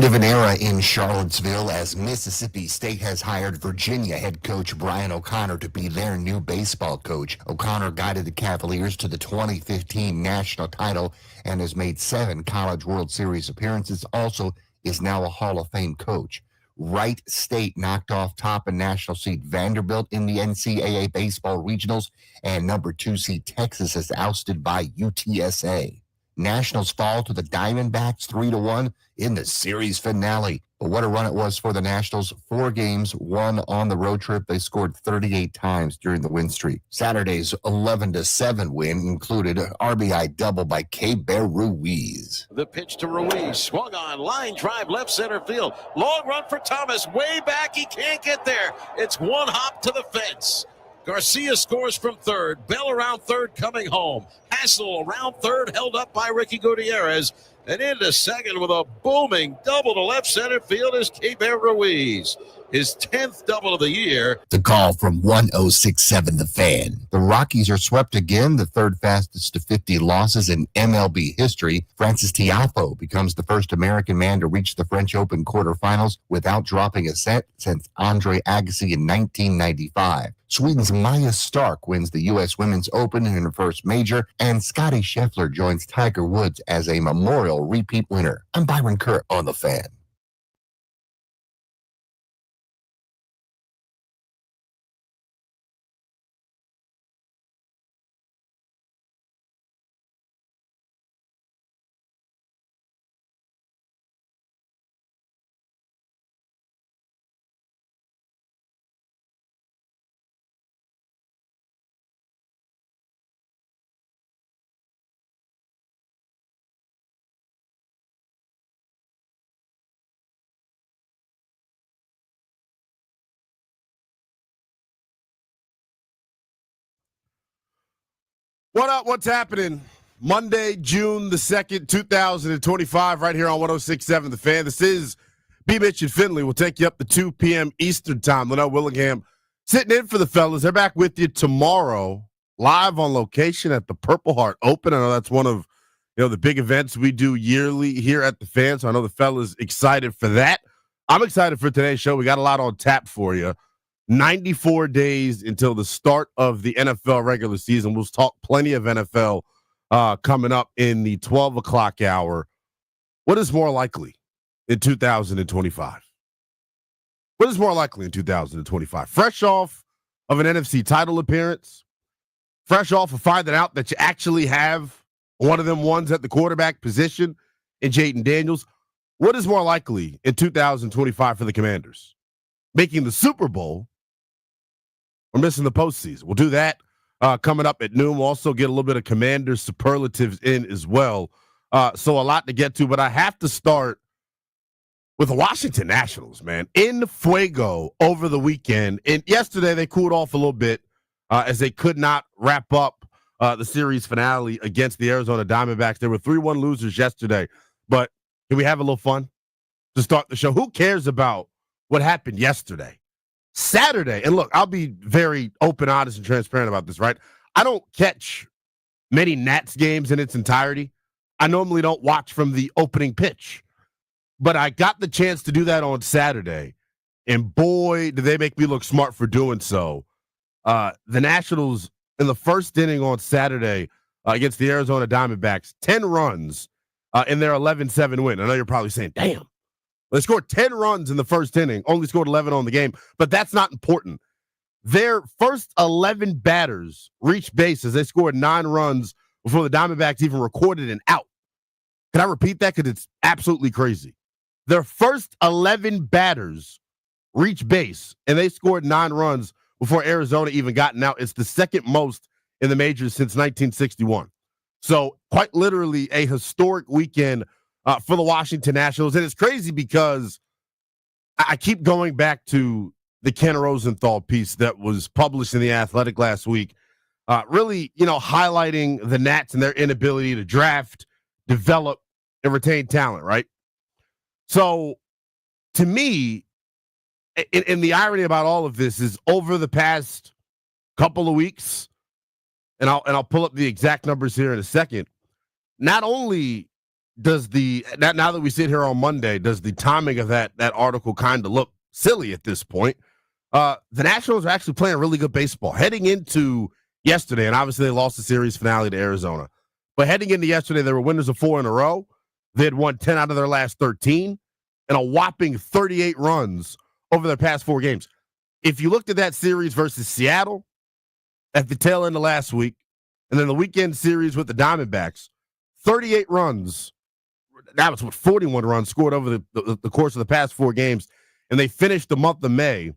end of an era in Charlottesville as Mississippi State has hired Virginia head coach Brian O'Connor to be their new baseball coach. O'Connor guided the Cavaliers to the 2015 national title and has made 7 College World Series appearances. Also is now a Hall of Fame coach. Wright State knocked off top and national seed Vanderbilt in the NCAA baseball regionals, and number 2 seed Texas is ousted by UTSA. Nationals fall to the Diamondbacks 3-1 in the series finale. But what a run it was for the Nationals. 4 games, 1 on the road trip. They scored 38 times during the win streak. Saturday's 11-7 win included an RBI double by K-Bear Ruiz. The pitch to Ruiz, swung on, line drive, left center field. Long run for Thomas, way back, he can't get there. It's one hop to the fence. Garcia scores from third. Bell around third coming home. Hassel around third, held up by Ricky Gutierrez. And into second with a booming double to left center field is K-Bear Ruiz. His 10th double of the year. The call from 1067 The Fan. The Rockies are swept again, the third fastest to 50 losses in MLB history. Francis Tiafoe becomes the first American man to reach the French Open quarterfinals without dropping a set since Andre Agassi in 1995. Sweden's Maja Stark wins the U.S. Women's Open in her first major, and Scottie Scheffler joins Tiger Woods as a Memorial repeat winner. I'm Byron Kerr on The Fan. What up? What's happening? Monday, June the 2nd, 2025, right here on 1067 The Fan. This is B. Mitch and Finley. We'll take you up to 2 p.m. Eastern Time. Linnell Willingham sitting in for the fellas. They're back with you tomorrow, live on location at the Purple Heart Open. I know that's one of the big events we do yearly here at the Fan, so I know the fellas excited for that. I'm excited for today's show. We got a lot on tap for you. 94 days until the start of the NFL regular season. We'll talk plenty of NFL coming up in the 12 o'clock hour. What is more likely in 2025? What is more likely in 2025? Fresh off of an NFC title appearance, fresh off of finding out that you actually have one of them ones at the quarterback position in Jayden Daniels. What is more likely in 2025 for the Commanders? Making the Super Bowl or missing the postseason? We'll do that coming up at noon. We'll also get a little bit of Commanders superlatives in as well. So a lot to get to, but I have to start with the Washington Nationals, man. In fuego over the weekend. And yesterday they cooled off a little bit as they could not wrap up the series finale against the Arizona Diamondbacks. They were 3-1 losers yesterday. But can we have a little fun to start the show? Who cares about what happened yesterday? Saturday, and look, I'll be very open, honest, and transparent about this, right? I don't catch many Nats games in its entirety. I normally don't watch from the opening pitch. But I got the chance to do that on Saturday, and boy, did they make me look smart for doing so. The Nationals, in the first inning on Saturday against the Arizona Diamondbacks, 10 runs in their 11-7 win. I know you're probably saying, damn. They scored 10 runs in the first inning, only scored 11 on the game, but that's not important. Their first 11 batters reached bases. They scored 9 runs before the Diamondbacks even recorded an out. Can I repeat that? Because it's absolutely crazy. Their first 11 batters reached base, and they scored 9 runs before Arizona even got an out. It's the second most in the majors since 1961. So quite literally a historic weekend for the Washington Nationals. And it's crazy because I keep going back to the Ken Rosenthal piece that was published in The Athletic last week, really, highlighting the Nats and their inability to draft, develop, and retain talent, right? So to me, and the irony about all of this is over the past couple of weeks, and I'll pull up the exact numbers here in a second, not only now that we sit here on Monday, does the timing of that article kind of look silly at this point? The Nationals are actually playing really good baseball heading into yesterday, and obviously they lost the series finale to Arizona. But heading into yesterday, they were winners of 4 in a row. They had won 10 out of their last 13 and a whopping 38 runs over their past 4 games. If you looked at that series versus Seattle at the tail end of last week, and then the weekend series with the Diamondbacks, 38 runs. That was 41 runs scored over the course of the past 4 games, and they finished the month of May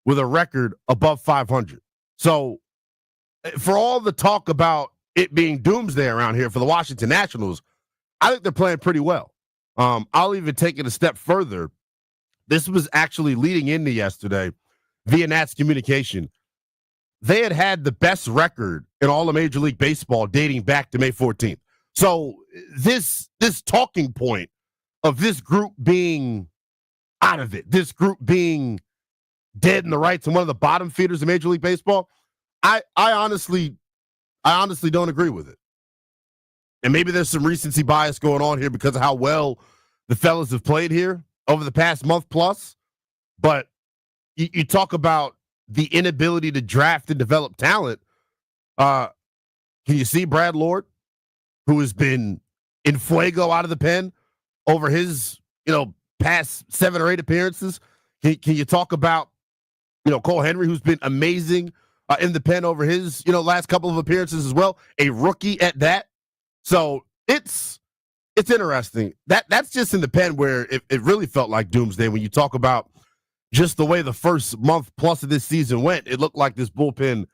with a record above 500. So for all the talk about it being doomsday around here for the Washington Nationals, I think they're playing pretty well. I'll even take it a step further. This was actually leading into yesterday via Nats communication. They had the best record in all of Major League Baseball dating back to May 14th. So this talking point of this group being out of it, this group being dead in the rights and one of the bottom feeders of Major League Baseball, I honestly don't agree with it. And maybe there's some recency bias going on here because of how well the fellas have played here over the past month plus. But you talk about the inability to draft and develop talent. Can you see Brad Lord, who has been in fuego out of the pen over his, past 7 or 8 appearances? Can you talk about, Cole Henry, who's been amazing in the pen over his, last couple of appearances as well, a rookie at that. So it's interesting. That's just in the pen where it really felt like doomsday. When you talk about just the way the first month plus of this season went, it looked like this bullpen,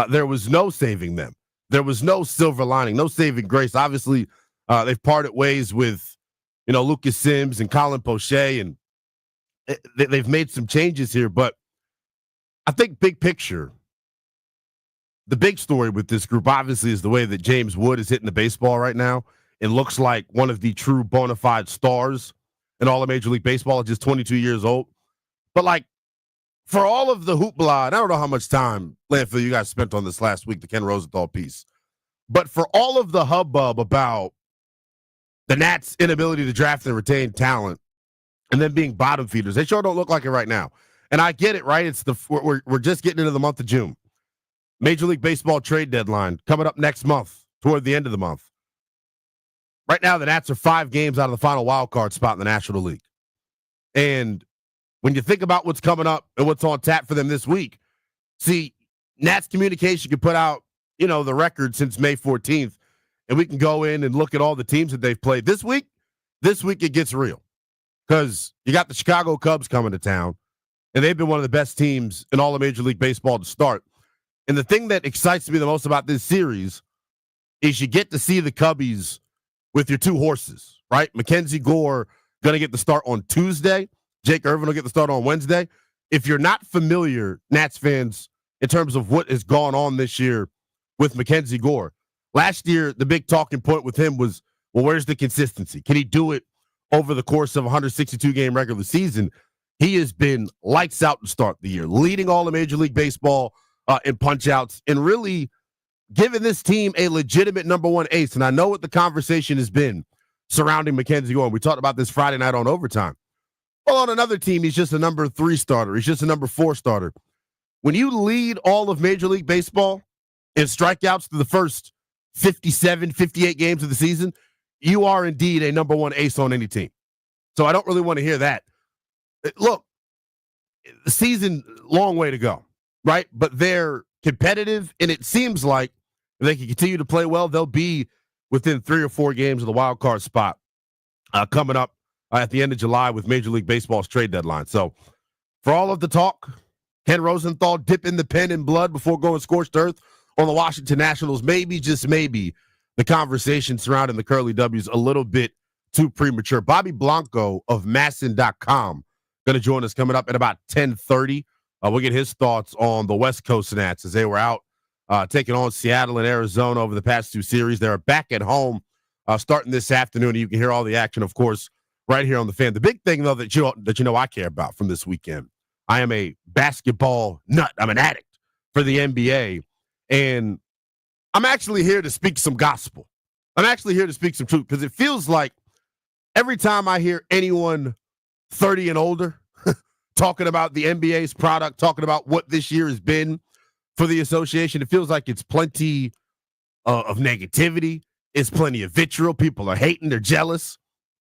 there was no saving them. There was no silver lining, no saving grace. Obviously, they've parted ways with, Lucas Sims and Colin Poche, and they've made some changes here. But I think big picture, the big story with this group, obviously, is the way that James Wood is hitting the baseball right now. It looks like one of the true bona fide stars in all of Major League Baseball at just 22 years old. But, for all of the hoopla, and I don't know how much time, Landfill, you guys spent on this last week, the Ken Rosenthal piece, but for all of the hubbub about the Nats' inability to draft and retain talent and then being bottom feeders, they sure don't look like it right now. And I get it, right? We're just getting into the month of June. Major League Baseball trade deadline coming up next month, toward the end of the month. Right now, the Nats are 5 games out of the final wild card spot in the National League. And when you think about what's coming up and what's on tap for them this week, see, Nats communication can put out, the record since May 14th, and we can go in and look at all the teams that they've played this week. This week it gets real because you got the Chicago Cubs coming to town, and they've been one of the best teams in all of Major League Baseball to start. And the thing that excites me the most about this series is you get to see the Cubbies with your 2 horses, right? Mackenzie Gore going to get the start on Tuesday. Jake Irvin will get the start on Wednesday. If you're not familiar, Nats fans, in terms of what has gone on this year with Mackenzie Gore, last year, the big talking point with him was, well, where's the consistency? Can he do it over the course of a 162-game regular season? He has been lights out to start the year, leading all of Major League Baseball in punch-outs and really giving this team a legitimate number 1 ace. And I know what the conversation has been surrounding Mackenzie Gore. We talked about this Friday night on Overtime. Well, on another team, he's just a number 3 starter. He's just a number 4 starter. When you lead all of Major League Baseball in strikeouts through the first 57, 58 games of the season, you are indeed a number 1 ace on any team. So I don't really want to hear that. Look, the season, long way to go, right? But they're competitive, and it seems like if they can continue to play well, they'll be within 3 or 4 games of the wild card spot coming up at the end of July with Major League Baseball's trade deadline. So for all of the talk, Ken Rosenthal dipping the pen in blood before going scorched earth on the Washington Nationals, maybe, just maybe, the conversation surrounding the Curly W's a little bit too premature. Bobby Blanco of Masson.com going to join us coming up at about 10:30. We'll get his thoughts on the West Coast Nats as they were out taking on Seattle and Arizona over the past 2 series. They're back at home starting this afternoon. You can hear all the action, of course, right here on The Fan. The big thing, though, that you know I care about from this weekend, I am a basketball nut. I'm an addict for the NBA. And I'm actually here to speak some gospel. I'm actually here to speak some truth because it feels like every time I hear anyone 30 and older talking about the NBA's product, talking about what this year has been for the association, it feels like it's plenty of negativity. It's plenty of vitriol. People are hating. They're jealous.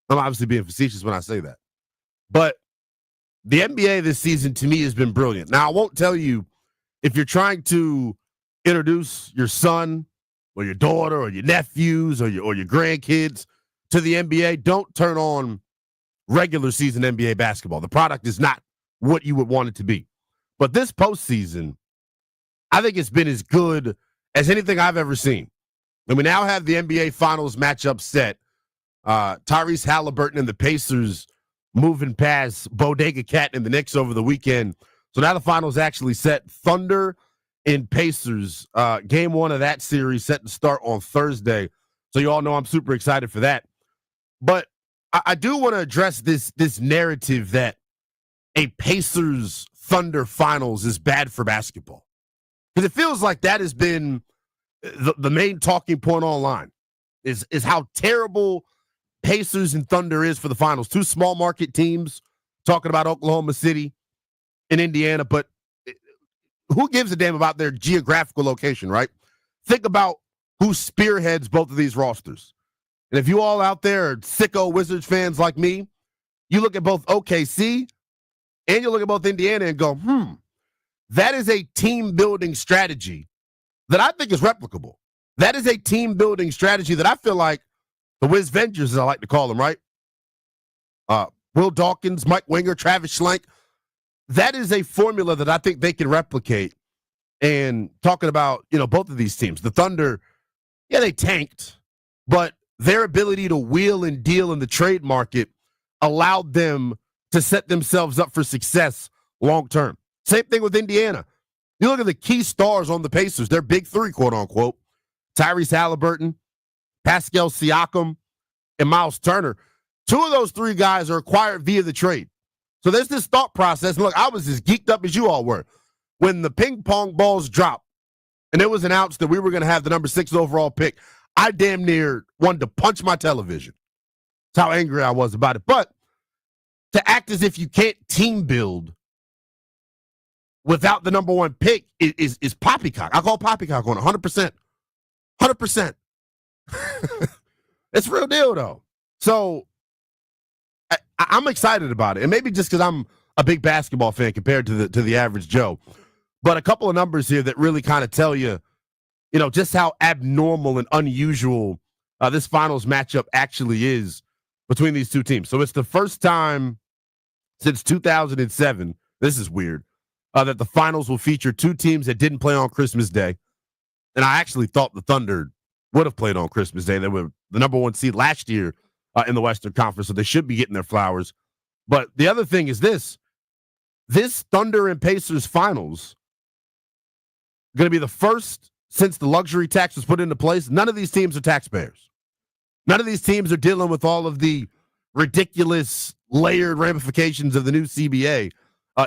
I'm obviously being facetious when I say that. But the NBA this season, to me, has been brilliant. Now, I won't tell you if you're trying to introduce your son or your daughter or your nephews or your grandkids to the NBA, don't turn on regular season NBA basketball. The product is not what you would want it to be. But this postseason, I think it's been as good as anything I've ever seen. And we now have the NBA Finals matchup set. Tyrese Halliburton and the Pacers moving past Bodega Cat and the Knicks over the weekend. So now the Finals actually set. Thunder and Pacers, game one of that series set to start on Thursday. So you all know I'm super excited for that. But I do want to address this narrative that a Pacers Thunder Finals is bad for basketball. Because it feels like that has been the main talking point online is how terrible Pacers and Thunder is for the finals. Two small market teams talking about Oklahoma City and Indiana, but who gives a damn about their geographical location, right? Think about who spearheads both of these rosters. And if you all out there are sicko Wizards fans like me, you look at both OKC and you look at both Indiana and go, that is a team-building strategy that I think is replicable. That is a team-building strategy that I feel like the Wiz Vengers, as I like to call them, right? Will Dawkins, Mike Winger, Travis Schlenk. That is a formula that I think they can replicate. And talking about, both of these teams, the Thunder, yeah, they tanked, but their ability to wheel and deal in the trade market allowed them to set themselves up for success long-term. Same thing with Indiana. You look at the key stars on the Pacers, their big three, quote-unquote, Tyrese Halliburton, Pascal Siakam, and Miles Turner. Two of those three guys are acquired via the trade. So there's this thought process. Look, I was as geeked up as you all were. When the ping pong balls dropped and it was announced that we were going to have the number 6 overall pick, I damn near wanted to punch my television. That's how angry I was about it. But to act as if you can't team build without the number 1 pick is poppycock. I call poppycock on 100%. 100%. It's real deal, though. So I'm excited about it. And maybe just because I'm a big basketball fan compared to the average Joe. But a couple of numbers here that really kind of tell you, just how abnormal and unusual this finals matchup actually is between these two teams. So it's the first time since 2007, this is weird, that the finals will feature two teams that didn't play on Christmas Day. And I actually thought the Thunder would have played on Christmas Day. They were the number 1 seed last year in the Western Conference, so they should be getting their flowers. But the other thing is this Thunder and Pacers finals going to be the first since the luxury tax was put into place. None of these teams are taxpayers. None of these teams are dealing with all of the ridiculous layered ramifications of the new CBA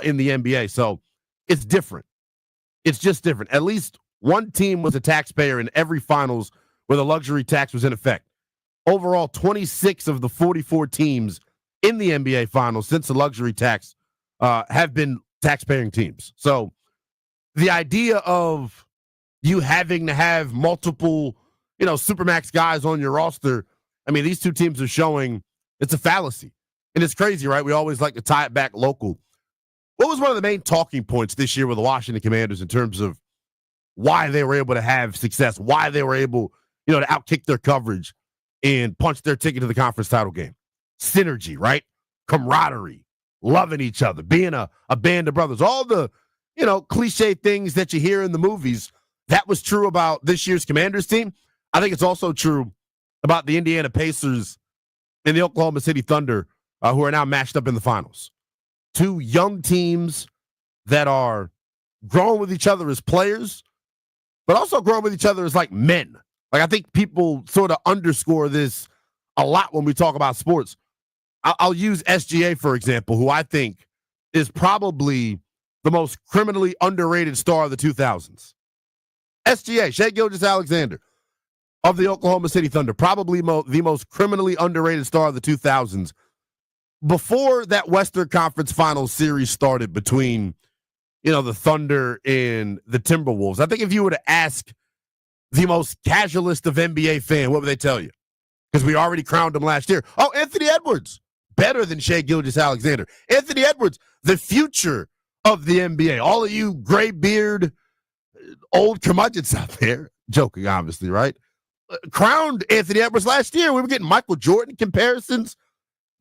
in the NBA. So it's different. It's just different. At least one team was a taxpayer in every finals where the luxury tax was in effect. Overall, 26 of the 44 teams in the NBA finals since the luxury tax have been taxpaying teams. So the idea of you having to have multiple, Supermax guys on your roster, I mean, these two teams are showing it's a fallacy. And it's crazy, right? We always like to tie it back local. What was one of the main talking points this year with the Washington Commanders in terms of why they were able to have success, why they were able, to outkick their coverage and punch their ticket to the conference title game? Synergy, right? Camaraderie, loving each other, being a band of brothers, all the, cliche things that you hear in the movies. That was true about this year's Commanders team. I think it's also true about the Indiana Pacers and the Oklahoma City Thunder, who are now matched up in the finals. Two young teams that are growing with each other as players, but also growing with each other as like men. Like, I think people sort of underscore this a lot when we talk about sports. I'll use SGA, for example, who I think is probably the most criminally underrated star of the 2000s. SGA, Shai Gilgeous-Alexander. of the Oklahoma City Thunder, probably the most criminally underrated star of the 2000s. Before that Western Conference Finals series started between, the Thunder and the Timberwolves, I think if you were to ask the most casualist of NBA fan, what would they tell you? Because we already crowned him last year. Oh, Anthony Edwards, better than Shai Gilgeous-Alexander. Anthony Edwards, the future of the NBA. All of you gray beard, old curmudgeons out there, joking, obviously, right? Crowned Anthony Edwards last year. We were getting Michael Jordan comparisons.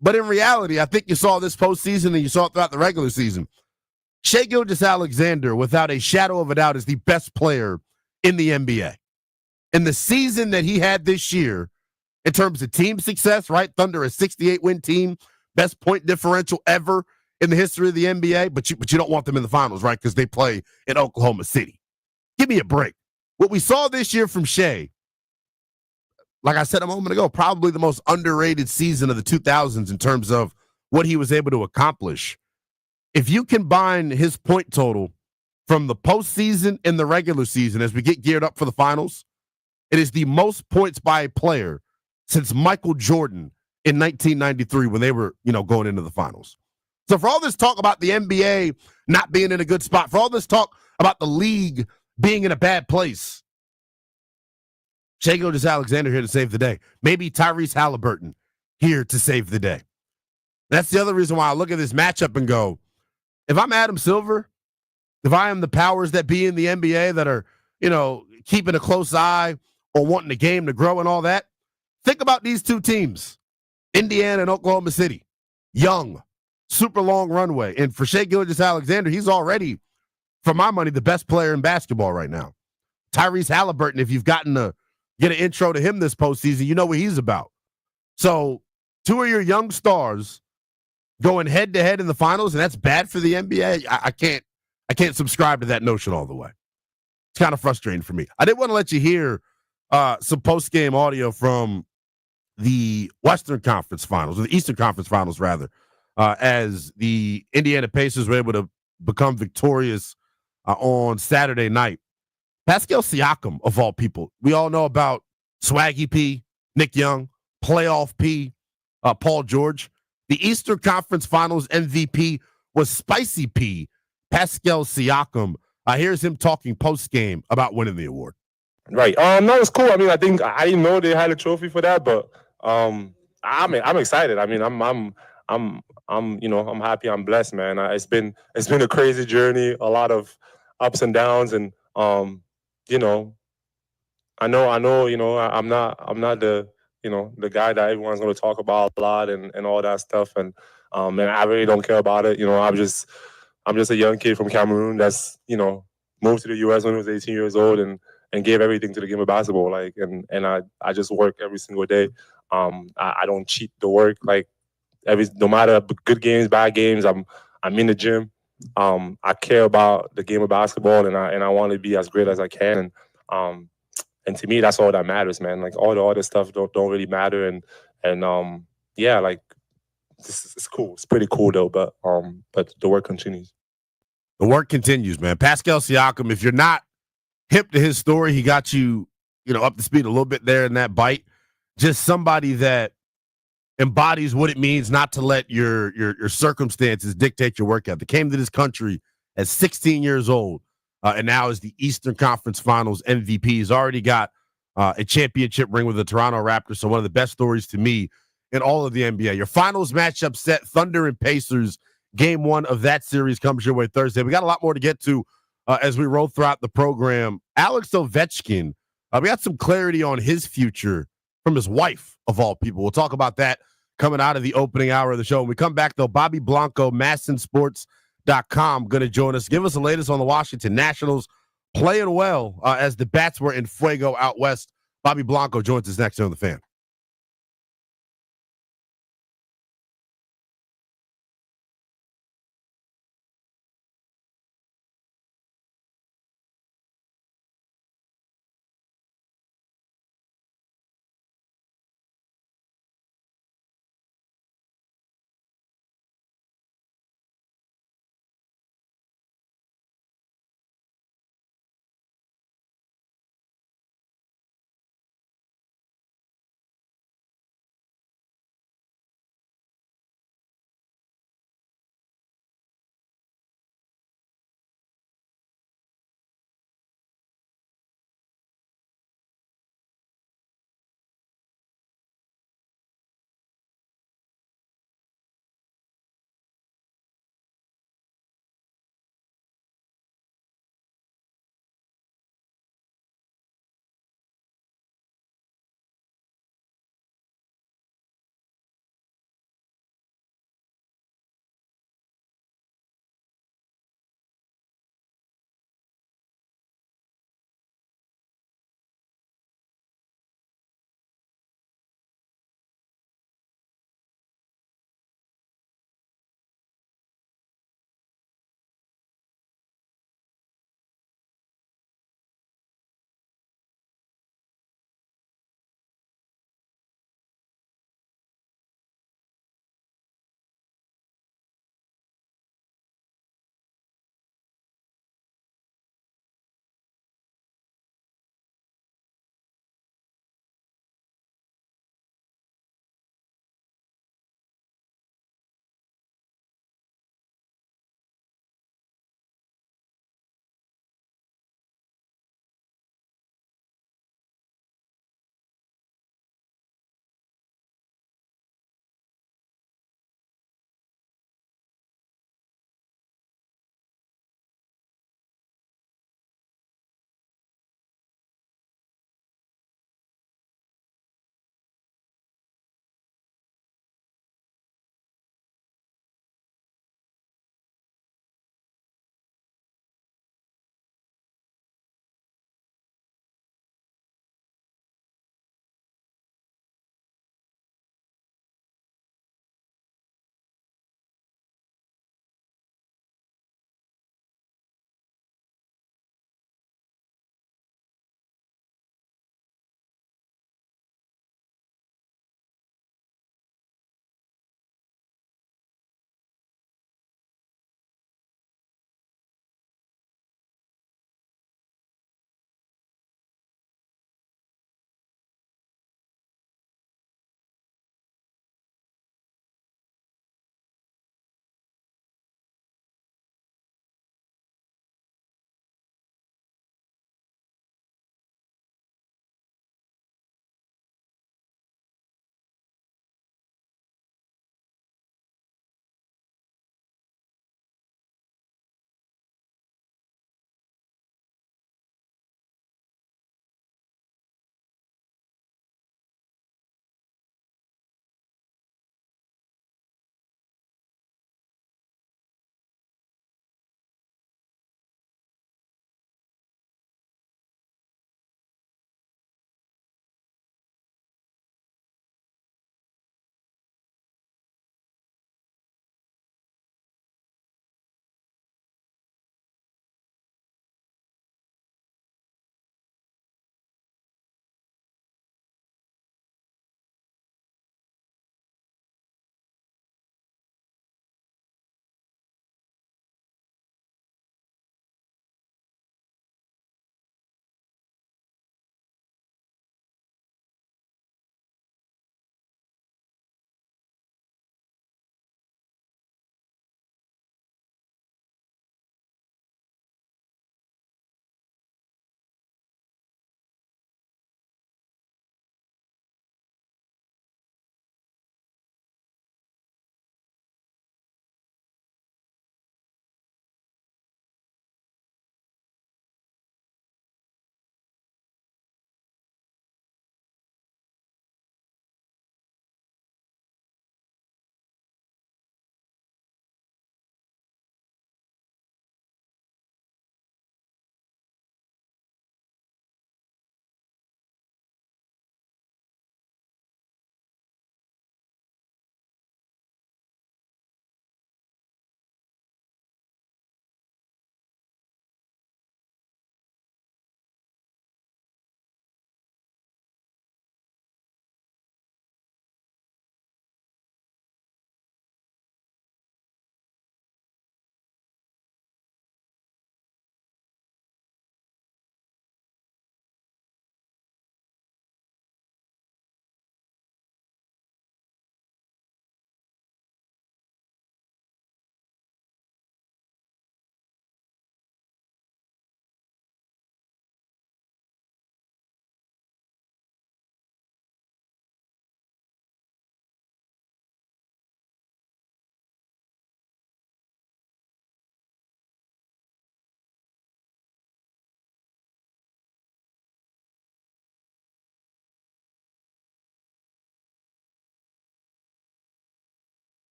But in reality, I think you saw this postseason and you saw it throughout the regular season. Shai Gilgeous-Alexander, without a shadow of a doubt, is the best player in the NBA. And the season that he had this year, in terms of team success, right? Thunder, a 68-win team, best point differential ever in the history of the NBA, but you don't want them in the finals, right? Because they play in Oklahoma City. Give me a break. What we saw this year from Shai, like I said a moment ago, probably the most underrated season of the 2000s in terms of what he was able to accomplish. If you combine his point total from the postseason and the regular season as we get geared up for the finals, it is the most points by a player since Michael Jordan in 1993 when they were, going into the finals. So for all this talk about the NBA not being in a good spot, for all this talk about the league being in a bad place, Shai Gilgeous-Alexander here to save the day. Maybe Tyrese Halliburton here to save the day. That's the other reason why I look at this matchup and go, if I'm Adam Silver, if I am the powers that be in the NBA that are, keeping a close eye or wanting the game to grow and all that, think about these two teams, Indiana and Oklahoma City. Young, super long runway. And for Shai Gilgeous-Alexander, he's already, for my money, the best player in basketball right now. Tyrese Halliburton, if you've gotten to get an intro to him this postseason, you know what he's about. So two of your young stars going head-to-head in the finals, and that's bad for the NBA. I can't subscribe to that notion all the way. It's kind of frustrating for me. I did want to let you hear some post-game audio from the Western Conference Finals, or the Eastern Conference Finals, rather, as the Indiana Pacers were able to become victorious on Saturday night. Pascal Siakam, of all people. We all know about Swaggy P, Nick Young, Playoff P, Paul George. The Eastern Conference Finals MVP was Spicy P, Pascal Siakam. Here's him talking post-game about winning the award. Right. No, it's cool. I mean, I think I didn't know they had a trophy for that, but I'm excited. I mean, I'm happy. I'm blessed, man. It's been a crazy journey, a lot of ups and downs, and I know, I'm not the the guy that everyone's going to talk about a lot and all that stuff, and I really don't care about it. I'm just a young kid from Cameroon that's moved to the U.S. when he was 18 years old and gave everything to the game of basketball. Like, and I just work every single day. I don't cheat the work. Like, no matter good games, bad games, I'm in the gym. I care about the game of basketball, and I want to be as great as I can. And to me, that's all that matters, man. Like, all the other stuff don't really matter. And yeah, like, this is cool. It's pretty cool though. But the work continues. The work continues, man. Pascal Siakam, if you're not hip to his story, he got you, up to speed a little bit there in that bite. Just somebody that embodies what it means not to let your circumstances dictate your work ethic. Came to this country at 16 years old, and now is the Eastern Conference Finals MVP. He's already got a championship ring with the Toronto Raptors, so one of the best stories to me in all of the NBA. Your finals matchup set, Thunder and Pacers. Game one of that series comes your way Thursday. We got a lot more to get to as we roll throughout the program. Alex Ovechkin, we got some clarity on his future from his wife, of all people. We'll talk about that coming out of the opening hour of the show. When we come back, though, Bobby Blanco, MASNsports.com, going to join us. Give us the latest on the Washington Nationals. Playing well as the Bats were in fuego out west. Bobby Blanco joins us next on The Fan.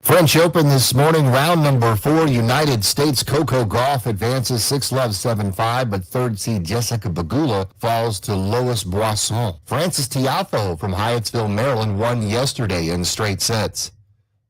French Open this morning, round number 4. United States Coco Gauff advances 6-love, 7-5, but third seed Jessica Pegula falls to Lois Boisson. Frances Tiafoe from Hyattsville, Maryland, won yesterday in straight sets.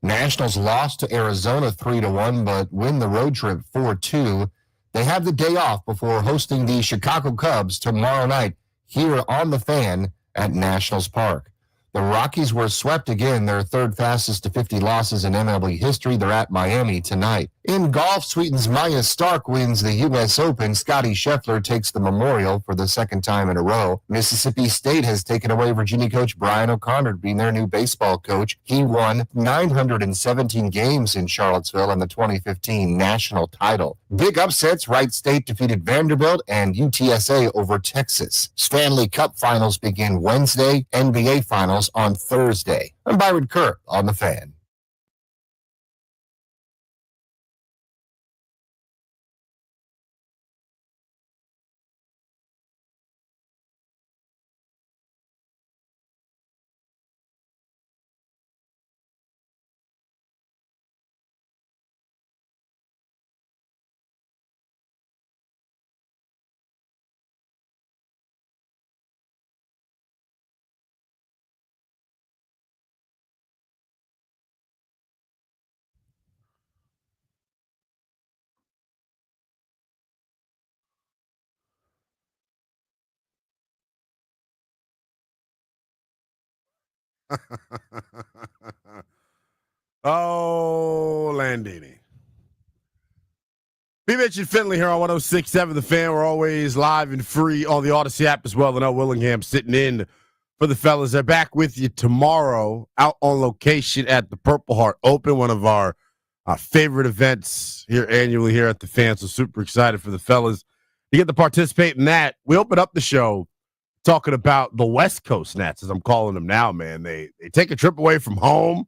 Nationals lost to Arizona 3-1, but win the road trip 4-2. They have the day off before hosting the Chicago Cubs tomorrow night here on the Fan at Nationals Park. The Rockies were swept again, their third fastest to 50 losses in MLB history. They're at Miami tonight. In golf, Sweden's Maja Stark wins the U.S. Open. Scotty Scheffler takes the Memorial for the second time in a row. Mississippi State has taken away Virginia coach Brian O'Connor being their new baseball coach. He won 917 games in Charlottesville in the 2015 national title. Big upsets, Wright State defeated Vanderbilt and UTSA over Texas. Stanley Cup finals begin Wednesday, NBA finals on Thursday. I'm Byron Kerr on the Fan. Oh, Landini. B. Mitch and Finley here on 106.7 The Fan. We're always live and free on the Odyssey app as well. And Willingham sitting in for the fellas. They're back with you tomorrow out on location at the Purple Heart Open, one of our favorite events here annually here at the Fan. So super excited for the fellas to get to participate in that. We open up the show talking about the West Coast Nats, as I'm calling them now, man. They take a trip away from home,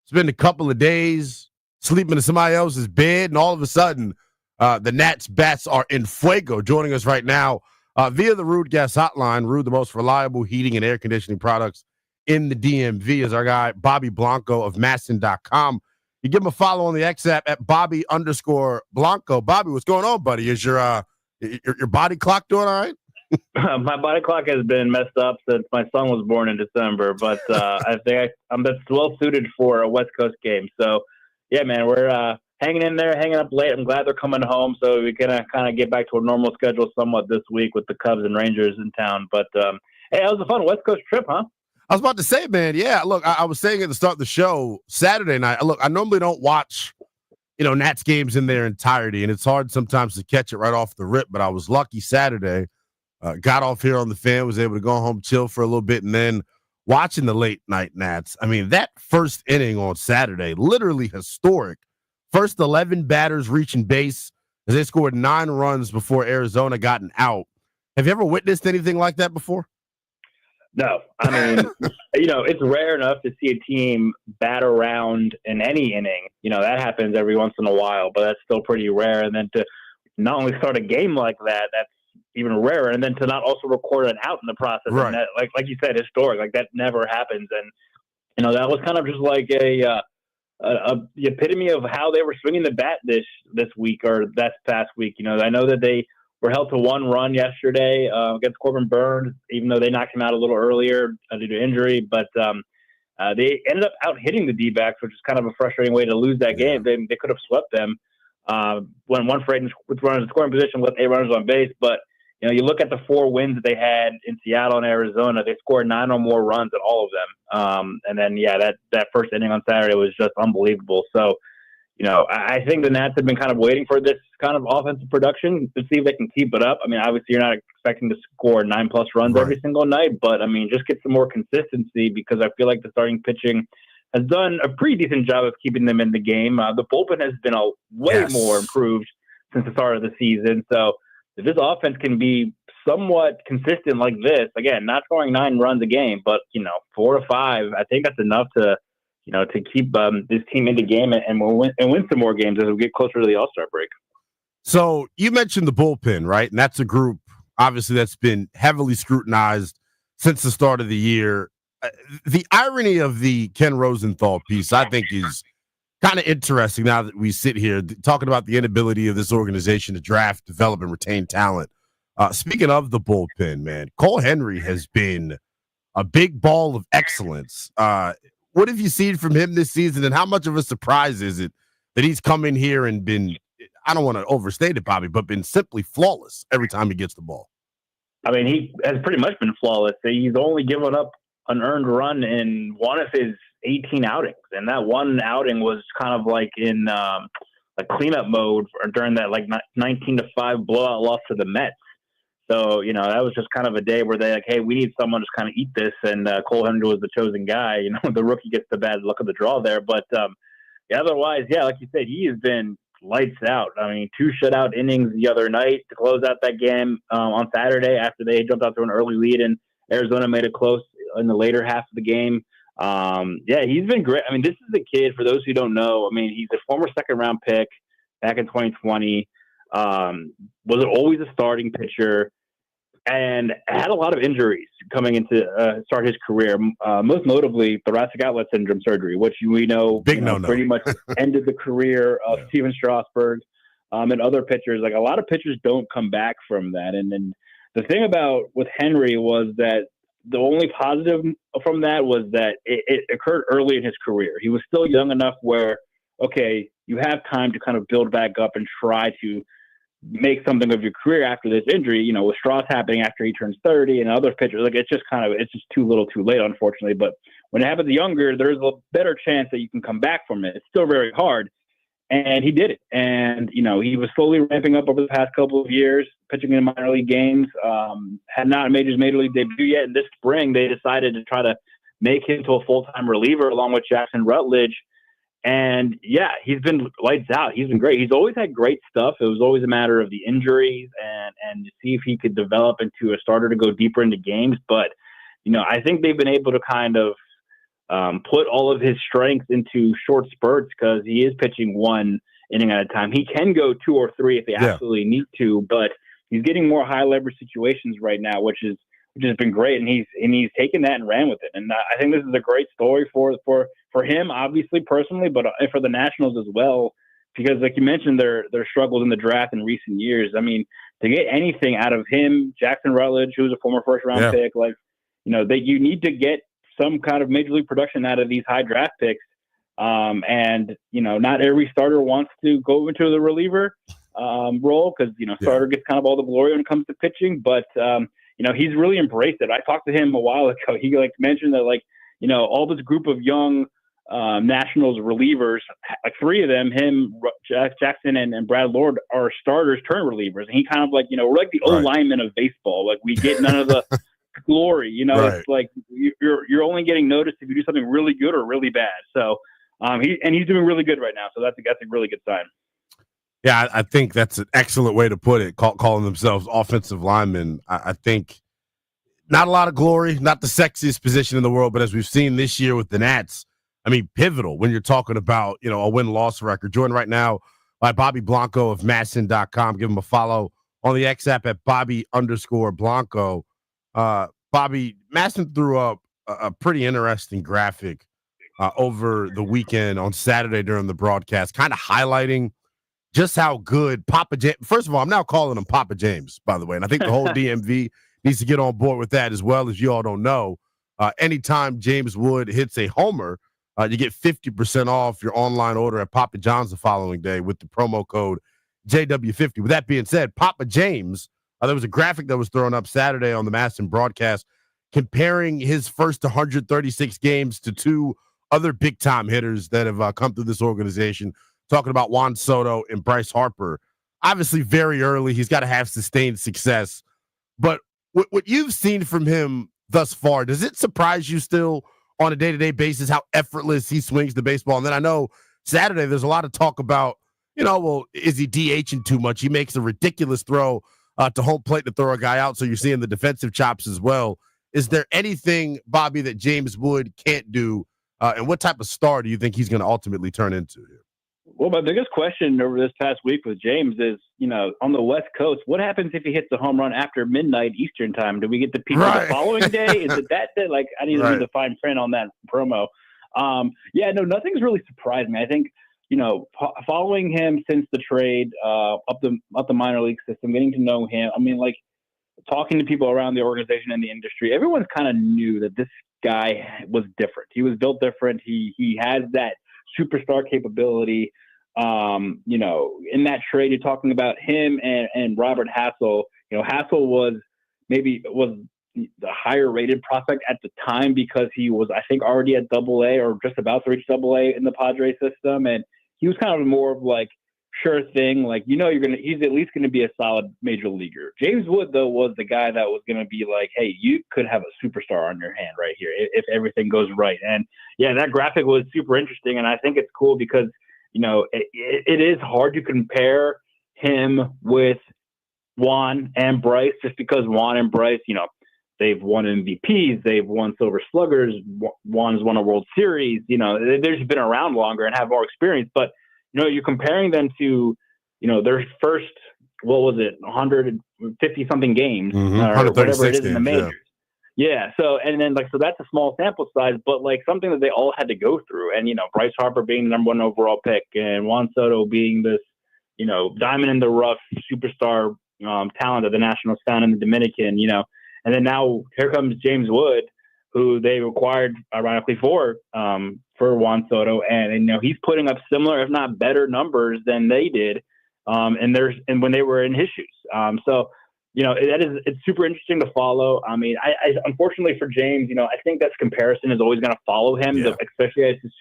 spend a couple of days sleeping in somebody else's bed, and all of a sudden, the Nats bats are in fuego. Joining us right now via the Rude Gas Hotline. Rude, the most reliable heating and air conditioning products in the DMV, is our guy, Bobby Blanco of Masson.com. You give him a follow on the X app at Bobby_Blanco. Bobby, what's going on, buddy? Is your body clock doing all right? My body clock has been messed up since my son was born in December, but I think I'm well suited for a West Coast game. So, yeah, man, we're hanging in there, hanging up late. I'm glad they're coming home, so we can kind of get back to a normal schedule somewhat this week with the Cubs and Rangers in town. But, hey, that was a fun West Coast trip, huh? I was about to say, man, yeah, look, I was saying at the start of the show, Saturday night, look, I normally don't watch, Nats games in their entirety, and it's hard sometimes to catch it right off the rip, but I was lucky Saturday. Got off here on the Fan, was able to go home, chill for a little bit, and then watching the late night Nats. I mean, that first inning on Saturday, literally historic. First 11 batters reaching base as they scored 9 runs before Arizona got an out. Have you ever witnessed anything like that before? No. I mean, it's rare enough to see a team bat around in any inning. That happens every once in a while, but that's still pretty rare. And then to not only start a game like that, that's even rarer, and then to not also record an out in the process, right. And that, like you said, historic, like that never happens. And that was kind of just like the epitome of how they were swinging the bat this week or that past week. I know that they were held to 1 run yesterday against Corbin Burns, even though they knocked him out a little earlier due to injury, but they ended up out hitting the D-backs, which is kind of a frustrating way to lose that game. They could have swept them when one Freighton with runners in scoring position with 8 runners on base, but you look at the 4 wins that they had in Seattle and Arizona, they scored 9 or more runs at all of them. And then, that first inning on Saturday was just unbelievable. So, I think the Nats have been kind of waiting for this kind of offensive production to see if they can keep it up. I mean, obviously you're not expecting to score 9+ runs every single night, but I mean, just get some more consistency, because I feel like the starting pitching has done a pretty decent job of keeping them in the game. The bullpen has been way more improved since the start of the season. So, if this offense can be somewhat consistent like this, again, not scoring 9 runs a game, but 4 or 5, I think that's enough to keep this team in the game and win some more games as we get closer to the All-Star break. So you mentioned the bullpen, right? And that's a group, obviously, that's been heavily scrutinized since the start of the year. The irony of the Ken Rosenthal piece, I think, is kind of interesting now that we sit here talking about the inability of this organization to draft, develop, and retain talent. Speaking of the bullpen, man, Cole Henry has been a big ball of excellence. What have you seen from him this season, and how much of a surprise is it that he's come in here and been, I don't want to overstate it, Bobby, but been simply flawless every time he gets the ball? I mean, he has pretty much been flawless. He's only given up an earned run in one of his 18 outings, and that one outing was kind of like in like cleanup mode during that like 19-5 blowout loss to the Mets. So, you know, that was just kind of a day where they like, hey, we need someone to kind of eat this, and Cole Henry was the chosen guy. You know, the rookie gets the bad luck of the draw there, but otherwise, yeah, like you said, he has been lights out. I mean, 2 shutout innings the other night to close out that game on Saturday after they jumped out to an early lead, and Arizona made it close in the later half of the game. Yeah, he's been great. I mean, this is a kid, for those who don't know, I mean, he's a former second-round pick back in 2020, was always a starting pitcher, and had a lot of injuries coming into start his career, most notably thoracic outlet syndrome surgery, which we know, pretty much ended the career of Steven Strasburg and other pitchers. Like, a lot of pitchers don't come back from that. And then the thing about with Henry was that the only positive from that was that it occurred early in his career. He was still young enough where, okay, you have time to kind of build back up and try to make something of your career after this injury. You know, with Strauss happening after he turns 30 and other pitchers, like it's just too little too late, unfortunately. But when it happens younger, there's a better chance that you can come back from it. It's still very hard. And he did it. And, you know, he was slowly ramping up over the past couple of years, pitching in minor league games, had not made his major league debut yet. And this spring, they decided to try to make him to a full-time reliever along with Jackson Rutledge. And yeah, he's been lights out. He's been great. He's always had great stuff. It was always a matter of the injuries and to see if he could develop into a starter to go deeper into games. But, you know, I think they've been able to kind of put all of his strengths into short spurts because he is pitching 1 inning at a time. He can go 2 or 3 if they absolutely need to, but he's getting more high leverage situations right now, which has been great. And he's taken that and ran with it. And I think this is a great story for him, obviously personally, but for the Nationals as well, because like you mentioned, their struggles in the draft in recent years. I mean, to get anything out of him, Jackson Rutledge, who's a former first-round pick, like, you know, that you need to get some kind of major league production out of these high draft picks. And, you know, not every starter wants to go into the reliever role because, you know, starter gets kind of all the glory when it comes to pitching. But, you know, he's really embraced it. I talked to him a while ago. He like mentioned that, like, you know, all this group of young Nationals relievers, like 3 of them, him, Jackson, and Brad Lord, are starters turned relievers. And he kind of like, you know, we're like the O-lineman of baseball. Like, we get none of the glory, you know. It's like you're only getting noticed if you do something really good or really bad. So he's doing really good right now. So that's a really good sign. Yeah, I think that's an excellent way to put it, calling themselves offensive linemen. I think not a lot of glory, not the sexiest position in the world, but as we've seen this year with the Nats, I mean, pivotal when you're talking about, you know, a win-loss record. Joined right now by Bobby Blanco of Madden.com. Give him a follow on the X app at Bobby_Blanco. Bobby, Madden threw up a pretty interesting graphic over the weekend on Saturday during the broadcast, kind of highlighting just how good Papa James. First of all, I'm now calling him Papa James, by the way, and I think the whole DMV needs to get on board with that as well. As you all don't know, anytime James Wood hits a homer, you get 50% off your online order at Papa John's the following day with the promo code JW50. With that being said, Papa James, there was a graphic that was thrown up Saturday on the Madden broadcast comparing his first 136 games to 2 other big-time hitters that have come through this organization, talking about Juan Soto and Bryce Harper. Obviously, very early, he's got to have sustained success. But what you've seen from him thus far, does it surprise you still on a day-to-day basis how effortless he swings the baseball? And then I know Saturday there's a lot of talk about, you know, well, is he DHing too much? He makes a ridiculous throw to home plate to throw a guy out, so you're seeing the defensive chops as well. Is there anything, Bobby, that James Wood can't do, and what type of star do you think he's going to ultimately turn into here? Well, my biggest question over this past week with James is, you know, on the West Coast, what happens if he hits a home run after midnight Eastern time? Do we get the people the following day? Is it that day? Like, I need to read the fine print on that promo. Yeah, no, nothing's really surprised me. I think following him since the trade up the minor league system, getting to know him. I mean, like talking to people around the organization and the industry, everyone's kind of knew that this guy was different. He was built different. He has that superstar capability. In that trade, you're talking about him and Robert Hassel. Hassel was the higher rated prospect at the time because he was, I think, already at AA or just about to reach AA in the Padres system. And he was kind of more of like, sure thing. Like, he's at least going to be a solid major leaguer. James Wood, though, was the guy that was going to be like, hey, you could have a superstar on your hand right here if everything goes right. And yeah, that graphic was super interesting. And I think it's cool because, it is hard to compare him with Juan and Bryce just because Juan and Bryce, they've won MVPs, they've won Silver Sluggers, Juan's won a World Series, they've just been around longer and have more experience. But, you're comparing them to, their first, 150 something games or whatever it is in the majors. Yeah. So that's a small sample size, but like something that they all had to go through. And, Bryce Harper being the number 1 overall pick and Juan Soto being this, diamond in the rough superstar talent that the Nationals found in the Dominican, and then now here comes James Wood, who they acquired ironically for Juan Soto. And he's putting up similar, if not better numbers than they did. And when they were in his shoes. It's super interesting to follow. I mean, I unfortunately for James, I think that comparison is always going to follow him, especially as his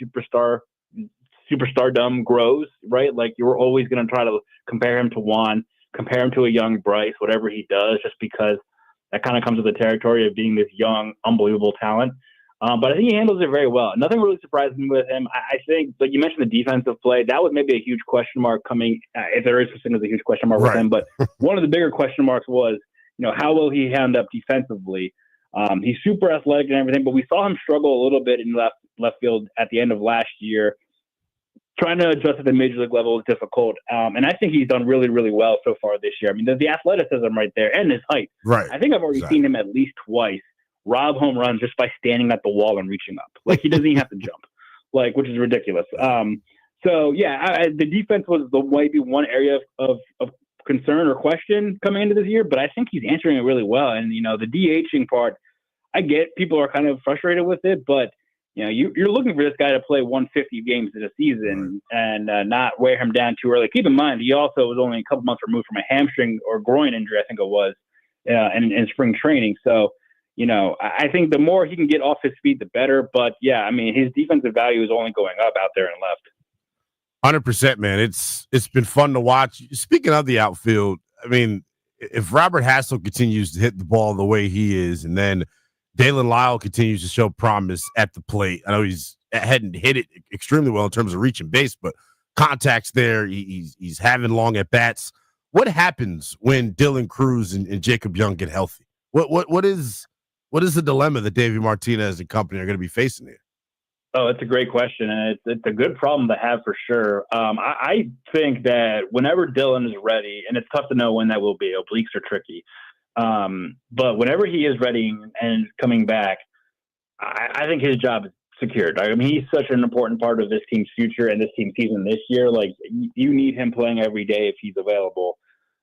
superstardom grows, right? Like you're always going to try to compare him to Juan, compare him to a young Bryce, whatever he does, just because that kind of comes with the territory of being this young, unbelievable talent. But I think he handles it very well. Nothing really surprised me with him. I think, like you mentioned, the defensive play, that was maybe a huge question mark coming, if there is such thing as a huge question mark with him. But one of the bigger question marks was, how will he hand up defensively? He's super athletic and everything, but we saw him struggle a little bit in left field at the end of last year. Trying to adjust at the major league level is difficult. And I think he's done really, really well so far this year. I mean, there's the athleticism right there and his height. Right. I think I've already seen him at least twice rob home runs just by standing at the wall and reaching up. Like he doesn't even have to jump, which is ridiculous. The defense was maybe one area of concern or question coming into this year, but I think he's answering it really well. And, the DHing part, I get people are kind of frustrated with it, but you're looking for this guy to play 150 games in a season and not wear him down too early. Keep in mind, he also was only a couple months removed from a hamstring or groin injury, I think it was, in spring training. So, I think the more he can get off his feet, the better. But, yeah, I mean, his defensive value is only going up out there and left. 100%, man. It's been fun to watch. Speaking of the outfield, I mean, if Robert Hassel continues to hit the ball the way he is, and then Dalen Lyle continues to show promise at the plate. I know he's hadn't hit it extremely well in terms of reaching base, but contact's there. He's having long at bats. What happens when Dylan Cruz and Jacob Young get healthy? What is the dilemma that Davey Martinez and company are going to be facing here? Oh, it's a great question, and it's a good problem to have for sure. I think that whenever Dylan is ready, and it's tough to know when that will be. Obliques are tricky. But whenever he is ready and coming back, I think his job is secured. I mean, he's such an important part of this team's future and this team's season this year. Like, you need him playing every day if he's available,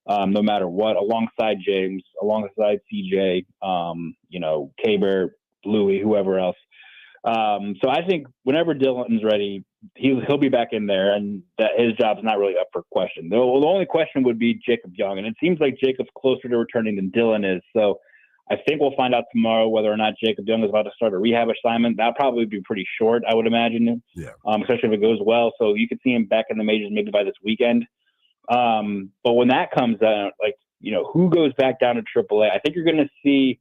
no matter what, alongside James, alongside CJ, K-Bear, Louie, whoever else. So I think whenever Dylan's ready, he'll be back in there, and that his job's not really up for question. The only question would be Jacob Young, and it seems like Jacob's closer to returning than Dylan is. So I think we'll find out tomorrow whether or not Jacob Young is about to start a rehab assignment. That'll probably be pretty short, I would imagine, especially if it goes well. So you could see him back in the majors maybe by this weekend. But when that comes out, who goes back down to AAA? I think you're going to see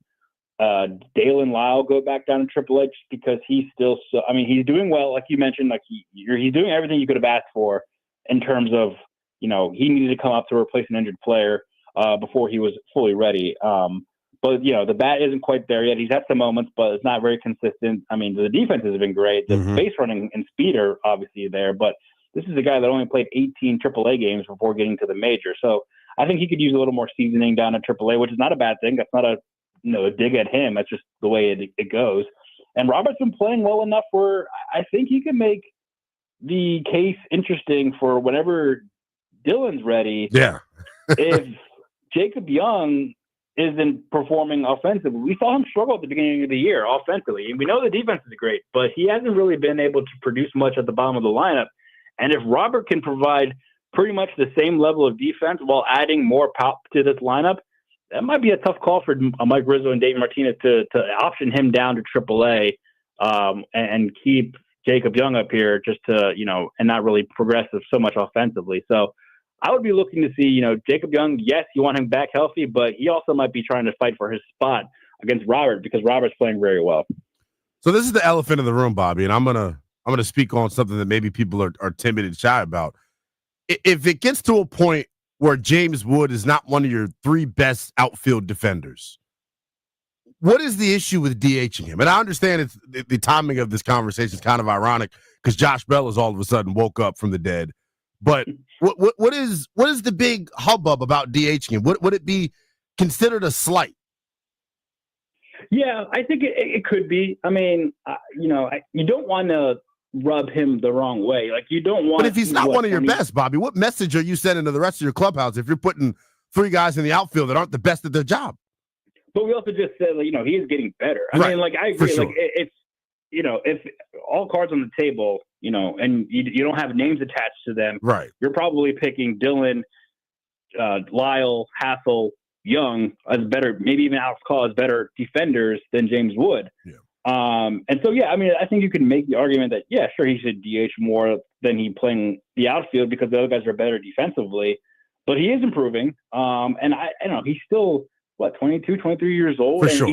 Dalen Lyle go back down to AAA just because he's still he's doing well, like you mentioned. Like he's doing everything you could have asked for in terms of he needed to come up to replace an injured player before he was fully ready. But the bat isn't quite there yet. He's had some moments, but it's not very consistent. I mean, the defense has been great. The base running and speed are obviously there, but this is a guy that only played 18 AAA games before getting to the major. So I think he could use a little more seasoning down at AAA, which is not a bad thing. That's not a dig at him. That's just the way it goes. And Robert's been playing well enough where I think he can make the case interesting for whenever Dylan's ready. Yeah. If Jacob Young isn't performing offensively, we saw him struggle at the beginning of the year offensively. And we know the defense is great, but he hasn't really been able to produce much at the bottom of the lineup. And if Robert can provide pretty much the same level of defense while adding more pop to this lineup, that might be a tough call for Mike Rizzo and Dave Martinez to option him down to AAA and keep Jacob Young up here just to, and not really progress so much offensively. So I would be looking to see, Jacob Young, yes, you want him back healthy, but he also might be trying to fight for his spot against Robert because Robert's playing very well. So this is the elephant in the room, Bobby, and I'm gonna speak on something that maybe people are timid and shy about. If it gets to a point where James Wood is not one of your three best outfield defenders, what is the issue with DHing him? And I understand it's the timing of this conversation is kind of ironic because Josh Bell has all of a sudden woke up from the dead. But what is the big hubbub about DHing him? Would it be considered a slight? Yeah, I think it could be. I mean, you don't want to rub him the wrong way. Like you don't want. But if he's not one of your best, Bobby, what message are you sending to the rest of your clubhouse if you're putting three guys in the outfield that aren't the best at their job? But we also just said, he is getting better. I mean, I agree. Sure. Like it's, if all cards on the table, and you don't have names attached to them, right? You're probably picking Dylan, Lyle, Hassel, Young as better, maybe even Alex Call as better defenders than James Wood. Yeah. And so, I memean, I think you can make the argument that, sure, he should DH more than he playing the outfield because the other guys are better defensively, but he is improving. And I don't know, he's still, 22, 23 years old. For and sure.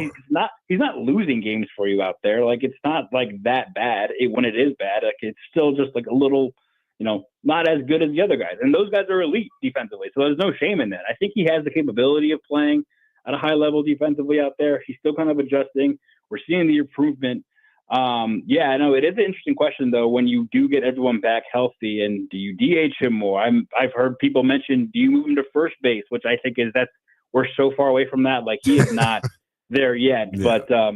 He's not losing games for you out there. Like, it's not like that bad. When it is bad, like it's still just like a little, not as good as the other guys. And those guys are elite defensively. So there's no shame in that. I think he has the capability of playing at a high level defensively out there. He's still kind of adjusting. We're seeing the improvement. I know it is an interesting question though, when you do get everyone back healthy and do you DH him more? I've heard people mention, do you move him to first base, which I think we're so far away from that. Like he is not there yet, but I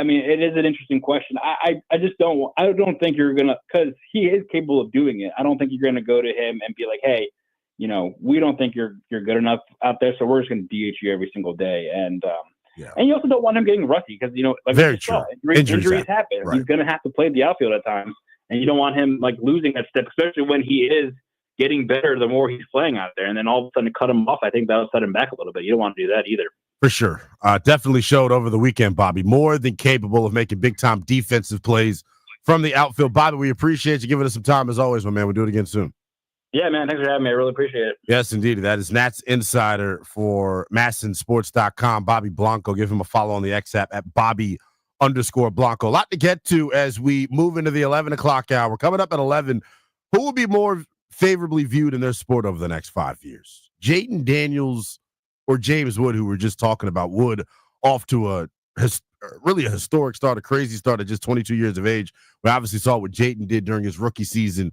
mean, it is an interesting question. I don't think you're going to, because he is capable of doing it. I don't think you're going to go to him and be like, hey, we don't think you're good enough out there, so we're just going to DH you every single day. And you also don't want him getting rusty because, like very true. Injuries happen. Right. He's going to have to play the outfield at times, and you don't want him like losing that step, especially when he is getting better the more he's playing out there. And then all of a sudden cut him off, I think that'll set him back a little bit. You don't want to do that either. For sure. Definitely showed over the weekend, Bobby. More than capable of making big-time defensive plays from the outfield. Bobby, we appreciate you giving us some time as always, my man. We'll do it again soon. Yeah, man. Thanks for having me. I really appreciate it. Yes, indeed. That is Nats Insider for MASNsports.com. Bobby Blanco. Give him a follow on the X app at Bobby_Blanco. A lot to get to as we move into the 11 o'clock hour. Coming up at 11, who will be more favorably viewed in their sport over the next 5 years? Jaden Daniels or James Wood, who we're just talking about? Wood off to really a historic start, a crazy start at just 22 years of age. We obviously saw what Jaden did during his rookie season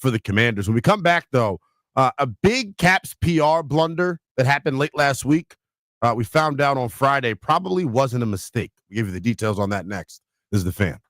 for the Commanders. When we come back, though, a big Caps PR blunder that happened late last week, we found out on Friday, probably wasn't a mistake. We'll give you the details on that next. This is The Fan.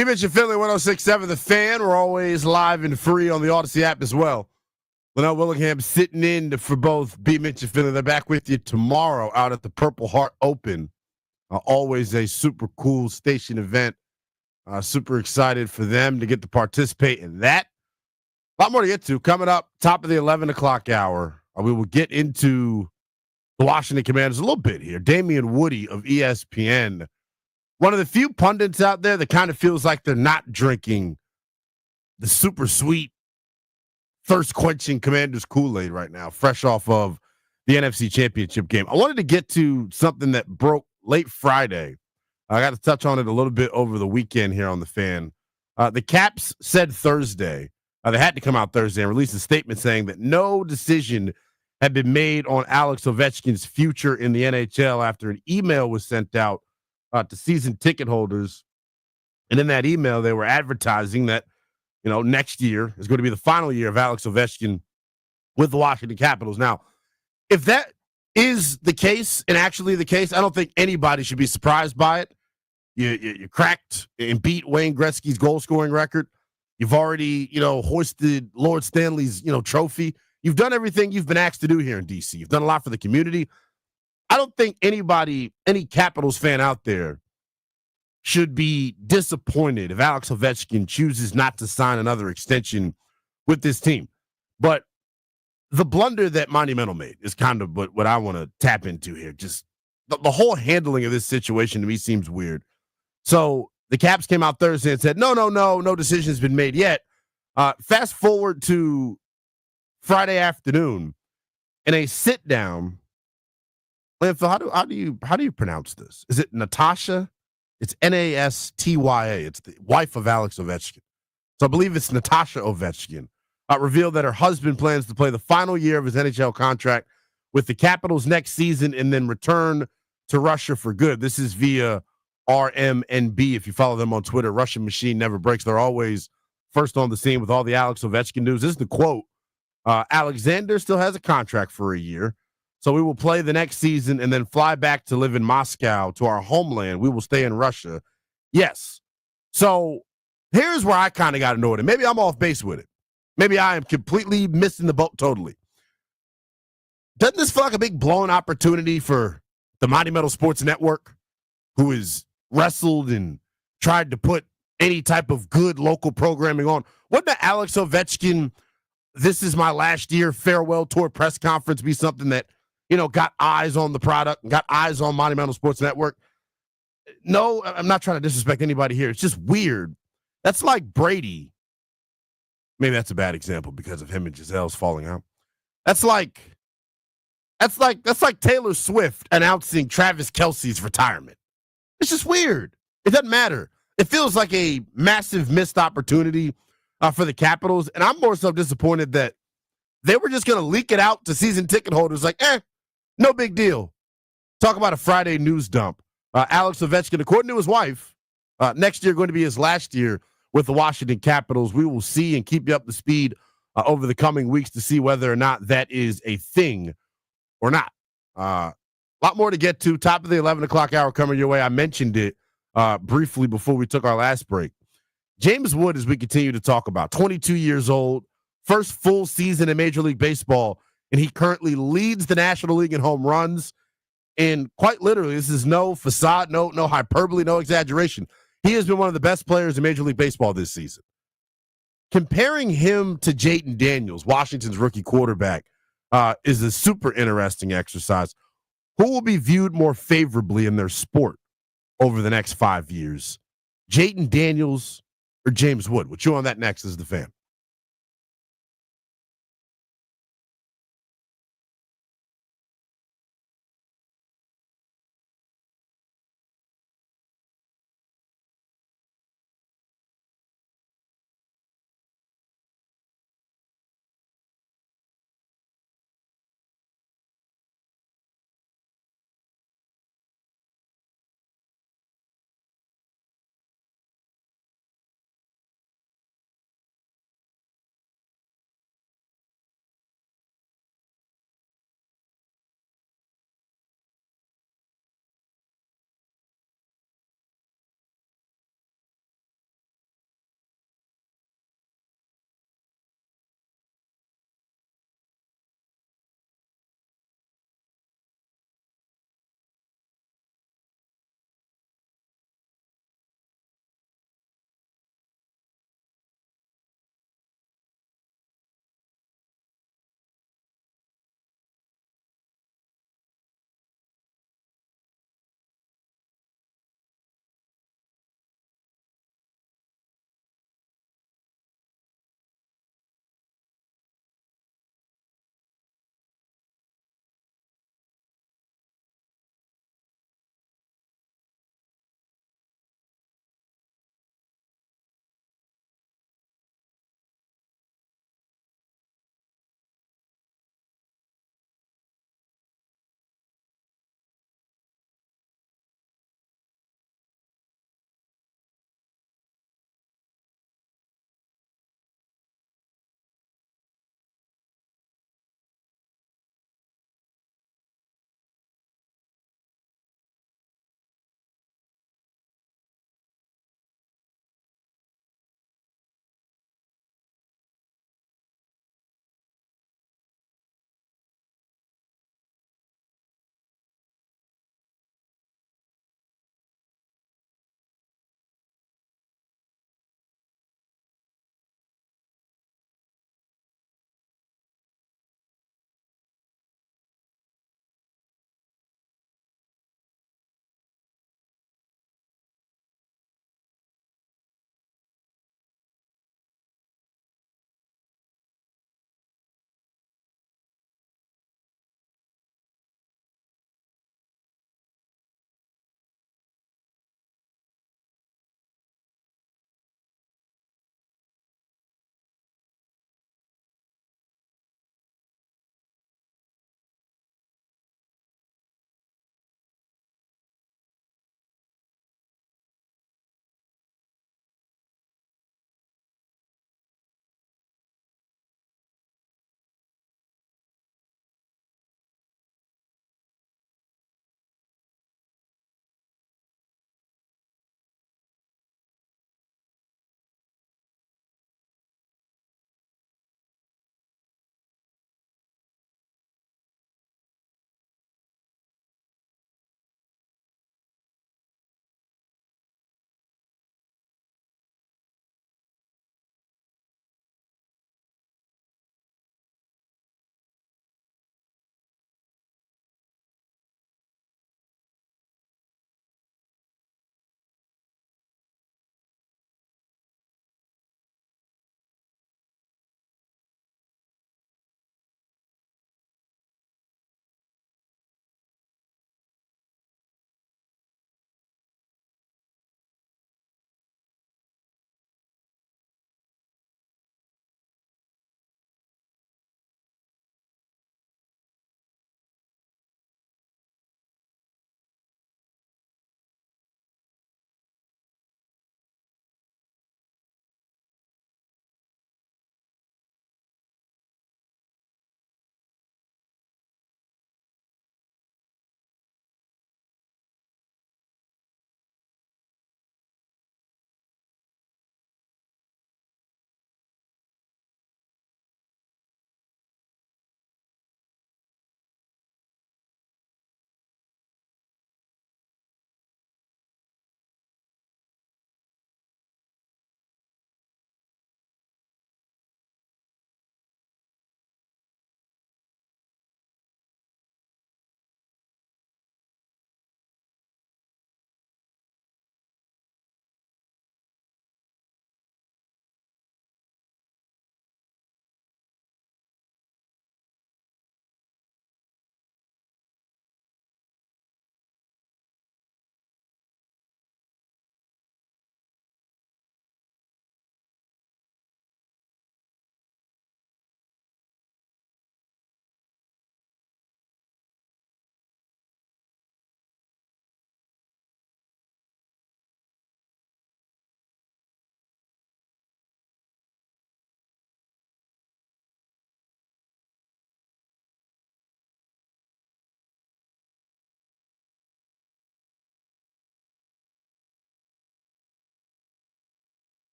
B-Mitch and Finley, 106.7 The Fan. We're always live and free on the Odyssey app as well. Linnell Willingham sitting in for both B-Mitch and Finley. They're back with you tomorrow out at the Purple Heart Open. Always a super cool station event. Super excited for them to get to participate in that. A lot more to get to. Coming up, top of the 11 o'clock hour, we will get into the Washington Commanders a little bit here. Damian Woody of ESPN. One of the few pundits out there that kind of feels like they're not drinking the super sweet, thirst-quenching Commanders Kool-Aid right now, fresh off of the NFC Championship game. I wanted to get to something that broke late Friday. I got to touch on it a little bit over the weekend here on The Fan. The Caps said Thursday, they had to come out Thursday and release a statement saying that no decision had been made on Alex Ovechkin's future in the NHL after an email was sent out to season ticket holders. And in that email, they were advertising that, next year is going to be the final year of Alex Ovechkin with the Washington Capitals. Now, if that is the case and actually the case, I don't think anybody should be surprised by it. You cracked and beat Wayne Gretzky's goal-scoring record. You've already, hoisted Lord Stanley's, trophy. You've done everything you've been asked to do here in D.C. You've done a lot for the community. I don't think any Capitals fan out there should be disappointed if Alex Ovechkin chooses not to sign another extension with this team. But the blunder that Monumental made is kind of what I want to tap into here. Just the whole handling of this situation to me seems weird. So the Caps came out Thursday and said, no decision's been made yet. Fast forward to Friday afternoon in a sit down. Landfill, how do you pronounce this? Is it Natasha? It's Nastya. It's the wife of Alex Ovechkin. So I believe it's Natasha Ovechkin. Revealed that her husband plans to play the final year of his NHL contract with the Capitals next season and then return to Russia for good. This is via RMNB. If you follow them on Twitter, Russian machine never breaks. They're always first on the scene with all the Alex Ovechkin news. This is the quote. Alexander still has a contract for a year. So we will play the next season and then fly back to live in Moscow, to our homeland. We will stay in Russia. Yes. So here's where I kind of got annoyed. And maybe I'm off base with it. Maybe I am completely missing the boat totally. Doesn't this feel like a big blown opportunity for the Monumental Sports Network, who has wrestled and tried to put any type of good local programming on? Wouldn't the Alex Ovechkin, this is my last year farewell tour press conference be something that, got eyes on the product, got eyes on Monumental Sports Network? No, I'm not trying to disrespect anybody here. It's just weird. That's like Brady. Maybe that's a bad example because of him and Gisele's falling out. That's like Taylor Swift announcing Travis Kelce's retirement. It's just weird. It doesn't matter. It feels like a massive missed opportunity for the Capitals, and I'm more so disappointed that they were just going to leak it out to season ticket holders like, no big deal. Talk about a Friday news dump. Alex Ovechkin, according to his wife, next year going to be his last year with the Washington Capitals. We will see and keep you up to speed over the coming weeks to see whether or not that is a thing or not. A lot more to get to. Top of the 11 o'clock hour coming your way. I mentioned it briefly before we took our last break. James Wood, as we continue to talk about, 22 years old, first full season in Major League Baseball, and he currently leads the National League in home runs. And quite literally, this is no facade, no hyperbole, no exaggeration. He has been one of the best players in Major League Baseball this season. Comparing him to Jayden Daniels, Washington's rookie quarterback, is a super interesting exercise. Who will be viewed more favorably in their sport over the next 5 years? Jayden Daniels or James Wood? We'll chew on that next as The Fan.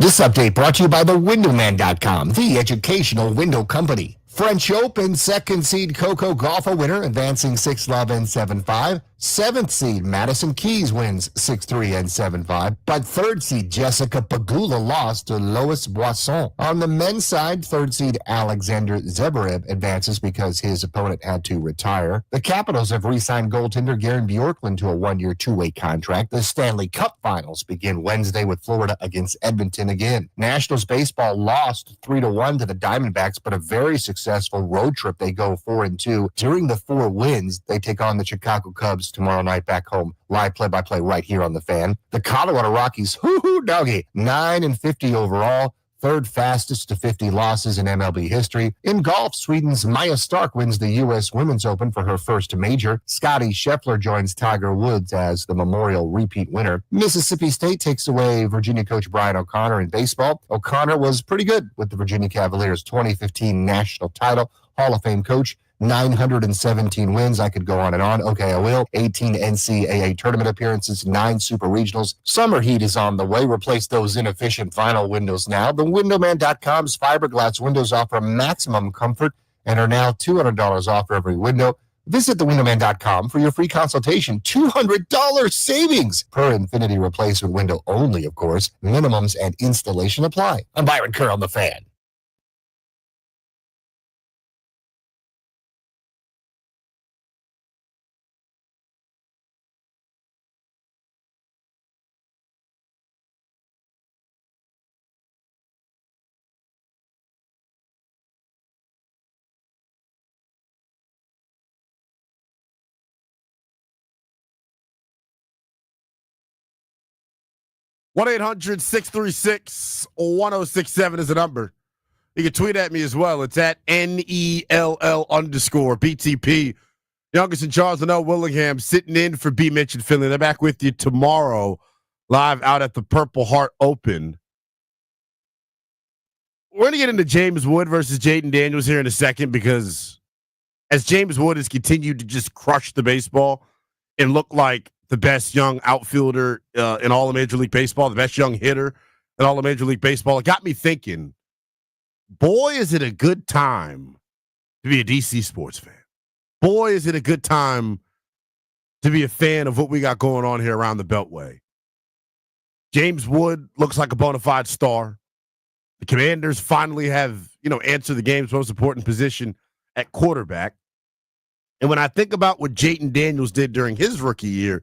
This update brought to you by the Windowman.com, the educational window company. French Open second seed Coco Gauff a winner, advancing 6-love and 7-5. Seventh seed Madison Keys wins 6-3 and 7-5. But third seed Jessica Pegula lost to Lois Boisson. On the men's side, third seed Alexander Zverev advances because his opponent had to retire. The Capitals have re-signed goaltender Garen Bjorklund to a one-year, two-way contract. The Stanley Cup Finals begin Wednesday with Florida against Edmonton again. Nationals baseball lost 3-1 to the Diamondbacks, but a very successful road trip. They go 4-2. During the 4 wins, they take on the Chicago Cubs tomorrow night back home. Live play-by-play right here on The Fan. The Colorado Rockies, hoo-hoo doggy, 9-50 overall. Third fastest to 50 losses in MLB history. In golf, Sweden's Maja Stark wins the U.S. Women's Open for her first major. Scottie Scheffler joins Tiger Woods as the Memorial repeat winner. Mississippi State takes away Virginia coach Brian O'Connor in baseball. O'Connor was pretty good with the Virginia Cavaliers' 2015 national title. Hall of Fame coach. 917 wins. I could go on and on. Okay, I will. 18 NCAA tournament appearances, 9 super regionals. Summer heat is on the way. Replace those inefficient vinyl windows now. The Windowman.com's fiberglass windows offer maximum comfort and are now $200 off for every window. Visit thewindowman.com for your free consultation. $200 savings per Infinity replacement window only, of course. Minimums and installation apply. I'm Byron Kerr on The Fan. One 1-800-636-1067 is the number. You can tweet at me as well. It's at NELL_BTP. Youngest and Charles and Willingham sitting in for B. Mitch and Finley. They're back with you tomorrow, live out at the Purple Heart Open. We're going to get into James Wood versus Jaden Daniels here in a second, because as James Wood has continued to just crush the baseball and look like the best young outfielder in all of Major League Baseball, the best young hitter in all of Major League Baseball, it got me thinking, boy, is it a good time to be a DC sports fan. Boy, is it a good time to be a fan of what we got going on here around the Beltway. James Wood looks like a bona fide star. The Commanders finally have, answered the game's most important position at quarterback. And when I think about what Jaden Daniels did during his rookie year,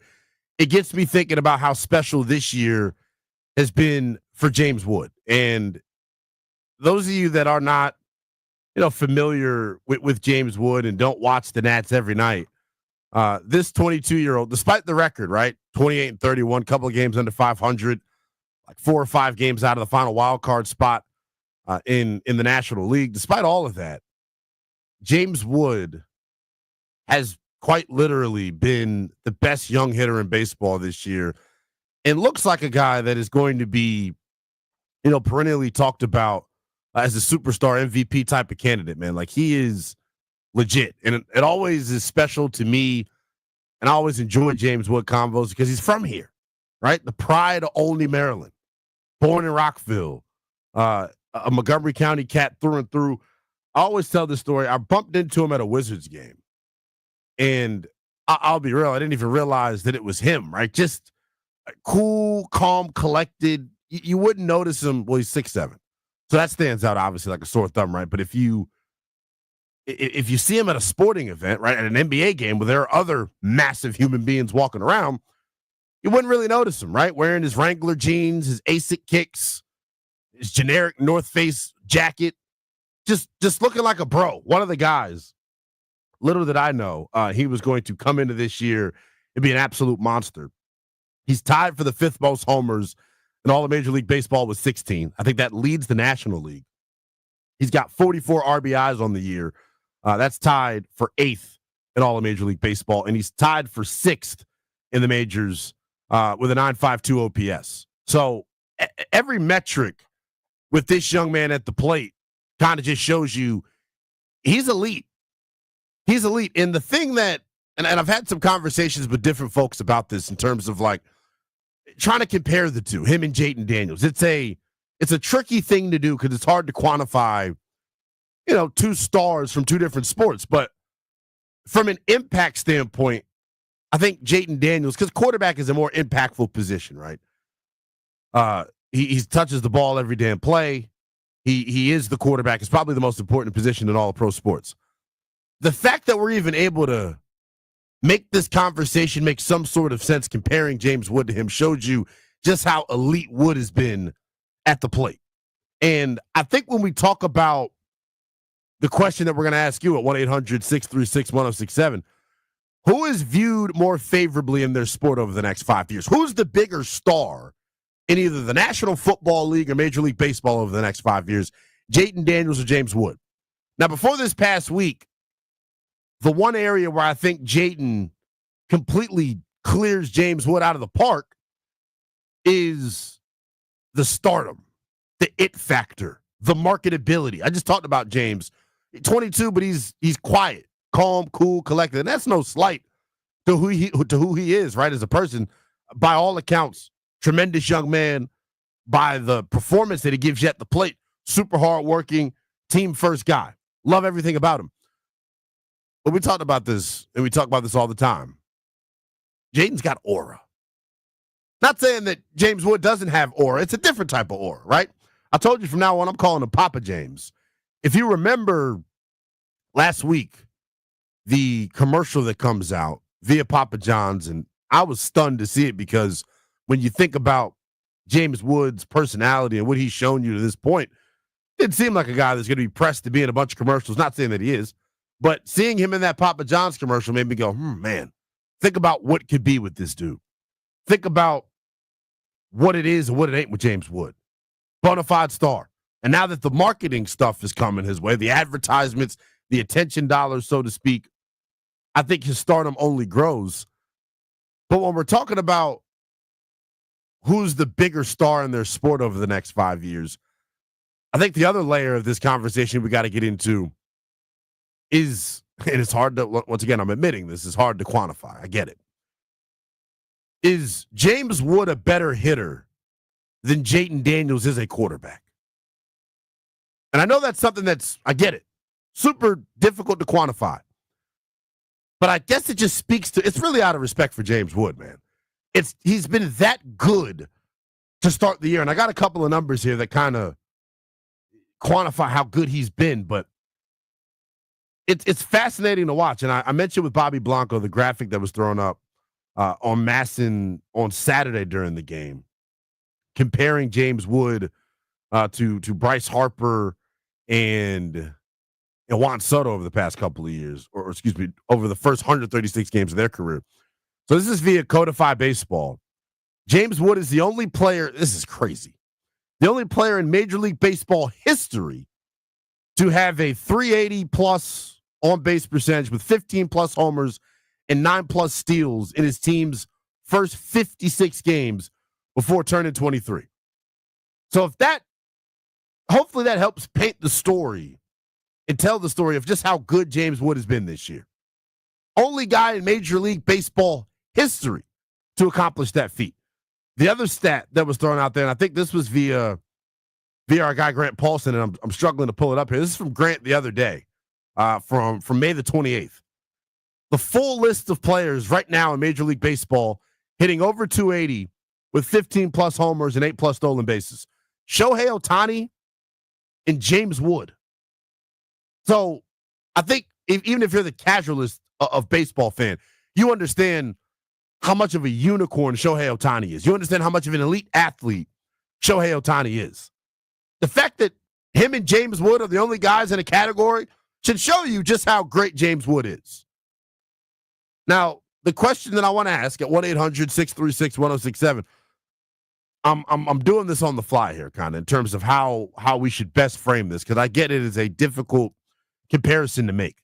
it gets me thinking about how special this year has been for James Wood. And those of you that are not, familiar with James Wood and don't watch the Nats every night, this 22-year-old, despite the record, right, 28-31, couple of games under 500, like 4 or 5 games out of the final wild card spot in the National League, despite all of that, James Wood has quite literally been the best young hitter in baseball this year, and looks like a guy that is going to be, perennially talked about as a superstar MVP type of candidate, man. Like, he is legit, and it always is special to me, and I always enjoy James Wood convos because he's from here, right? The pride of Olney, Maryland, born in Rockville, a Montgomery County cat through and through. I always tell this story. I bumped into him at a Wizards game, and I'll be real, I didn't even realize that it was him, right? Just cool, calm, collected. You wouldn't notice him. Well, he's 6'7", so that stands out obviously like a sore thumb, right? But if you see him at a sporting event, right, at an NBA game where there are other massive human beings walking around, you wouldn't really notice him, right? Wearing his Wrangler jeans, his ASIC kicks, his generic North Face jacket, just looking like a bro. One of the guys, little did I know, he was going to come into this year and be an absolute monster. He's tied for the 5th most homers in all of Major League Baseball with 16. I think that leads the National League. He's got 44 RBIs on the year. That's tied for 8th in all of Major League Baseball, and he's tied for 6th in the majors with a 9.52 OPS. So every metric with this young man at the plate kind of just shows you he's elite. He's elite. And the thing that, and I've had some conversations with different folks about this in terms of like trying to compare the two, him and Jaden Daniels. It's a it's a tricky thing to do because it's hard to quantify, two stars from two different sports. But from an impact standpoint, I think Jayden Daniels, because quarterback is a more impactful position, right? He touches the ball every damn play. He is the quarterback. It's probably the most important position in all of pro sports. The fact that we're even able to make this conversation make some sort of sense comparing James Wood to him showed you just how elite Wood has been at the plate. And I think when we talk about the question that we're going to ask you at 1-800-636-1067, who is viewed more favorably in their sport over the next 5 years? Who's the bigger star in either the National Football League or Major League Baseball over the next 5 years? Jayden Daniels or James Wood? Now, before this past week, the one area where I think Jayden completely clears James Wood out of the park is the stardom, the it factor, the marketability. I just talked about James. 22, but he's quiet, calm, cool, collected. And that's no slight to who he is, right, as a person. By all accounts, tremendous young man. By the performance that he gives you at the plate, super hardworking, team-first guy. Love everything about him. But we talked about this, and we talk about this all the time. Jayden's got aura. Not saying that James Wood doesn't have aura. It's a different type of aura, right? I told you from now on, I'm calling him Papa James. If you remember last week, the commercial that comes out via Papa John's, and I was stunned to see it because when you think about James Wood's personality and what he's shown you to this point, it didn't seem like a guy that's going to be pressed to be in a bunch of commercials. Not saying that he is, but seeing him in that Papa John's commercial made me go, man, think about what could be with this dude. Think about what it is and what it ain't with James Wood. Bona fide star. And now that the marketing stuff is coming his way, the advertisements, the attention dollars, so to speak, I think his stardom only grows. But when we're talking about who's the bigger star in their sport over the next 5 years, I think the other layer of this conversation we got to get into is, and it's hard to, once again, I'm admitting this is hard to quantify. I get it. Is James Wood a better hitter than Jayden Daniels is a quarterback? And I know that's something I get it, super difficult to quantify. But I guess it just speaks to, it's really out of respect for James Wood, man. He's been that good to start the year. And I got a couple of numbers here that kind of quantify how good he's been, but it's fascinating to watch. And I mentioned with Bobby Blanco, the graphic that was thrown up on Masson on Saturday during the game, comparing James Wood to Bryce Harper and Juan Soto over the past couple of years, or excuse me, over the first 136 games of their career. So this is via Codify Baseball. James Wood is the only player, this is crazy, the only player in Major League Baseball history to have a 380-plus on-base percentage with 15-plus homers and 9-plus steals in his team's first 56 games before turning 23. So if that, hopefully that helps paint the story and tell the story of just how good James Wood has been this year. Only guy in Major League Baseball history to accomplish that feat. The other stat that was thrown out there, and I think this was via our guy Grant Paulson, and I'm struggling to pull it up here. This is from Grant the other day, from May the 28th. The full list of players right now in Major League Baseball hitting over 280 with 15-plus homers and 8-plus stolen bases. Shohei Ohtani and James Wood. So I think even if you're the casualist of baseball fan, you understand how much of a unicorn Shohei Ohtani is. You understand how much of an elite athlete Shohei Ohtani is. The fact that him and James Wood are the only guys in a category should show you just how great James Wood is. Now, the question that I want to ask at 1-800-636-1067, I'm doing this on the fly here, kind of, in terms of how we should best frame this, because I get it as a difficult comparison to make.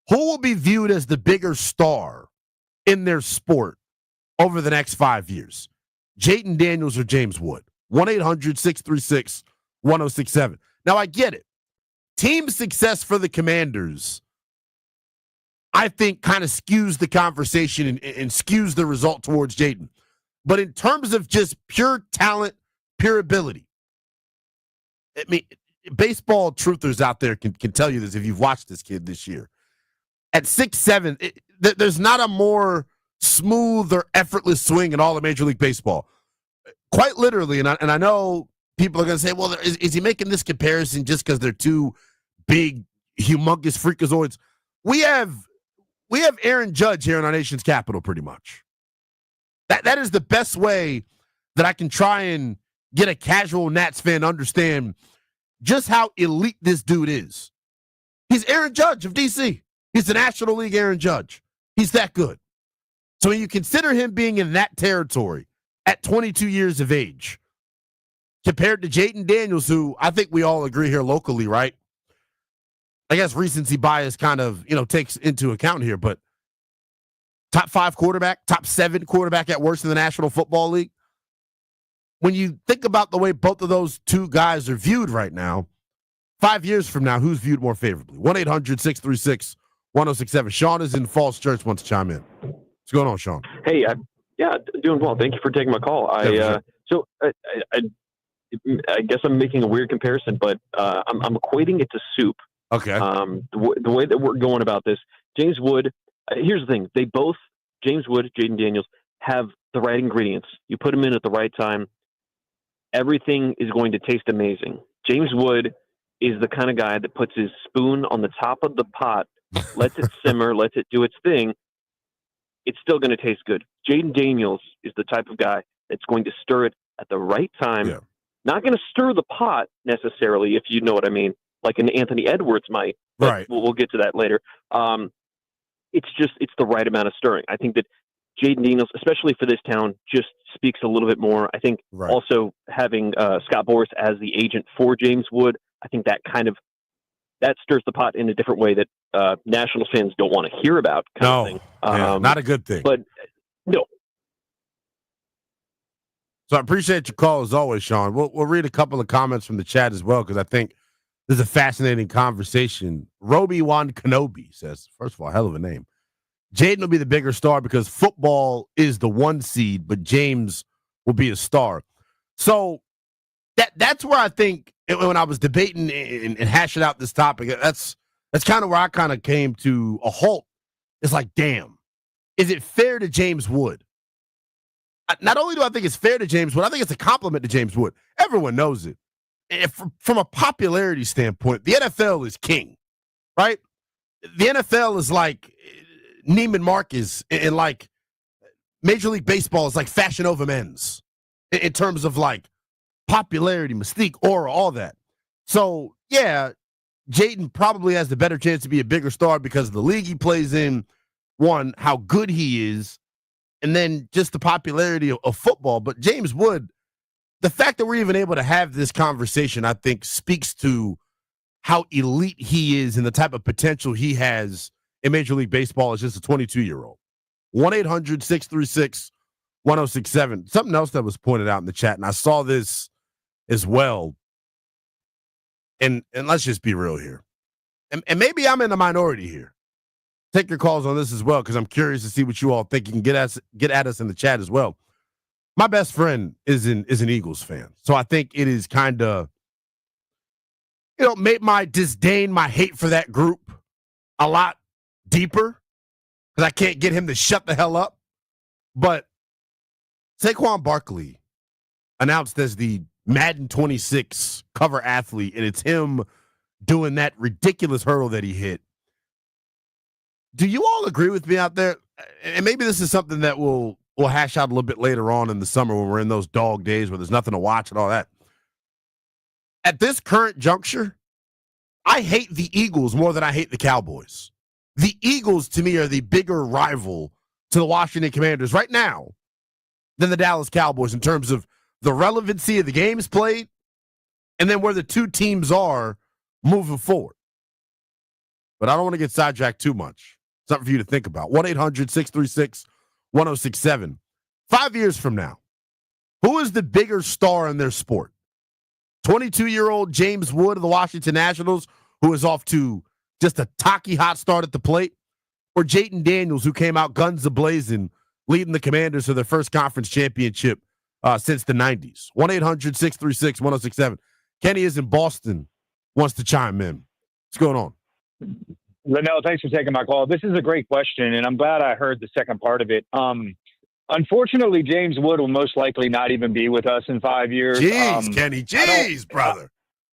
Who will be viewed as the bigger star in their sport over the next 5 years? Jayden Daniels or James Wood? 1-800-636-1067. Now, I get it. Team success for the Commanders, I think, kind of skews the conversation and skews the result towards Jayden. But in terms of just pure talent, pure ability, I mean, baseball truthers out there can tell you this if you've watched this kid this year. At 6'7", there's not a more smooth or effortless swing in all of Major League Baseball. Quite literally, and I know people are going to say, well, is he making this comparison just because they're two big, humongous freakazoids? We have Aaron Judge here in our nation's capital, pretty much. That is the best way that I can try and get a casual Nats fan to understand just how elite this dude is. He's Aaron Judge of D.C. He's the National League Aaron Judge. He's that good. So when you consider him being in that territory at 22 years of age, compared to Jaden Daniels, who I think we all agree here locally, right? I guess recency bias kind of, takes into account here, but top 5 quarterback, top 7 quarterback at worst in the National Football League. When you think about the way both of those two guys are viewed right now, 5 years from now, who's viewed more favorably? 1-800-636-1067. Sean is in Falls Church, wants to chime in. What's going on, Sean? Hey, doing well. Thank you for taking my call. I guess I'm making a weird comparison, but I'm equating it to soup. Okay. The way that we're going about this, James Wood, here's the thing. They both, James Wood, Jaden Daniels, have the right ingredients. You put them in at the right time, everything is going to taste amazing. James Wood is the kind of guy that puts his spoon on the top of the pot, lets it simmer, lets it do its thing. It's still going to taste good. Jaden Daniels is the type of guy that's going to stir it at the right time. Yeah. Not going to stir the pot necessarily, if you know what I mean, like an Anthony Edwards might. But right. We'll get to that later. It's the right amount of stirring. I think that Jaden Daniels, especially for this town, just speaks a little bit more. I think also having Scott Boras as the agent for James Wood, I think that that stirs the pot in a different way that Nationals fans don't want to hear about. Kind of thing. Not a good thing. But no. So I appreciate your call as always, Sean. We'll read a couple of comments from the chat as well because I think this is a fascinating conversation. Roby-Wan Kenobi says, first of all, hell of a name. Jaden will be the bigger star because football is the 1 seed, but James will be a star. So that's where I think when I was debating and hashing out this topic, that's kind of where I kind of came to a halt. It's like, damn, is it fair to James Wood? Not only do I think it's fair to James Wood, I think it's a compliment to James Wood. Everyone knows it. From a popularity standpoint, the NFL is king, right? The NFL is like Neiman Marcus, and like Major League Baseball is like Fashion Over Men's in terms of like popularity, mystique, aura, all that. So, yeah, Jaden probably has the better chance to be a bigger star because of the league he plays in, one, how good he is, and then just the popularity of football. But James Wood, the fact that we're even able to have this conversation, I think, speaks to how elite he is and the type of potential he has in Major League Baseball as just a 22-year-old. 1-800-636-1067. Something else that was pointed out in the chat, and I saw this as well. And let's just be real here. And maybe I'm in the minority here. Take your calls on this as well, because I'm curious to see what you all think. You can get at us in the chat as well. My best friend is an Eagles fan. So I think it is kind of, made my disdain, my hate for that group a lot deeper because I can't get him to shut the hell up. But Saquon Barkley announced as the Madden 26 cover athlete, and it's him doing that ridiculous hurdle that he hit. Do you all agree with me out there? And maybe this is something that we'll hash out a little bit later on in the summer when we're in those dog days where there's nothing to watch and all that. At this current juncture, I hate the Eagles more than I hate the Cowboys. The Eagles, to me, are the bigger rival to the Washington Commanders right now than the Dallas Cowboys in terms of the relevancy of the games played and then where the two teams are moving forward. But I don't want to get sidetracked too much. Something for you to think about. 1-800-636-1067. 5 years from now, who is the bigger star in their sport? 22-year-old James Wood of the Washington Nationals, who is off to just a tacky hot start at the plate, or Jaden Daniels, who came out guns a-blazing, leading the Commanders to their first conference championship since the 90s. 1-800-636-1067. Kenny is in Boston, wants to chime in. What's going on? Linnell, thanks for taking my call. This is a great question, and I'm glad I heard the second part of it. Unfortunately, James Wood will most likely not even be with us in 5 years. Jeez, Kenny. Jeez, brother.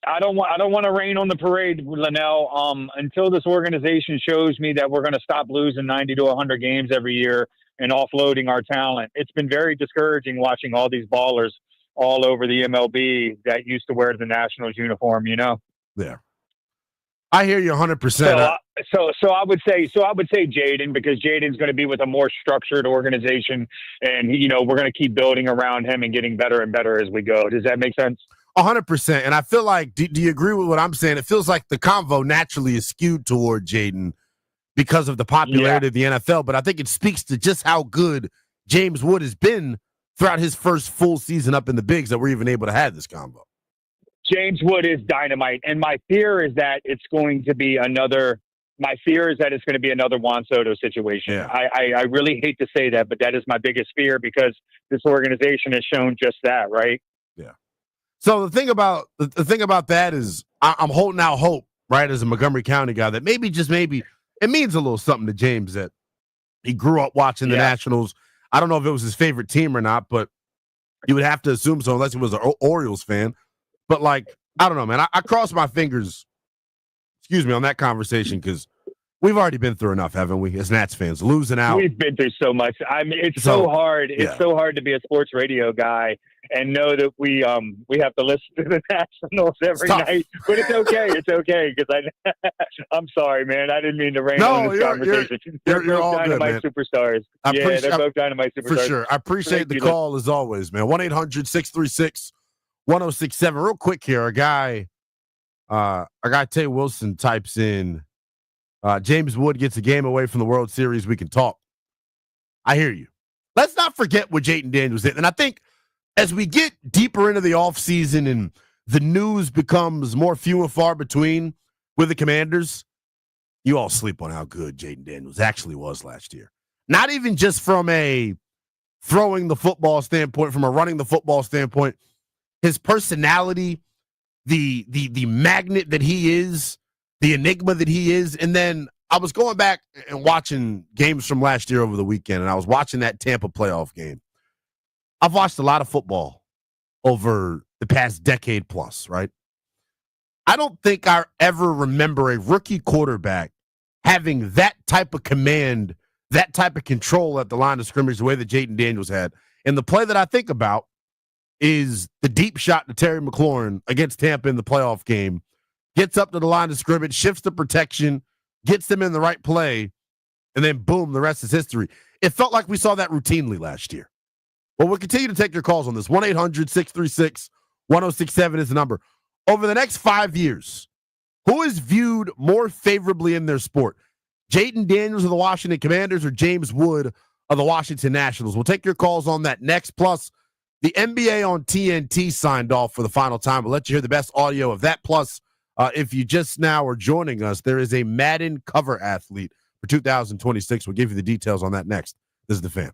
I don't want to rain on the parade, Linnell. Until this organization shows me that we're going to stop losing 90 to 100 games every year and offloading our talent. It's been very discouraging watching all these ballers all over the MLB that used to wear the Nationals uniform. Yeah, I hear you 100%. So I would say Jaden, because Jaden's going to be with a more structured organization, and we're going to keep building around him and getting better and better as we go. Does that make sense? 100%. And I feel like, do you agree with what I'm saying? It feels like the convo naturally is skewed toward Jaden because of the popularity of the NFL, but I think it speaks to just how good James Wood has been throughout his first full season up in the bigs that we're even able to have this convo. James Wood is dynamite, and my fear is that it's going to be another Juan Soto situation. Yeah. I really hate to say that, but that is my biggest fear because this organization has shown just that, right? Yeah. So the thing about that is I'm holding out hope, right, as a Montgomery County guy, that maybe, just maybe, it means a little something to James that he grew up watching the Nationals. I don't know if it was his favorite team or not, but you would have to assume so unless he was an Orioles fan. But, I don't know, man. I cross my fingers, on that conversation, because we've already been through enough, haven't we, as Nats fans, losing out. We've been through so much. I mean, it's so hard. It's so hard to be a sports radio guy and know that we have to listen to the Nationals every night. But it's okay. It's okay, because I'm sorry, man. I didn't mean to rain on this conversation. They're both dynamite superstars. They're both dynamite superstars. For sure. I appreciate the call as always, man. 1-800-636-1067. Real quick here, our guy Tay Wilson types in, James Wood gets a game away from the World Series. We can talk. I hear you. Let's not forget what Jaden Daniels did. And I think as we get deeper into the offseason and the news becomes more few and far between with the Commanders, you all sleep on how good Jaden Daniels actually was last year. Not even just from a throwing the football standpoint, from a running the football standpoint. His personality, the magnet that he is, the enigma that he is. And then I was going back and watching games from last year over the weekend, and I was watching that Tampa playoff game. I've watched a lot of football over the past decade plus, right? I don't think I ever remember a rookie quarterback having that type of command, that type of control at the line of scrimmage the way that Jaden Daniels had. And the play that I think about is the deep shot to Terry McLaurin against Tampa in the playoff game. Gets up to the line of scrimmage, shifts the protection, gets them in the right play, and then boom, the rest is history. It felt like we saw that routinely last year. Well, we'll continue to take your calls on this. 1-800-636-1067 is the number. Over the next 5 years, who is viewed more favorably in their sport? Jaden Daniels of the Washington Commanders or James Wood of the Washington Nationals? We'll take your calls on that next. Plus, the NBA on TNT signed off for the final time. We'll let you hear the best audio of that. Plus, if you just now are joining us, there is a Madden cover athlete for 2026. We'll give you the details on that next. This is The Fan.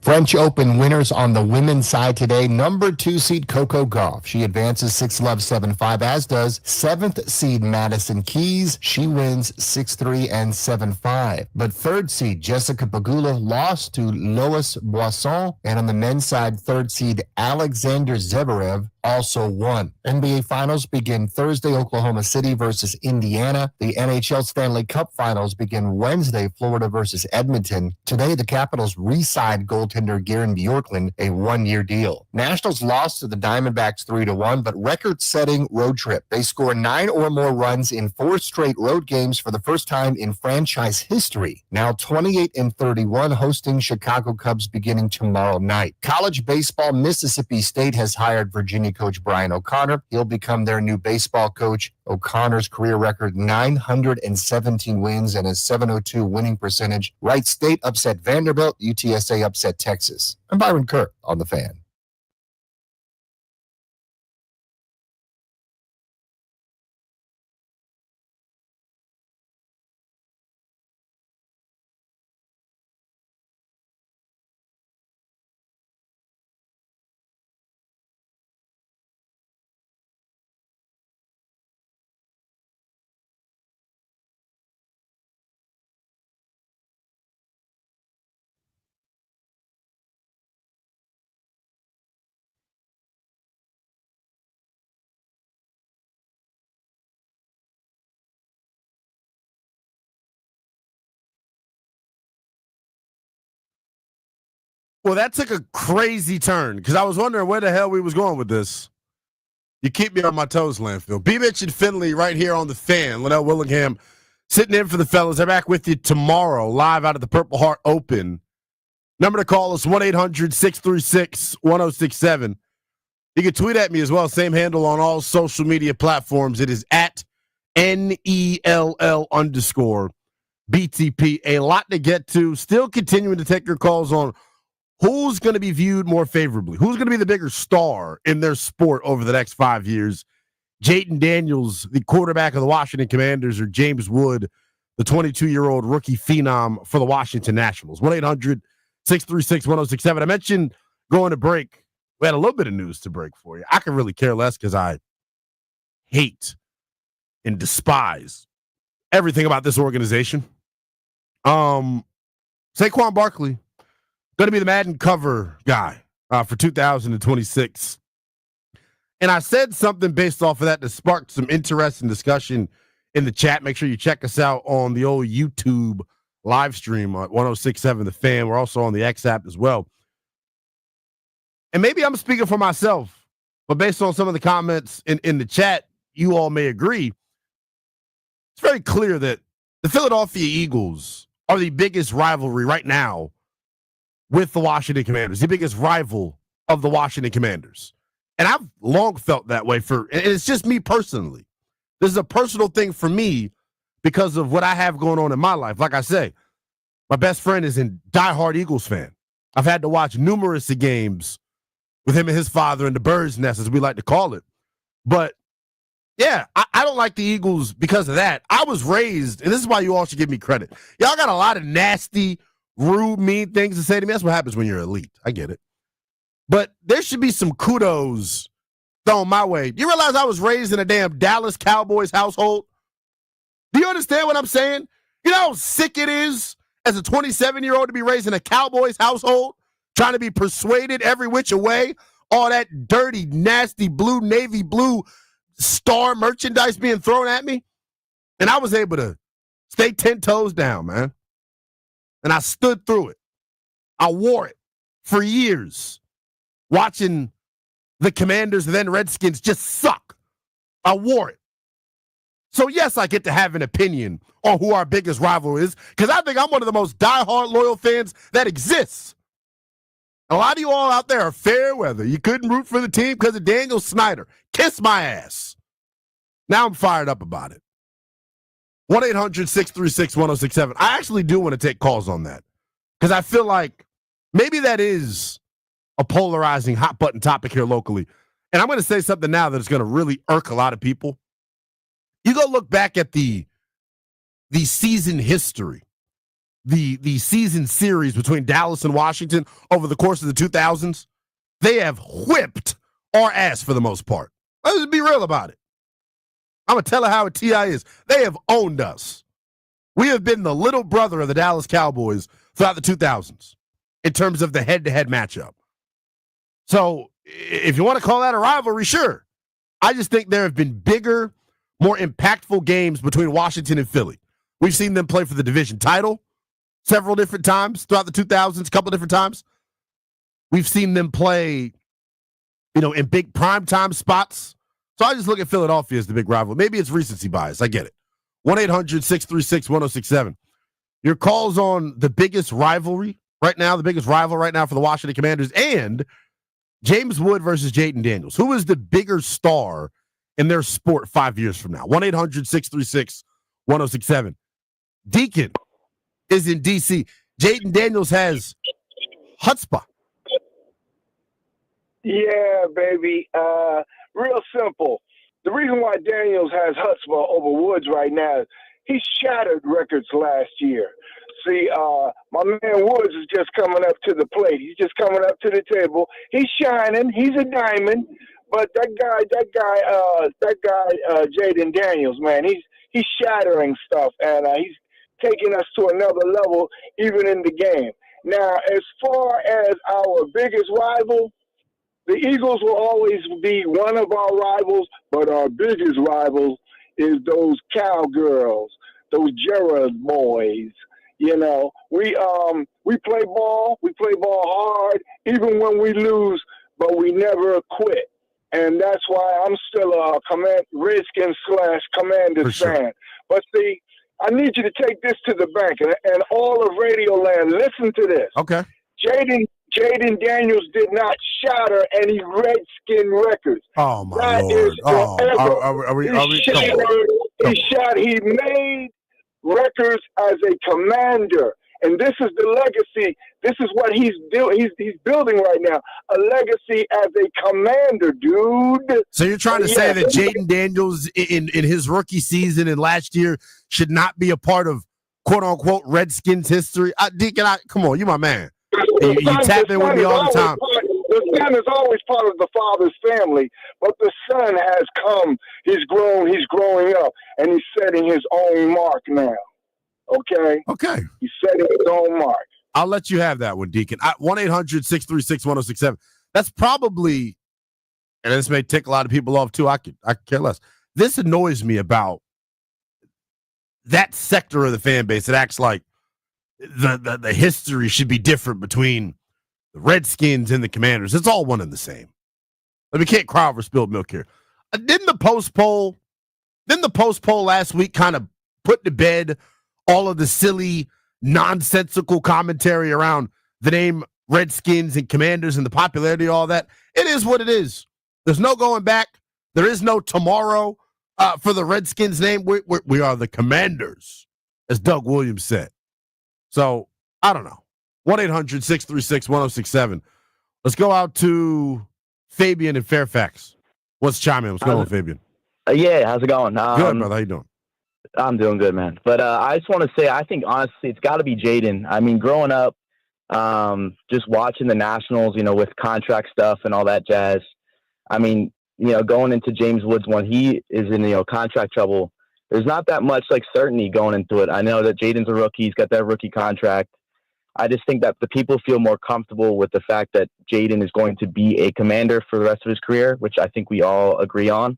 French Open winners on the women's side today. Number 2 seed Coco Gauff. She advances 6-love, 7-5, as does 7th seed Madison Keys. She wins 6-3 and 7-5. But 3rd seed Jessica Pegula lost to Lois Boisson. And on the men's side, 3rd seed Alexander Zverev also won. NBA Finals begin Thursday, Oklahoma City versus Indiana. The NHL Stanley Cup Finals begin Wednesday, Florida versus Edmonton. Today, the Capitals re-signed goaltender Garen Bjorklund a 1-year deal. Nationals lost to the Diamondbacks 3-1, but record-setting road trip. They score 9 or more runs in 4 straight road games for the first time in franchise history. Now 28-31, hosting Chicago Cubs beginning tomorrow night. College baseball, Mississippi State has hired Virginia coach Brian O'Connor. He'll become their new baseball coach. O'Connor's career record, 917 wins and a 702 winning percentage. Wright State upset Vanderbilt. UTSA upset Texas. I'm Byron Kerr on The Fan. Well, that took a crazy turn because I was wondering where the hell we was going with this. You keep me on my toes, Landfill. B. Mitch and Finley right here on The Fan. Linnell Willingham sitting in for the fellas. They're back with you tomorrow live out of the Purple Heart Open. Number to call us, 1-800-636-1067. You can tweet at me as well. Same handle on all social media platforms. It is at NELL_BTP. A lot to get to. Still continuing to take your calls on who's going to be viewed more favorably? Who's going to be the bigger star in their sport over the next 5 years? Jaden Daniels, the quarterback of the Washington Commanders, or James Wood, the 22-year-old rookie phenom for the Washington Nationals? 1-800-636-1067. I mentioned going to break. We had a little bit of news to break for you. I can really care less because I hate and despise everything about this organization. Saquon Barkley going to be the Madden cover guy for 2026. And I said something based off of that to spark some interest and discussion in the chat. Make sure you check us out on the old YouTube live stream on 1067 The Fan. We're also on the X app as well. And maybe I'm speaking for myself, but based on some of the comments in the chat, you all may agree. It's very clear that the Philadelphia Eagles are the biggest rivalry right now with the Washington Commanders, the biggest rival of the Washington Commanders. And I've long felt that way and it's just me personally. This is a personal thing for me because of what I have going on in my life. Like I say, my best friend is a diehard Eagles fan. I've had to watch numerous games with him and his father in the bird's nest, as we like to call it. But yeah, I don't like the Eagles because of that. I was raised, and this is why you all should give me credit. Y'all got a lot of nasty, rude, mean things to say to me. That's what happens when you're elite. I get it. But there should be some kudos thrown my way. Do you realize I was raised in a damn Dallas Cowboys household? Do you understand what I'm saying? You know how sick it is as a 27-year-old to be raised in a Cowboys household, trying to be persuaded every which way, all that dirty, nasty blue, navy blue star merchandise being thrown at me. And I was able to stay 10 toes down, man. And I stood through it. I wore it for years, watching the Commanders, then Redskins, just suck. I wore it. So, yes, I get to have an opinion on who our biggest rival is, because I think I'm one of the most diehard loyal fans that exists. A lot of you all out there are fair weather. You couldn't root for the team because of Daniel Snyder. Kiss my ass. Now I'm fired up about it. 1-800-636-1067. I actually do want to take calls on that because I feel like maybe that is a polarizing hot button topic here locally. And I'm going to say something now that is going to really irk a lot of people. You go look back at the season history the season series between Dallas and Washington over the course of the 2000s, they have whipped our ass for the most part. Let's be real about it. I'm going to tell her how a TI is. They have owned us. We have been the little brother of the Dallas Cowboys throughout the 2000s in terms of the head-to-head matchup. So if you want to call that a rivalry, sure. I just think there have been bigger, more impactful games between Washington and Philly. We've seen them play for the division title several different times throughout the 2000s, a couple different times. We've seen them play, in big primetime spots. So I just look at Philadelphia as the big rival. Maybe it's recency bias. I get it. 1-800-636-1067. Your calls on the biggest rivalry right now, the biggest rival right now for the Washington Commanders, and James Wood versus Jaden Daniels. Who is the bigger star in their sport 5 years from now? 1-800-636-1067. Deacon is in D.C. Jaden Daniels has chutzpah. Yeah, baby. Real simple. The reason why Daniels has chutzpah over Woods right now is he shattered records last year. See, my man Woods is just coming up to the plate. He's just coming up to the table. He's shining. He's a diamond. But that guy, Jaden Daniels, man, he's shattering stuff, and he's taking us to another level, even in the game. Now, as far as our biggest rival, the Eagles will always be one of our rivals, but our biggest rivals is those Cowgirls, those Gerard boys. We play ball. We play ball hard, even when we lose, but we never quit. And that's why I'm still a Redskins/Commanders fan. But see, I need you to take this to the bank, and all of Radio Land, listen to this. Okay. Jaden Daniels did not shatter any Redskin records. Oh, my Lord. He made records as a Commander. And this is the legacy. This is what he's building right now. A legacy as a Commander, dude. So you're trying to say that Jaden Daniels in his rookie season and last year should not be a part of quote-unquote Redskins history? Deacon, come on, you my man. You tap in with me all the time. The son is always part of the father's family, but the son has come. He's grown. He's growing up, and he's setting his own mark now. Okay? He's setting his own mark. I'll let you have that one, Deacon. 1-800-636-1067. That's probably, and this may tick a lot of people off too. I could care less. This annoys me about that sector of the fan base that acts like the history should be different between the Redskins and the Commanders. It's all one and the same. We can't cry over spilled milk here. Didn't the post poll last week kind of put to bed all of the silly, nonsensical commentary around the name Redskins and Commanders and the popularity of all that? It is what it is. There's no going back. There is no tomorrow for the Redskins name. We are the Commanders, as Doug Williams said. So, I don't know. 1-800-636-1067. Let's go out to Fabian in Fairfax. What's chiming? What's going on, Fabian? Yeah, how's it going? Good, brother. How you doing? I'm doing good, man. But I just want to say, I think, honestly, it's got to be Jaden. I mean, growing up, just watching the Nationals, with contract stuff and all that jazz. I mean, going into James Woods when he is in, contract trouble, there's not that much, certainty going into it. I know that Jaden's a rookie. He's got that rookie contract. I just think that the people feel more comfortable with the fact that Jaden is going to be a Commander for the rest of his career, which I think we all agree on.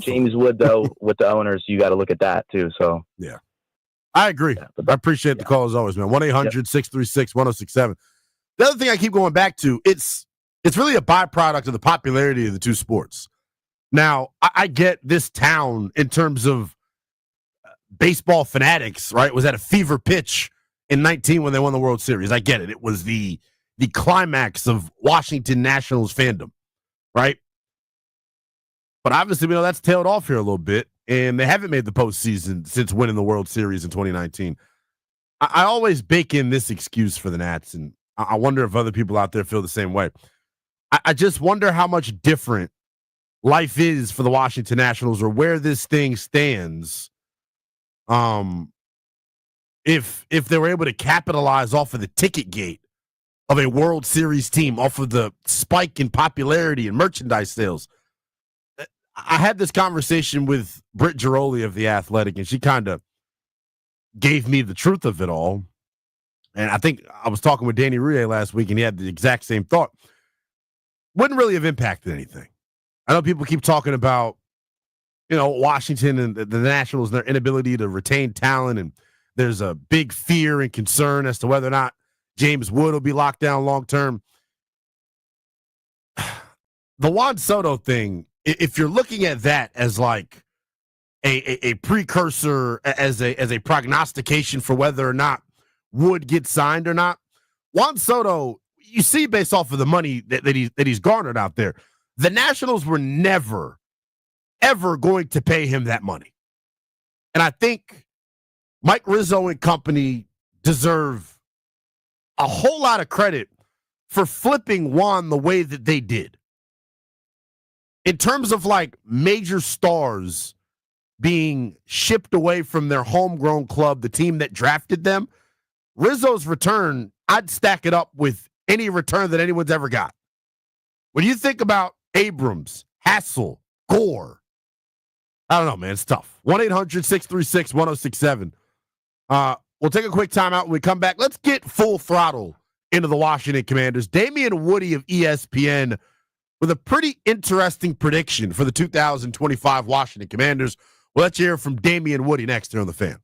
James Wood, though, with the owners, you got to look at that too. So yeah, I agree. I appreciate the call as always, man. 1-800-636-1067. The other thing I keep going back to, it's really a byproduct of the popularity of the two sports. Now, I get this town in terms of baseball fanatics, right? Was at a fever pitch in 19 when they won the World Series. I get it. It was the climax of Washington Nationals fandom, right? But obviously, we know that's tailed off here a little bit, and they haven't made the postseason since winning the World Series in 2019. I always bake in this excuse for the Nats, and I wonder if other people out there feel the same way. I just wonder how much different life is for the Washington Nationals or where this thing stands if they were able to capitalize off of the ticket gate of a World Series team, off of the spike in popularity and merchandise sales. I had this conversation with Britt Giroli of The Athletic, and she kind of gave me the truth of it all. And I think I was talking with Danny Rie last week, and he had the exact same thought. Wouldn't really have impacted anything. I know people keep talking about, Washington and the Nationals and their inability to retain talent, and there's a big fear and concern as to whether or not James Wood will be locked down long term. The Juan Soto thing, if you're looking at that as like a precursor, as a prognostication for whether or not Wood gets signed or not, Juan Soto, you see based off of the money that he's garnered out there, the Nationals were never, ever going to pay him that money. And I think Mike Rizzo and company deserve a whole lot of credit for flipping Juan the way that they did. In terms of like major stars being shipped away from their homegrown club, the team that drafted them, Rizzo's return, I'd stack it up with any return that anyone's ever got. When you think about Abrams, Hassel, Gore, I don't know, man. It's tough. 1-800-636-1067. We'll take a quick timeout when we come back. Let's get full throttle into the Washington Commanders. Damian Woody of ESPN with a pretty interesting prediction for the 2025 Washington Commanders. We'll let you hear from Damian Woody next here on The Fan.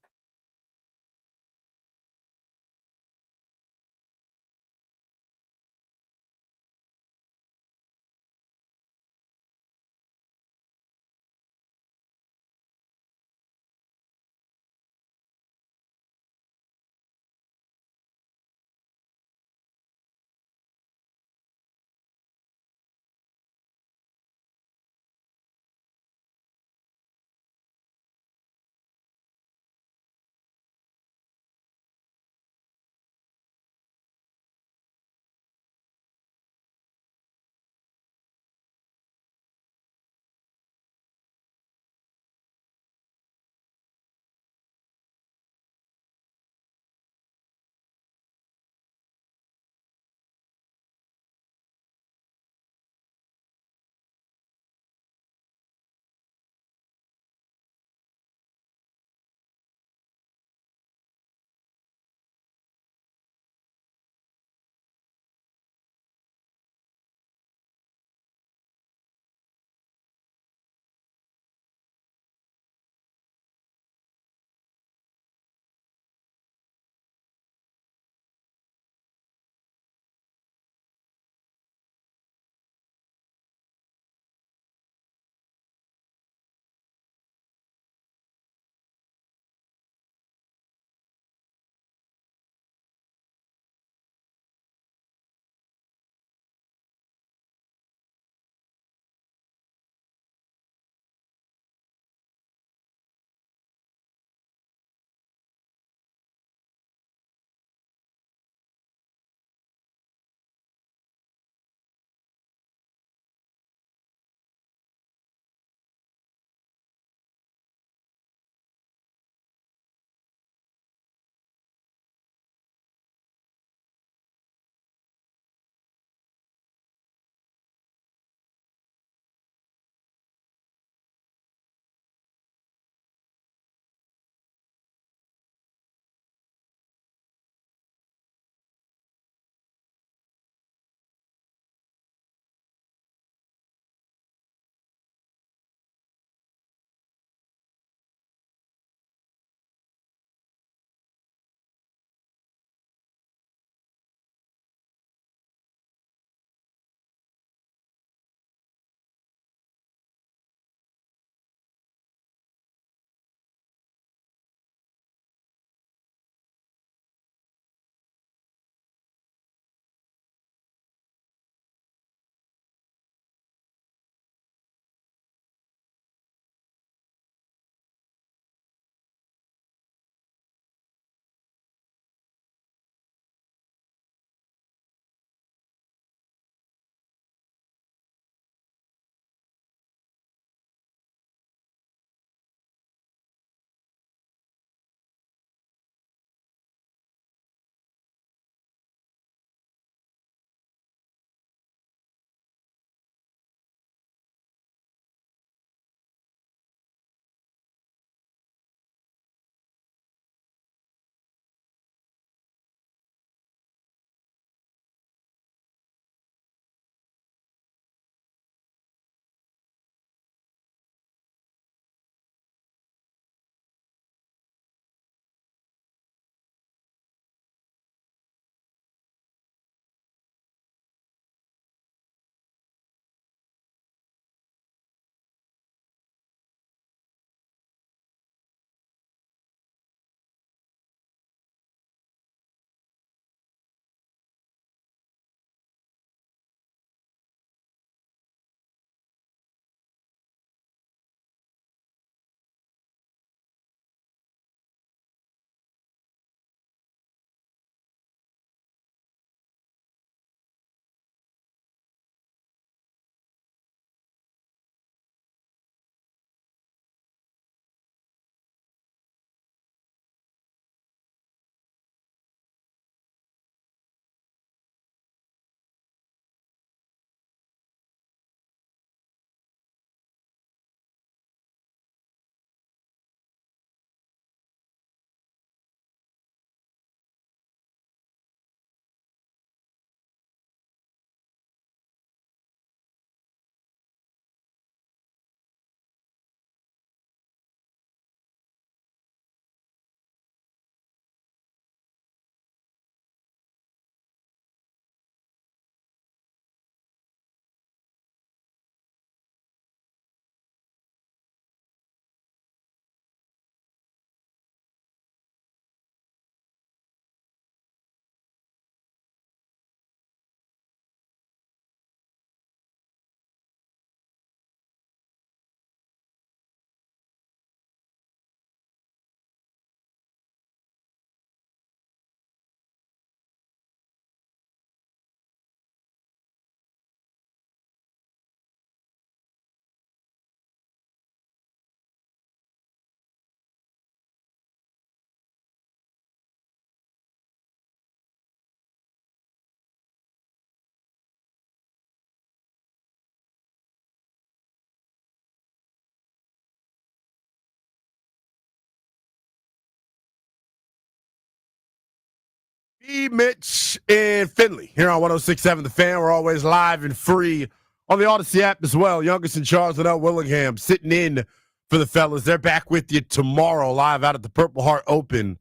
Mitch and Finley here on 106.7 The Fan. We're always live and free on the Odyssey app as well. Youngest and Charles and Willingham sitting in for the fellas. They're back with you tomorrow live out at the Purple Heart Open.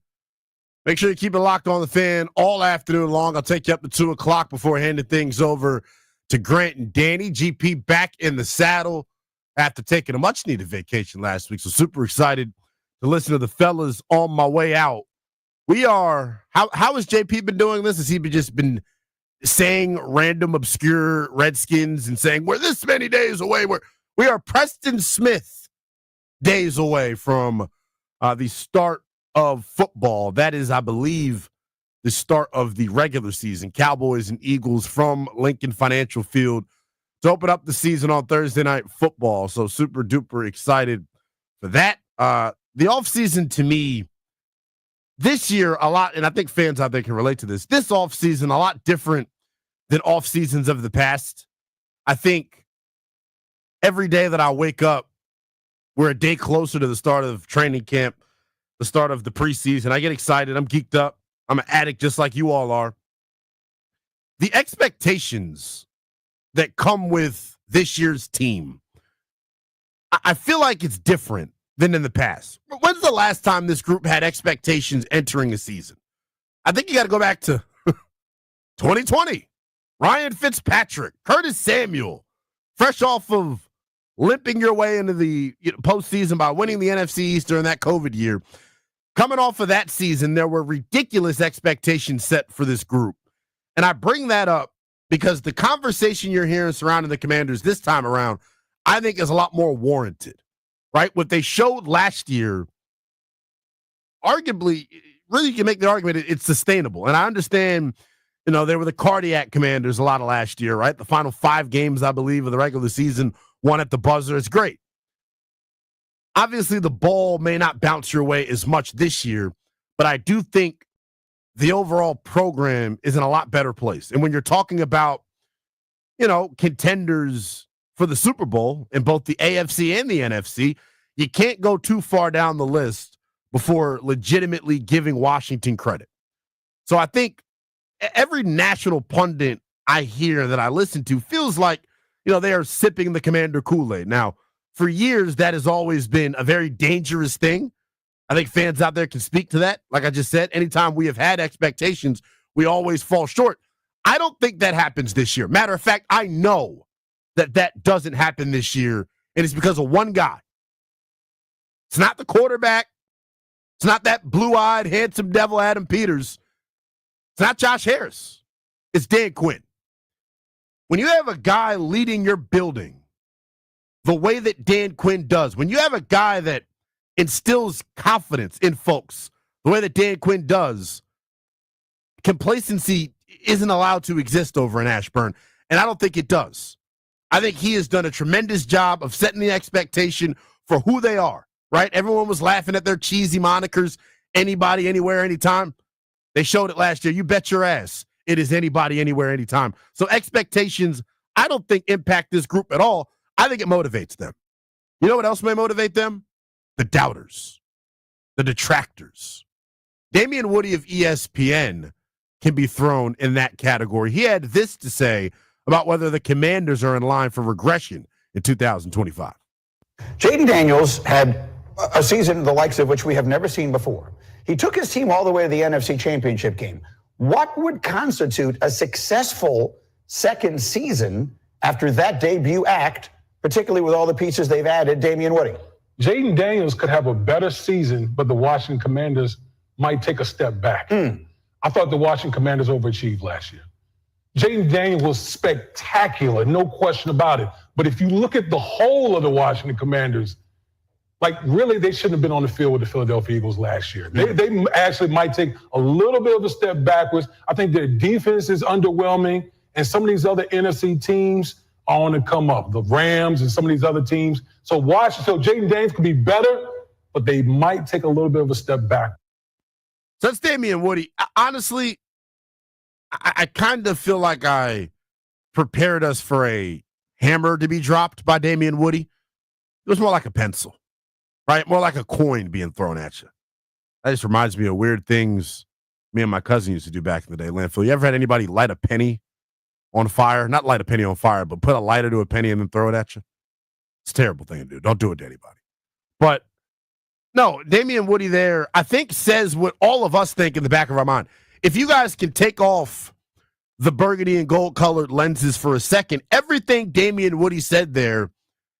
Make sure you keep it locked on The Fan all afternoon long. I'll take you up to 2 o'clock before handing things over to Grant and Danny. GP back in the saddle after taking a much-needed vacation last week. So super excited to listen to the fellas on my way out. We are, how has JP been doing this? Has he just been saying random obscure Redskins and saying, we're this many days away? We are Preston Smith days away from the start of football. That is, I believe, the start of the regular season. Cowboys and Eagles from Lincoln Financial Field to open up the season on Thursday Night Football. So super duper excited for that. The offseason to me, this year, a lot, and I think fans out there can relate to this offseason, a lot different than off seasons of the past. I think every day that I wake up, we're a day closer to the start of training camp, the start of the preseason. I get excited. I'm geeked up. I'm an addict just like you all are. The expectations that come with this year's team, I feel like it's different than in the past. When's the last time this group had expectations entering a season? I think you got to go back to 2020. Ryan Fitzpatrick, Curtis Samuel, fresh off of limping your way into the postseason by winning the NFC East during that COVID year. Coming off of that season, there were ridiculous expectations set for this group. And I bring that up because the conversation you're hearing surrounding the Commanders this time around, I think is a lot more warranted. Right? What they showed last year, arguably, really you can make the argument it's sustainable. And I understand, they were the cardiac Commanders a lot of last year, right? The final 5 games, I believe, of the regular season, one at the buzzer. It's great. Obviously, the ball may not bounce your way as much this year, but I do think the overall program is in a lot better place. And when you're talking about, contenders for the Super Bowl in both the AFC and the NFC, you can't go too far down the list before legitimately giving Washington credit. So I think every national pundit I hear that I listen to feels like, they are sipping the Commander Kool-Aid. Now, for years, that has always been a very dangerous thing. I think fans out there can speak to that. Like I just said, anytime we have had expectations, we always fall short. I don't think that happens this year. Matter of fact, I know that doesn't happen this year, and it's because of one guy. It's not the quarterback. It's not that blue-eyed, handsome devil Adam Peters. It's not Josh Harris. It's Dan Quinn. When you have a guy leading your building the way that Dan Quinn does, when you have a guy that instills confidence in folks the way that Dan Quinn does, complacency isn't allowed to exist over in Ashburn, and I don't think it does. I think he has done a tremendous job of setting the expectation for who they are, right? Everyone was laughing at their cheesy monikers, anybody, anywhere, anytime. They showed it last year. You bet your ass it is anybody, anywhere, anytime. So expectations, I don't think impact this group at all. I think it motivates them. You know what else may motivate them? The doubters, the detractors. Damian Woody of ESPN can be thrown in that category. He had this to say about whether the Commanders are in line for regression in 2025. Jaden Daniels had a season the likes of which we have never seen before. He took his team all the way to the NFC Championship game. What would constitute a successful second season after that debut act, particularly with all the pieces they've added? Damian Woody. Jaden Daniels could have a better season, but the Washington Commanders might take a step back. I thought the Washington Commanders overachieved last year. Jaden Daniels was spectacular, no question about it. But if you look at the whole of the Washington Commanders, really, they shouldn't have been on the field with the Philadelphia Eagles last year. They actually might take a little bit of a step backwards. I think their defense is underwhelming, and some of these other NFC teams are on the come up. The Rams and some of these other teams. So Jaden Daniels could be better, but they might take a little bit of a step back. So that's Damian Woody. Honestly, I kind of feel like I prepared us for a hammer to be dropped by Damian Woody. It was more like a pencil, right? More like a coin being thrown at you. That just reminds me of weird things me and my cousin used to do back in the day, landfill. You ever had anybody light a penny on fire? Not light a penny on fire, but put a lighter to a penny and then throw it at you? It's a terrible thing to do. Don't do it to anybody. But no, Damian Woody there, I think, says what all of us think in the back of our mind. If you guys can take off the burgundy and gold colored lenses for a second, everything Damian Woody said there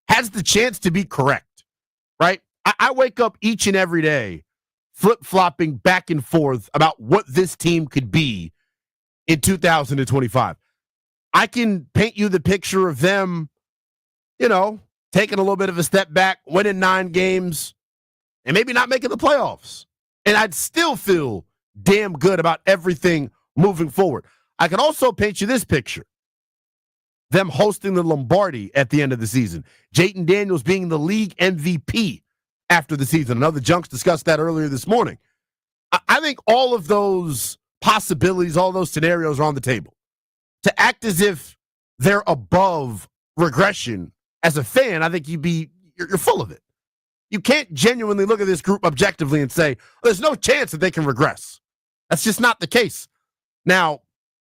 has the chance to be correct, right? I wake up each and every day flip-flopping back and forth about what this team could be in 2025. I can paint you the picture of them, taking a little bit of a step back, winning 9 games, and maybe not making the playoffs. And I'd still feel damn good about everything moving forward. I can also paint you this picture. Them hosting the Lombardi at the end of the season. Jayden Daniels being the league MVP after the season. Another Junks discussed that earlier this morning. I think all of those possibilities, all those scenarios are on the table. To act as if they're above regression as a fan, I think you're full of it. You can't genuinely look at this group objectively and say, there's no chance that they can regress. That's just not the case. Now,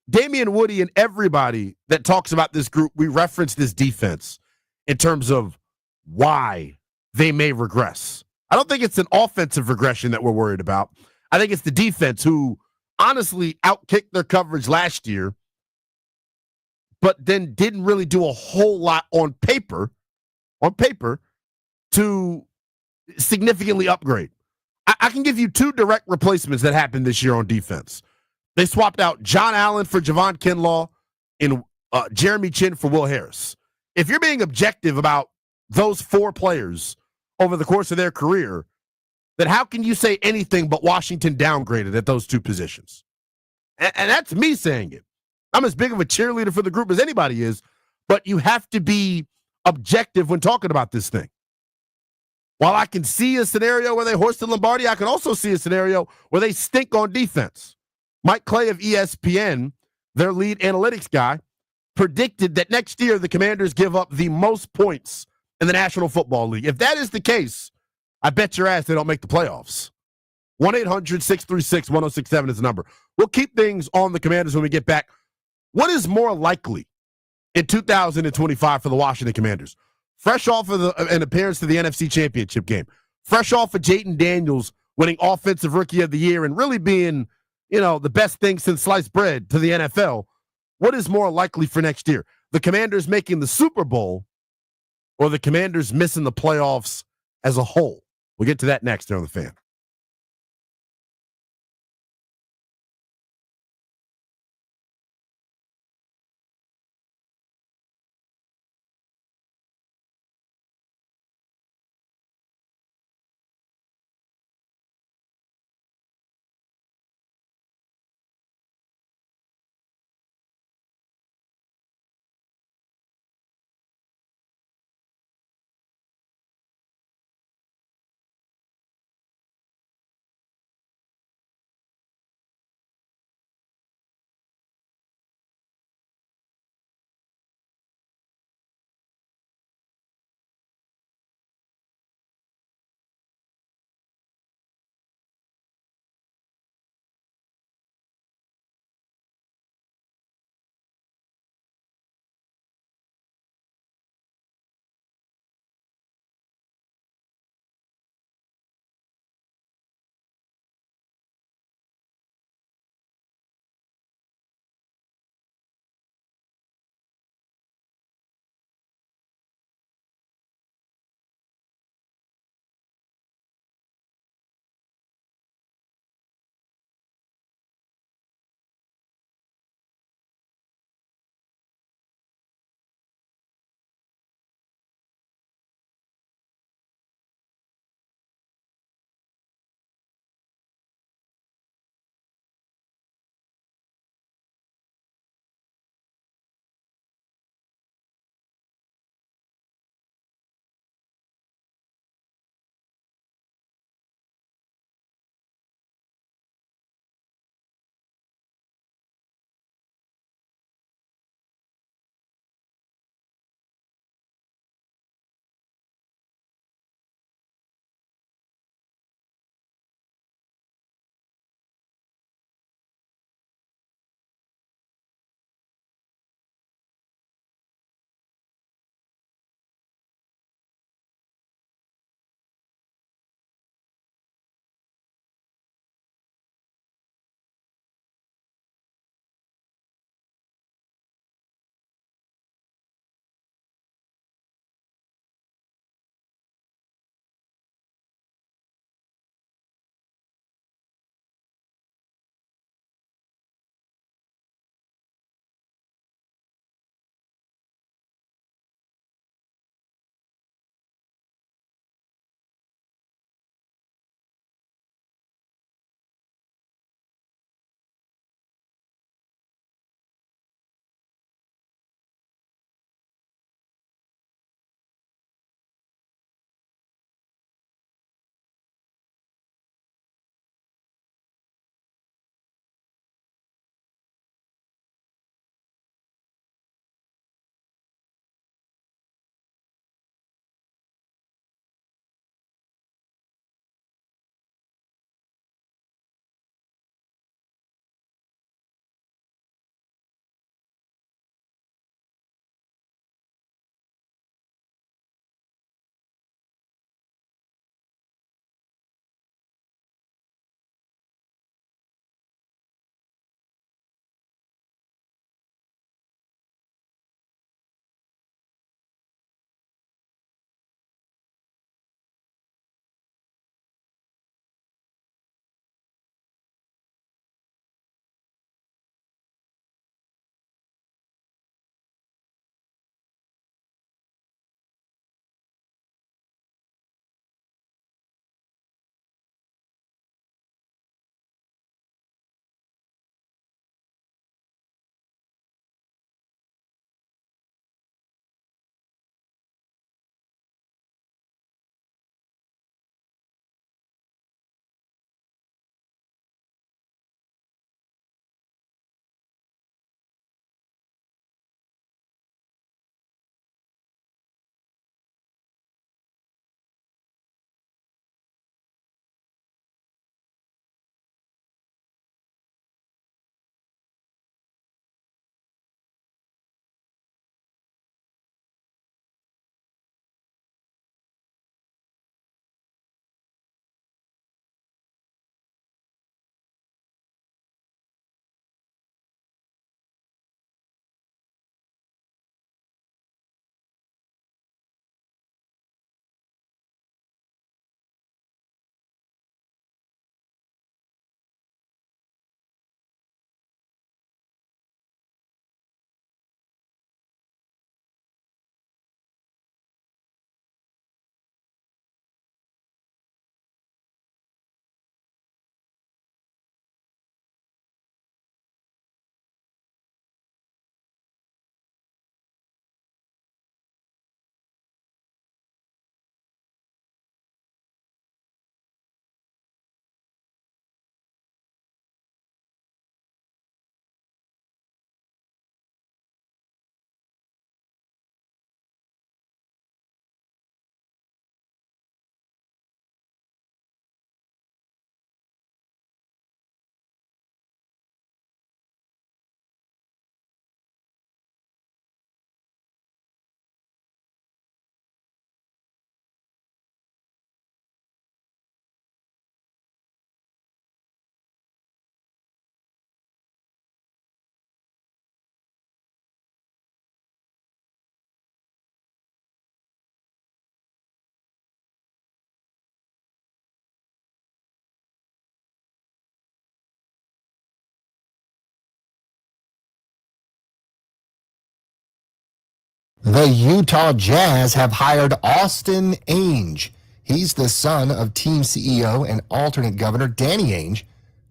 Damian Woody and everybody that talks about this group, we reference this defense in terms of why they may regress. I don't think it's an offensive regression that we're worried about. I think it's the defense who honestly outkicked their coverage last year, but then didn't really do a whole lot on paper to significantly upgrade. I can give you 2 direct replacements that happened this year on defense. They swapped out John Allen for Javon Kinlaw and Jeremy Chin for Will Harris. If you're being objective about those 4 players over the course of their career, then how can you say anything but Washington downgraded at those 2 positions? And that's me saying it. I'm as big of a cheerleader for the group as anybody is, but you have to be objective when talking about this thing. While I can see a scenario where they hoisted Lombardi, I can also see a scenario where they stink on defense. Mike Clay of ESPN, their lead analytics guy, predicted that next year the Commanders give up the most points in the National Football League. If that is the case, I bet your ass they don't make the playoffs. 1-800-636-1067 is the number. We'll keep things on the Commanders when we get back. What is more likely in 2025 for the Washington Commanders? Fresh off of an appearance to the NFC Championship game. Fresh off of Jayden Daniels winning Offensive Rookie of the Year and really being, the best thing since sliced bread to the NFL. What is more likely for next year? The Commanders making the Super Bowl or the Commanders missing the playoffs as a whole? We'll get to that next here on The Fan. The Utah Jazz have hired Austin Ainge. He's the son of team CEO and alternate governor Danny Ainge,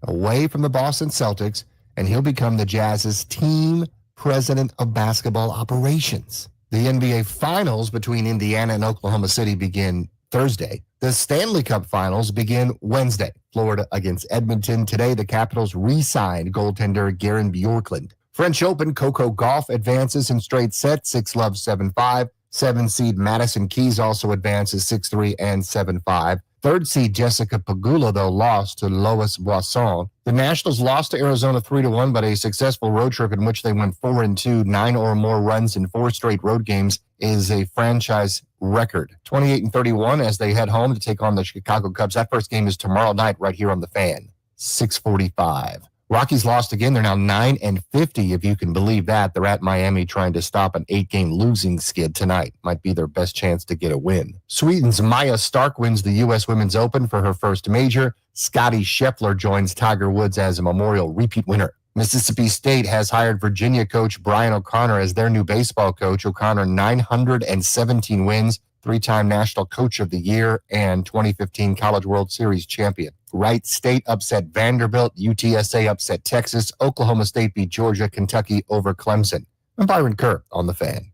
away from the Boston Celtics, and he'll become the Jazz's team president of basketball operations. The NBA Finals between Indiana and Oklahoma City begin Thursday. The Stanley Cup Finals begin Wednesday. Florida against Edmonton. Today, the Capitals re-signed goaltender Garen Bjorklund. French Open, Coco Gauff advances in straight sets, 6-love, 7-5. 7-seed Madison Keys also advances 6-3 and 7-5. Third seed Jessica Pegula, though, lost to Lois Boisson. The Nationals lost to Arizona 3-1, but a successful road trip in which they went 4-2, 9 or more runs in 4 straight road games is a franchise record. 28-31 as they head home to take on the Chicago Cubs. That first game is tomorrow night right here on the Fan, 6:45. Rockies lost again. They're now 9-50, if you can believe that. They're at Miami trying to stop an 8-game losing skid tonight. Might be their best chance to get a win. Sweden's Maja Stark wins the U.S. Women's Open for her first major. Scottie Scheffler joins Tiger Woods as a Memorial repeat winner. Mississippi State has hired Virginia coach Brian O'Connor as their new baseball coach. O'Connor, 917 wins, 3-time National Coach of the Year, and 2015 College World Series champion. Wright State upset Vanderbilt. UTSA upset Texas. Oklahoma State beat Georgia. Kentucky over Clemson. I'm Byron Kerr on the Fan.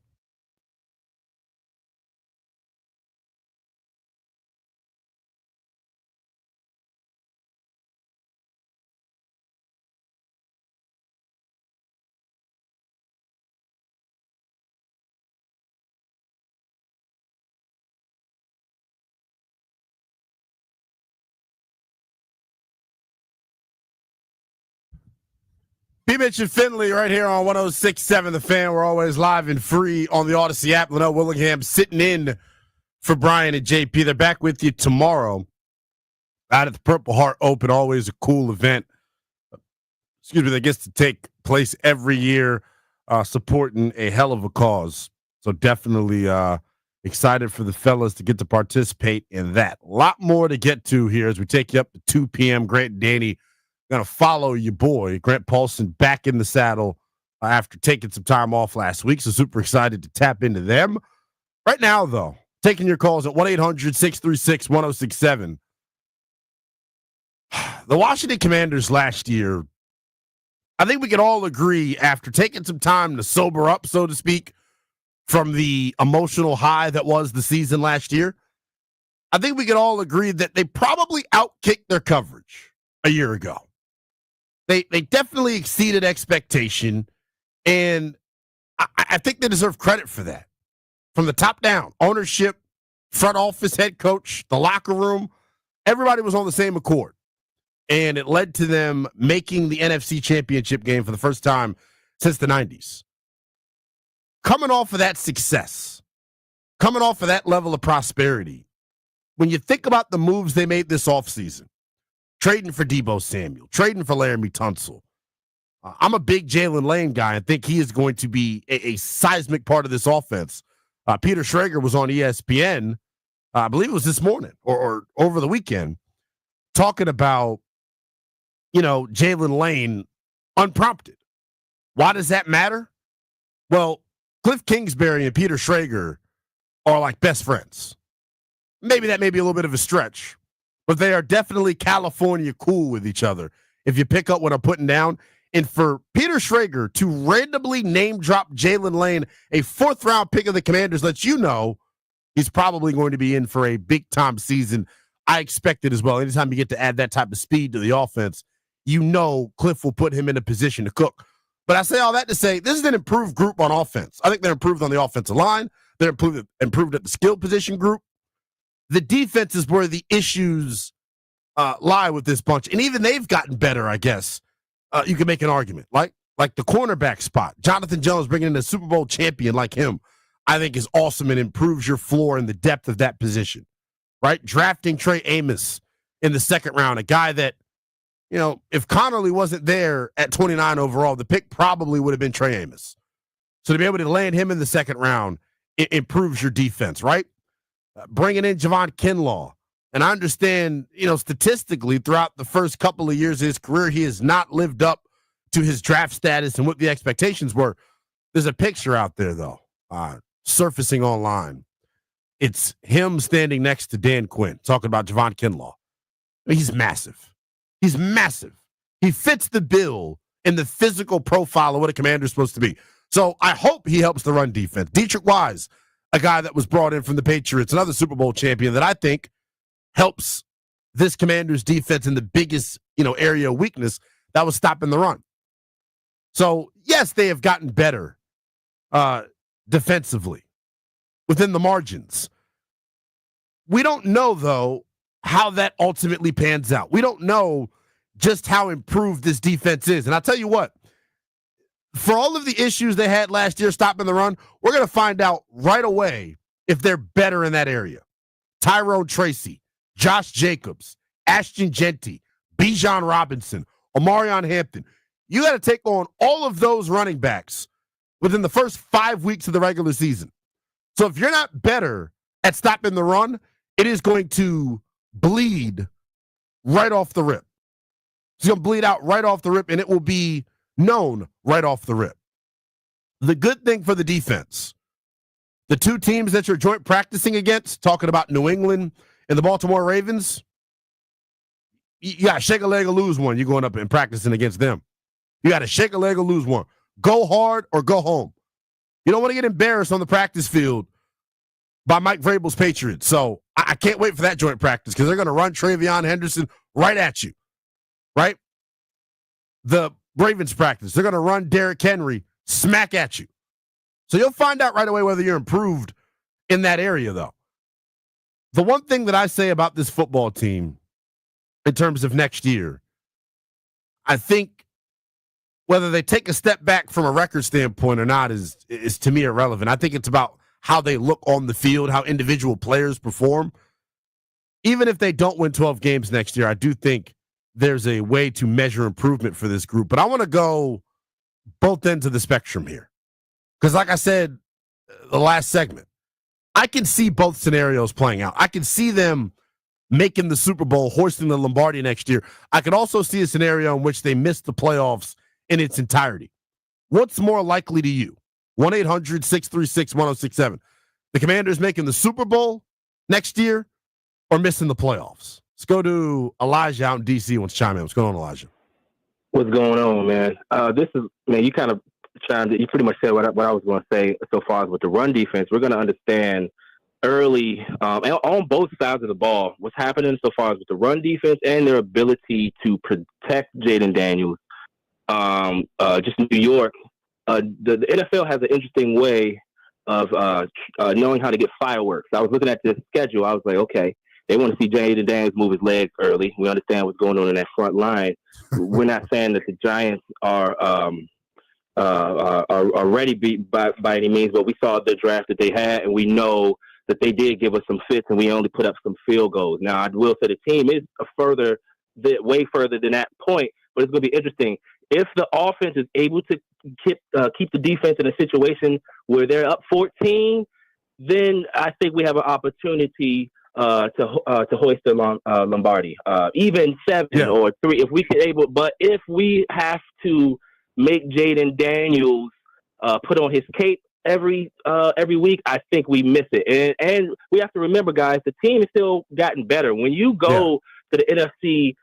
B-Mitch and Finley right here on 106.7 The Fan. We're always live and free on the Odyssey app. Linnell Willingham sitting in for Brian and JP. They're back with you tomorrow out at the Purple Heart Open. Always a cool event. That gets to take place every year, supporting a hell of a cause. So definitely excited for the fellas to get to participate in that. A lot more to get to here as we take you up to 2 p.m. Grant and Danny going to follow your boy, Grant Paulson, back in the saddle after taking some time off last week. So super excited to tap into them. Right now, though, taking your calls at 1-800-636-1067. The Washington Commanders last year, I think we can all agree, after taking some time to sober up, so to speak, from the emotional high that was the season last year, I think we can all agree that they probably outkicked their coverage a year ago. They definitely exceeded expectation, and I think they deserve credit for that. From the top down, ownership, front office, head coach, the locker room, everybody was on the same accord. And it led to them making the NFC Championship game for the first time since the 90s. Coming off of that success, coming off of that level of prosperity, when you think about the moves they made this offseason, trading for Deebo Samuel, trading for Laramie Tunsil. I'm a big Jalen Lane guy and think he is going to be a seismic part of this offense. Peter Schrager was on ESPN, I believe it was this morning or over the weekend, talking about, Jalen Lane unprompted. Why does that matter? Well, Cliff Kingsbury and Peter Schrager are like best friends. Maybe that may be a little bit of a stretch, but they are definitely California cool with each other. If you pick up what I'm putting down, and for Peter Schrager to randomly name drop Jalen Lane, a 4th-round pick of the Commanders, lets you know he's probably going to be in for a big-time season. I expect it as well. Anytime you get to add that type of speed to the offense, Cliff will put him in a position to cook. But I say all that to say this is an improved group on offense. I think they're improved on the offensive line. They're improved at the skill position group. The defense is where the issues lie with this bunch. And even they've gotten better, I guess. You can make an argument. Like the cornerback spot. Jonathan Jones bringing in a Super Bowl champion like him, I think is awesome and improves your floor and the depth of that position. Right? Drafting Trey Amos in the 2nd round, a guy that, if Connerly wasn't there at 29 overall, the pick probably would have been Trey Amos. So to be able to land him in the 2nd round, it improves your defense, right? Bringing in Javon Kinlaw. And I understand, statistically throughout the first couple of years of his career, he has not lived up to his draft status and what the expectations were. There's a picture out there, though. surfacing online. It's him standing next to Dan Quinn, talking about Javon Kinlaw. He's massive. He's massive. He fits the bill in the physical profile of what a commander is supposed to be. So I hope he helps the run defense. Dietrich Wise, a guy that was brought in from the Patriots, another Super Bowl champion that I think helps this commander's defense in the biggest, area of weakness, that was stopping the run. So, yes, they have gotten better defensively within the margins. We don't know, though, how that ultimately pans out. We don't know just how improved this defense is. And I'll tell you what, for all of the issues they had last year stopping the run, we're going to find out right away if they're better in that area. Tyrone Tracy, Josh Jacobs, Ashton Genty, Bijan Robinson, Omarion Hampton. You got to take on all of those running backs within the first 5 weeks of the regular season. So if you're not better at stopping the run, it is going to bleed right off the rip. It's going to bleed out right off the rip, and it will be known right off the rip. The good thing for the defense, the two teams that you're joint practicing against, talking about New England and the Baltimore Ravens, you got to shake a leg or lose one. You're going up and practicing against them. You got to shake a leg or lose one. Go hard or go home. You don't want to get embarrassed on the practice field by Mike Vrabel's Patriots. So I can't wait for that joint practice because they're going to run Travion Henderson right at you, right? The Ravens practice, they're going to run Derrick Henry smack at you. So you'll find out right away whether you're improved in that area, though. The one thing that I say about this football team in terms of next year, I think whether they take a step back from a record standpoint or not is to me irrelevant. I think it's about how they look on the field, how individual players perform. Even if they don't win 12 games next year, I do think there's a way to measure improvement for this group. But I want to go both ends of the spectrum here. Because like I said, the last segment, I can see both scenarios playing out. I can see them making the Super Bowl, hoisting the Lombardi next year. I could also see a scenario in which they miss the playoffs in its entirety. What's more likely to you? 1-800-636-1067. The Commanders making the Super Bowl next year or missing the playoffs? Let's go to Elijah out in D.C. wants to chime in. What's going on, Elijah? What's going on, man? You kind of chimed in. You pretty much said what I was going to say so far as with the run defense. We're going to understand early on both sides of the ball what's happening so far as with the run defense and their ability to protect Jaden Daniels. Just New York, the NFL has an interesting way of knowing how to get fireworks. I was looking at this schedule. I was like, okay, they want to see Jaden Daniels move his legs early. We understand what's going on in that front line. We're not saying that the Giants are ready beat by any means, but we saw the draft that they had, and we know that they did give us some fits, and we only put up some field goals. Now, I will say the team is way further than that point, but it's going to be interesting. If the offense is able to keep the defense in a situation where they're up 14, then I think we have an opportunity to hoist the Lombardi, even 7 or 3 if we could But if we have to make Jaden Daniels put on his cape every week, I think we miss it. And we have to remember, guys, the team has still gotten better. When you go to the NFC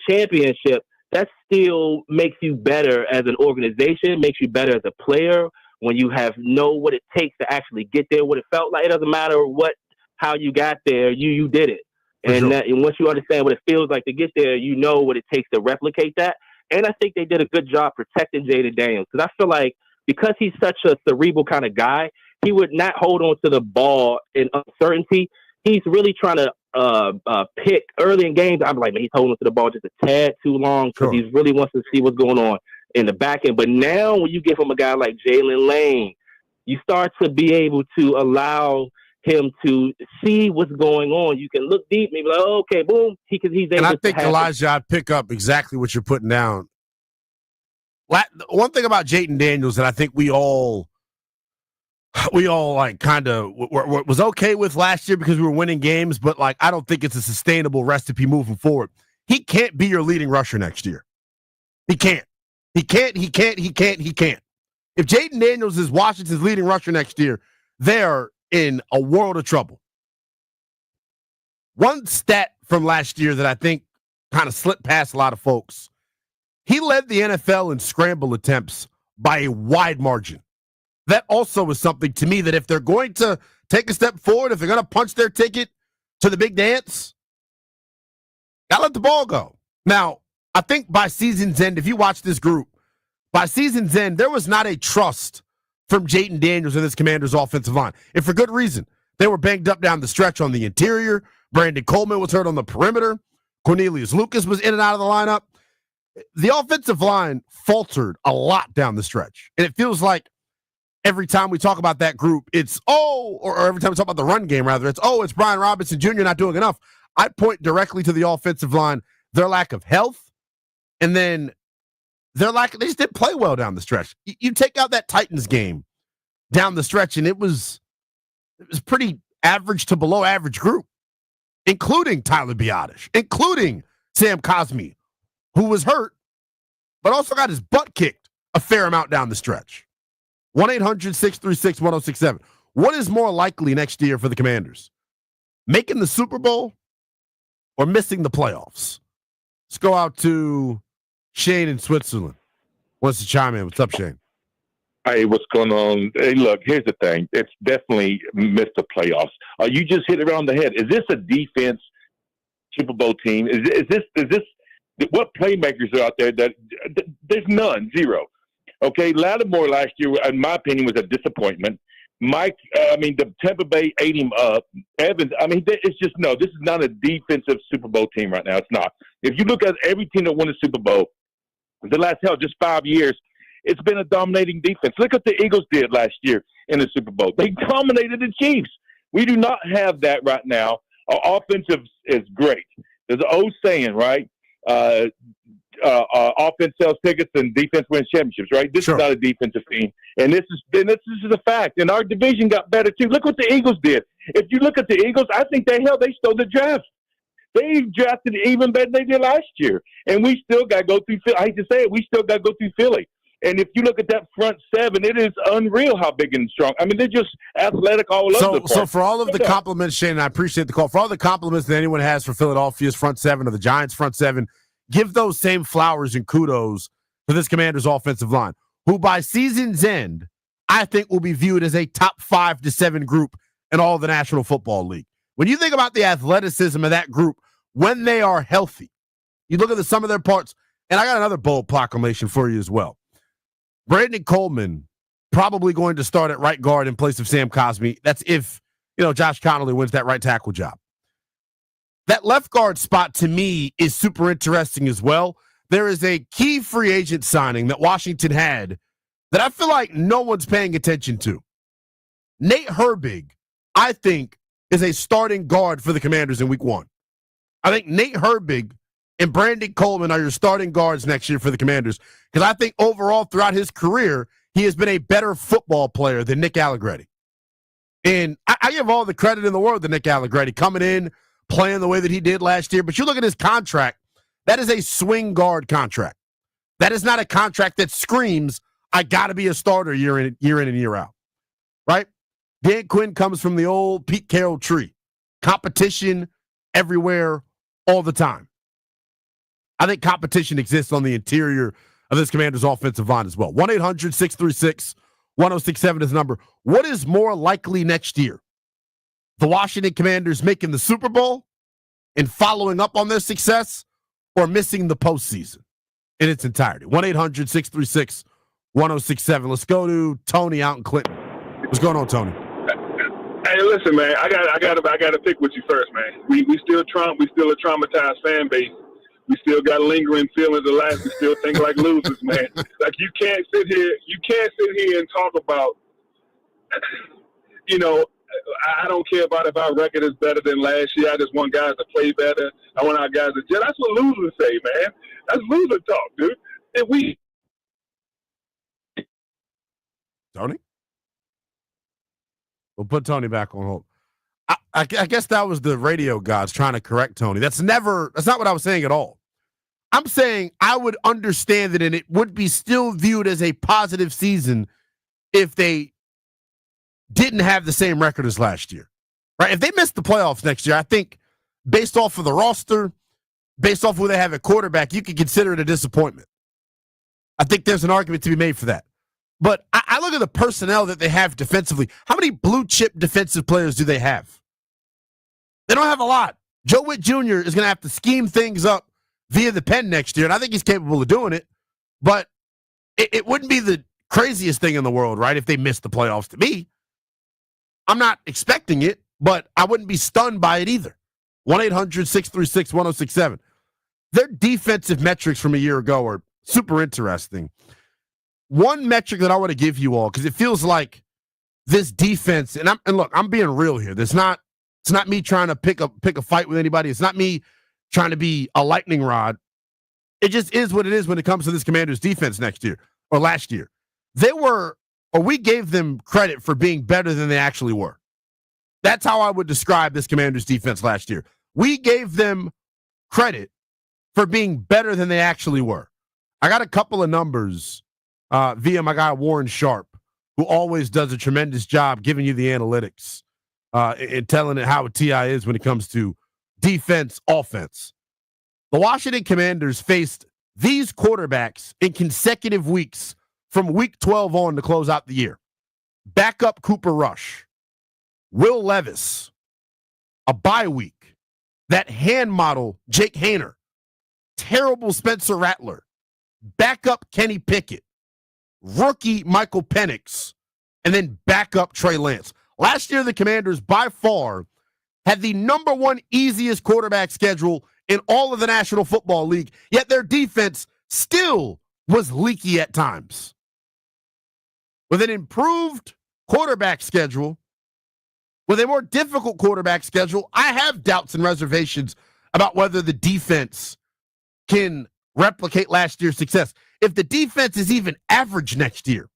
championship, that still makes you better as an organization, makes you better as a player. When you know what it takes to actually get there, what it felt like, it doesn't matter how you got there, you did it. And once you understand what it feels like to get there, you know what it takes to replicate that. And I think they did a good job protecting Jaden Daniels, because I feel like because he's such a cerebral kind of guy, he would not hold on to the ball in uncertainty. He's really trying to pick early in games. I'm like, man, he's holding on to the ball just a tad too long because he really wants to see what's going on in the back end. But now when you give him a guy like Jalen Lane, you start to be able to allow him to see what's going on. You can look deep and be like, oh, okay, boom. He's able and I think, Elijah, I'd pick up exactly what you're putting down. One thing about Jaden Daniels that I think we all like kind of was okay with last year because we were winning games, but like I don't think it's a sustainable recipe moving forward. He can't be your leading rusher next year. He can't. If Jaden Daniels is Washington's leading rusher next year, they're in a world of trouble. One stat from last year that I think kind of slipped past a lot of folks, he led the NFL in scramble attempts by a wide margin. That also is something to me that if they're going to take a step forward, if they're going to punch their ticket to the big dance, gotta let the ball go. Now, I think by season's end, if you watch this group, by season's end, there was not a trust from Jaden Daniels and this Commanders offensive line. And for good reason. They were banged up down the stretch on the interior. Brandon Coleman was hurt on the perimeter. Cornelius Lucas was in and out of the lineup. The offensive line faltered a lot down the stretch. And it feels like every time we talk about that group, it's, or every time we talk about the run game, rather, it's Brian Robinson Jr. not doing enough. I point directly to the offensive line, their lack of health, and then they just didn't play well down the stretch. You take out that Titans game down the stretch, and it was pretty average to below average group, including Tyler Biotish, including Sam Cosmi, who was hurt, but also got his butt kicked a fair amount down the stretch. 1-800-636-1067. What is more likely next year for the Commanders? Making the Super Bowl or missing the playoffs? Let's go out to Shane in Switzerland. Wants to chime in. What's up, Shane? Hey, what's going on? Hey, look, here's the thing. It's definitely missed the playoffs. You just hit it around the head. Is this a defense Super Bowl team? Is this what playmakers are out there that there's none, zero. Okay, Lattimore last year, in my opinion, was a disappointment. The Tampa Bay ate him up. Evans, it's just, no, this is not a defensive Super Bowl team right now. It's not. If you look at every team that won the Super Bowl, the last, just 5 years, it's been a dominating defense. Look what the Eagles did last year in the Super Bowl. They dominated the Chiefs. We do not have that right now. Our offensive is great. There's an old saying, right? Offense sells tickets and defense wins championships, right? This is not a defensive team. And this is a fact. And our division got better, too. Look what the Eagles did. If you look at the Eagles, I think they stole the draft. They drafted even better than they did last year. And we still got to go through Philly. I hate to say it, we still got to go through Philly. And if you look at that front seven, it is unreal how big and strong. They're just athletic all over the place. So for all of the compliments, Shane, and I appreciate the call, for all the compliments that anyone has for Philadelphia's front seven or the Giants' front seven, give those same flowers and kudos to this Commanders' offensive line, who by season's end, I think will be viewed as a top 5 to 7 group in all of the National Football League. When you think about the athleticism of that group, when they are healthy, you look at the sum of their parts, and I got another bold proclamation for you as well. Brandon Coleman probably going to start at right guard in place of Sam Cosmi. That's if, Josh Connolly wins that right tackle job. That left guard spot to me is super interesting as well. There is a key free agent signing that Washington had that I feel like no one's paying attention to. Nate Herbig, I think, is a starting guard for the Commanders in week 1. I think Nate Herbig and Brandon Coleman are your starting guards next year for the Commanders, because I think overall throughout his career, he has been a better football player than Nick Allegretti. And I give all the credit in the world to Nick Allegretti coming in, playing the way that he did last year. But you look at his contract, that is a swing guard contract. That is not a contract that screams, I got to be a starter year in and year out. Right? Dan Quinn comes from the old Pete Carroll tree. Competition everywhere, all the time. I think competition exists on the interior of this Commanders offensive line as well. 1-800-636-1067 is the number. What is more likely next year? The Washington Commanders making the Super Bowl and following up on their success, or missing the postseason in its entirety? 1-800-636-1067. Let's go to Tony out in Clinton. What's going on, Tony? Hey, listen, man. I got to pick with you first, man. We still a traumatized fan base. We still got lingering feelings of life. We still think like losers, man. Like you can't sit here and talk about, I don't care about if our record is better than last year. I just want guys to play better. I want our guys to – that's what losers say, man. That's loser talk, dude. If we – Tony? We'll put Tony back on hold. I guess that was the radio gods trying to correct Tony. That's not what I was saying at all. I'm saying I would understand it, and it would be still viewed as a positive season if they didn't have the same record as last year, right? If they missed the playoffs next year, I think based off of the roster, based off who they have at quarterback, you could consider it a disappointment. I think there's an argument to be made for that. But I look at the personnel that they have defensively. How many blue chip defensive players do they have? They don't have a lot. Joe Witt Jr. is going to have to scheme things up via the pen next year, and I think he's capable of doing it. But it wouldn't be the craziest thing in the world, right, if they missed the playoffs to me. I'm not expecting it, but I wouldn't be stunned by it either. 1-800-636-1067. Their defensive metrics from a year ago are super interesting. One metric that I want to give you all, because it feels like this defense, and look, I'm being real here. It's not me trying to pick a fight with anybody. It's not me trying to be a lightning rod. It just is what it is when it comes to this Commanders defense next year or last year. We gave them credit for being better than they actually were. That's how I would describe this Commanders defense last year. We gave them credit for being better than they actually were. I got a couple of numbers via my guy Warren Sharp, who always does a tremendous job giving you the analytics and telling it how a TI is when it comes to defense, offense. The Washington Commanders faced these quarterbacks in consecutive weeks from week 12 on to close out the year. Backup Cooper Rush, Will Levis, a bye week, that hand model Jake Haener, terrible Spencer Rattler, backup Kenny Pickett, rookie Michael Penix, and then backup Trey Lance. Last year, the Commanders by far had the number one easiest quarterback schedule in all of the National Football League, yet their defense still was leaky at times. With an improved quarterback schedule, with a more difficult quarterback schedule, I have doubts and reservations about whether the defense can replicate last year's success. If the defense is even average next year,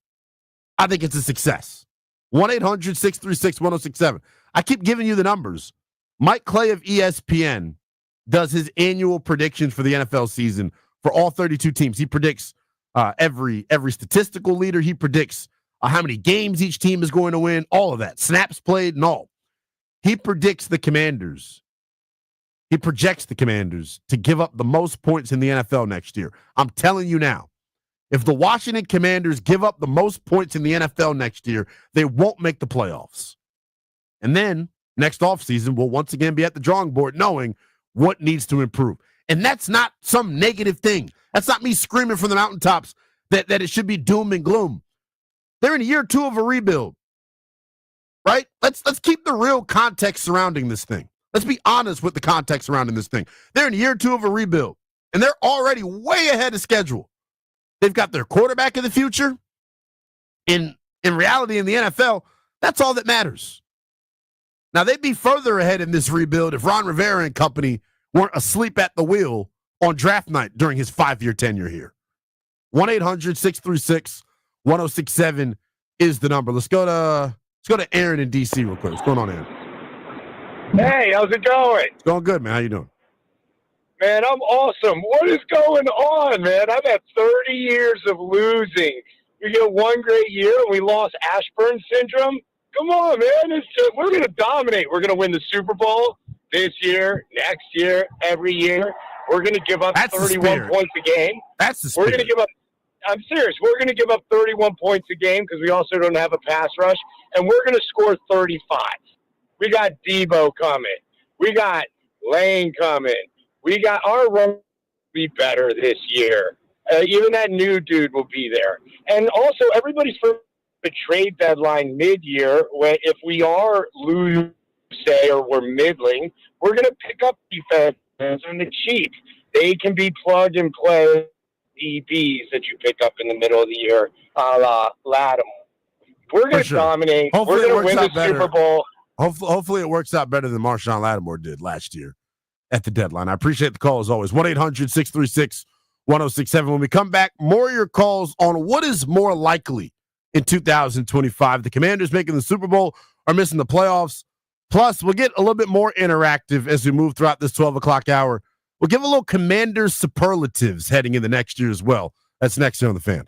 I think it's a success. 1-800-636-1067. I keep giving you the numbers. Mike Clay of ESPN does his annual predictions for the NFL season for all 32 teams. He predicts every statistical leader. He predicts how many games each team is going to win, all of that, snaps played and all. He predicts the Commanders. He projects the Commanders to give up the most points in the NFL next year. I'm telling you now, if the Washington Commanders give up the most points in the NFL next year, they won't make the playoffs. And then next offseason, we'll once again be at the drawing board knowing what needs to improve. And that's not some negative thing. That's not me screaming from the mountaintops that it should be doom and gloom. They're in year 2 of a rebuild, right? Let's keep the real context surrounding this thing. Let's be honest with the context surrounding this thing. They're in year 2 of a rebuild, and they're already way ahead of schedule. They've got their quarterback of the future. In reality, in the NFL, that's all that matters. Now, they'd be further ahead in this rebuild if Ron Rivera and company weren't asleep at the wheel on draft night during his 5-year tenure here. 1-800-636-1067 is the number. Let's go to Aaron in D.C. real quick. What's going on, Aaron? Hey, how's it going? It's going good, man. How you doing? Man, I'm awesome. What is going on, man? I've had 30 years of losing. We get one great year and we lost Ashburn syndrome. Come on, man. We're going to dominate. We're going to win the Super Bowl this year, next year, every year. We're going to give up 31 points a game. That's the spirit. We're going to give up. I'm serious. We're going to give up 31 points a game because we also don't have a pass rush, and we're going to score 35. We got Debo coming. We got Lane coming. We got our run will be better this year. Even that new dude will be there. And also, everybody's for the trade deadline mid-year. If we are losing, say, or we're middling, we're going to pick up defense on the cheap. They can be plug and play DBs that you pick up in the middle of the year, a la Lattimore. We're going to dominate. Hopefully we're going to win the Super Bowl. Hopefully it works out better than Marshawn Lattimore did last year at the deadline. I appreciate the call as always. 1-800-636-1067. When we come back, more of your calls on what is more likely in 2025. The Commanders making the Super Bowl or missing the playoffs. Plus, we'll get a little bit more interactive as we move throughout this 12 o'clock hour. We'll give a little Commanders superlatives heading into next year as well. That's next here on The Fan.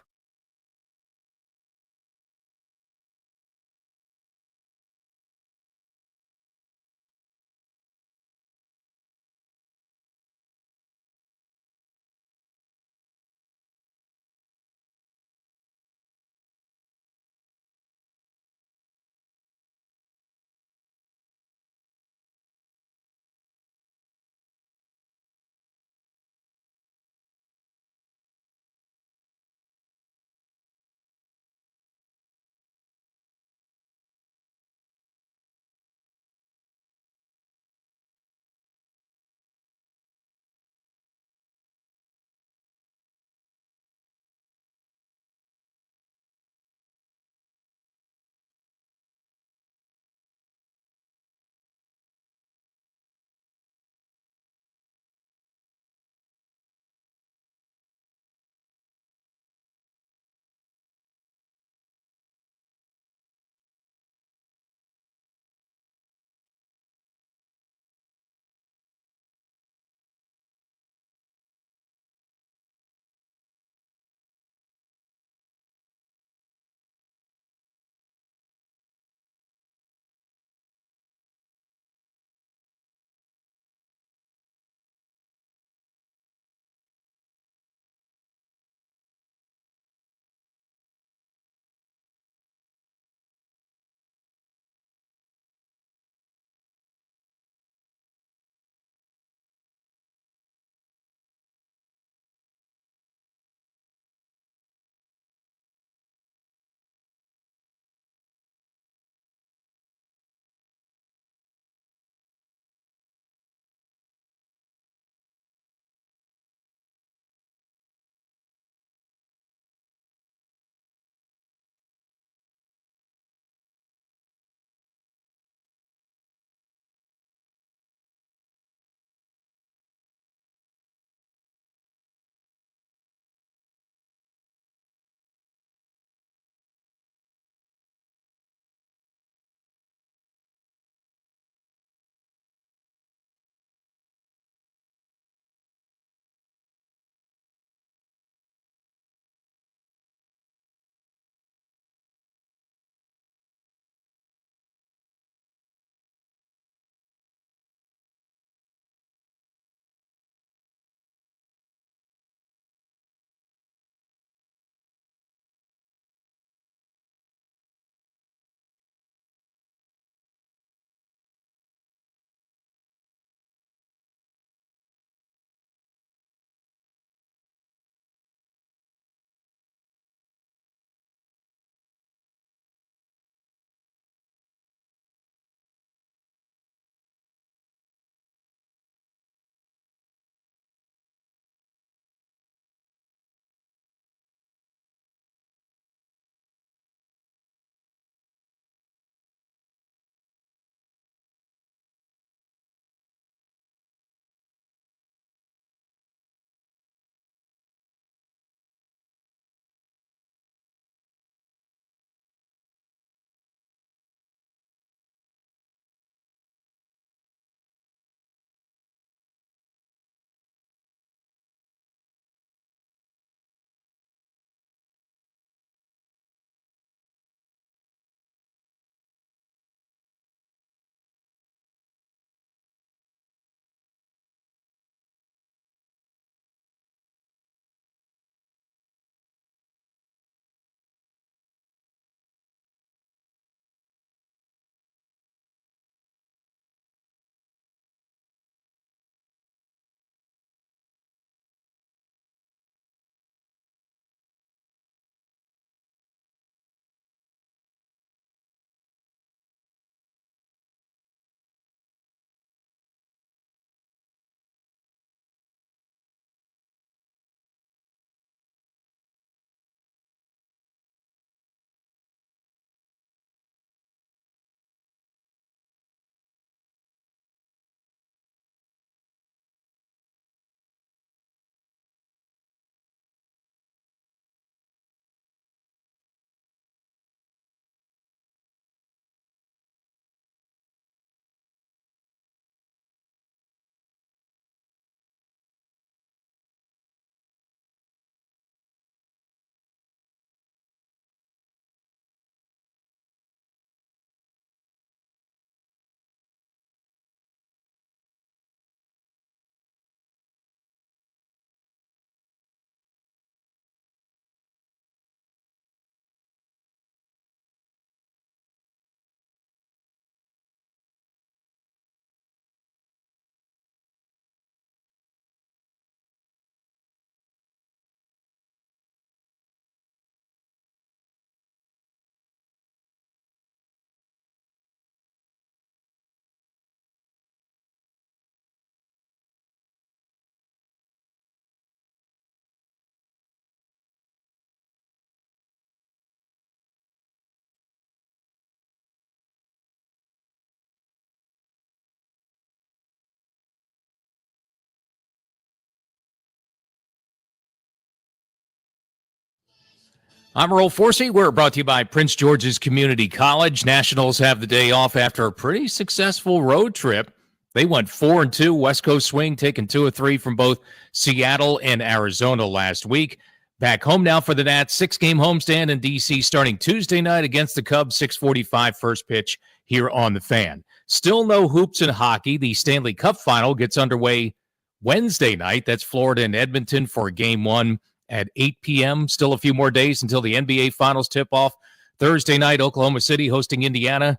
I'm Earl Forsey. We're brought to you by Prince George's Community College. Nationals have the day off after a pretty successful road trip. They went 4-2 West Coast swing, taking 2 of 3 from both Seattle and Arizona last week. Back home now for the Nats, 6-game homestand in D.C. starting Tuesday night against the Cubs, 6:45 first pitch here on the Fan. Still no hoops in hockey. The Stanley Cup final gets underway Wednesday night. That's Florida and Edmonton for Game 1 at 8 p.m. Still a few more days until the NBA Finals tip-off. Thursday night, Oklahoma City hosting Indiana.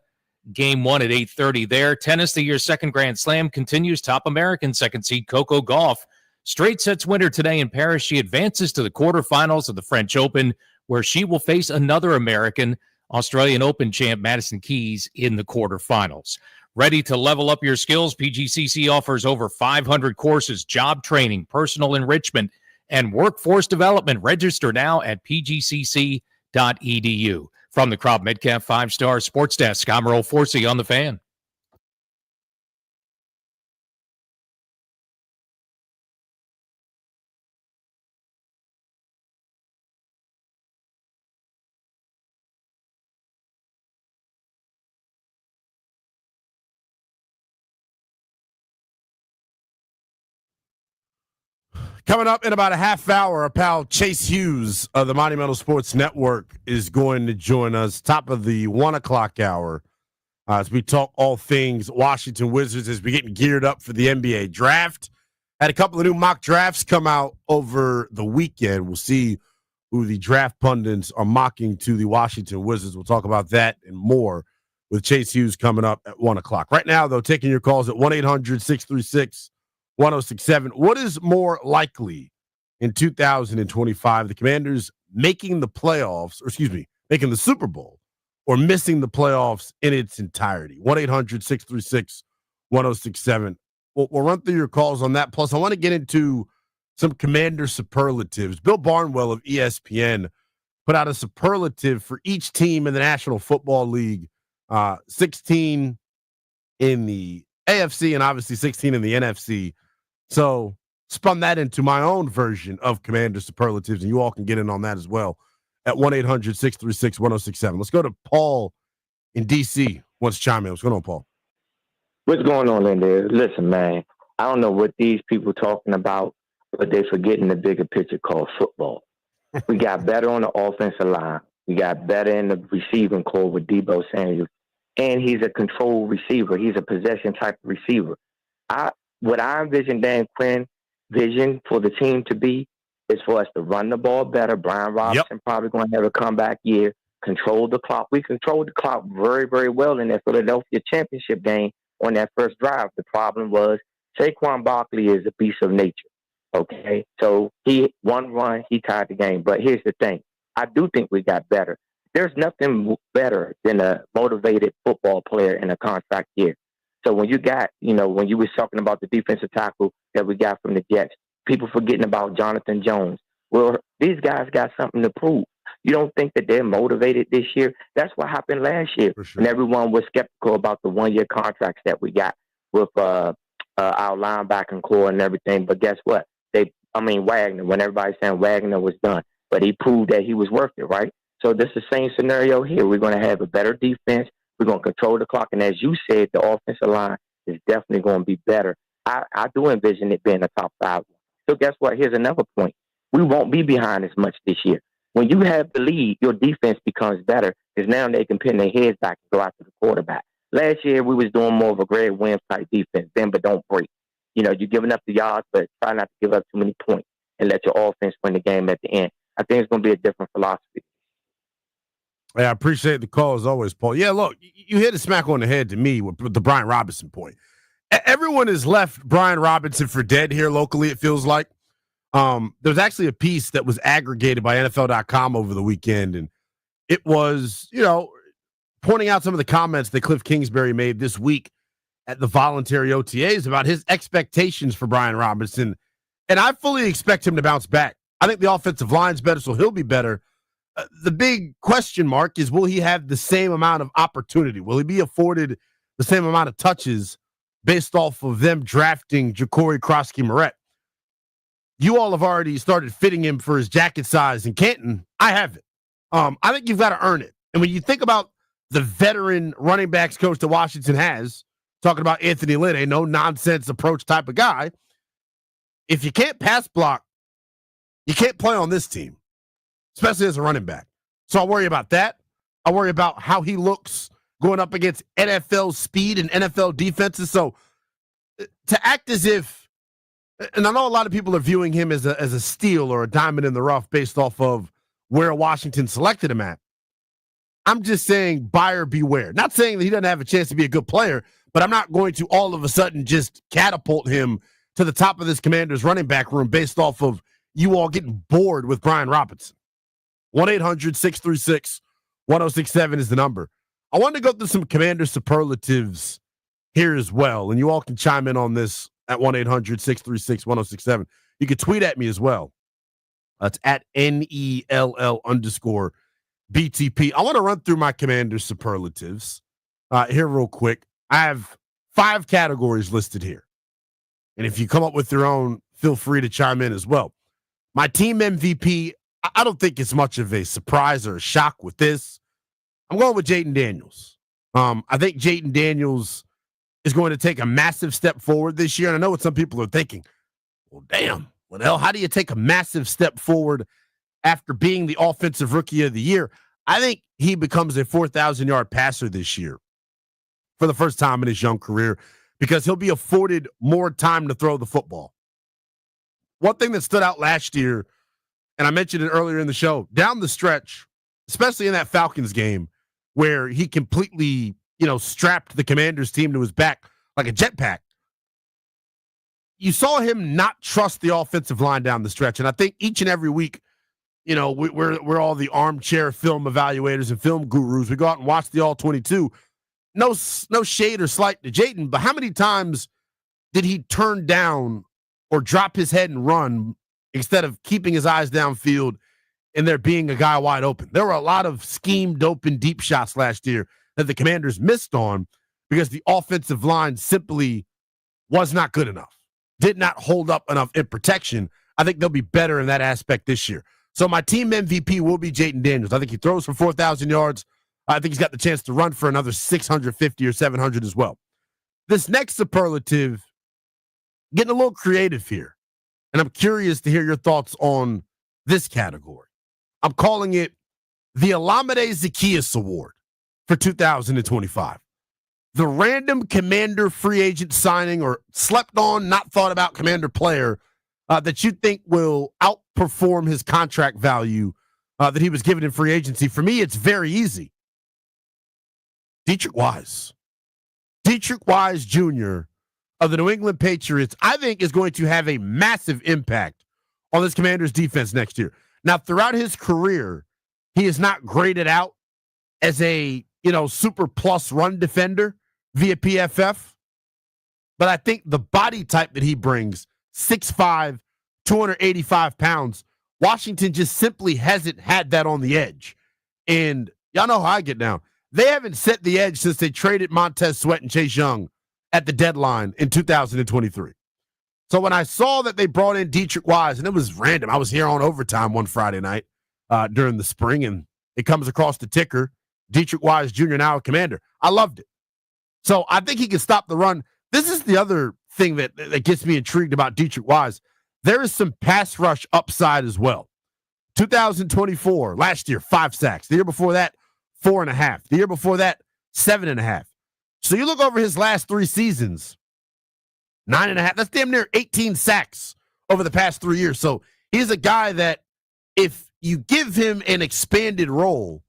Game 1 at 8:30 there. Tennis, the year's second Grand Slam, continues. Top American second seed Coco Gauff. Straight sets winner today in Paris. She advances to the quarterfinals of the French Open, where she will face another American, Australian Open champ Madison Keys, in the quarterfinals. Ready to level up your skills? PGCC offers over 500 courses, job training, personal enrichment, and workforce development. Register now at pgcc.edu. From the Crop Metcalf 5-Star Sports Desk, I'm Earl Forsey on the Fan. Coming up in about a half hour, our pal Chase Hughes of the Monumental Sports Network is going to join us, top of the 1 o'clock hour, as we talk all things Washington Wizards as we get geared up for the NBA draft. Had a couple of new mock drafts come out over the weekend. We'll see who the draft pundits are mocking to the Washington Wizards. We'll talk about that and more with Chase Hughes coming up at 1 o'clock. Right now, though, taking your calls at 1-800-636-1067. What is more likely in 2025? The Commanders making the playoffs, or excuse me, making the Super Bowl, or missing the playoffs in its entirety? 1-800-636-1067. We'll run through your calls on that. Plus, I want to get into some Commander superlatives. Bill Barnwell of ESPN put out a superlative for each team in the National Football League, 16 in the AFC and obviously 16 in the NFC. So spun that into my own version of Commander superlatives, and you all can get in on that as well at 1-800-636-1067. Let's go to Paul in D.C. Wants to chime in. What's going on, Paul? What's going on in there? Listen, man, I don't know what these people talking about, but they're forgetting the bigger picture called football. We got better on the offensive line. We got better in the receiving core with Deebo Samuel. And he's a controlled receiver. He's a possession type of receiver. What I envision Dan Quinn's vision for the team to be is for us to run the ball better. Brian Robinson probably going to have a comeback year. Control the clock. We controlled the clock very, very well in that Philadelphia championship game on that first drive. The problem was Saquon Barkley is a beast of nature. Okay, so one run, he tied the game. But here's the thing. I do think we got better. There's nothing better than a motivated football player in a contract year. So when you got, when you was talking about the defensive tackle that we got from the Jets, people forgetting about Jonathan Jones. Well, these guys got something to prove. You don't think that they're motivated this year? That's what happened last year. Sure. And everyone was skeptical about the one-year contracts that we got with our linebacking core and everything. But guess what? Wagner, when everybody's saying Wagner was done, but he proved that he was worth it, right? So this is the same scenario here. We're going to have a better defense. We're going to control the clock. And as you said, the offensive line is definitely going to be better. I do envision it being a top 5. So guess what? Here's another point. We won't be behind as much this year. When you have the lead, your defense becomes better because now they can pin their heads back and go after the quarterback. Last year, we was doing more of a Greg Williams type defense, bend but don't break. You're giving up the yards, but try not to give up too many points and let your offense win the game at the end. I think it's going to be a different philosophy. Yeah, I appreciate the call as always, Paul. Yeah, look, you hit a smack on the head to me with the Brian Robinson point. Everyone has left Brian Robinson for dead here locally, it feels like. There's actually a piece that was aggregated by NFL.com over the weekend, and it was, pointing out some of the comments that Cliff Kingsbury made this week at the voluntary OTAs about his expectations for Brian Robinson. And I fully expect him to bounce back. I think the offensive line's better, so he'll be better. The big question mark is, will he have the same amount of opportunity? Will he be afforded the same amount of touches based off of them drafting Ja'Cory Krosky-Moret? You all have already started fitting him for his jacket size in Canton. I haven't. I think you've got to earn it. And when you think about the veteran running backs coach that Washington has, talking about Anthony Lynn, a no-nonsense approach type of guy, if you can't pass block, you can't play on this team, especially as a running back. So I worry about that. I worry about how he looks going up against NFL speed and NFL defenses. So to act as if, and I know a lot of people are viewing him as a steal or a diamond in the rough based off of where Washington selected him at. I'm just saying buyer beware. Not saying that he doesn't have a chance to be a good player, but I'm not going to all of a sudden just catapult him to the top of this Commanders running back room based off of you all getting bored with Brian Robinson. 1-800-636-1067 is the number. I wanted to go through some Commander superlatives here as well, and you all can chime in on this at 1-800-636-1067. You can tweet at me as well. It's at NELL_BTP. I want to run through my Commander superlatives here real quick. I have 5 categories listed here. And if you come up with your own, feel free to chime in as well. My team MVP, I don't think it's much of a surprise or a shock with this. I'm going with Jayden Daniels. I think Jayden Daniels is going to take a massive step forward this year. And I know what some people are thinking. Well, damn. Well, hell, how do you take a massive step forward after being the offensive rookie of the year? I think he becomes a 4,000-yard passer this year for the first time in his young career because he'll be afforded more time to throw the football. One thing that stood out last year, and I mentioned it earlier in the show, down the stretch, especially in that Falcons game where he completely, strapped the Commanders team to his back like a jetpack. You saw him not trust the offensive line down the stretch. And I think each and every week, we're all the armchair film evaluators and film gurus. We go out and watch the All-22. No shade or slight to Jayden, but how many times did he turn down or drop his head and run instead of keeping his eyes downfield and there being a guy wide open? There were a lot of schemed open deep shots last year that the Commanders missed on because the offensive line simply was not good enough, did not hold up enough in protection. I think they'll be better in that aspect this year. So my team MVP will be Jayden Daniels. I think he throws for 4,000 yards. I think he's got the chance to run for another 650 or 700 as well. This next superlative, getting a little creative here, and I'm curious to hear your thoughts on this category. I'm calling it the Olamide Zaccheaus Award for 2025. The random Commander free agent signing or slept on, not thought about Commander player that you think will outperform his contract value that he was given in free agency. For me, it's very easy. Deatrich Wise. Deatrich Wise Jr. of the New England Patriots, I think, is going to have a massive impact on this Commanders defense next year. Now, throughout his career, he is not graded out as a, super plus run defender via PFF. But I think the body type that he brings, 6'5", 285 pounds, Washington just simply hasn't had that on the edge. And y'all know how I get down. They haven't set the edge since they traded Montez Sweat and Chase Young at the deadline in 2023. So when I saw that they brought in Deatrich Wise, and it was random, I was here on overtime one Friday night during the spring, and it comes across the ticker, Deatrich Wise Jr. now a Commander. I loved it. So I think he can stop the run. This is the other thing that gets me intrigued about Deatrich Wise. There is some pass rush upside as well. 2024, last year, 5 sacks. The year before that, 4.5. The year before that, 7.5. So you look over his last 3 seasons, 9.5. That's damn near 18 sacks over the past 3 years. So he's a guy that if you give him an expanded role,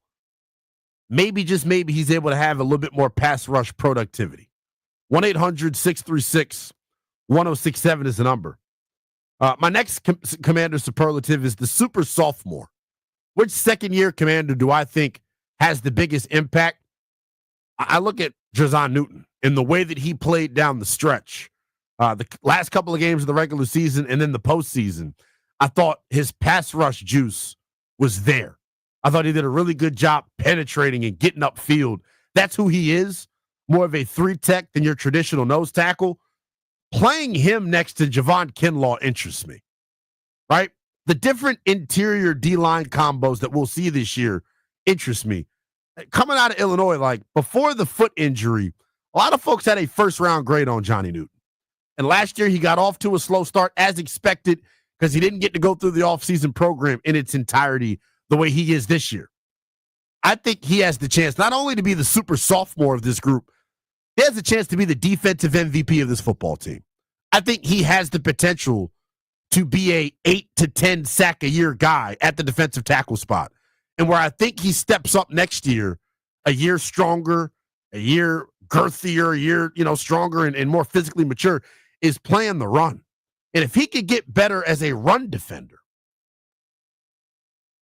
maybe, just maybe, he's able to have a little bit more pass rush productivity. 1-800-636-1067 is the number. My next Commander superlative is the super sophomore. Which second-year Commander do I think has the biggest impact? I look at Jazon Newton in the way that he played down the stretch. The last couple of games of the regular season and then the postseason, I thought his pass rush juice was there. I thought he did a really good job penetrating and getting upfield. That's who he is, more of a 3-tech than your traditional nose tackle. Playing him next to Javon Kinlaw interests me, right? The different interior D-line combos that we'll see this year interests me. Coming out of Illinois, like before the foot injury, a lot of folks had a first-round grade on Johnny Newton. And last year, he got off to a slow start as expected because he didn't get to go through the offseason program in its entirety the way he is this year. I think he has the chance not only to be the super sophomore of this group, he has a chance to be the defensive MVP of this football team. I think he has the potential to be a 8 to 10 sack a year guy at the defensive tackle spot. And where I think he steps up next year, a year stronger, a year girthier, a year, stronger and more physically mature, is playing the run. And if he could get better as a run defender,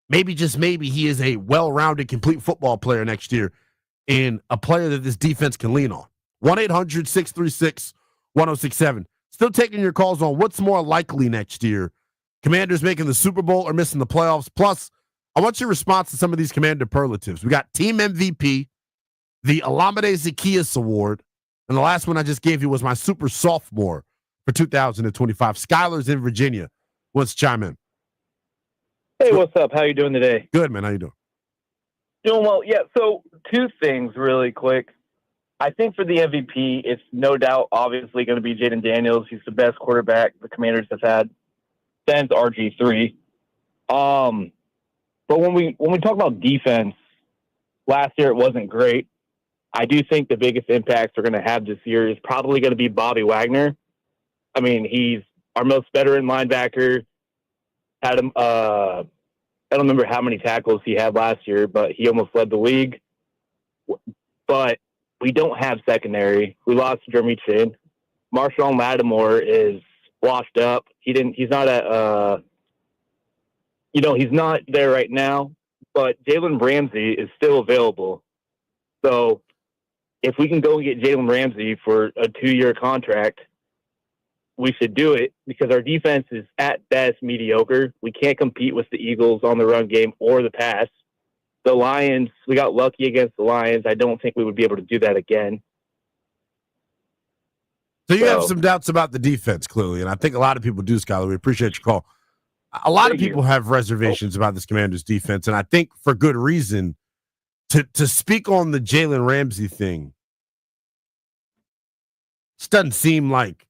maybe, just maybe, he is a well-rounded, complete football player next year and a player that this defense can lean on. 1-800-636-1067. Still taking your calls on what's more likely next year, Commanders making the Super Bowl or missing the playoffs. Plus, I want your response to some of these Commander superlatives. We got Team MVP, the Olamide Zaccheaus Award, and the last one I just gave you was my Super Sophomore for 2025. Skylar's in Virginia. Wants to chime in. Hey, what's up? How you doing today? Good, man. How you doing? Doing well. Yeah, so two things really quick. I think for the MVP, it's no doubt obviously going to be Jaden Daniels. He's the best quarterback the Commanders have had since RG3. But when we talk about defense, last year it wasn't great. I do think the biggest impacts we're going to have this year is probably going to be Bobby Wagner. I mean, he's our most veteran linebacker. Had him. I don't remember how many tackles he had last year, but he almost led the league. But we don't have secondary. We lost Jeremy Chin. Marshawn Lattimore is washed up. He's not he's not there right now, but Jalen Ramsey is still available. So if we can go and get Jalen Ramsey for a 2-year contract, we should do it because our defense is at best mediocre. We can't compete with the Eagles on the run game or the pass. The Lions, we got lucky against the Lions. I don't think we would be able to do that again. So you have some doubts about the defense, clearly, and I think a lot of people do, Skylar. We appreciate your call. A lot of people have reservations about this Commanders defense, and I think for good reason. To speak on the Jalen Ramsey thing, it doesn't seem like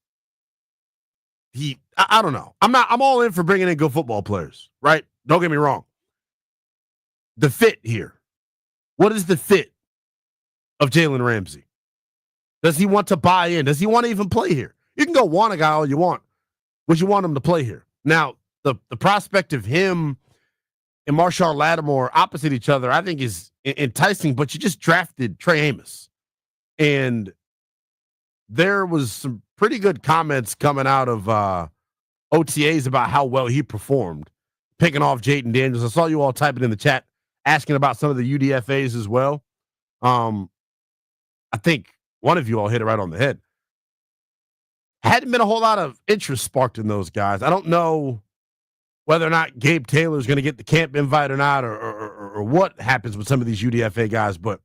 I don't know. I'm all in for bringing in good football players, right? Don't get me wrong. The fit here. What is the fit of Jalen Ramsey? Does he want to buy in? Does he want to even play here? You can go want a guy all you want. Would you want him to play here? Now, the prospect of him and Marshawn Lattimore opposite each other, I think is enticing, but you just drafted Trey Amos. And there was some pretty good comments coming out of OTAs about how well he performed, picking off Jaden Daniels. I saw you all typing in the chat, asking about some of the UDFAs as well. I think one of you all hit it right on the head. Hadn't been a whole lot of interest sparked in those guys. I don't know whether or not Gabe Taylor's going to get the camp invite or not, or what happens with some of these UDFA guys. But,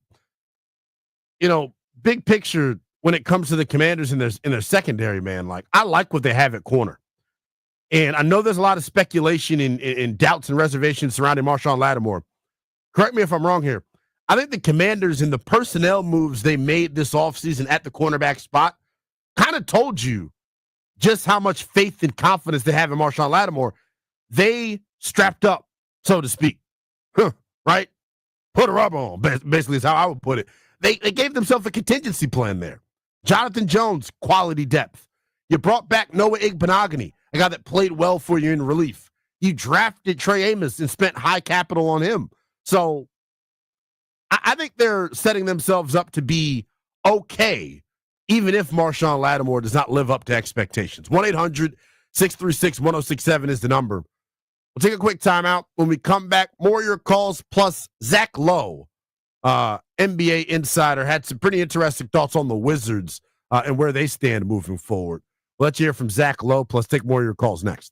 big picture, when it comes to the Commanders in their secondary, man, like I like what they have at corner. And I know there's a lot of speculation and doubts and reservations surrounding Marshawn Lattimore. Correct me if I'm wrong here. I think the Commanders in the personnel moves they made this offseason at the cornerback spot kind of told you just how much faith and confidence they have in Marshawn Lattimore. They strapped up, so to speak, right? Put a rubber on, basically is how I would put it. They gave themselves a contingency plan there. Jonathan Jones, quality depth. You brought back Noah Igbenogany, a guy that played well for you in relief. You drafted Trey Amos and spent high capital on him. So I think they're setting themselves up to be okay, even if Marshawn Lattimore does not live up to expectations. 1-800-636-1067 is the number. We'll take a quick timeout. When we come back, more of your calls, plus Zach Lowe, NBA insider, had some pretty interesting thoughts on the Wizards and where they stand moving forward. We'll let you hear from Zach Lowe, plus take more of your calls next.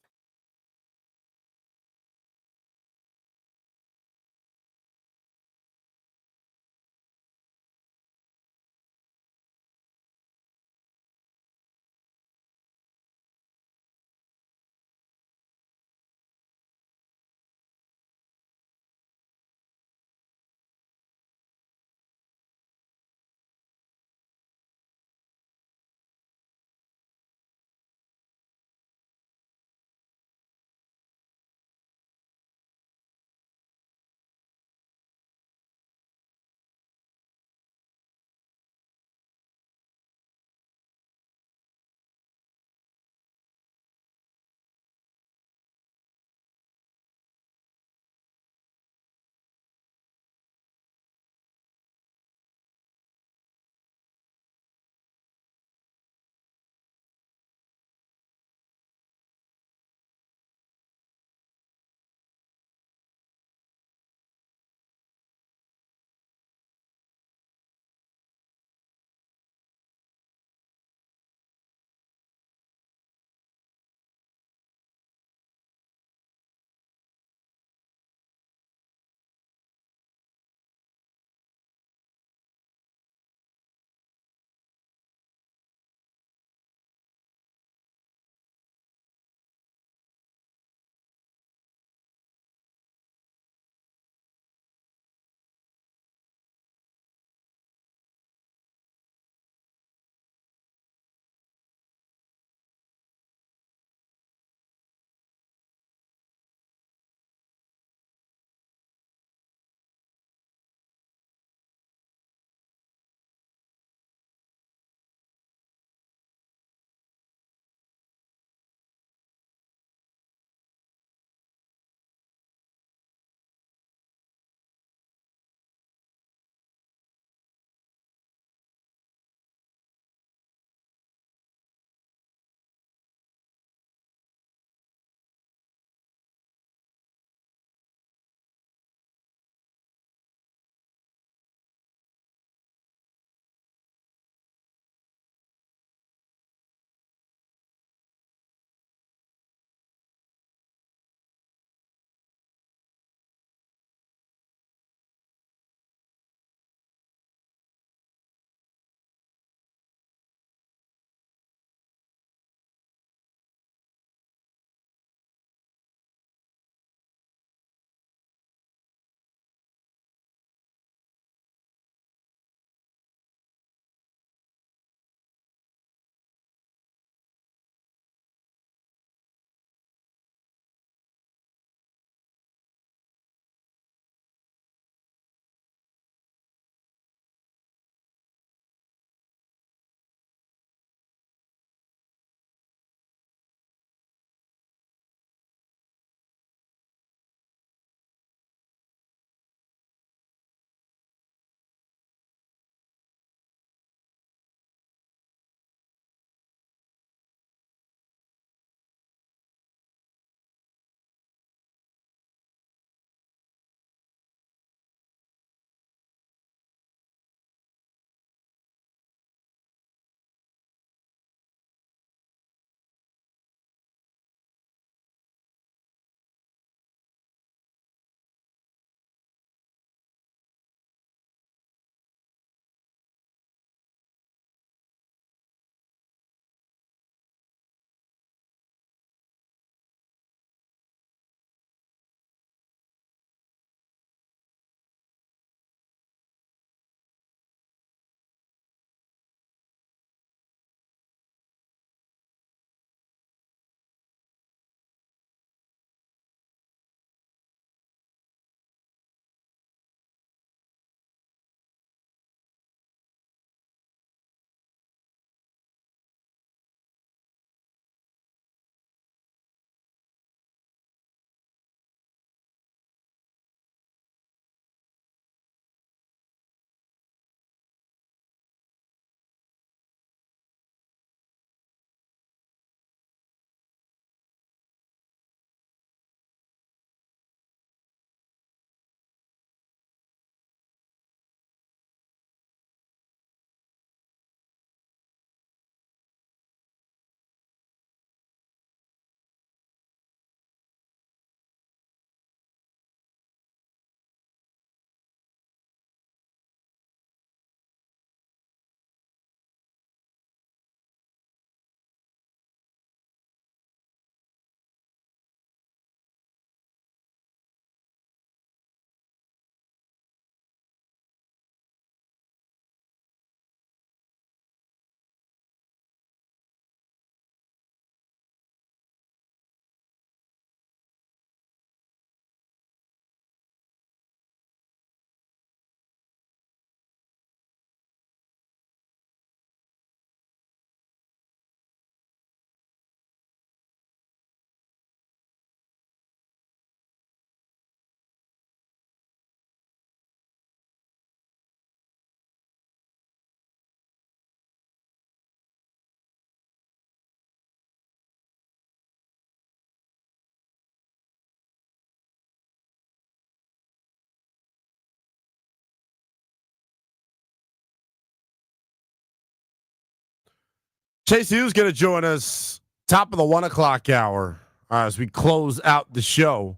Chase Hughes going to join us top of the 1 o'clock hour as we close out the show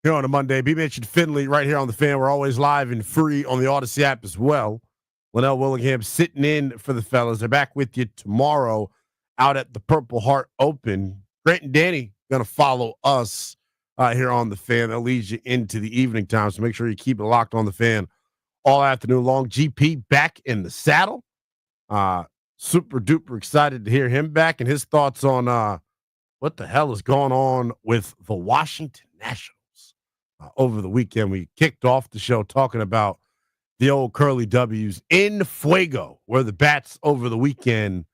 here on a Monday. B. Mitch and Finley right here on the Fan. We're always live and free on the Odyssey app as well. Linnell Willingham sitting in for the fellas. They're back with you tomorrow out at the Purple Heart Open. Grant and Danny going to follow us here on the Fan. They'll lead you into the evening time, so make sure you keep it locked on the Fan all afternoon long. GP back in the saddle. Super duper excited to hear him back and his thoughts on what the hell is going on with the Washington Nationals. Over the weekend, we kicked off the show talking about the old Curly W's in Fuego, where the bats over the weekend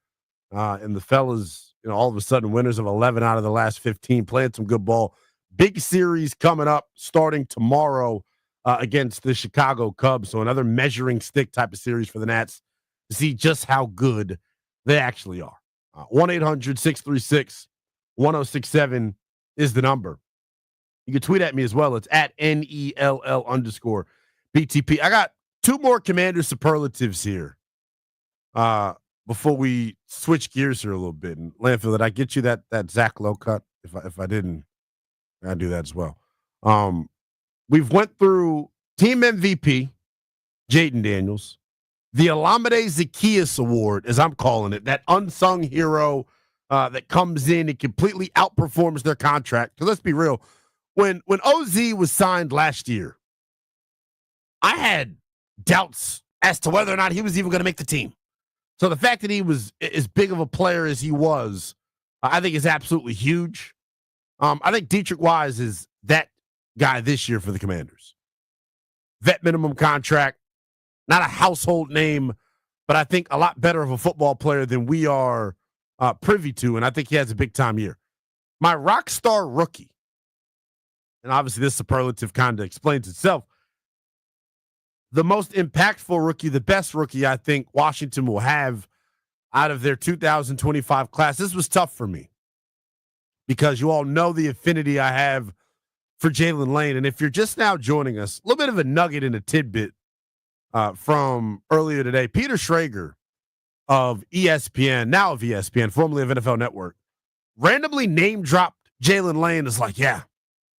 and the fellas, all of a sudden winners of 11 out of the last 15, playing some good ball. Big series coming up starting tomorrow against the Chicago Cubs. So another measuring stick type of series for the Nats to see just how good they actually are. 1-800-636-1067 is the number. You can tweet at me as well. It's at NELL_BTP. I got two more Commander superlatives here before we switch gears here a little bit. And Landfill, did I get you that Zach Lowe cut? If I didn't, I do that as well. We've went through Team MVP, Jaden Daniels, the Alameda Zacchaeus Award, as I'm calling it, that unsung hero that comes in and completely outperforms their contract. Because let's be real, when OZ was signed last year, I had doubts as to whether or not he was even going to make the team. So the fact that he was as big of a player as he was, I think is absolutely huge. I think Dietrich Wise is that guy this year for the Commanders. Vet minimum contract, not a household name, but I think a lot better of a football player than we are privy to, and I think he has a big-time year. My rock star rookie, and obviously this superlative kind of explains itself, the most impactful rookie, the best rookie I think Washington will have out of their 2025 class. This was tough for me because you all know the affinity I have for Jalen Lane. And if you're just now joining us, a little bit of a nugget and a tidbit from earlier today. Peter Schrager of ESPN, now of ESPN, formerly of NFL Network, randomly name-dropped Jalen Lane as like, yeah,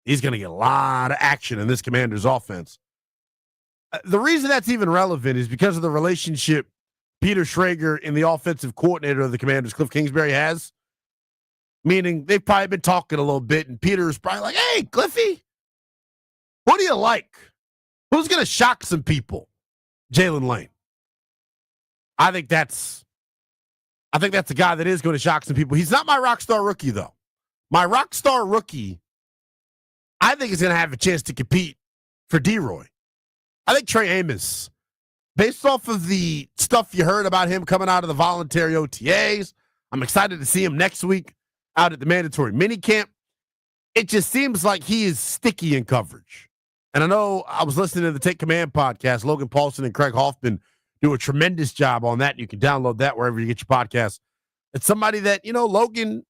he's going to get a lot of action in this Commanders offense. The reason that's even relevant is because of the relationship Peter Schrager and the offensive coordinator of the Commanders, Cliff Kingsbury, has. Meaning they've probably been talking a little bit, and Peter's probably like, hey, Cliffy, what do you like? Who's going to shock some people? Jalen Lane. I think that's a guy that is going to shock some people. He's not my rock star rookie, though. My rock star rookie, I think, is going to have a chance to compete for D-Roy. I think Trey Amos, based off of the stuff you heard about him coming out of the voluntary OTAs, I'm excited to see him next week out at the mandatory minicamp. It just seems like he is sticky in coverage. And I know I was listening to the Take Command podcast. Logan Paulson and Craig Hoffman do a tremendous job on that. You can download that wherever you get your podcasts. It's somebody that, Logan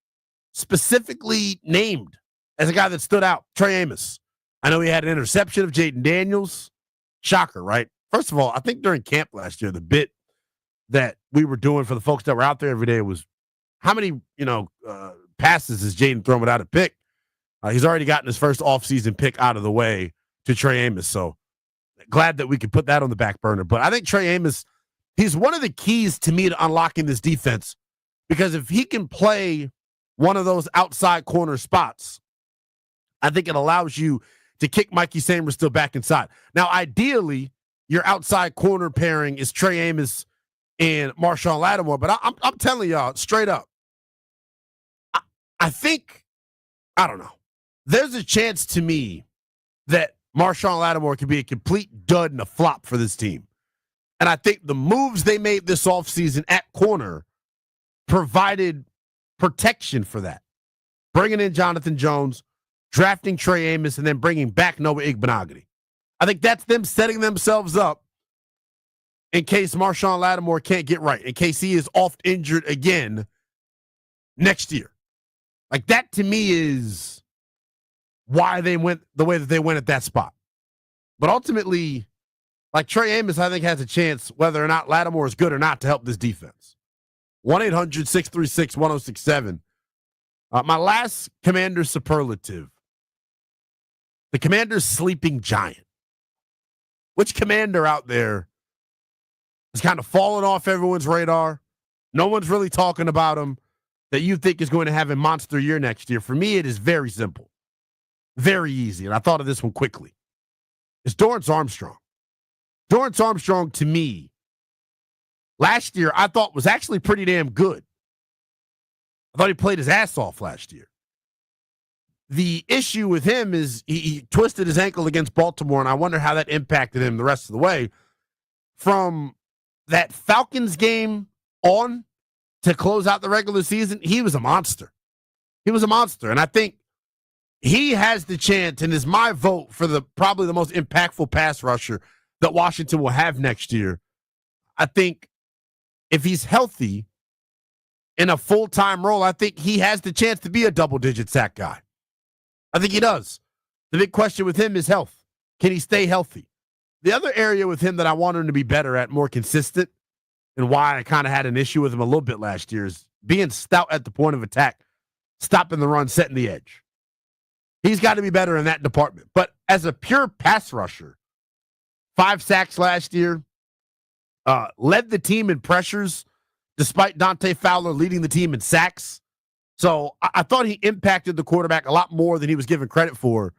specifically named as a guy that stood out, Trey Amos. I know he had an interception of Jaden Daniels. Shocker, right? First of all, I think during camp last year, the bit that we were doing for the folks that were out there every day was how many, passes is Jaden throwing without a pick? He's already gotten his first offseason pick out of the way to Trey Amos. So glad that we could put that on the back burner. But I think Trey Amos, he's one of the keys to me to unlocking this defense, because if he can play one of those outside corner spots, I think it allows you to kick Mikey Samer still back inside. Now, ideally, your outside corner pairing is Trey Amos and Marshawn Lattimore. But I'm telling y'all straight up, I think, I don't know, there's a chance to me that Marshawn Lattimore could be a complete dud and a flop for this team. And I think the moves they made this offseason at corner provided protection for that. Bringing in Jonathan Jones, drafting Trey Amos, and then bringing back Noah Igbenogany. I think that's them setting themselves up in case Marshawn Lattimore can't get right, in case he is oft injured again next year. Like, that to me is why they went the way that they went at that spot. But ultimately, like, Trey Amos, I think, has a chance, whether or not Lattimore is good or not, to help this defense. 1-800-636-1067. My last Commander superlative. The Commander's sleeping giant. Which Commander out there is kind of falling off everyone's radar? No one's really talking about him that you think is going to have a monster year next year. For me, it is very simple. Very easy. And I thought of this one quickly. It's Dorrance Armstrong. Dorrance Armstrong, to me, last year, I thought was actually pretty damn good. I thought he played his ass off last year. The issue with him is he twisted his ankle against Baltimore, and I wonder how that impacted him the rest of the way. From that Falcons game on to close out the regular season, he was a monster. He was a monster, and I think he has the chance, and is my vote for probably the most impactful pass rusher that Washington will have next year. I think if he's healthy in a full-time role, I think he has the chance to be a double-digit sack guy. I think he does. The big question with him is health. Can he stay healthy? The other area with him that I want him to be better at, more consistent, and why I kind of had an issue with him a little bit last year, is being stout at the point of attack, stopping the run, setting the edge. He's got to be better in that department. But as a pure pass rusher, 5 sacks last year, led the team in pressures, despite Dante Fowler leading the team in sacks. So I thought he impacted the quarterback a lot more than he was given credit for.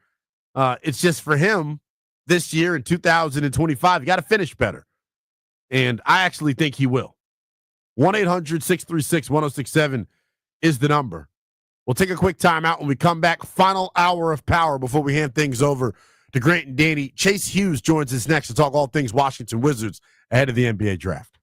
It's just for him this year in 2025, you got to finish better. And I actually think he will. 1-800-636-1067 is the number. We'll take a quick timeout when we come back. Final hour of power before we hand things over to Grant and Danny. Chase Hughes joins us next to talk all things Washington Wizards ahead of the NBA draft.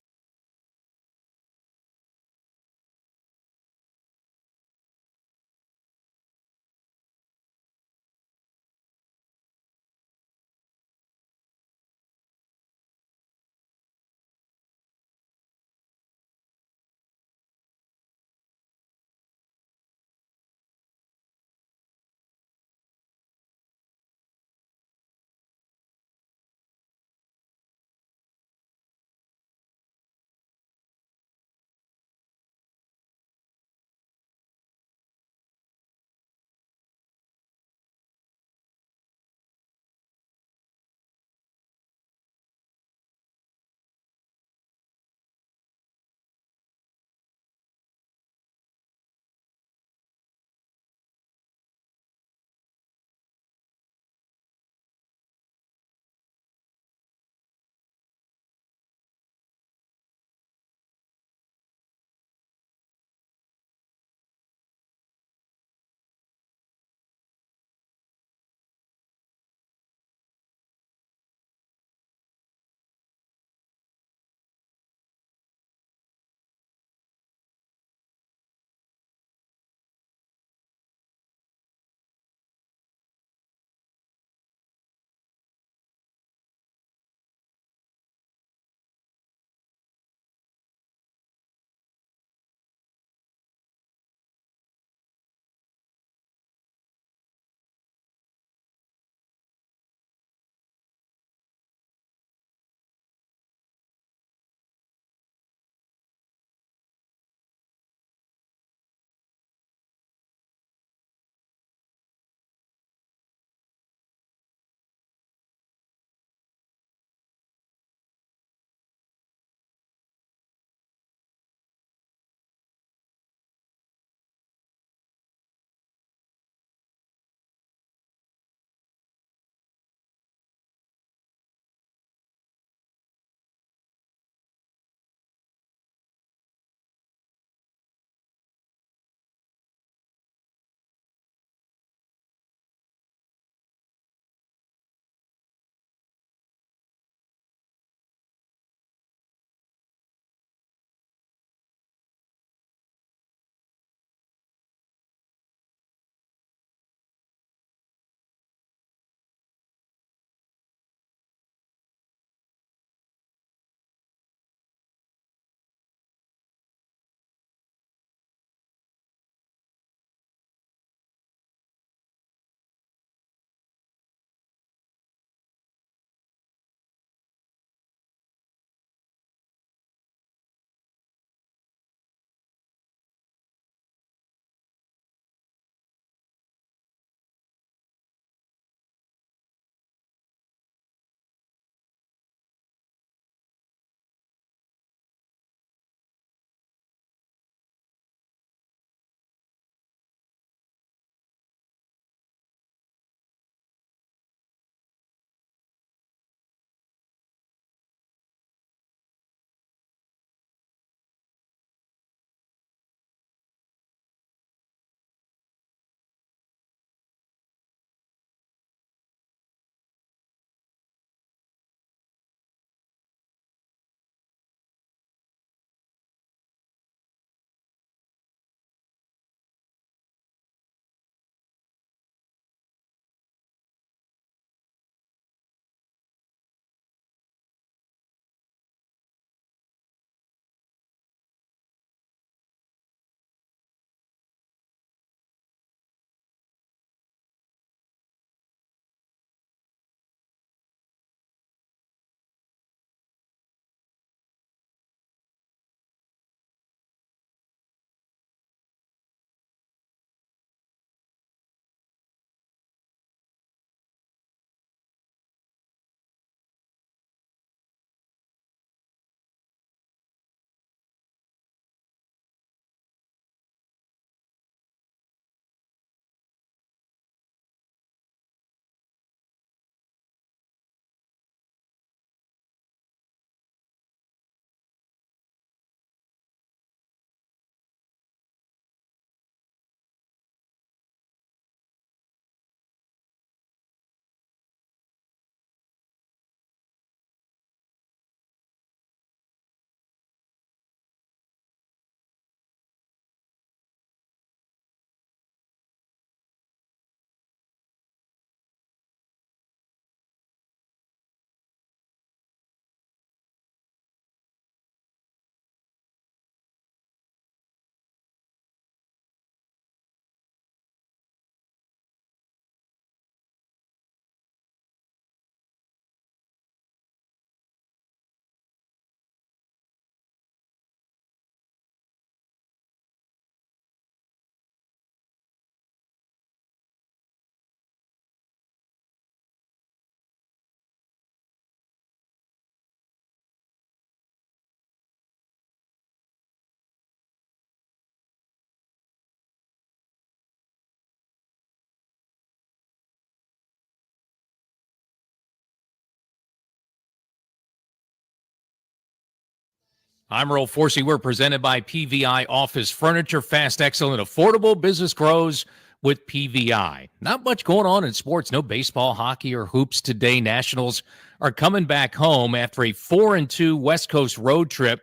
I'm Earl Forsey. We're presented by PVI Office Furniture. Fast, excellent, affordable. Business grows with PVI. Not much going on in sports. No baseball, hockey, or hoops today. Nationals are coming back home after a 4-2 West Coast road trip,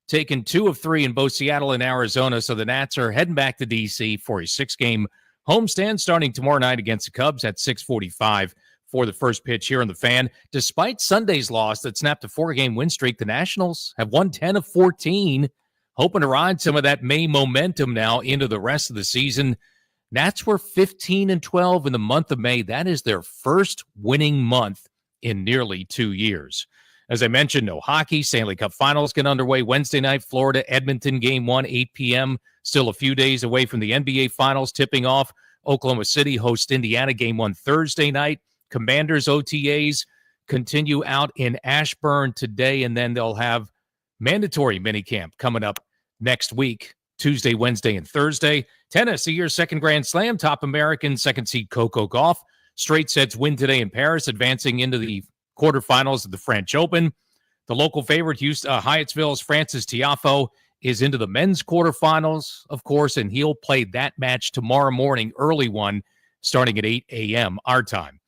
taking 2 of 3 in both Seattle and Arizona. So the Nats are heading back to D.C. for a 6-game homestand starting tomorrow night against the Cubs at 6:45 for the first pitch here on the Fan. Despite Sunday's loss that snapped a 4-game win streak, the Nationals have won 10 of 14, hoping to ride some of that May momentum now into the rest of the season. Nats were 15-12 in the month of May. That is their first winning month in nearly 2 years. As I mentioned, no hockey. Stanley Cup Finals get underway Wednesday night. Florida, Edmonton, Game 1, 8 p.m. Still a few days away from the NBA Finals tipping off. Oklahoma City hosts Indiana, Game 1 Thursday night. Commanders OTAs continue out in Ashburn today, and then they'll have mandatory minicamp coming up next week, Tuesday, Wednesday, and Thursday. Tennis, a year's second Grand Slam, top American, second seed Coco Gauff. Straight sets win today in Paris, advancing into the quarterfinals of the French Open. The local favorite, Hyattsville's Francis Tiafoe, is into the men's quarterfinals, of course, and he'll play that match tomorrow morning, early one, starting at 8 a.m. our time.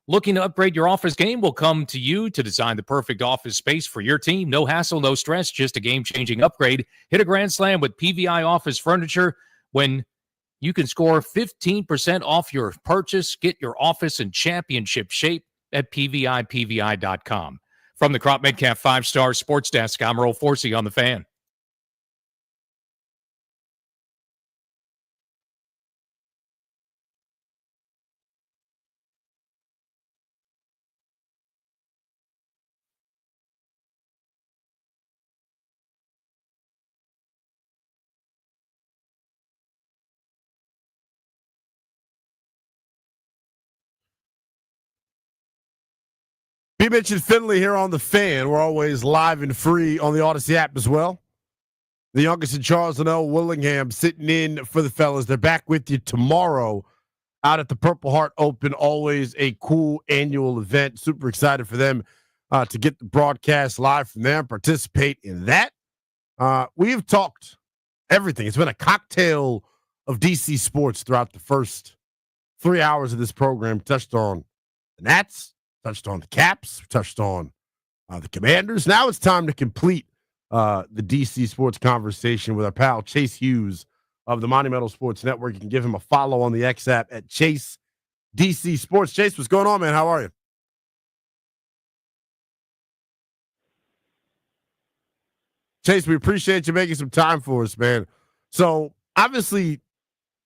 Looking to upgrade your office game? Will come to you to design the perfect office space for your team. No hassle, no stress, just a game-changing upgrade. Hit a grand slam with PVI Office Furniture when you can score 15% off your purchase. Get your office in championship shape at PVI.com. From the Crop Metcalf 5-Star Sports Desk, I'm Earl Forsey on the Fan. B. Mitch and Finley here on the Fan. We're always live and free on the Odyssey app as well. The youngest in Charles and L. Willingham sitting in for the fellas. They're back with you tomorrow out at the Purple Heart Open. Always a cool annual event. Super excited for them to get the broadcast live from there and participate in that. We've talked everything. It's been a cocktail of DC sports throughout the first 3 hours of this program. Touched on the Nats, touched on the Caps, touched on the Commanders. Now it's time to complete the DC sports conversation with our pal Chase Hughes of the Monumental Sports Network. You can give him a follow on the X app at Chase DC Sports. Chase, what's going on, man? How are you? Chase, we appreciate you making some time for us, man. So obviously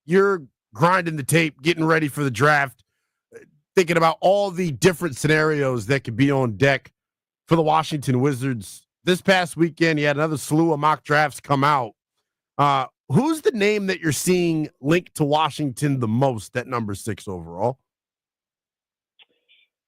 you're grinding the tape, getting ready for the draft, thinking about all the different scenarios that could be on deck for the Washington Wizards. This past weekend, you had another slew of mock drafts come out. Who's the name that you're seeing linked to Washington the most at number 6 overall?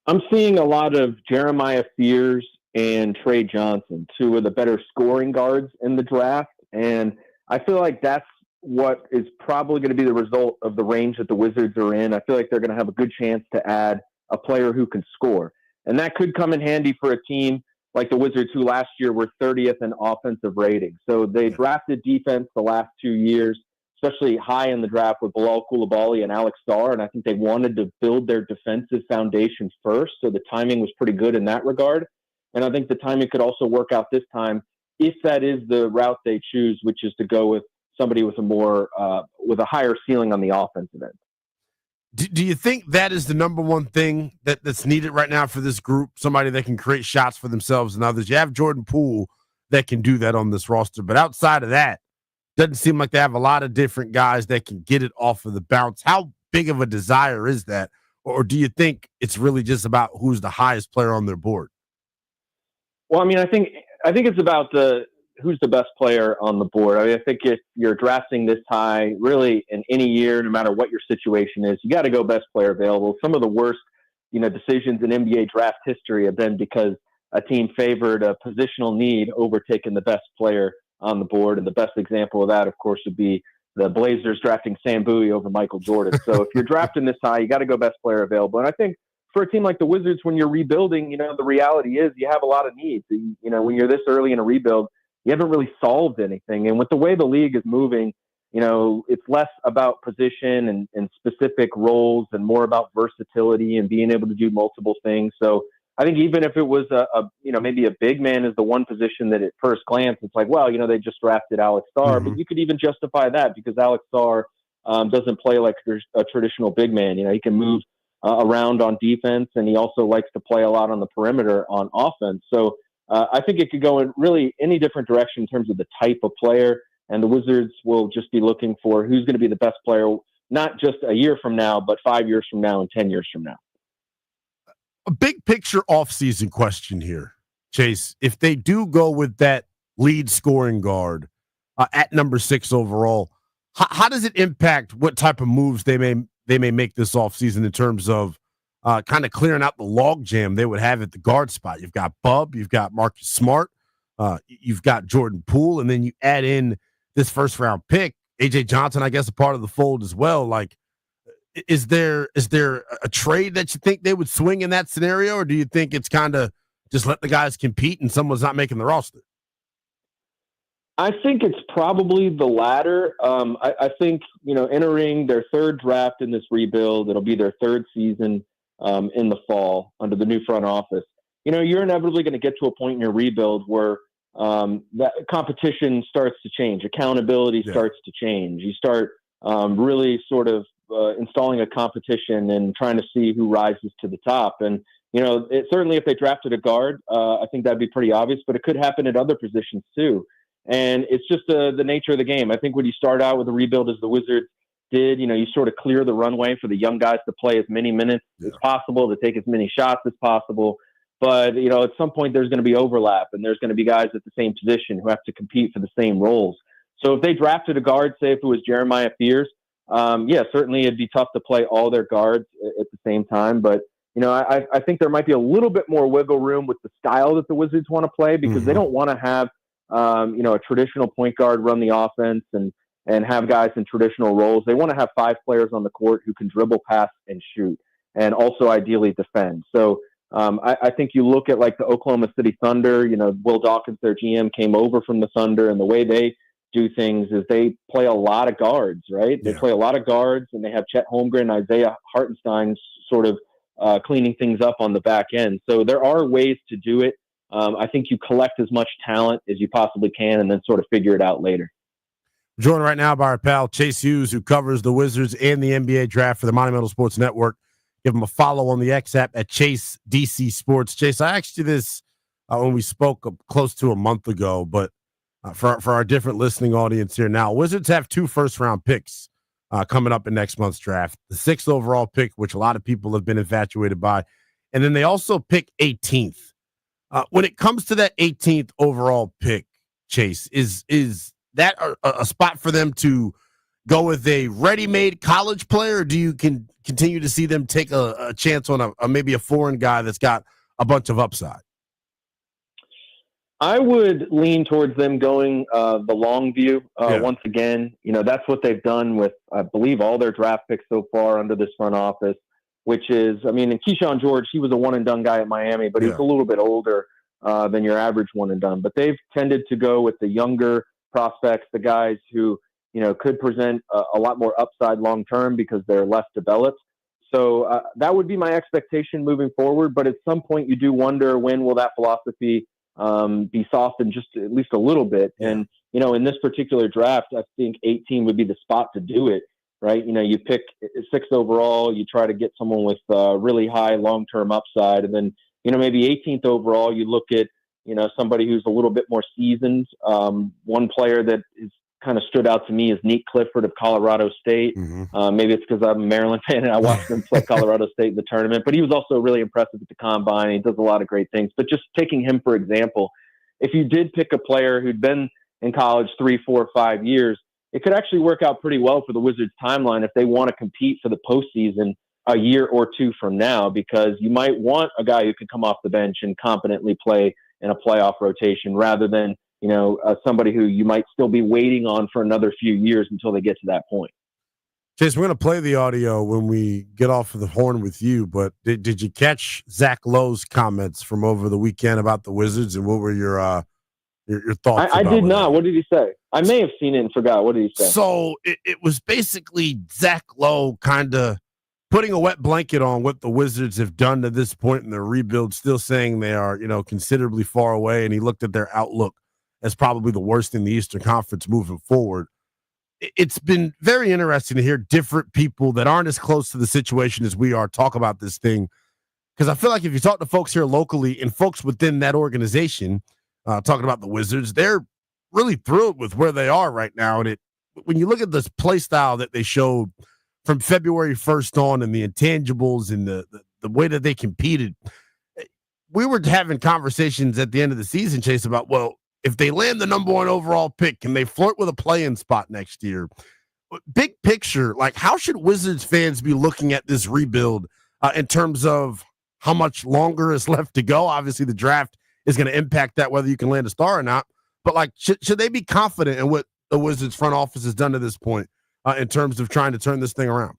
I'm seeing a lot of Jeremiah Fears and Trey Johnson, 2 of the better scoring guards in the draft. And I feel like that's what is probably going to be the result of the range that the Wizards are in. I feel like they're going to have a good chance to add a player who can score. And that could come in handy for a team like the Wizards, who last year were 30th in offensive rating. So they drafted defense the last 2 years, especially high in the draft with Bilal Coulibaly and Alex Starr. And I think they wanted to build their defensive foundation first. So the timing was pretty good in that regard. And I think the timing could also work out this time if that is the route they choose, which is to go with somebody with a more with a higher ceiling on the offensive end. Do you think that is the number one thing that's needed right now for this group? Somebody that can create shots for themselves and others. You have Jordan Poole that can do that on this roster, but outside of that, doesn't seem like they have a lot of different guys that can get it off of the bounce. How big of a desire is that? Or do you think it's really just about who's the highest player on their board? Well, I mean, I think it's about who's the best player on the board. I mean, I think if you're drafting this high, really in any year, no matter what your situation is, you got to go best player available. Some of the worst, decisions in NBA draft history have been because a team favored a positional need over taking the best player on the board. And the best example of that, of course, would be the Blazers drafting Sam Bowie over Michael Jordan. So if you're drafting this high, you got to go best player available. And I think for a team like the Wizards, when you're rebuilding, the reality is you have a lot of needs. When you're this early in a rebuild, you haven't really solved anything. And with the way the league is moving, it's less about position and specific roles and more about versatility and being able to do multiple things. So I think even if it was maybe a big man is the one position that at first glance, it's like, well, they just drafted Alex Sarr, but you could even justify that because Alex Sarr doesn't play like a traditional big man. He can move around on defense, and he also likes to play a lot on the perimeter on offense. So I think it could go in really any different direction in terms of the type of player, and the Wizards will just be looking for who's going to be the best player, not just a year from now, but 5 years from now and 10 years from now. A big picture offseason question here, Chase. If they do go with that lead scoring guard at number 6 overall, how does it impact what type of moves they may make this offseason in terms of kind of clearing out the logjam they would have at the guard spot? You've got Bub, you've got Marcus Smart, you've got Jordan Poole, and then you add in this first-round pick, A.J. Johnson, I guess, a part of the fold as well. Like, is there a trade that you think they would swing in that scenario, or do you think it's kind of just let the guys compete and someone's not making the roster? I think it's probably the latter. I think, entering their third draft in this rebuild, it'll be their third season in the fall under the new front office. You're inevitably going to get to a point in your rebuild where that competition starts to change. Accountability starts to change. You start really sort of installing a competition and trying to see who rises to the top. And, certainly if they drafted a guard, I think that'd be pretty obvious, but it could happen at other positions too. And it's just the nature of the game. I think when you start out with a rebuild as the Wizards did, you sort of clear the runway for the young guys to play as many minutes as possible, to take as many shots as possible. But, at some point there's going to be overlap, and there's going to be guys at the same position who have to compete for the same roles. So if they drafted a guard, say if it was Jeremiah Fears, certainly it'd be tough to play all their guards at the same time. But, I think there might be a little bit more wiggle room with the style that the Wizards want to play, because they don't want to have, a traditional point guard run the offense and have guys in traditional roles. They want to have 5 players on the court who can dribble, pass, and shoot, and also ideally defend. So I think you look at like the Oklahoma City Thunder, Will Dawkins, their GM, came over from the Thunder, and the way they do things is they play a lot of guards, right? They play a lot of guards, and they have Chet Holmgren, Isaiah Hartenstein sort of cleaning things up on the back end. So there are ways to do it. I think you collect as much talent as you possibly can and then sort of figure it out later. Joined right now by our pal Chase Hughes, who covers the Wizards and the NBA draft for the Monumental Sports Network. Give him a follow on the X app at Chase DC Sports. Chase, I asked you this when we spoke close to a month ago, but for our different listening audience here now, Wizards have 2 first-round picks coming up in next month's draft. The 6th overall pick, which a lot of people have been infatuated by, and then they also pick 18th. When it comes to that 18th overall pick, Chase, is that a spot for them to go with a ready-made college player, or do you continue to see them take a chance on maybe a foreign guy that's got a bunch of upside? I would lean towards them going the long view. Once again, that's what they've done with, I believe, all their draft picks so far under this front office, which is, and Keyshawn George, he was a one-and-done guy at Miami, but he's a little bit older than your average one-and-done. But they've tended to go with the younger prospects, the guys who, could present a lot more upside long-term because they're less developed. So that would be my expectation moving forward. But at some point, you do wonder, when will that philosophy be softened just at least a little bit? And, in this particular draft, I think 18 would be the spot to do it, right? You pick 6th overall, you try to get someone with really high long-term upside. And then, maybe 18th overall, you look at, somebody who's a little bit more seasoned. One player that is kind of stood out to me is Nick Clifford of Colorado State. Maybe it's because I'm a Maryland fan and I watched him play Colorado State in the tournament, but he was also really impressive at the combine. He does a lot of great things. But just taking him, for example, if you did pick a player who'd been in college 3, 4, 5 years, it could actually work out pretty well for the Wizards timeline if they want to compete for the postseason a year or 2 from now, because you might want a guy who can come off the bench and competently play in a playoff rotation rather than, somebody who you might still be waiting on for another few years until they get to that point. Chase, we're going to play the audio when we get off of the horn with you, but did you catch Zach Lowe's comments from over the weekend about the Wizards, and what were your Your thoughts? I did not. What did he say? I may have seen it and forgot. What did he say? So it was basically Zach Lowe kind of putting a wet blanket on what the Wizards have done to this point in their rebuild, still saying they are, considerably far away. And he looked at their outlook as probably the worst in the Eastern Conference moving forward. It's been very interesting to hear different people that aren't as close to the situation as we are talk about this thing. Because I feel like if you talk to folks here locally and folks within that organization talking about the Wizards, they're really thrilled with where they are right now. And when you look at this play style that they showed from February 1st on and the intangibles and the way that they competed, we were having conversations at the end of the season, Chase, about, well, if they land the number 1 overall pick, can they flirt with a play-in spot next year? Big picture, like, how should Wizards fans be looking at this rebuild in terms of how much longer is left to go? Obviously, the draft is going to impact that, whether you can land a star or not. But, like, should they be confident in what the Wizards front office has done to this point in terms of trying to turn this thing around?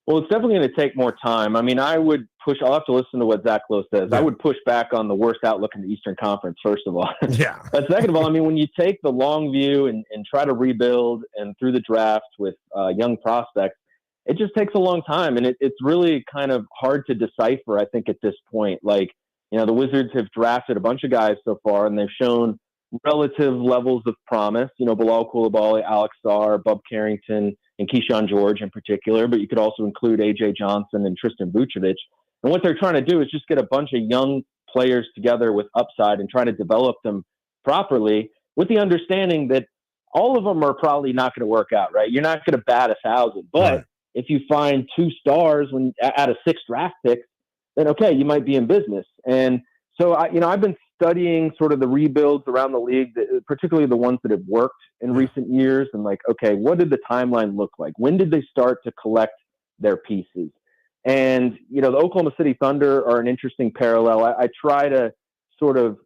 Well, it's definitely going to take more time. I mean, I'll have to listen to what Zach Lowe says. Yeah. I would push back on the worst outlook in the Eastern Conference, first of all. Yeah. But second of all, I mean, when you take the long view and try to rebuild and through the draft with young prospects, it just takes a long time. And it's really kind of hard to decipher, I think, at this point. Like, the Wizards have drafted a bunch of guys so far, and they've shown relative levels of promise. Bilal Coulibaly, Alex Sarr, Bub Carrington, and Keyshawn George in particular, but you could also include A.J. Johnson and Tristan Vucevic. And what they're trying to do is just get a bunch of young players together with upside and try to develop them properly, with the understanding that all of them are probably not going to work out, right? You're not going to bat 1,000. But if you find 2 stars out of 6 draft picks, then okay, you might be in business. And so I've been studying sort of the rebuilds around the league, particularly the ones that have worked in recent years, and like, okay, what did the timeline look like? When did they start to collect their pieces? And, the Oklahoma City Thunder are an interesting parallel. I try to sort of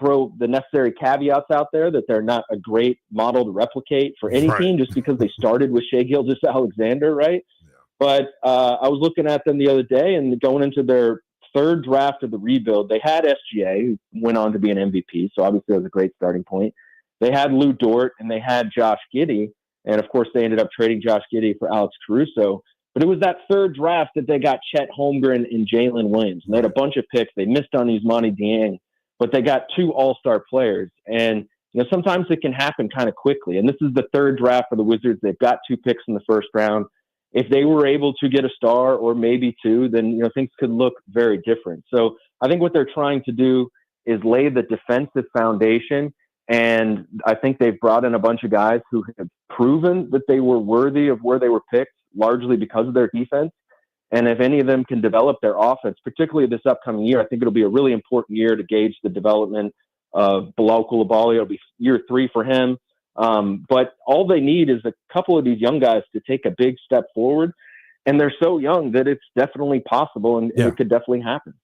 throw the necessary caveats out there that they're not a great model to replicate for any team just because they started with Shai Gilgeous-Alexander, right? Yeah. But I was looking at them the other day, and going into their 3rd draft of the rebuild, they had SGA, who went on to be an MVP, so obviously that was a great starting point. They had Lou Dort, and they had Josh Giddey, and of course they ended up trading Josh Giddey for Alex Caruso. But it was that 3rd draft that they got Chet Holmgren and Jalen Williams. And they had a bunch of picks. They missed on Ousmane Dieng, but they got 2 all-star players. And sometimes it can happen kind of quickly. And this is the 3rd draft for the Wizards. They've got 2 picks in the 1st round. If they were able to get a star or maybe 2, then things could look very different. So I think what they're trying to do is lay the defensive foundation, and I think they've brought in a bunch of guys who have proven that they were worthy of where they were picked, largely because of their defense. And if any of them can develop their offense, particularly this upcoming year, I think it'll be a really important year to gauge the development of Bilal Coulibaly. It'll be year 3 for him. But all they need is a couple of these young guys to take a big step forward. And they're so young that it's definitely possible, and it could definitely happen.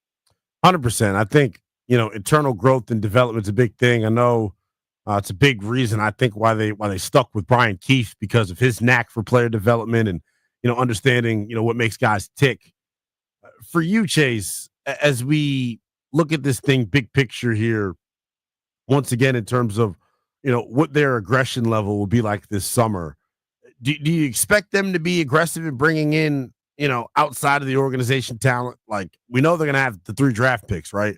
100%. I think, internal growth and development is a big thing. I know it's a big reason, I think, why they stuck with Brian Keefe, because of his knack for player development and, understanding, what makes guys tick. For you, Chase, as we look at this thing, big picture here, once again, in terms of, what their aggression level will be like this summer, do you expect them to be aggressive in bringing in, outside of the organization talent? Like, we know they're going to have the 3 draft picks, right?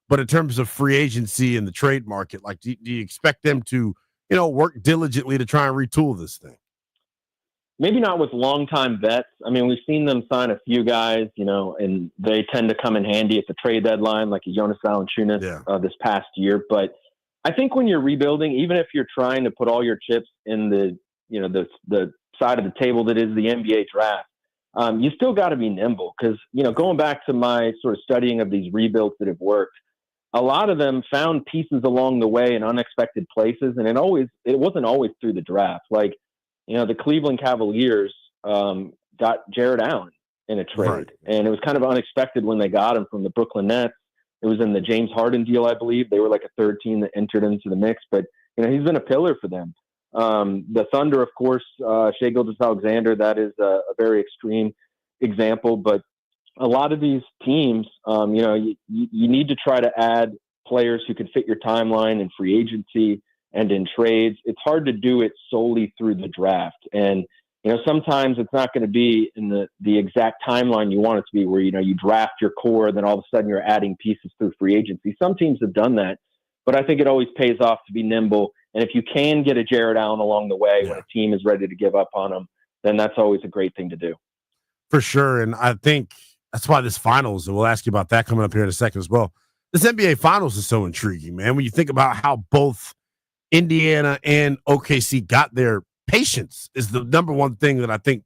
But in terms of free agency and the trade market, like, do you expect them to, work diligently to try and retool this thing? Maybe not with longtime vets. I mean, we've seen them sign a few guys, and they tend to come in handy at the trade deadline, like Jonas Valanciunas this past year. But I think when you're rebuilding, even if you're trying to put all your chips in the side of the table that is the NBA draft, you still got to be nimble, because, going back to my sort of studying of these rebuilds that have worked, a lot of them found pieces along the way in unexpected places, and it wasn't always through the draft. Like, the Cleveland Cavaliers got Jared Allen in a trade, and it was kind of unexpected when they got him from the Brooklyn Nets. It was in the James Harden deal, I believe. They were like a 3rd team that entered into the mix, but he's been a pillar for them. The Thunder, of course, Shai Gilgeous-Alexander, that is a very extreme example, but a lot of these teams, you need to try to add players who can fit your timeline in free agency and in trades. It's hard to do it solely through the draft. And, sometimes it's not going to be in the exact timeline you want it to be where, you draft your core, then all of a sudden you're adding pieces through free agency. Some teams have done that, but I think it always pays off to be nimble. And if you can get a Jared Allen along the way when a team is ready to give up on him, then that's always a great thing to do. For sure. And I think that's why this finals, and we'll ask you about that coming up here in a second as well. This NBA finals is so intriguing, man. When you think about how both Indiana and OKC got their patience is the number one thing that I think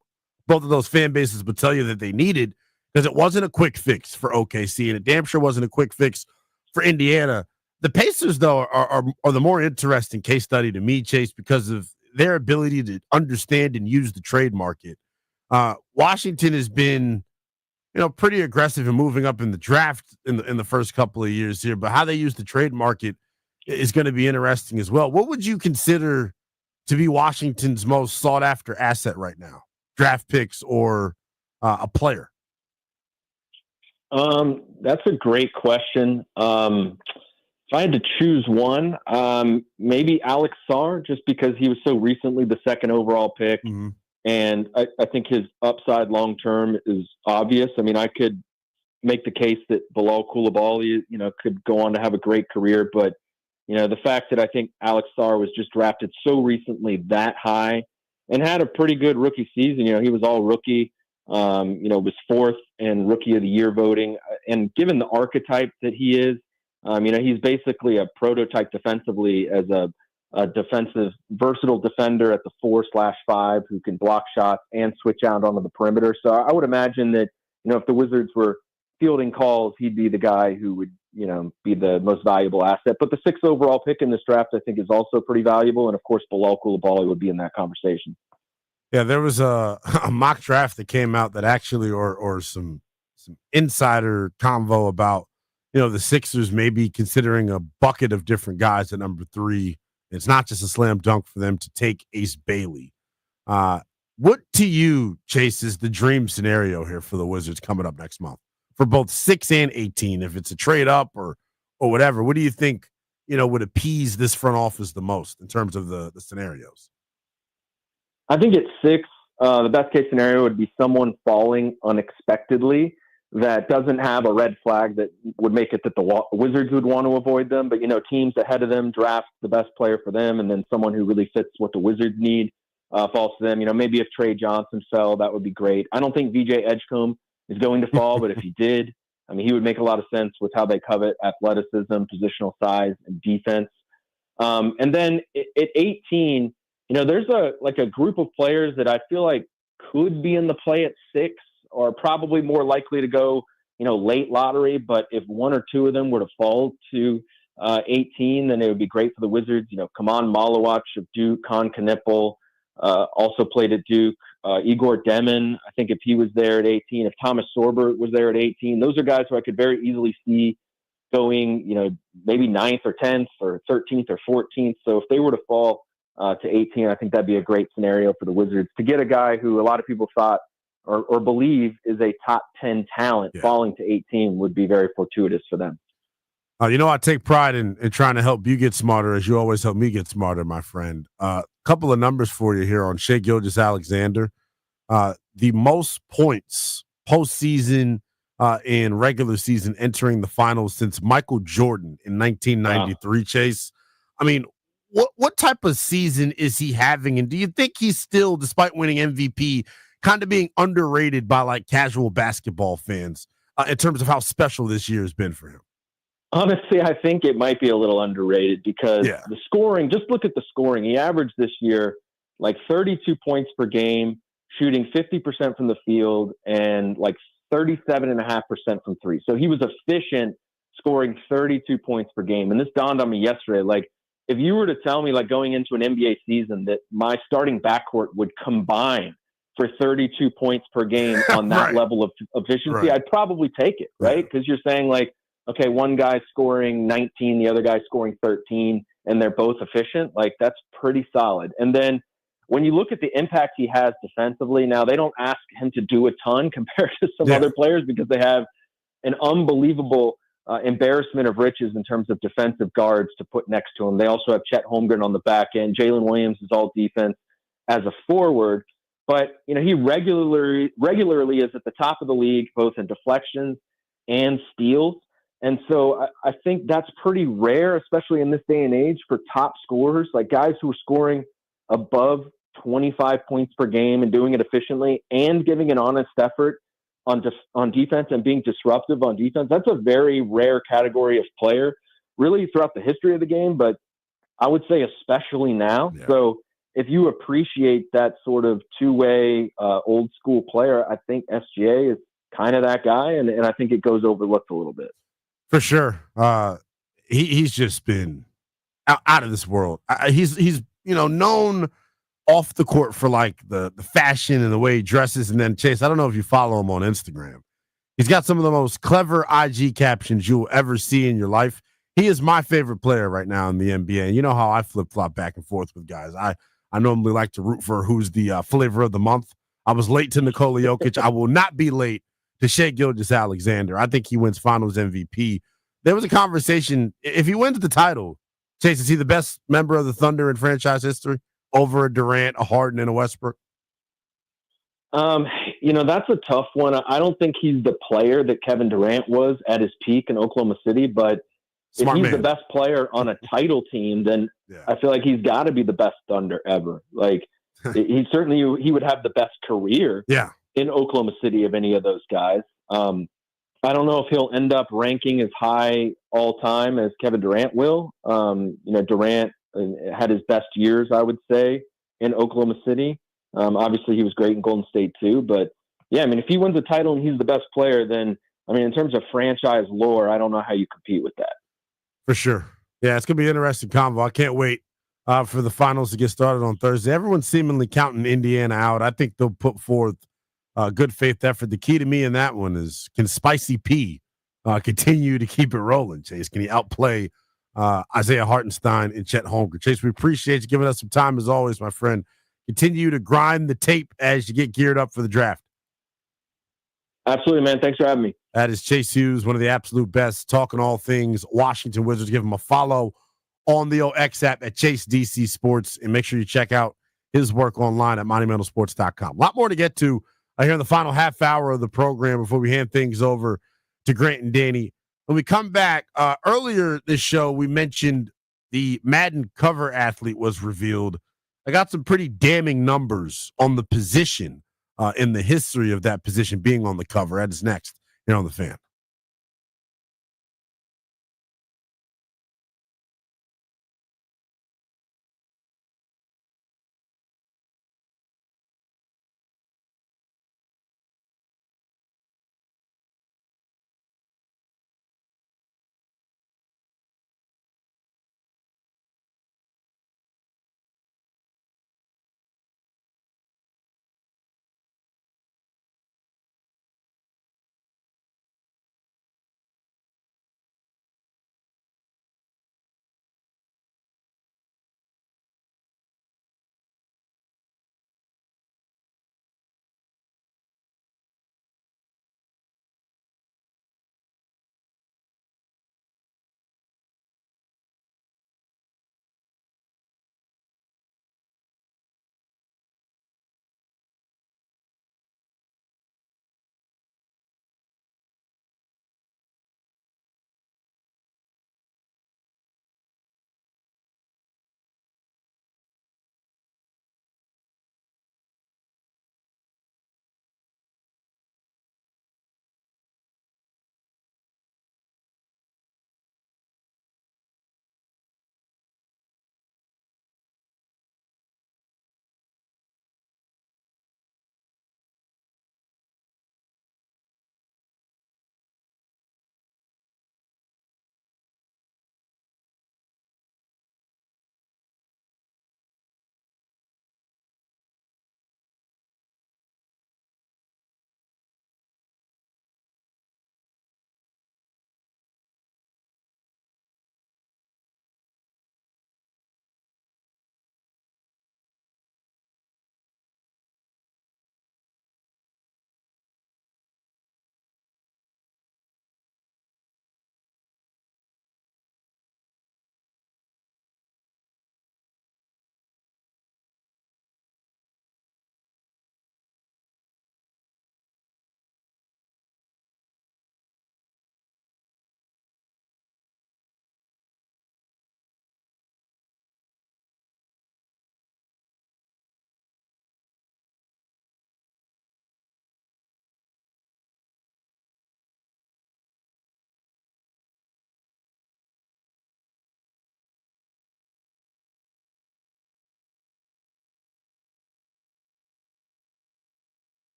both of those fan bases would tell you that they needed, because it wasn't a quick fix for OKC, and it damn sure wasn't a quick fix for Indiana. The Pacers, though, are the more interesting case study to me, Chase, because of their ability to understand and use the trade market. Washington has been, pretty aggressive in moving up in the draft in the first couple of years here, but how they use the trade market is going to be interesting as well. What would you consider to be Washington's most sought after asset right now? Draft picks or a player? That's a great question. If I had to choose one, maybe Alex Sarr, just because he was so recently the second overall pick. Mm-hmm. And I think his upside long-term is obvious. I mean, I could make the case that Bilal Coulibaly, could go on to have a great career. But, the fact that I think Alex Sarr was just drafted so recently that high and had a pretty good rookie season. He was all rookie, was fourth in rookie of the year voting. And given the archetype that he is, he's basically a prototype defensively as a defensive, versatile defender at the 4/5 who can block shots and switch out onto the perimeter. So I would imagine that, if the Wizards were fielding calls, he'd be the guy who would, be the most valuable asset. But the 6th overall pick in this draft, I think, is also pretty valuable. And of course, Bilal Coulibaly would be in that conversation. Yeah, there was a mock draft that came out that actually, or some insider convo about, the Sixers maybe considering a bucket of different guys at number 3. It's not just a slam dunk for them to take Ace Bailey. What to you, Chase, is the dream scenario here for the Wizards coming up next month for both 6 and 18? If it's a trade up or whatever, what do you think, would appease this front office the most in terms of the scenarios? I think at 6, the best case scenario would be someone falling unexpectedly that doesn't have a red flag that would make it that the Wizards would want to avoid them. But, teams ahead of them draft the best player for them, and then someone who really fits what the Wizards need falls to them. Maybe if Trey Johnson fell, that would be great. I don't think VJ Edgecombe is going to fall, but if he did, he would make a lot of sense with how they covet athleticism, positional size, and defense. And then at 18, there's a group of players that I feel like could be in the play at 6, or probably more likely to go, late lottery. But if one or two of them were to fall to 18, then it would be great for the Wizards. Kaman Malawach of Duke, Kon Knippel also played at Duke. Igor Demin, I think if he was there at 18, if Thomas Sorber was there at 18, those are guys who I could very easily see going, maybe 9th or 10th or 13th or 14th. So if they were to fall to 18, I think that'd be a great scenario for the Wizards to get a guy who a lot of people thought or believe is a top 10 talent. Falling to 18 would be very fortuitous for them. I take pride in trying to help you get smarter, as you always help me get smarter, my friend. Couple of numbers for you here on Shai Gilgeous-Alexander. The most points postseason and regular season entering the finals since Michael Jordan in 1993, wow. Chase. What type of season is he having? And do you think he's still, despite winning MVP, kind of being underrated by casual basketball fans in terms of how special this year has been for him? Honestly, I think it might be a little underrated because the scoring, just look at the scoring. He averaged this year 32 points per game, shooting 50% from the field and 37.5% from 3. So he was efficient, scoring 32 points per game. And this dawned on me yesterday. If you were to tell me going into an NBA season that my starting backcourt would combine for 32 points per game on that level of efficiency, I'd probably take it, right? Because you're saying okay, one guy's scoring 19, the other guy's scoring 13, and they're both efficient. That's pretty solid. And then when you look at the impact he has defensively, now they don't ask him to do a ton compared to some other players because they have an unbelievable embarrassment of riches in terms of defensive guards to put next to him. They also have Chet Holmgren on the back end. Jalen Williams is all defense as a forward. But, he regularly is at the top of the league, both in deflections and steals. And so I think that's pretty rare, especially in this day and age, for top scorers, like guys who are scoring above 25 points per game and doing it efficiently and giving an honest effort on defense and being disruptive on defense. That's a very rare category of player, really throughout the history of the game, but I would say especially now. Yeah. So if you appreciate that sort of two-way old school player, I think SGA is kind of that guy, and I think it goes overlooked a little bit. For sure. He's just been out of this world. He's known off the court for like the fashion and the way he dresses. And then Chase, I don't know if you follow him on Instagram. He's got some of the most clever IG captions you'll ever see in your life. He is my favorite player right now in the NBA. And you know how I flip-flop back and forth with guys. I normally like to root for who's the flavor of the month. I was late to Nikola Jokic. I will not be late to Shai Gilgeous-Alexander. I think he wins Finals MVP. There was a conversation. If he wins the title, Chase, is he the best member of the Thunder in franchise history over a Durant, a Harden, and a Westbrook? That's a tough one. I don't think he's the player that Kevin Durant was at his peak in Oklahoma City, but Smart if he's man. the best player on a title team, then I feel like he's got to be the best Thunder ever. Like he would have the best career in Oklahoma City of any of those guys. I don't know if he'll end up ranking as high all time as Kevin Durant will. Durant had his best years, I would say, in Oklahoma City. Obviously, he was great in Golden State too. But yeah, if he wins a title and he's the best player, then in terms of franchise lore, I don't know how you compete with that. For sure. Yeah, it's going to be an interesting convo. I can't wait for the finals to get started on Thursday. Everyone's seemingly counting Indiana out. I think they'll put forth good faith effort. The key to me in that one is, can Spicy P continue to keep it rolling, Chase? Can he outplay Isaiah Hartenstein and Chet Holmgren? Chase, we appreciate you giving us some time as always, my friend. Continue to grind the tape as you get geared up for the draft. Absolutely, man. Thanks for having me. That is Chase Hughes, one of the absolute best, talking all things Washington Wizards. Give him a follow on the OX app at Chase DC Sports, and make sure you check out his work online at monumentalsports.com. A lot more to get to here in the final half hour of the program before we hand things over to Grant and Danny. When we come back, earlier this show, we mentioned the Madden cover athlete was revealed. I got some pretty damning numbers on the position in the history of that position being on the cover. That is next here on The Fan.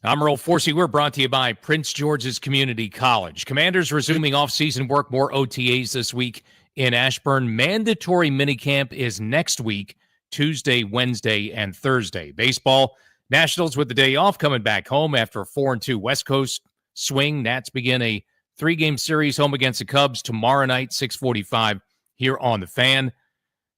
I'm Earl Forsey. We're brought to you by Prince George's Community College. Commanders resuming off-season work, more OTAs this week in Ashburn. Mandatory minicamp is next week, Tuesday, Wednesday, and Thursday. Baseball, Nationals with the day off, coming back home after a 4-2 West Coast swing. Nats begin a 3-game series home against the Cubs tomorrow night, 6:45 here on The Fan.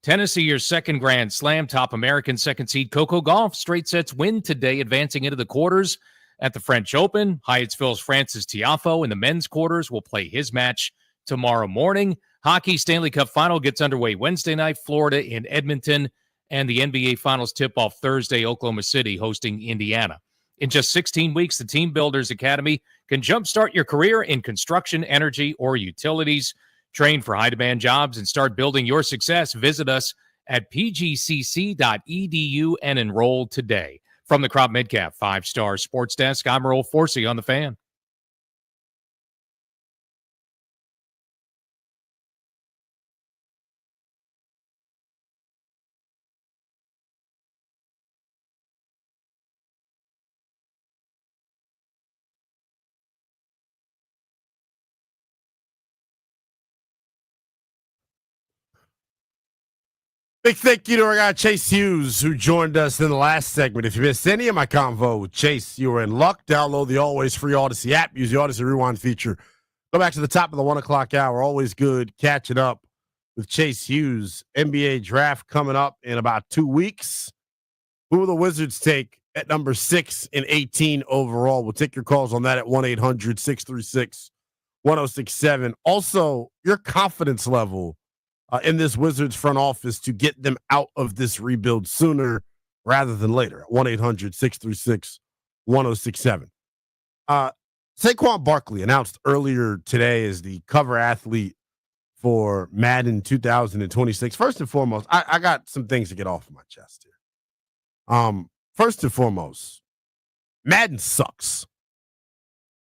Tennis, a year's second Grand Slam, top American second seed Coco Gauff, straight sets win today, advancing into the quarters at the French Open. Hyattsville's Francis Tiafoe in the men's quarters will play his match tomorrow morning. Hockey Stanley Cup Final gets underway Wednesday night, Florida in Edmonton, and the NBA Finals tip-off Thursday, Oklahoma City hosting Indiana. In just 16 weeks, the Team Builders Academy can jumpstart your career in construction, energy, or utilities. Train for high-demand jobs and start building your success. Visit us at pgcc.edu and enroll today. From the Crop Midcap 5-Star Sports Desk, I'm Earl Forsey on The Fan. Big thank you to our guy Chase Hughes, who joined us in the last segment. If you missed any of my convo with Chase, you were in luck. Download the always free Odyssey app. Use the Odyssey Rewind feature. Go back to the top of the 1 o'clock hour. Always good catching up with Chase Hughes. NBA draft coming up in about 2 weeks. Who will the Wizards take at number 6 and 18 overall? We'll take your calls on that at 1-800-636-1067. Also, your confidence level in this Wizards front office to get them out of this rebuild sooner rather than later. 1-800-636-1067. Saquon Barkley announced earlier today as the cover athlete for Madden 2026. First and foremost, I got some things to get off of my chest here. First and foremost, Madden sucks.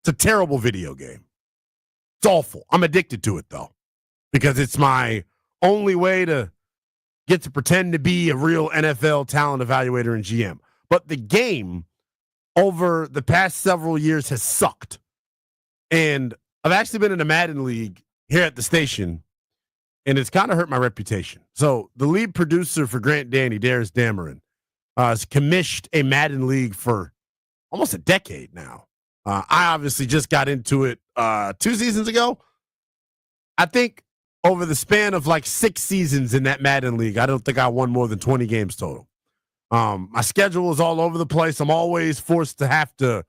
It's a terrible video game. It's awful. I'm addicted to it, though, because it's my only way to get to pretend to be a real NFL talent evaluator and GM. But the game over the past several years has sucked. And I've actually been in a Madden league here at the station, and it's kind of hurt my reputation. So the lead producer for Grant Danny, Darius Dameron, has commissioned a Madden league for almost a decade now. I obviously just got into it 2 seasons ago. I think over the span of like 6 seasons in that Madden league, I don't think I won more than 20 games total. My schedule is all over the place. I'm always forced to have to,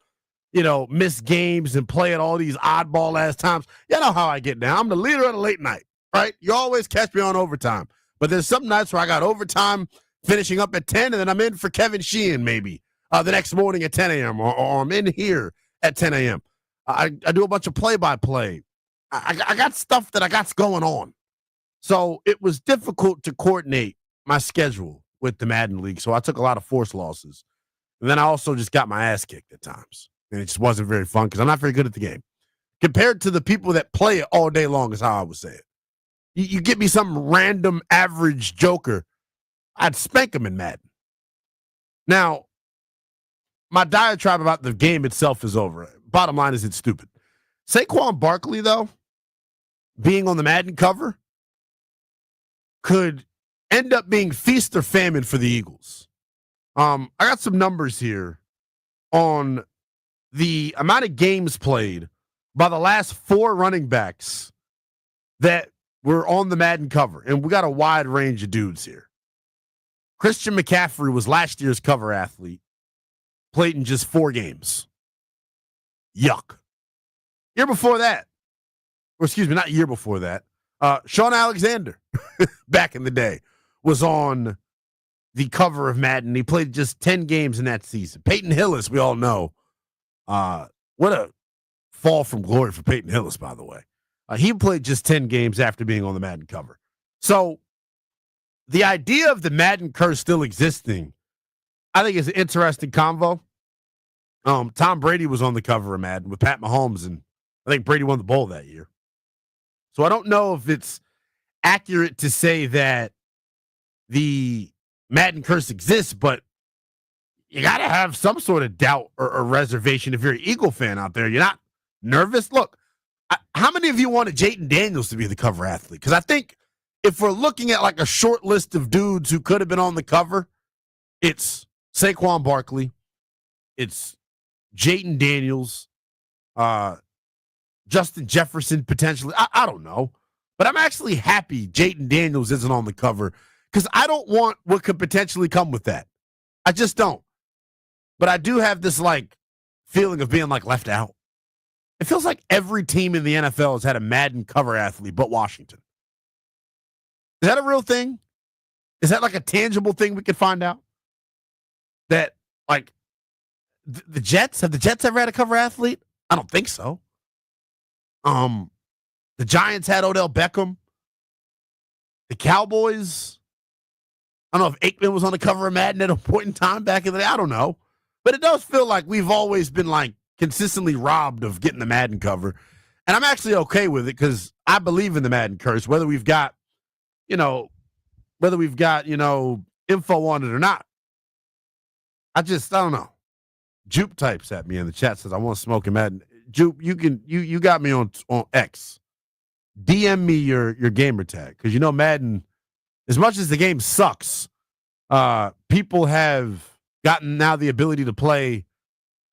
miss games and play at all these oddball ass times. You know how I get down. I'm the leader of the late night, right? You always catch me on overtime. But there's some nights where I got overtime finishing up at 10, and then I'm in for Kevin Sheehan maybe the next morning at 10 a.m. or I'm in here at 10 a.m. I do a bunch of play-by-play. I got stuff that I got going on. So it was difficult to coordinate my schedule with the Madden League. So I took a lot of forced losses. And then I also just got my ass kicked at times. And it just wasn't very fun because I'm not very good at the game. Compared to the people that play it all day long is how I would say it. You get me some random average joker, I'd spank him in Madden. Now, my diatribe about the game itself is over. Bottom line is it's stupid. Saquon Barkley, though, being on the Madden cover could end up being feast or famine for the Eagles. I got some numbers here on the amount of games played by the last 4 running backs that were on the Madden cover. And we got a wide range of dudes here. Christian McCaffrey was last year's cover athlete, played in just 4 games. Yuck. Year before that, or excuse me, not year before that, Sean Alexander, back in the day, was on the cover of Madden. He played just 10 games in that season. Peyton Hillis, we all know. What a fall from glory for Peyton Hillis, by the way. He played just 10 games after being on the Madden cover. So the idea of the Madden curse still existing, I think is an interesting convo. Tom Brady was on the cover of Madden with Pat Mahomes, and I think Brady won the bowl that year. So I don't know if it's accurate to say that the Madden curse exists, but you got to have some sort of doubt or reservation if you're an Eagle fan out there. You're not nervous. Look, how many of you wanted Jayden Daniels to be the cover athlete? Because I think if we're looking at like a short list of dudes who could have been on the cover, it's Saquon Barkley, it's Jayden Daniels, Justin Jefferson potentially. I don't know. But I'm actually happy Jayden Daniels isn't on the cover because I don't want what could potentially come with that. I just don't. But I do have this like feeling of being like left out. It feels like every team in the NFL has had a Madden cover athlete but Washington. Is that a real thing? Is that like a tangible thing we could find out? That like the Jets, have the Jets ever had a cover athlete? I don't think so. The Giants had Odell Beckham. The Cowboys, I don't know if Aikman was on the cover of Madden at a point in time back in the day. I don't know. But it does feel like we've always been like consistently robbed of getting the Madden cover. And I'm actually okay with it because I believe in the Madden curse, whether we've got, info on it or not. I don't know. Jupe types at me in the chat, says I want to smoke a Madden. Jupe, you got me on X. DM me your gamer tag because Madden, as much as the game sucks, people have gotten now the ability to play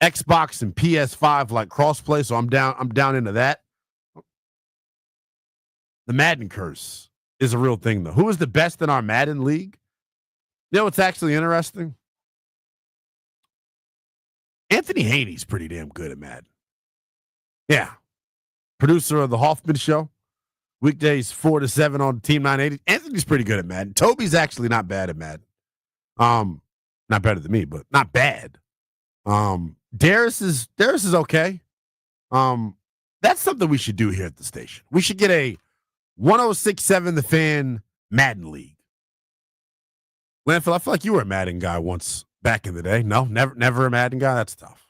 Xbox and PS5 like crossplay, so I'm down into that. The Madden curse is a real thing though. Who is the best in our Madden league? You know what's actually interesting? Anthony Haney's pretty damn good at Madden. Yeah. Producer of the Hoffman Show. Weekdays 4 to 7 on Team 980. Anthony's pretty good at Madden. Toby's actually not bad at Madden. Not better than me, but not bad. Darius is okay. That's something we should do here at the station. We should get a 106.7 The Fan Madden League. Landfill, I feel like you were a Madden guy once back in the day. No, never a Madden guy. That's tough.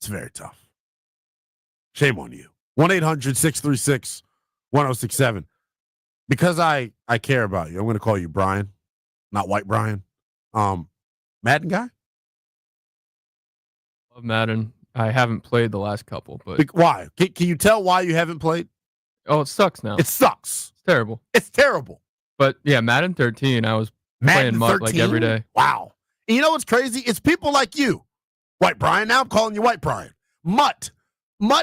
It's very tough. Shame on you. 1-800-636-1067. Because I care about you, I'm going to call you Brian, not White Brian. Madden guy? Love Madden. I haven't played the last couple, but why? Can you tell why you haven't played? Oh, it sucks now. It sucks. It's terrible. It's terrible. But yeah, Madden 13, I was playing MUT like every day. Wow. And you know what's crazy? It's people like you, White Brian. Now I'm calling you White Brian. MUT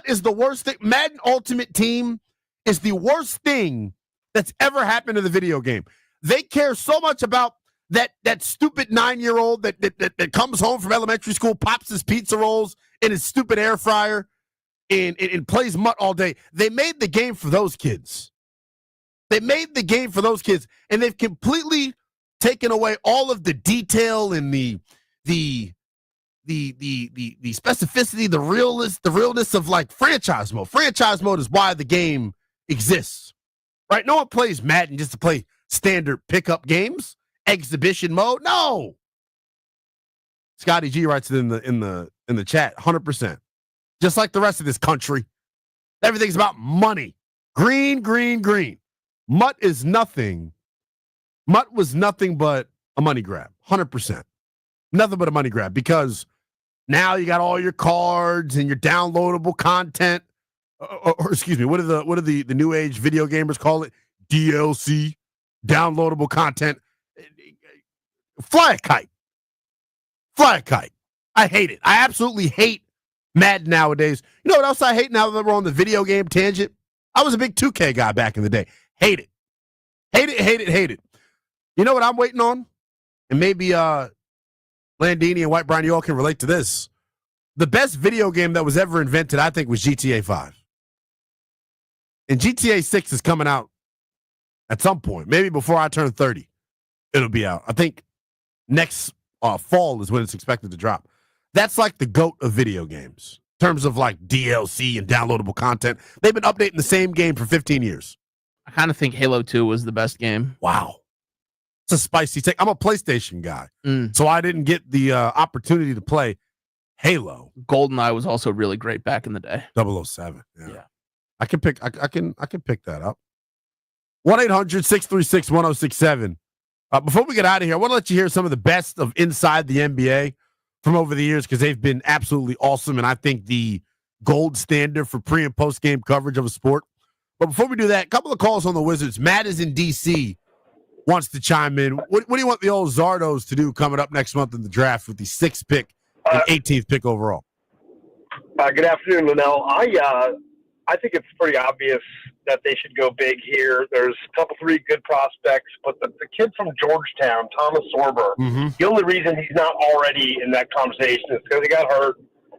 is the worst thing. Madden Ultimate Team is the worst thing that's ever happened to the video game. They care so much about that stupid 9-year-old that comes home from elementary school, pops his pizza rolls in his stupid air fryer, and plays MUT all day. They made the game for those kids. They made the game for those kids, and they've completely taken away all of the detail and the specificity, the realness of like franchise mode. Franchise mode is why the game exists, right? No one plays Madden just to play standard pickup games. Exhibition mode, no. Scotty G writes it in the chat, 100%. Just like the rest of this country, everything's about money. Green. MUT is nothing. MUT was nothing but a money grab, 100%. Nothing but a money grab because now you got all your cards and your downloadable content. Or excuse me, what do the new age video gamers call it? DLC, downloadable content. Fly a kite. I hate it. I absolutely hate Madden nowadays. You know what else I hate now that we're on the video game tangent? I was a big 2K guy back in the day. Hate it. You know what I'm waiting on? And maybe Landini and White Brian, you all can relate to this. The best video game that was ever invented, I think, was GTA 5. And GTA 6 is coming out at some point. Maybe before I turn 30, it'll be out. I think next fall is when it's expected to drop. That's like the GOAT of video games in terms of like DLC and downloadable content. They've been updating the same game for 15 years. I kind of think Halo 2 was the best game. Wow. It's a spicy take. I'm a PlayStation guy, so I didn't get the opportunity to play Halo. GoldenEye was also really great back in the day. 007. Yeah. I can pick that up. 1-800-636-1067. Before we get out of here, I want to let you hear some of the best of inside the NBA. from over the years because they've been absolutely awesome, and I think the gold standard for pre- and post-game coverage of a sport. But before we do that, a couple of calls on the Wizards. Matt is in D.C., wants to chime in. What do you want the old Zardos to do coming up next month in the draft with the 6th pick and 18th pick overall? Good afternoon, Linnell. I think it's pretty obvious that they should go big here. There's a couple, 3 good prospects, but the kid from Georgetown, Thomas Sorber, the only reason he's not already in that conversation is because he got hurt,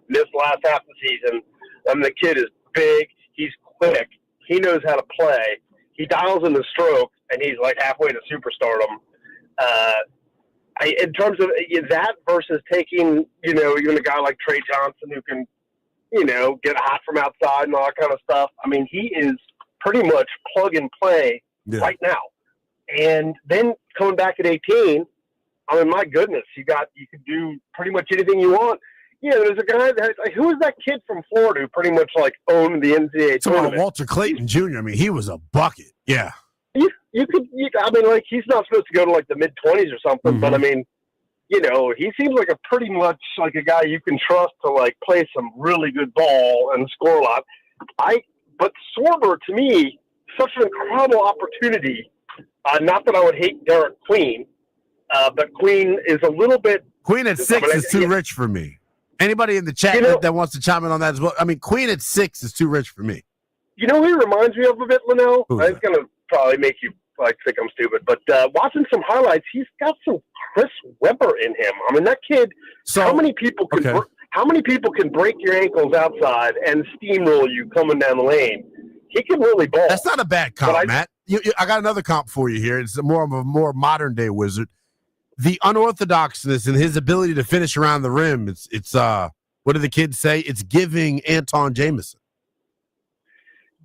missed the last half of the season. The kid is big. He's quick. He knows how to play. He dials in the stroke, and he's like halfway to superstardom. In terms of that versus taking, even a guy like Trey Johnson who can, get hot from outside and all that kind of stuff. I mean, he is pretty much plug and play right now. And then coming back at 18, I mean, my goodness, you could do pretty much anything you want. Yeah, there's a guy who was that kid from Florida who pretty much owned the NCAA tournament? Walter Clayton Jr. I mean, he was a bucket. Yeah. You could, he's not supposed to go to the mid-20s or something, but I mean, he seems like a pretty much like a guy you can trust to play some really good ball and score a lot. But Sorber, to me, such an incredible opportunity. Not that I would hate Derek Queen, but Queen is a little bit. Queen at 6 is too rich for me. Anybody in the chat that wants to chime in on that as well? I mean, Queen at 6 is too rich for me. You know who he reminds me of a bit, Linnell? It's going to probably make you think I'm stupid, but watching some highlights, he's got some Chris Webber in him. I mean, that kid. How many people can break your ankles outside and steamroll you coming down the lane? He can really ball. That's not a bad comp, Matt. I got another comp for you here. It's more of a more modern day Wizard. The unorthodoxness and his ability to finish around the rim. It's what do the kids say? It's giving Anton Jameson.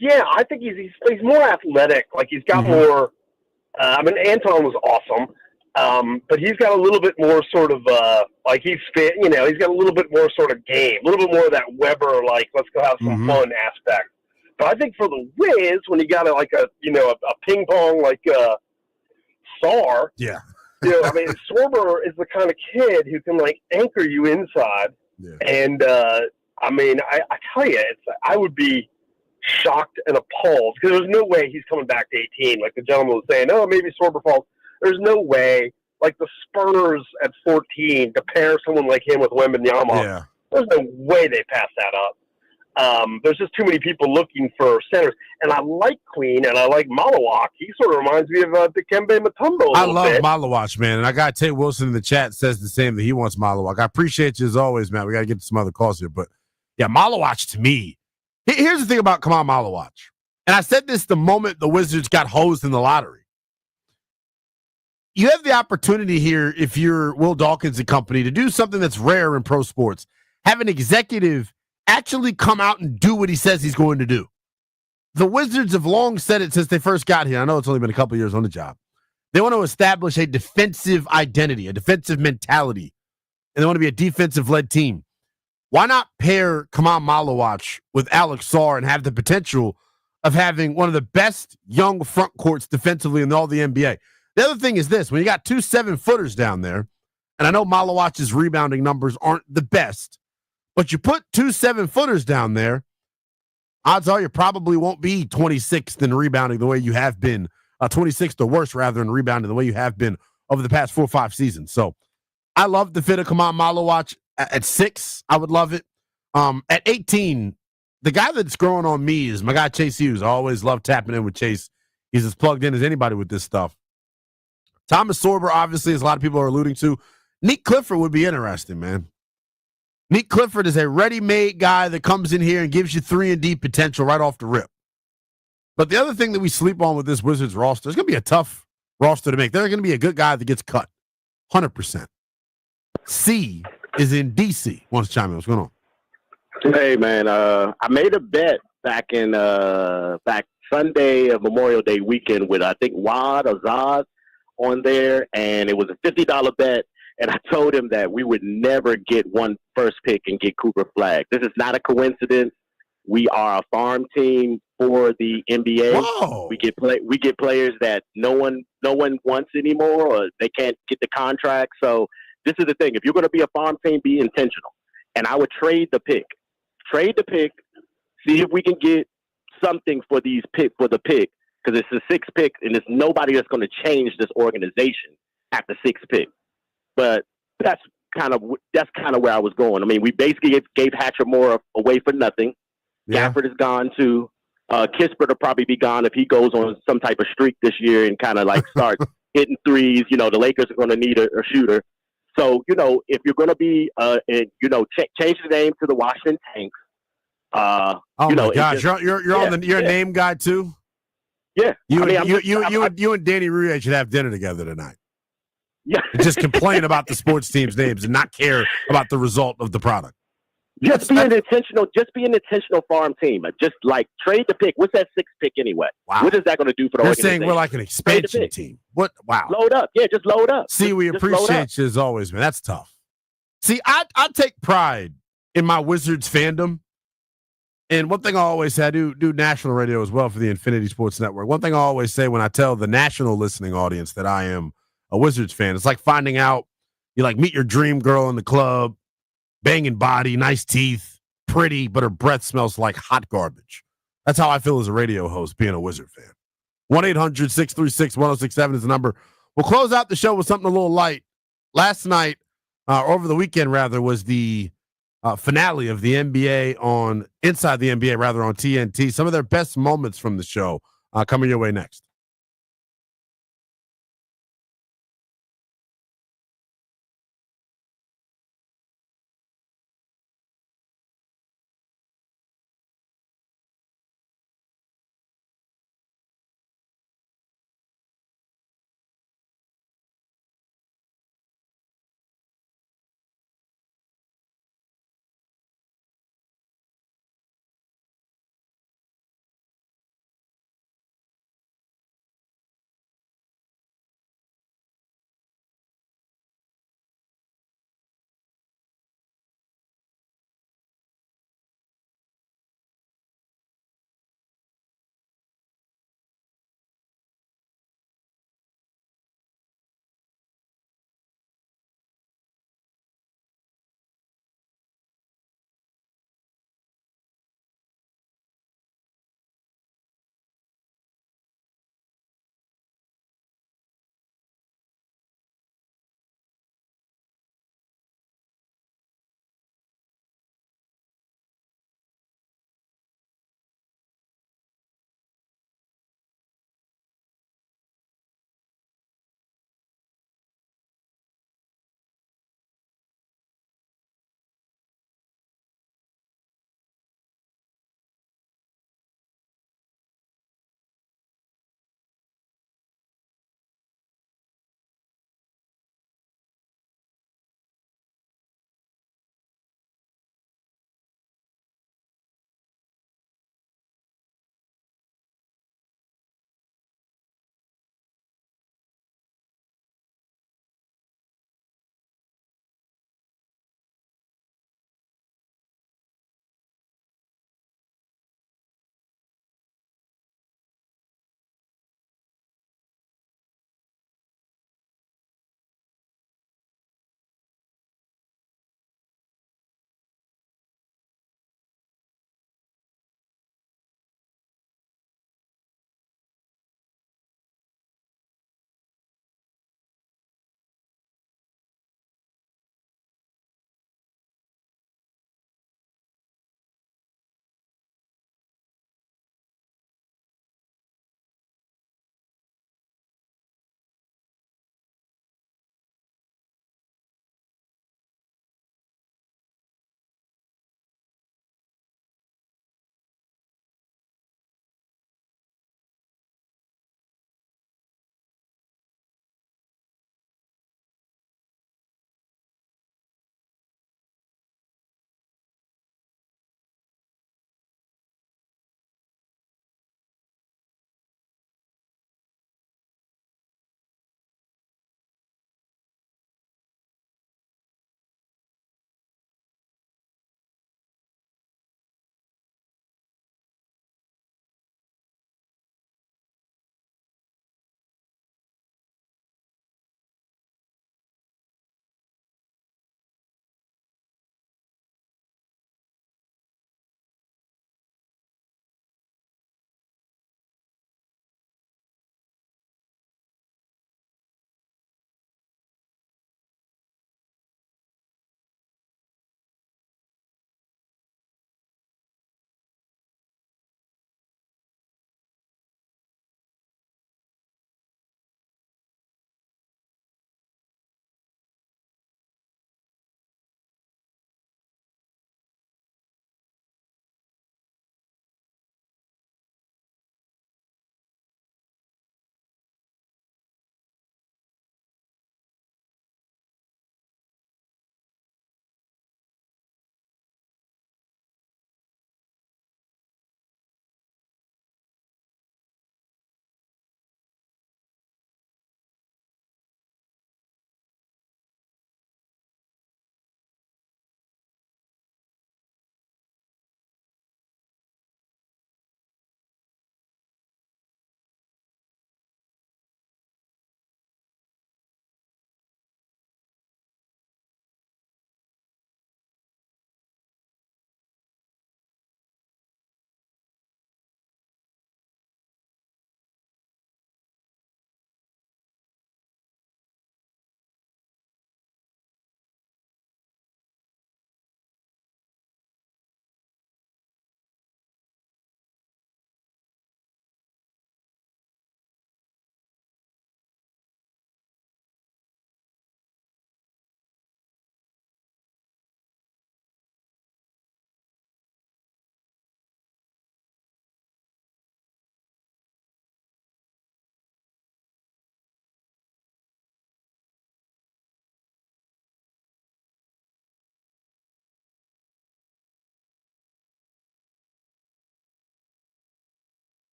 Yeah, I think he's more athletic. He's got more. Anton was awesome, but he's got a little bit more sort of he's fit. He's got a little bit more sort of game, a little bit more of that Weber let's go have some fun aspect. But I think for the Wiz, when you got a ping pong Sar. Yeah. Sorber is the kind of kid who can anchor you inside. Yeah. And I tell you, I would be shocked and appalled because there's no way he's coming back to 18. Like the gentleman was saying, maybe Sorber falls. There's no way. The Spurs at 14 to pair someone like him with Wembanyama. There's no way they pass that up. There's just too many people looking for centers. And I like Queen and I like Malawak. He sort of reminds me of Dikembe Mutombo. I love Malawak, man. And I got Tate Wilson in the chat says the same, that he wants Malawak. I appreciate you as always, man. We got to get to some other calls here. But, yeah, Malawak to me. Here's the thing about Kamal Malawak. And I said this the moment the Wizards got hosed in the lottery. You have the opportunity here, if you're Will Dawkins and company, to do something that's rare in pro sports. Have an executive actually come out and do what he says he's going to do. The Wizards have long said it since they first got here. I know it's only been a couple years on the job. They want to establish a defensive identity, a defensive mentality, and they want to be a defensive-led team. Why not pair Kamal Malawak with Alex Sarr and have the potential of having one of the best young front courts defensively in all the NBA? The other thing is this. When you got 2 7-footers down there, and I know Malawak's rebounding numbers aren't the best, but you put 2 7-footers down there, odds are you probably won't be 26th in rebounding the way you have been, 26th or worse, rather, in rebounding the way you have been over the past 4 or 5 seasons. So I love the fit of Kamal Malawak at 6. I would love it. At 18, the guy that's growing on me is my guy Chase Hughes. I always love tapping in with Chase. He's as plugged in as anybody with this stuff. Thomas Sorber, obviously, as a lot of people are alluding to. Nick Clifford would be interesting, man. Nick Clifford is a ready-made guy that comes in here and gives you 3-and-D potential right off the rip. But the other thing that we sleep on with this Wizards roster, it's going to be a tough roster to make. There's going to be a good guy that gets cut, 100%. C is in D.C. Wants to chime in. What's going on? Hey, man, I made a bet back Sunday of Memorial Day weekend with, I think, Wad or Zaz on there, and it was a $50 bet. And I told him that we would never get one first pick and get Cooper Flagg. This is not a coincidence. We are a farm team for the NBA. Whoa. We get players that no one wants anymore, or they can't get the contract. So this is the thing. If you're going to be a farm team, be intentional. And I would trade the pick. Trade the pick. See if we can get something for the pick, because it's the sixth pick, and there's nobody that's going to change this organization at the sixth pick. But that's kind of where I was going. I mean, we basically gave Hatcher more away for nothing. Yeah. Gafford is gone too. Kispert will probably be gone if he goes on some type of streak this year and kind of like start hitting threes. You know, the Lakers are going to need a shooter. So, you know, if you're going to be, change the name to the Washington Tanks. Oh my gosh, you're a name guy too. Yeah, you and Danny Rouet should have dinner together tonight. Yeah, and just complain about the sports teams' names and not care about the result of the product. Just be an intentional farm team. Just like trade the pick. What's that sixth pick anyway? Wow. What is that going to do for the They're organization? saying we're like an expansion team. What? Wow. Load up. Yeah, just load up. See, we appreciate you as always, man. That's tough. See, I take pride in my Wizards fandom. And one thing I always say, I do national radio as well for the Infinity Sports Network. One thing I always say when I tell the national listening audience that I am a Wizards fan, it's like finding out you like meet your dream girl in the club, banging body, nice teeth, pretty, but her breath smells like hot garbage. That's how I feel as a radio host being a Wizard fan. 1-800-636-1067 is the number. We'll close out the show with something a little light. Last night, over the weekend rather, was the finale of the NBA on Inside the NBA, rather, on TNT. Some of their best moments from the show coming your way next.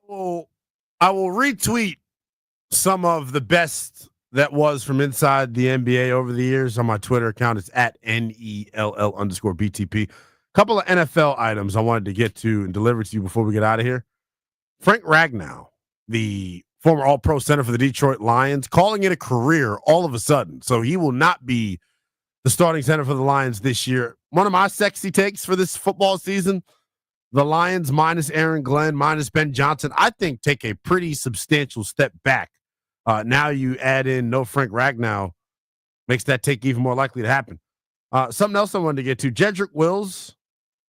Well, I will retweet some of the best that was from inside the NBA over the years on my Twitter account. It's at NELL_BTP. Couple of NFL items I wanted to get to and deliver to you before we get out of here. Frank Ragnow, the former All-Pro center for the Detroit Lions, calling it a career all of a sudden. So he will not be the starting center for the Lions this year. One of my sexy takes for this football season, the Lions minus Aaron Glenn, minus Ben Johnson, I think take a pretty substantial step back. Now you add in no Frank Ragnow, makes that take even more likely to happen. Something else I wanted to get to, Jedrick Wills,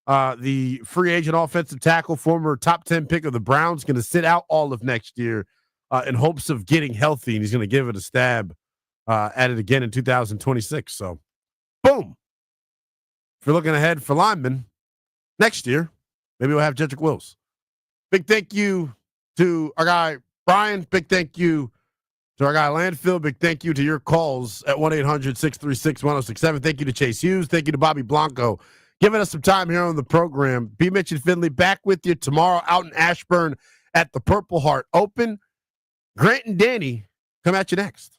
the free agent offensive tackle, former top 10 pick of the Browns, going to sit out all of next year in hopes of getting healthy, and he's going to give it a stab at it again in 2026. So, boom. If you're looking ahead for linemen next year, maybe we'll have Jedrick Wills. Big thank you to our guy Brian. Big thank you to our guy Landfill. Big thank you to your calls at 1-800-636-1067. Thank you to Chase Hughes. Thank you to Bobby Blanco giving us some time here on the program. B. Mitch and Finley back with you tomorrow out in Ashburn at the Purple Heart Open. Grant and Danny come at you next.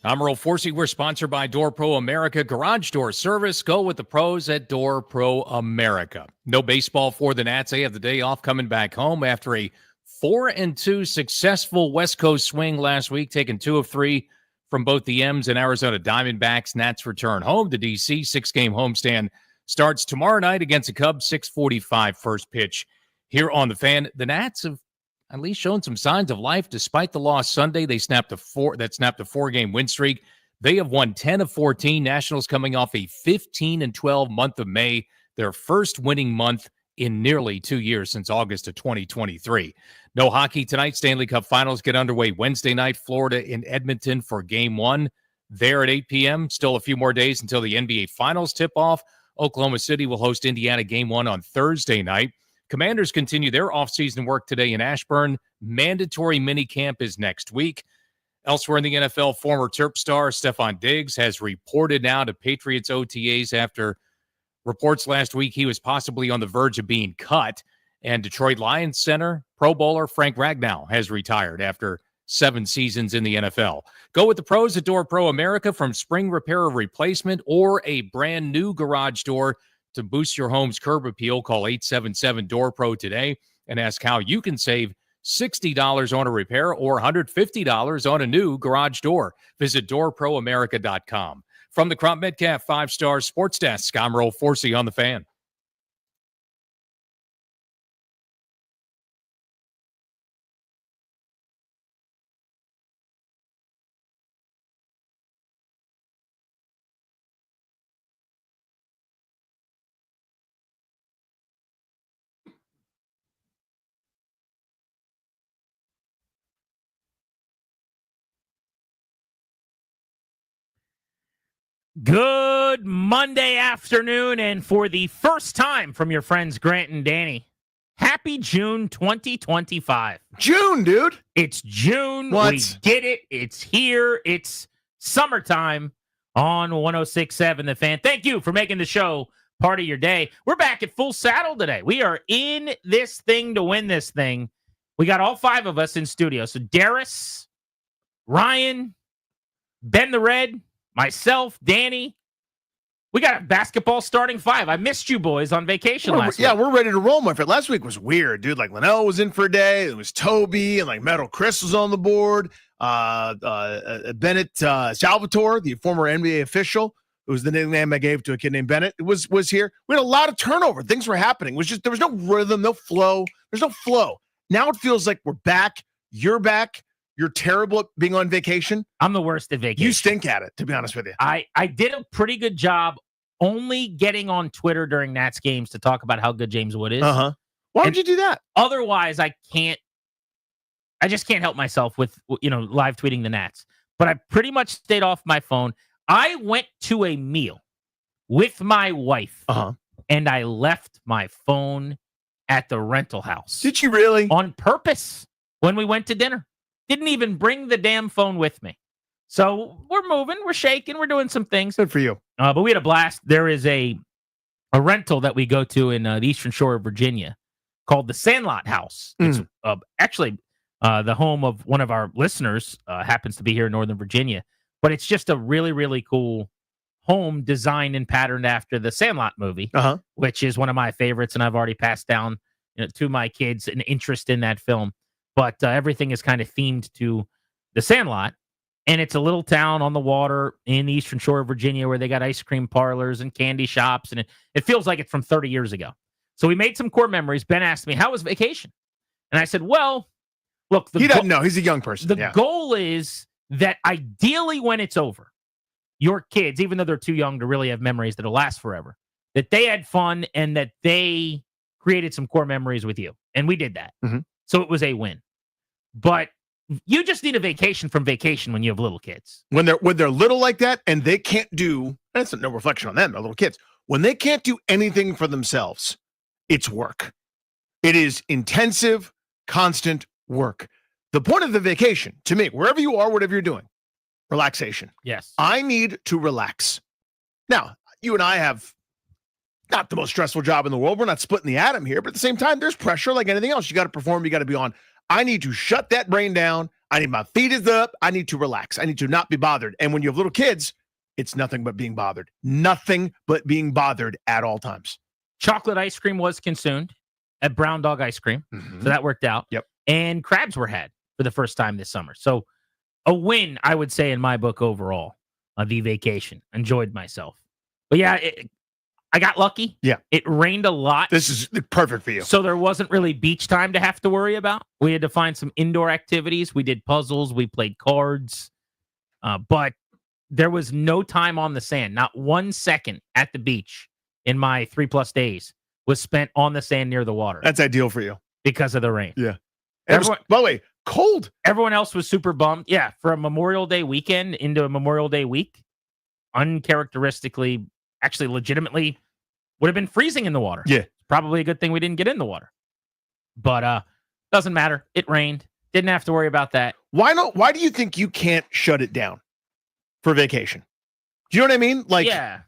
I'm Earl Forsey. We're sponsored by Door Pro America Garage Door Service. Go with the pros at Door Pro America. No baseball for the Nats. They have the day off coming back home after a 4-2 successful West Coast swing last week, taking 2 of 3 from both the M's and Arizona Diamondbacks. Nats return home to D.C. 6-game homestand starts tomorrow night against the Cubs, 6:45 first pitch here on the Fan. The Nats have at least shown some signs of life despite the loss Sunday. They snapped a 4-game win streak. They have won 10 of 14. Nationals coming off a 15-12 month of May, their first winning month in nearly 2 years since August of 2023. No hockey tonight. Stanley Cup Finals get underway Wednesday night. Florida in Edmonton for Game 1 there at 8 p.m. Still a few more days until the NBA Finals tip-off. Oklahoma City will host Indiana Game 1 on Thursday night. Commanders continue their offseason work today in Ashburn. Mandatory minicamp is next week. Elsewhere in the NFL, former Terp star Stephon Diggs has reported now to Patriots OTAs after reports last week he was possibly on the verge of being cut. And Detroit Lions center, Pro Bowler Frank Ragnow has retired after 7 seasons in the NFL. Go with the pros at Door Pro America. From spring repair or replacement or a brand new garage door to boost your home's curb appeal, call 877-DOOR-PRO today and ask how you can save $60 on a repair or $150 on a new garage door. Visit doorproamerica.com. From the Crop Metcalf 5-Star Sports Desk, I'm Earl Forsey on the Fan. Good Monday afternoon, and for the first time from your friends Grant and Danny, happy June 2025. June, dude. It's June. What? We did it. It's here. It's summertime on 106.7 The Fan. Thank you for making the show part of your day. We're back at full saddle today. We are in this thing to win this thing. We got all 5 of us in studio. So Darius, Ryan, Ben the Red, myself, Danny. We got a basketball starting 5. I missed you boys on vacation last week. Yeah, we're ready to roll, my friend. Last week was weird, dude. Like, Linnell was in for a day. It was Toby, and, like, Metal Chris was on the board. Bennett Salvatore, the former NBA official, who was the nickname I gave to a kid named Bennett, was here. We had a lot of turnover. Things were happening. It was just, there was no rhythm, no flow. There's no flow. Now it feels like we're back. You're back. You're terrible at being on vacation. I'm the worst at vacation. You stink at it, to be honest with you. I did a pretty good job only getting on Twitter during Nats games to talk about how good James Wood is. Uh-huh. Why would you do that? Otherwise, I just can't help myself with, live tweeting the Nats. But I pretty much stayed off my phone. I went to a meal with my wife, and I left my phone at the rental house. Did you really? On purpose when we went to dinner. Didn't even bring the damn phone with me. So we're moving, we're shaking, we're doing some things. Good for you. But we had a blast. There is a rental that we go to in the Eastern Shore of Virginia called the Sandlot House. It's actually the home of one of our listeners, happens to be here in Northern Virginia. But it's just a really, really cool home designed and patterned after the Sandlot movie, which is one of my favorites, and I've already passed down to my kids an interest in that film. But everything is kind of themed to the Sandlot. And it's a little town on the water in the Eastern Shore of Virginia where they got ice cream parlors and candy shops. And it feels like it's from 30 years ago. So we made some core memories. Ben asked me, how was vacation? And I said, well, look. He doesn't know. He's a young person. The goal is that ideally when it's over, your kids, even though they're too young to really have memories that'll last forever, that they had fun and that they created some core memories with you. And we did that. So it was a win. But you just need a vacation from vacation when you have little kids. When they're little like that and they can't do, that's no reflection on them, they're little kids. When they can't do anything for themselves, it's work. It is intensive, constant work. The point of the vacation, to me, wherever you are, whatever you're doing, relaxation. Yes. I need to relax. Now, you and I have not the most stressful job in the world. We're not splitting the atom here, but at the same time, there's pressure like anything else. You got to perform, you got to be on. I need to shut that brain down. I need my feet is up. I need to relax. I need to not be bothered. And when you have little kids, it's nothing but being bothered. Nothing but being bothered at all times. Chocolate ice cream was consumed at Brown Dog Ice Cream. So that worked out. Yep. And crabs were had for the first time this summer. So a win, I would say, in my book overall of the vacation. Enjoyed myself. But yeah, I got lucky. Yeah. It rained a lot. This is perfect for you. So there wasn't really beach time to have to worry about. We had to find some indoor activities. We did puzzles. We played cards. But there was no time on the sand. Not 1 second at the beach in my 3+ days was spent on the sand near the water. That's ideal for you. Because of the rain. Yeah. By the way, cold. Everyone else was super bummed. Yeah, for a Memorial Day weekend into a Memorial Day week, uncharacteristically, actually legitimately would have been freezing in the water. Yeah. Probably a good thing we didn't get in the water. But doesn't matter. It rained. Didn't have to worry about that. Why not? Why do you think you can't shut it down for vacation? Do you know what I mean? Like, yeah.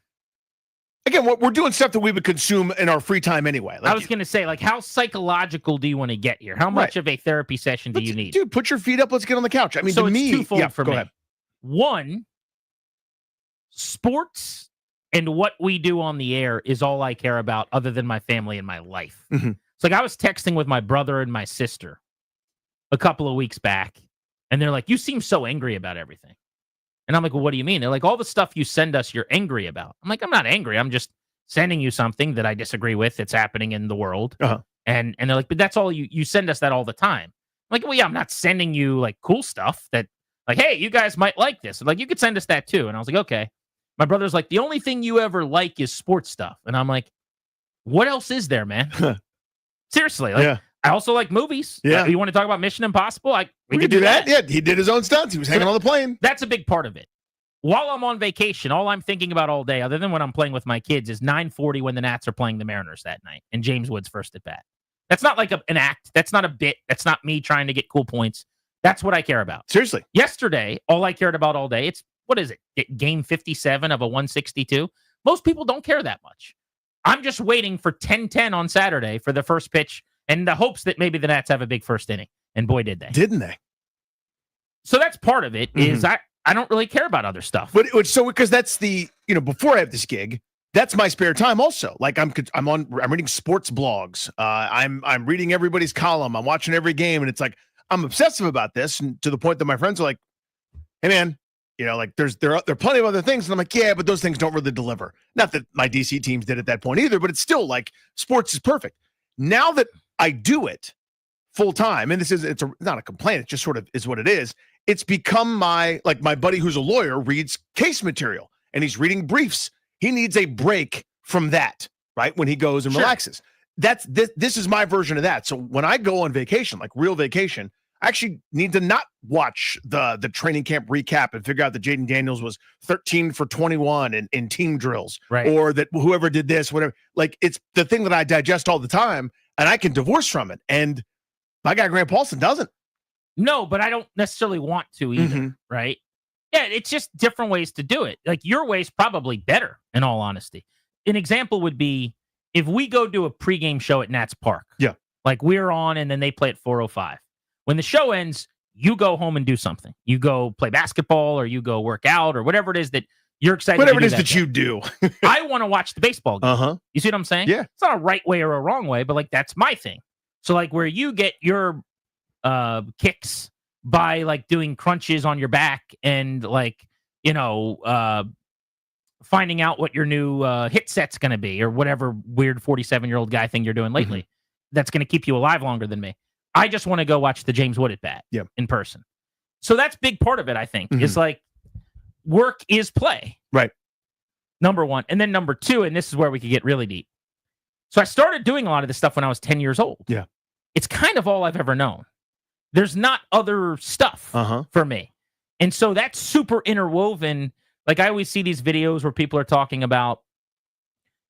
Again, we're doing stuff that we would consume in our free time anyway. Like, I was going to say, like, how psychological do you want to get here? How much of a therapy session do you need? Dude, put your feet up. Let's get on the couch. I mean, so to it's me, twofold for go me. ahead. One, sports and what we do on the air is all I care about other than my family and my life. Mm-hmm. It's like I was texting with my brother and my sister a couple of weeks back, and they're like, you seem so angry about everything. And I'm like, well, what do you mean? They're like, all the stuff you send us, you're angry about. I'm like, I'm not angry. I'm just sending you something that I disagree with that's happening in the world. Uh-huh. And they're like, but that's all you send us that all the time. I'm like, well, yeah, I'm not sending you like cool stuff that like, hey, you guys might like this. Like, you could send us that too. And I was like, okay. My brother's like, the only thing you ever like is sports stuff. And I'm like, what else is there, man? Seriously. Like, Yeah. I also like movies. Yeah. You want to talk about Mission Impossible? We could do that. Yeah, he did his own stunts. He was hanging on the plane. That's a big part of it. While I'm on vacation, all I'm thinking about all day, other than when I'm playing with my kids, is 9:40 when the Nats are playing the Mariners that night and James Wood's first at bat. That's not like an act. That's not a bit. That's not me trying to get cool points. That's what I care about. Seriously. Yesterday, all I cared about all day, what is it? Game 57 of a 162. Most people don't care that much. I'm just waiting for 10-10 on Saturday for the first pitch and the hopes that maybe the Nats have a big first inning. And boy, did they. Didn't they? So that's part of it, is I don't really care about other stuff. But because that's the, before I have this gig, that's my spare time also. Like I'm reading sports blogs. I'm reading everybody's column. I'm watching every game. And it's like, I'm obsessive about this, and to the point that my friends are like, hey man, like there are plenty of other things. And I'm like, yeah, but those things don't really deliver. Not that my DC teams did at that point either, but it's still like sports is perfect. Now that I do it full time, and it's not a complaint, it just sort of is what it is. It's become my buddy who's a lawyer reads case material and he's reading briefs. He needs a break from that, right? When he goes and relaxes. This is my version of that. So when I go on vacation, like real vacation, I actually need to not watch the training camp recap and figure out that Jaden Daniels was 13 for 21 in team drills, right? Or that whoever did this, whatever. Like, it's the thing that I digest all the time, and I can divorce from it. And my guy Grant Paulson doesn't. No, but I don't necessarily want to either, right? Yeah, it's just different ways to do it. Like, your way's probably better, in all honesty. An example would be if we go do a pregame show at Nats Park. Yeah. Like, we're on and then they play at 4:05. When the show ends, you go home and do something. You go play basketball or you go work out or whatever it is that you're excited whatever to do. Whatever it is that you do. I want to watch the baseball game. You see what I'm saying? Yeah. It's not a right way or a wrong way, but like, that's my thing. So like, where you get your kicks by like doing crunches on your back and like, finding out what your new hit set's going to be or whatever weird 47-year-old guy thing you're doing lately that's going to keep you alive longer than me. I just want to go watch the James Wood at bat in person. So that's a big part of it, I think, is like work is play. Right. Number one. And then number two, and this is where we could get really deep. So I started doing a lot of this stuff when I was 10 years old. Yeah. It's kind of all I've ever known. There's not other stuff for me. And so that's super interwoven. Like, I always see these videos where people are talking about,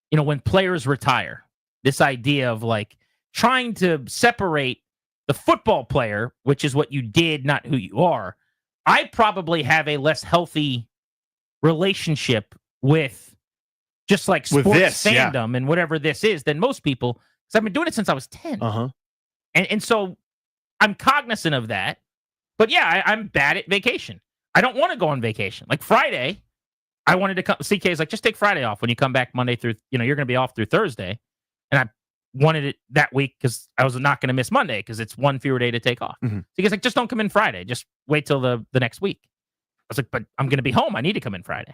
when players retire, this idea of like trying to separate the football player, which is what you did, not who you are. I probably have a less healthy relationship with just like sports fandom and whatever this is than most people, because I've been doing it since I was 10. And so I'm cognizant of that. But yeah, I'm bad at vacation. I don't want to go on vacation. Like Friday, I wanted to come. CK's like, just take Friday off when you come back Monday through, you're going to be off through Thursday. And I wanted it that week because I was not going to miss Monday because it's one fewer day to take off. Mm-hmm. CK's like, just don't come in Friday. Just wait till the next week. I was like, but I'm going to be home. I need to come in Friday.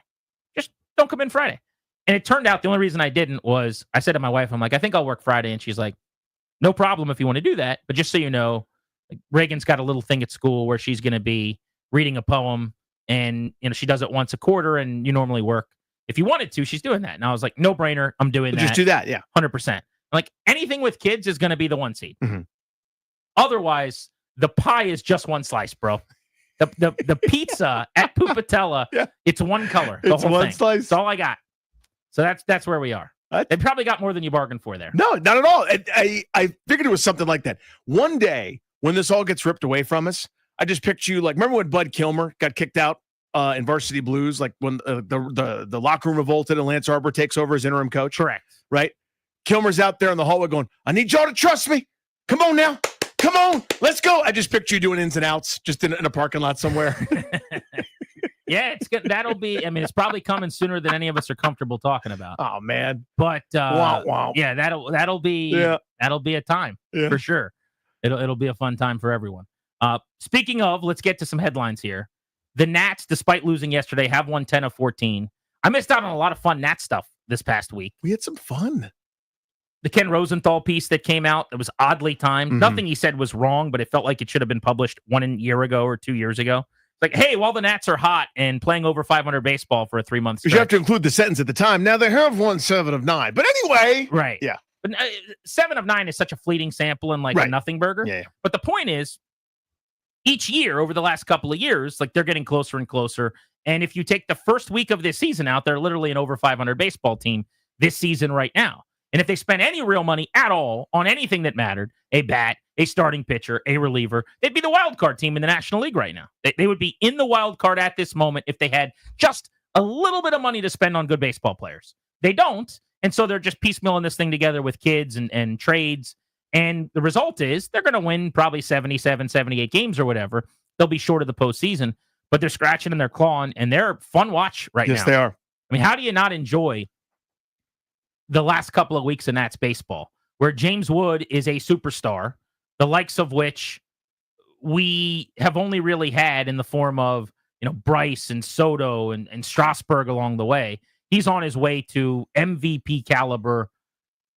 Just don't come in Friday. And it turned out the only reason I didn't was I said to my wife, I'm like, I think I'll work Friday. And she's like, no problem if you want to do that. But just so you know, like, Reagan's got a little thing at school where she's going to be reading a poem. And, she does it once a quarter and you normally work. If you wanted to, she's doing that. And I was like, no brainer. I'm doing that. Just do that. Yeah. 100%. Like anything with kids is going to be the 1 seed. Mm-hmm. Otherwise, the pie is just one slice, bro. The pizza at Pupatella, it's one color. The It's whole one thing. slice. That's all I got. So that's where we are. They probably got more than you bargained for there. No, not at all. I figured it was something like that. One day when this all gets ripped away from us, I just picture you like, remember when Bud Kilmer got kicked out in Varsity Blues, like when the locker room revolted and Lance Arbor takes over as interim coach? Correct. Right? Kilmer's out there in the hallway going, I need y'all to trust me. Come on now. Come on. Let's go. I just picture you doing ins and outs just in a parking lot somewhere. Yeah, it's good. That'll be, it's probably coming sooner than any of us are comfortable talking about. Oh man. But wow. Yeah, that'll be a time for sure. It'll be a fun time for everyone. Speaking of, let's get to some headlines here. The Nats, despite losing yesterday, have won 10 of 14. I missed out on a lot of fun Nats stuff this past week. We had some fun. The Ken Rosenthal piece that came out, it was oddly timed. Mm-hmm. Nothing he said was wrong, but it felt like it should have been published 1 year ago or 2 years ago. Like, hey, while the Nats are hot and playing over 500 baseball for a 3-month stretch. You have to include the sentence at the time. Now, they have won 7 of 9. But anyway. Right. Yeah. But 7 of 9 is such a fleeting sample and like a nothing burger. Yeah. But the point is, each year over the last couple of years, like they're getting closer and closer. And if you take the first week of this season out, they're literally an over 500 baseball team this season right now. And if they spent any real money at all on anything that mattered, a bat, a starting pitcher, a reliever, they'd be the wild card team in the National League right now. They would be in the wild card at this moment if they had just a little bit of money to spend on good baseball players. They don't. And so they're just piecemealing this thing together with kids and trades. And the result is they're going to win probably 77, 78 games or whatever. They'll be short of the postseason, but they're scratching and they're clawing, and they're fun watch right now. Yes, they are. I mean, how do you not enjoy the last couple of weeks of Nats baseball, where James Wood is a superstar, the likes of which we have only really had in the form of, Bryce and Soto and Strasburg along the way. He's on his way to MVP caliber,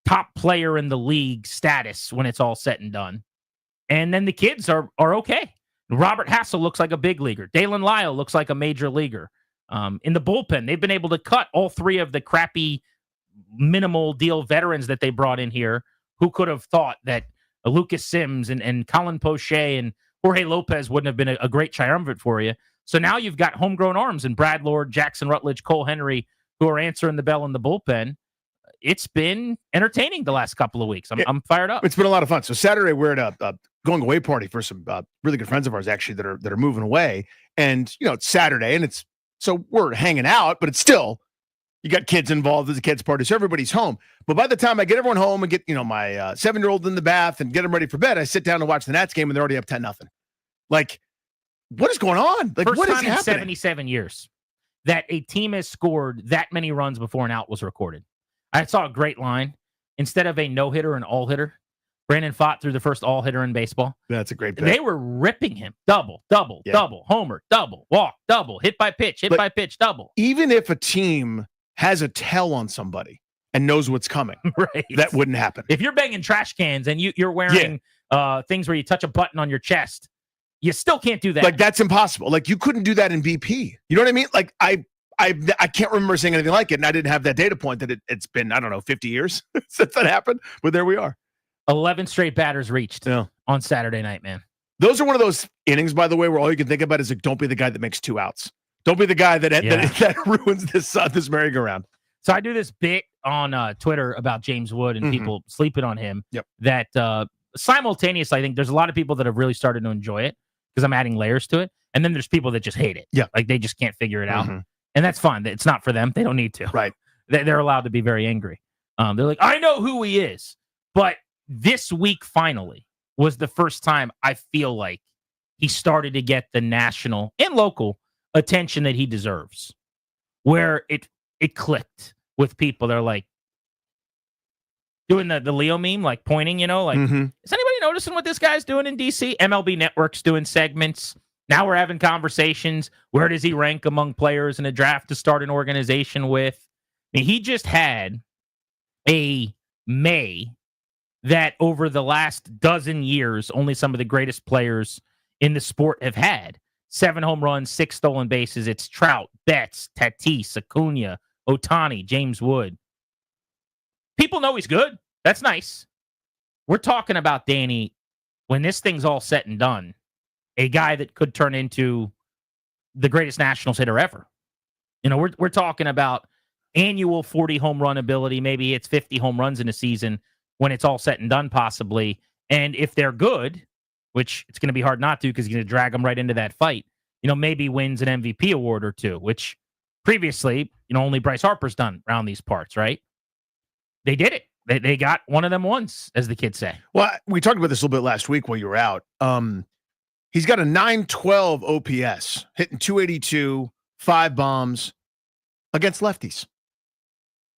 top player in the league status when it's all said and done. And then the kids are okay. Robert Hassel looks like a big leaguer. Dalen Lyle looks like a major leaguer. In the bullpen, they've been able to cut all 3 of the crappy minimal deal veterans that they brought in here. Who could have thought that Lucas Sims and Colin Poche and Jorge Lopez wouldn't have been a great triumvirate for you? So now you've got homegrown arms and Brad Lord, Jackson Rutledge, Cole Henry, who are answering the bell in the bullpen. It's been entertaining the last couple of weeks. I'm fired up. It's been a lot of fun. So Saturday we're at a going away party for some really good friends of ours actually that are moving away, and it's Saturday and so we're hanging out, but it's still, you got kids involved. There's a kids party, so everybody's home. But by the time I get everyone home and get my 7-year-old in the bath and get them ready for bed, I sit down to watch the Nats game and they're already up 10-0. Like, what is going on? Like, First what is time in happening? 77 years that a team has scored that many runs before an out was recorded. I saw a great line. Instead of a no-hitter, an all-hitter, Brandon Pfaadt threw the first all-hitter in baseball. That's a great pick. They were ripping him. Double, double, double, homer, double, walk, double, hit by pitch, by pitch, double. Even if a team has a tell on somebody and knows what's coming, right, that wouldn't happen. If you're banging trash cans and you're wearing things where you touch a button on your chest, you still can't do that. Like, that's impossible. Like, you couldn't do that in BP. You know what I mean? Like, I can't remember seeing anything like it, and I didn't have that data point that it's been, 50 years since that happened, but there we are. 11 straight batters reached on Saturday night, man. Those are one of those innings, by the way, where all you can think about is, like, don't be the guy that makes 2 outs. Don't be the guy that ruins this merry-go-round. So I do this bit on Twitter about James Wood and people sleeping on him. Yep. That simultaneously, I think there's a lot of people that have really started to enjoy it because I'm adding layers to it. And then there's people that just hate it. Yeah. Like, they just can't figure it out. And that's fine. It's not for them. They don't need to. Right. They're allowed to be very angry. They're like, I know who he is. But this week finally was the first time I feel like he started to get the national and local attention that he deserves, where it clicked with people. They're like doing the Leo meme, like pointing, is anybody noticing what this guy's doing in DC? MLB Network's doing segments. Now we're having conversations. Where does he rank among players in a draft to start an organization with? I mean, he just had a May that over the last dozen years, only some of the greatest players in the sport have had. 7 home runs, 6 stolen bases. It's Trout, Betts, Tatis, Acuna, Ohtani, James Wood. People know he's good. That's nice. We're talking about, Danny, when this thing's all said and done, a guy that could turn into the greatest Nationals hitter ever. We're talking about annual 40 home run ability. Maybe it's 50 home runs in a season when it's all said and done, possibly. And if they're good, which it's going to be hard not to because you're going to drag them right into that fight, maybe wins an MVP award or two, which previously, only Bryce Harper's done around these parts, right? They did it. They got one of them once, as the kids say. Well, we talked about this a little bit last week while you were out. He's got a 912 OPS, hitting 282, 5 bombs against lefties.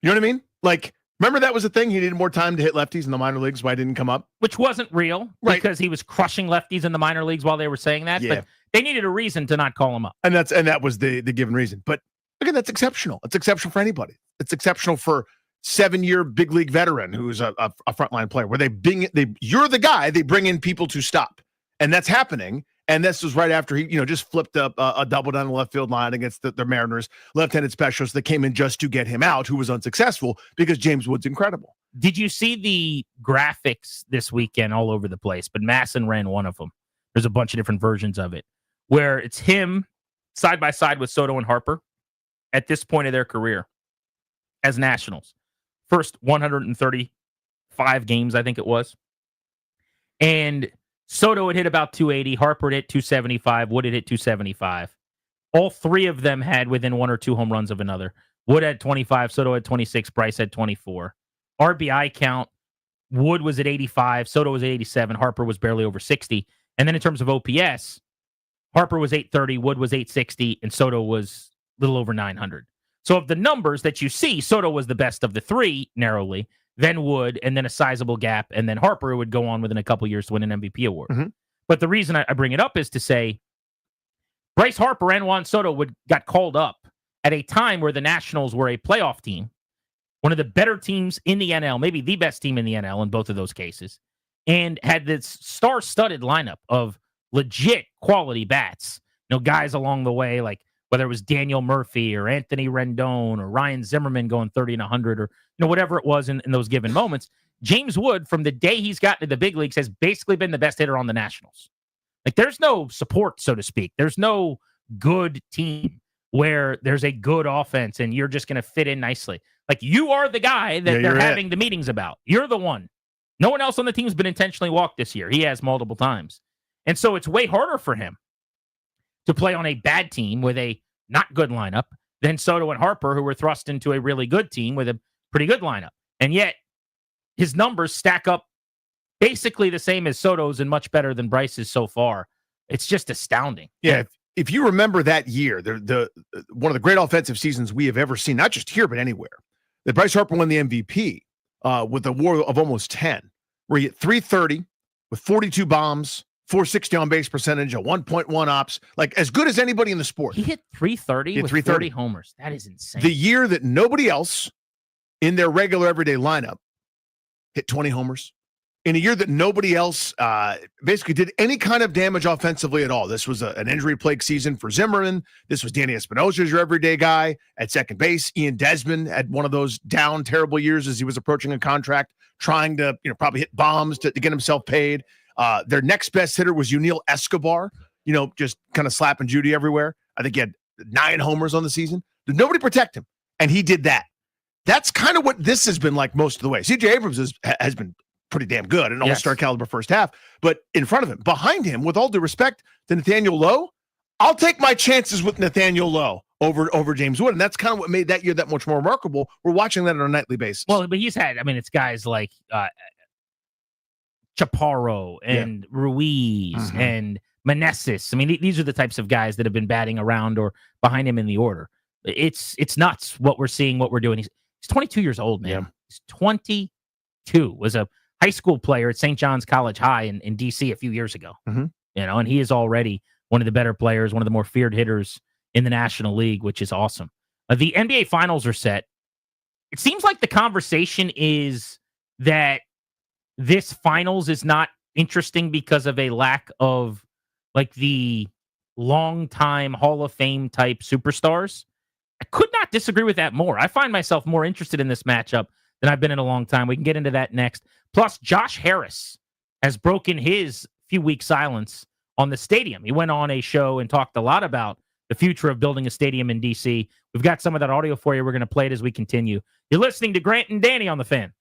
You know what I mean? Like, remember that was a thing? He needed more time to hit lefties in the minor leagues. Why it didn't come up? Which wasn't real, right? Because he was crushing lefties in the minor leagues while they were saying that. Yeah. But they needed a reason to not call him up. And that was the given reason. But again, that's exceptional. It's exceptional for anybody. It's exceptional for 7-year big league veteran who's a frontline player, where you're the guy they bring in people to stop, and that's happening. And this was right after he, just flipped up a double down the left field line against the Mariners, left-handed specialists that came in just to get him out, who was unsuccessful because James Wood's incredible. Did you see the graphics this weekend all over the place? But Masson ran one of them. There's a bunch of different versions of it, where it's him side by side with Soto and Harper at this point of their career as Nationals. First 135 games, I think it was. And Soto had hit about 280, Harper hit 275, Wood had hit 275. All three of them had within 1 or 2 home runs of another. Wood had 25, Soto had 26, Bryce had 24. RBI count, Wood was at 85, Soto was at 87, Harper was barely over 60. And then in terms of OPS, Harper was 830, Wood was 860, and Soto was a little over 900. So of the numbers that you see, Soto was the best of the three, narrowly, then Wood, and then a sizable gap, and then Harper would go on within a couple years to win an MVP award. Mm-hmm. But the reason I bring it up is to say Bryce Harper and Juan Soto got called up at a time where the Nationals were a playoff team, one of the better teams in the NL, maybe the best team in the NL in both of those cases, and had this star-studded lineup of legit quality bats. Guys along the way, like whether it was Daniel Murphy or Anthony Rendon or Ryan Zimmerman going 30 and 100 or whatever it was in those given moments. James Wood, from the day he's gotten to the big leagues, has basically been the best hitter on the Nationals. Like, there's no support, so to speak. There's no good team where there's a good offense and you're just going to fit in nicely. Like, you are the guy that they're having the meetings about. You're the one. No one else on the team's been intentionally walked this year. He has multiple times. And so it's way harder for him to play on a bad team with a not good lineup than Soto and Harper, who were thrust into a really good team with a pretty good lineup. And yet his numbers stack up basically the same as Soto's and much better than Bryce's so far. It's just astounding. Yeah. If you remember that year, the one of the great offensive seasons we have ever seen, not just here, but anywhere, that Bryce Harper won the MVP with a WAR of almost 10, where he hit 330 with 42 bombs, 460 on base percentage, a 1.1 ops, like as good as anybody in the sport. He hit 330 with 30 homers. That is insane. The year that nobody else in their regular everyday lineup hit 20 homers. In a year that nobody else basically did any kind of damage offensively at all. This was an injury-plagued season for Zimmerman. This was Danny Espinosa, your everyday guy at second base. Ian Desmond had one of those down terrible years as he was approaching a contract, trying to probably hit bombs to get himself paid. Their next best hitter was Yuniel Escobar, just kind of slapping Judy everywhere. I think he had 9 homers on the season. Did nobody protect him? And he did that. That's kind of what this has been like most of the way. C.J. Abrams has been pretty damn good, an all-star caliber first half. But in front of him, behind him, with all due respect to Nathaniel Lowe, I'll take my chances with Nathaniel Lowe over James Wood. And that's kind of what made that year that much more remarkable. We're watching that on a nightly basis. Well, but he's had, it's guys like Chaparro and Ruiz and Meneses. I mean, these are the types of guys that have been batting around or behind him in the order. It's nuts what we're seeing, what we're doing. He's 22 years old, man. Yeah. He's 22. Was a high school player at St. John's College High in D.C. a few years ago. Mhm. And he is already one of the better players, one of the more feared hitters in the National League, which is awesome. The NBA Finals are set. It seems like the conversation is that this finals is not interesting because of a lack of like the long-time Hall of Fame type superstars. I could not disagree with that more. I find myself more interested in this matchup than I've been in a long time. We can get into that next. Plus, Josh Harris has broken his few-week silence on the stadium. He went on a show and talked a lot about the future of building a stadium in D.C. We've got some of that audio for you. We're going to play it as we continue. You're listening to Grant and Danny on The Fan.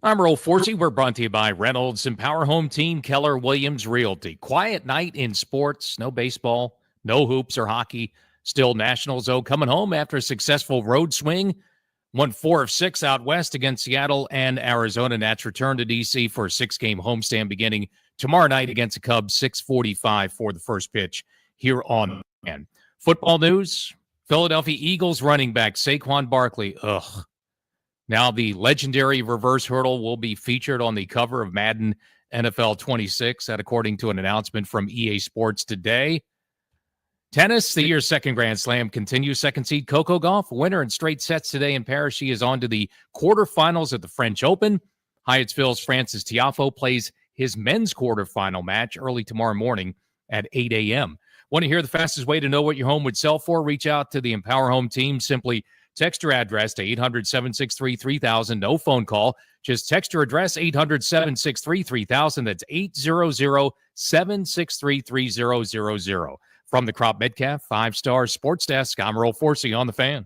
I'm Earl Forsey. We're brought to you by Reynolds and Power Home Team, Keller Williams Realty. Quiet night in sports. No baseball, no hoops or hockey. Still Nationals, though, coming home after a successful road swing. Won 4 of 6 out west against Seattle and Arizona. Nats return to D.C. for a 6-game homestand beginning tomorrow night against the Cubs, 6:45 for the first pitch here on Man. Football news, Philadelphia Eagles running back Saquon Barkley. Now the legendary reverse hurdle will be featured on the cover of Madden NFL 26, that according to an announcement from EA Sports today. Tennis, the year's second Grand Slam continues. Second seed Coco Gauff, winner in straight sets today in Paris. She is on to the quarterfinals at the French Open. Hyattsville's Francis Tiafoe plays his men's quarterfinal match early tomorrow morning at 8 a.m. Want to hear the fastest way to know what your home would sell for? Reach out to the Empower Home team. Simply text your address to 800-763-3000. No phone call. Just text your address, 800-763-3000. That's 800-763-3000. From the Crop Metcalf 5-Star Sports Desk, I'm Earl Forsey on the Fan.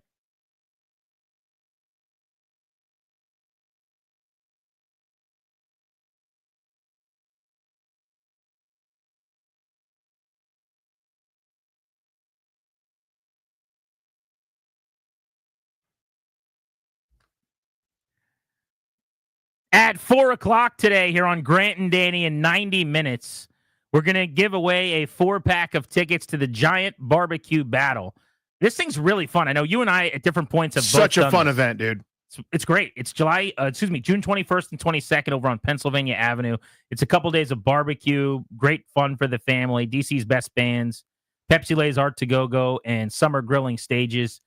At 4 o'clock today here on Grant and Danny in 90 minutes, we're going to give away a 4-pack of tickets to the Giant Barbecue Battle. This thing's really fun. I know you and I at different points have such both a fun this. event, dude. It's great. It's June 21st and 22nd over on Pennsylvania Avenue. It's a couple days of barbecue, great fun for the family, DC's best bands, Pepsi Lay's Art to Go, and summer grilling stages.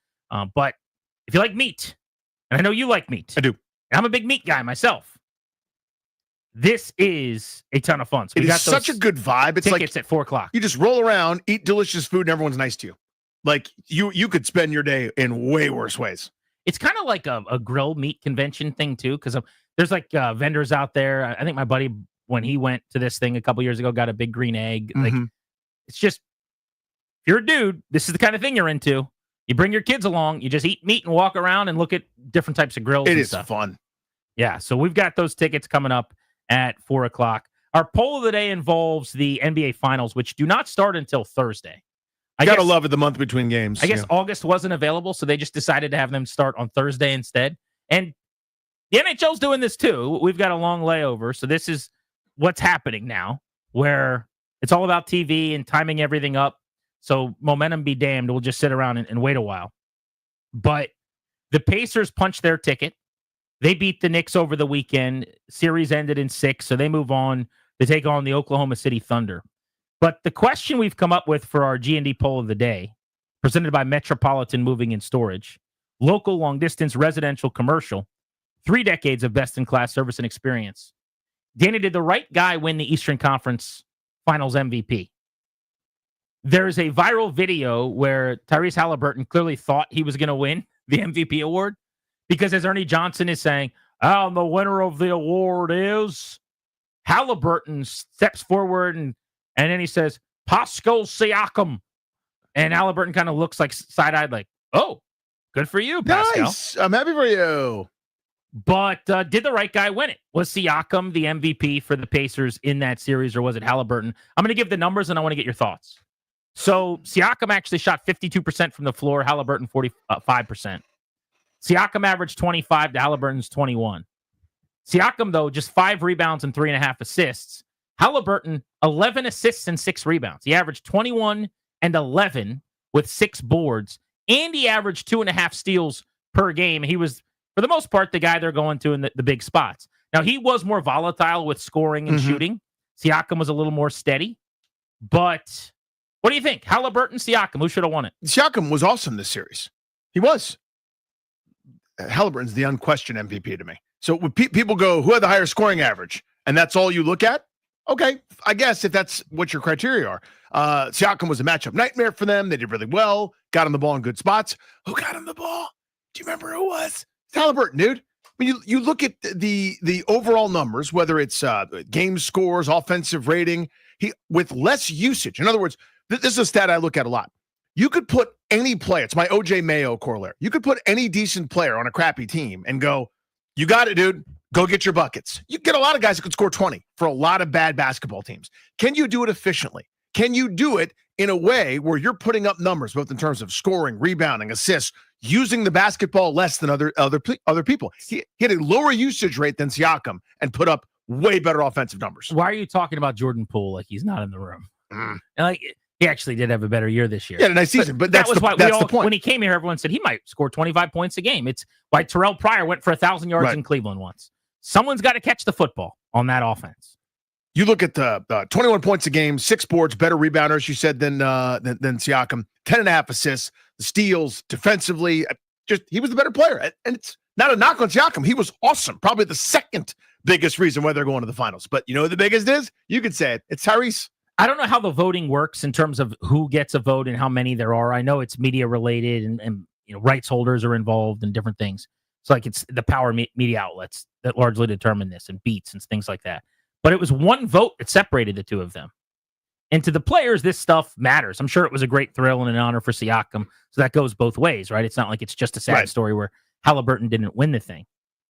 But if you like meat, and I know you like meat. I do. And I'm a big meat guy myself. This is a ton of fun. So it is such a good vibe. It's tickets at 4 o'clock. You just roll around, eat delicious food, and everyone's nice to you. Like you could spend your day in way worse ways. It's kind of like a grill meat convention thing too, because there's like vendors out there. I think my buddy, when he went to this thing a couple years ago, got a big green egg. Like it's just, if you're a dude, this is the kind of thing you're into. You bring your kids along, you just eat meat and walk around and look at different types of grills. It and is stuff. fun. Yeah, so we've got those tickets coming up at 4 o'clock. Our poll of the day involves the NBA Finals, which do not start until Thursday. I gotta love it, the month between games. I guess August wasn't available, so they just decided to have them start on Thursday instead. And the NHL's doing this too. We've got a long layover, so this is what's happening now, where it's all about TV and timing everything up. So momentum be damned. We'll just sit around and wait a while. But the Pacers punched their ticket. They beat the Knicks over the weekend. Series ended in 6, so they move on to take on the Oklahoma City Thunder. But the question we've come up with for our G&D poll of the day, presented by Metropolitan Moving and Storage, local long-distance residential commercial, 3 decades of best-in-class service and experience. Danny, did the right guy win the Eastern Conference Finals MVP? There's a viral video where Tyrese Halliburton clearly thought he was going to win the MVP award. Because as Ernie Johnson is saying, and the winner of the award is Halliburton steps forward and then he says, Pascal Siakam. And Halliburton kind of looks like side-eyed, like, oh, good for you, Pascal. Nice. I'm happy for you. But did the right guy win it? Was Siakam the MVP for the Pacers in that series, or was it Halliburton? I'm going to give the numbers, and I want to get your thoughts. So Siakam actually shot 52% from the floor, Halliburton 45%. Siakam averaged 25 to Halliburton's 21. Siakam, though, just 5 rebounds and 3.5 assists. Halliburton, 11 assists and 6 rebounds. He averaged 21 and 11 with 6 boards, and he averaged 2.5 steals per game. He was, for the most part, the guy they're going to in the big spots. Now, he was more volatile with scoring and shooting. Siakam was a little more steady. But what do you think? Halliburton, Siakam, who should have won it? Siakam was awesome this series. He was. Halliburton's the unquestioned MVP to me. So when people go, who had the higher scoring average? And that's all you look at? Okay, I guess if that's what your criteria are. Siakam was a matchup nightmare for them. They did really well. Got him the ball in good spots. Who got him the ball? Do you remember who it was? It's Halliburton, dude. I mean, you look at the overall numbers, whether it's game scores, offensive rating, he with less usage. In other words, this is a stat I look at a lot. You could put any player, it's my OJ Mayo corollary. You could put any decent player on a crappy team and go, You got it, dude. Go get your buckets. You get a lot of guys that could score 20 for a lot of bad basketball teams. Can you do it efficiently? Can you do it in a way where you're putting up numbers, both in terms of scoring, rebounding, assists, using the basketball less than other people? He had a lower usage rate than Siakam and put up way better offensive numbers. Why are you talking about Jordan Poole like he's not in the room? And like he actually did have a better year this year. Yeah, a nice season, but that's the point. When he came here, everyone said he might score 25 points a game. It's why Terrell Pryor went for 1,000 yards in Cleveland once. Someone's got to catch the football on that offense. You look at the 21 points a game, 6 boards, better rebounder, you said, than Siakam, 10.5 assists, the steals, defensively. Just he was the better player. And it's not a knock on Siakam. He was awesome. Probably the second biggest reason why they're going to the finals. But you know what the biggest is? You could say it. It's Tyrese. I don't know how the voting works in terms of who gets a vote and how many there are. I know it's media related and you know rights holders are involved and different things. It's like it's the power media outlets that largely determine this and beats and things like that. But it was one vote that separated the two of them. And to the players, this stuff matters. I'm sure it was a great thrill and an honor for Siakam. So that goes both ways, right? It's not like it's just a sad story where Halliburton didn't win the thing.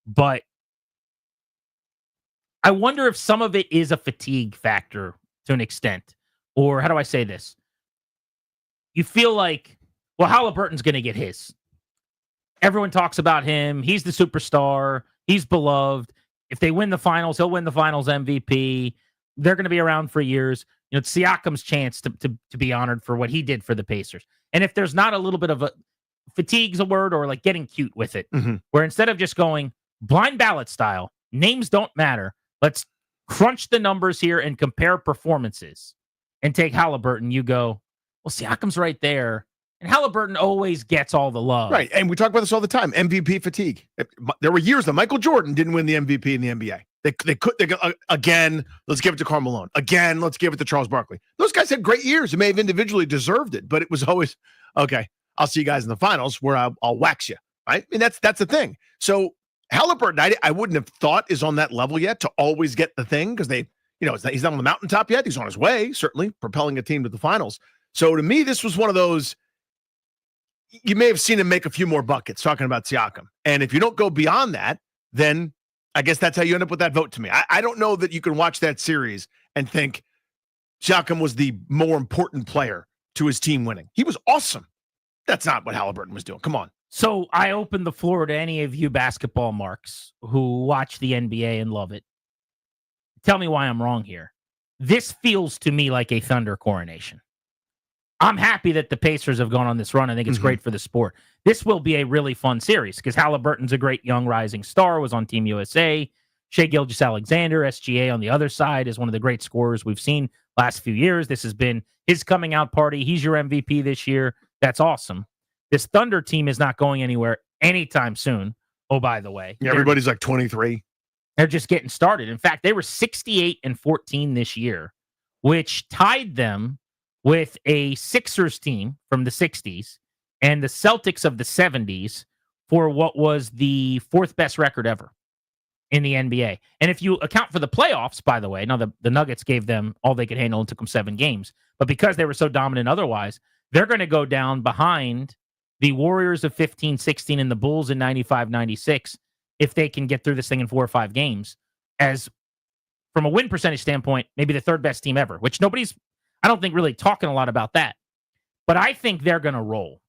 But I wonder if some of it is a fatigue factor to an extent. Or how do I say this? You feel like, well, Halliburton's going to get his. Everyone talks about him. He's the superstar. He's beloved. If they win the finals, he'll win the finals MVP. They're going to be around for years. You know, it's Siakam's chance to be honored for what he did for the Pacers. And if there's not a little bit of a fatigue's a word or like getting cute with it, where instead of just going blind ballot style, names don't matter. Let's crunch the numbers here and compare performances and take Halliburton. You go, well, Siakam's right there. And Halliburton always gets all the love. Right. And we talk about this all the time. MVP fatigue. There were years that Michael Jordan didn't win the MVP in the NBA. Again, let's give it to Karl Malone. Again, let's give it to Charles Barkley. Those guys had great years. They may have individually deserved it, but it was always, okay, I'll see you guys in the finals where I'll wax you. Right. And that's the thing. So Halliburton, I wouldn't have thought is on that level yet to always get the thing because he's not on the mountaintop yet. He's on his way, certainly propelling a team to the finals. So to me, this was one of those. You may have seen him make a few more buckets talking about Siakam. And if you don't go beyond that, then I guess that's how you end up with that vote to me. I don't know that you can watch that series and think Siakam was the more important player to his team winning. He was awesome. That's not what Halliburton was doing. Come on. So I open the floor to any of you basketball marks who watch the NBA and love it. Tell me why I'm wrong here. This feels to me like a Thunder coronation. I'm happy that the Pacers have gone on this run. I think it's great for the sport. This will be a really fun series because Halliburton's a great young rising star, was on Team USA. Shai Gilgeous-Alexander, SGA on the other side, is one of the great scorers we've seen last few years. This has been his coming out party. He's your MVP this year. That's awesome. This Thunder team is not going anywhere anytime soon. Oh, by the way. Yeah, everybody's like 23. They're just getting started. In fact, they were 68-14 this year, which tied them with a Sixers team from the 60s and the Celtics of the 70s for what was the 4th best record ever in the NBA. And if you account for the playoffs, by the way, now the Nuggets gave them all they could handle and took them 7 games. But because they were so dominant otherwise, they're going to go down behind the Warriors of 15-16 and the Bulls in 95-96 if they can get through this thing in 4 or 5 games as, from a win percentage standpoint, maybe the 3rd best team ever, which nobody's, I don't think, really talking a lot about that. But I think they're going to roll.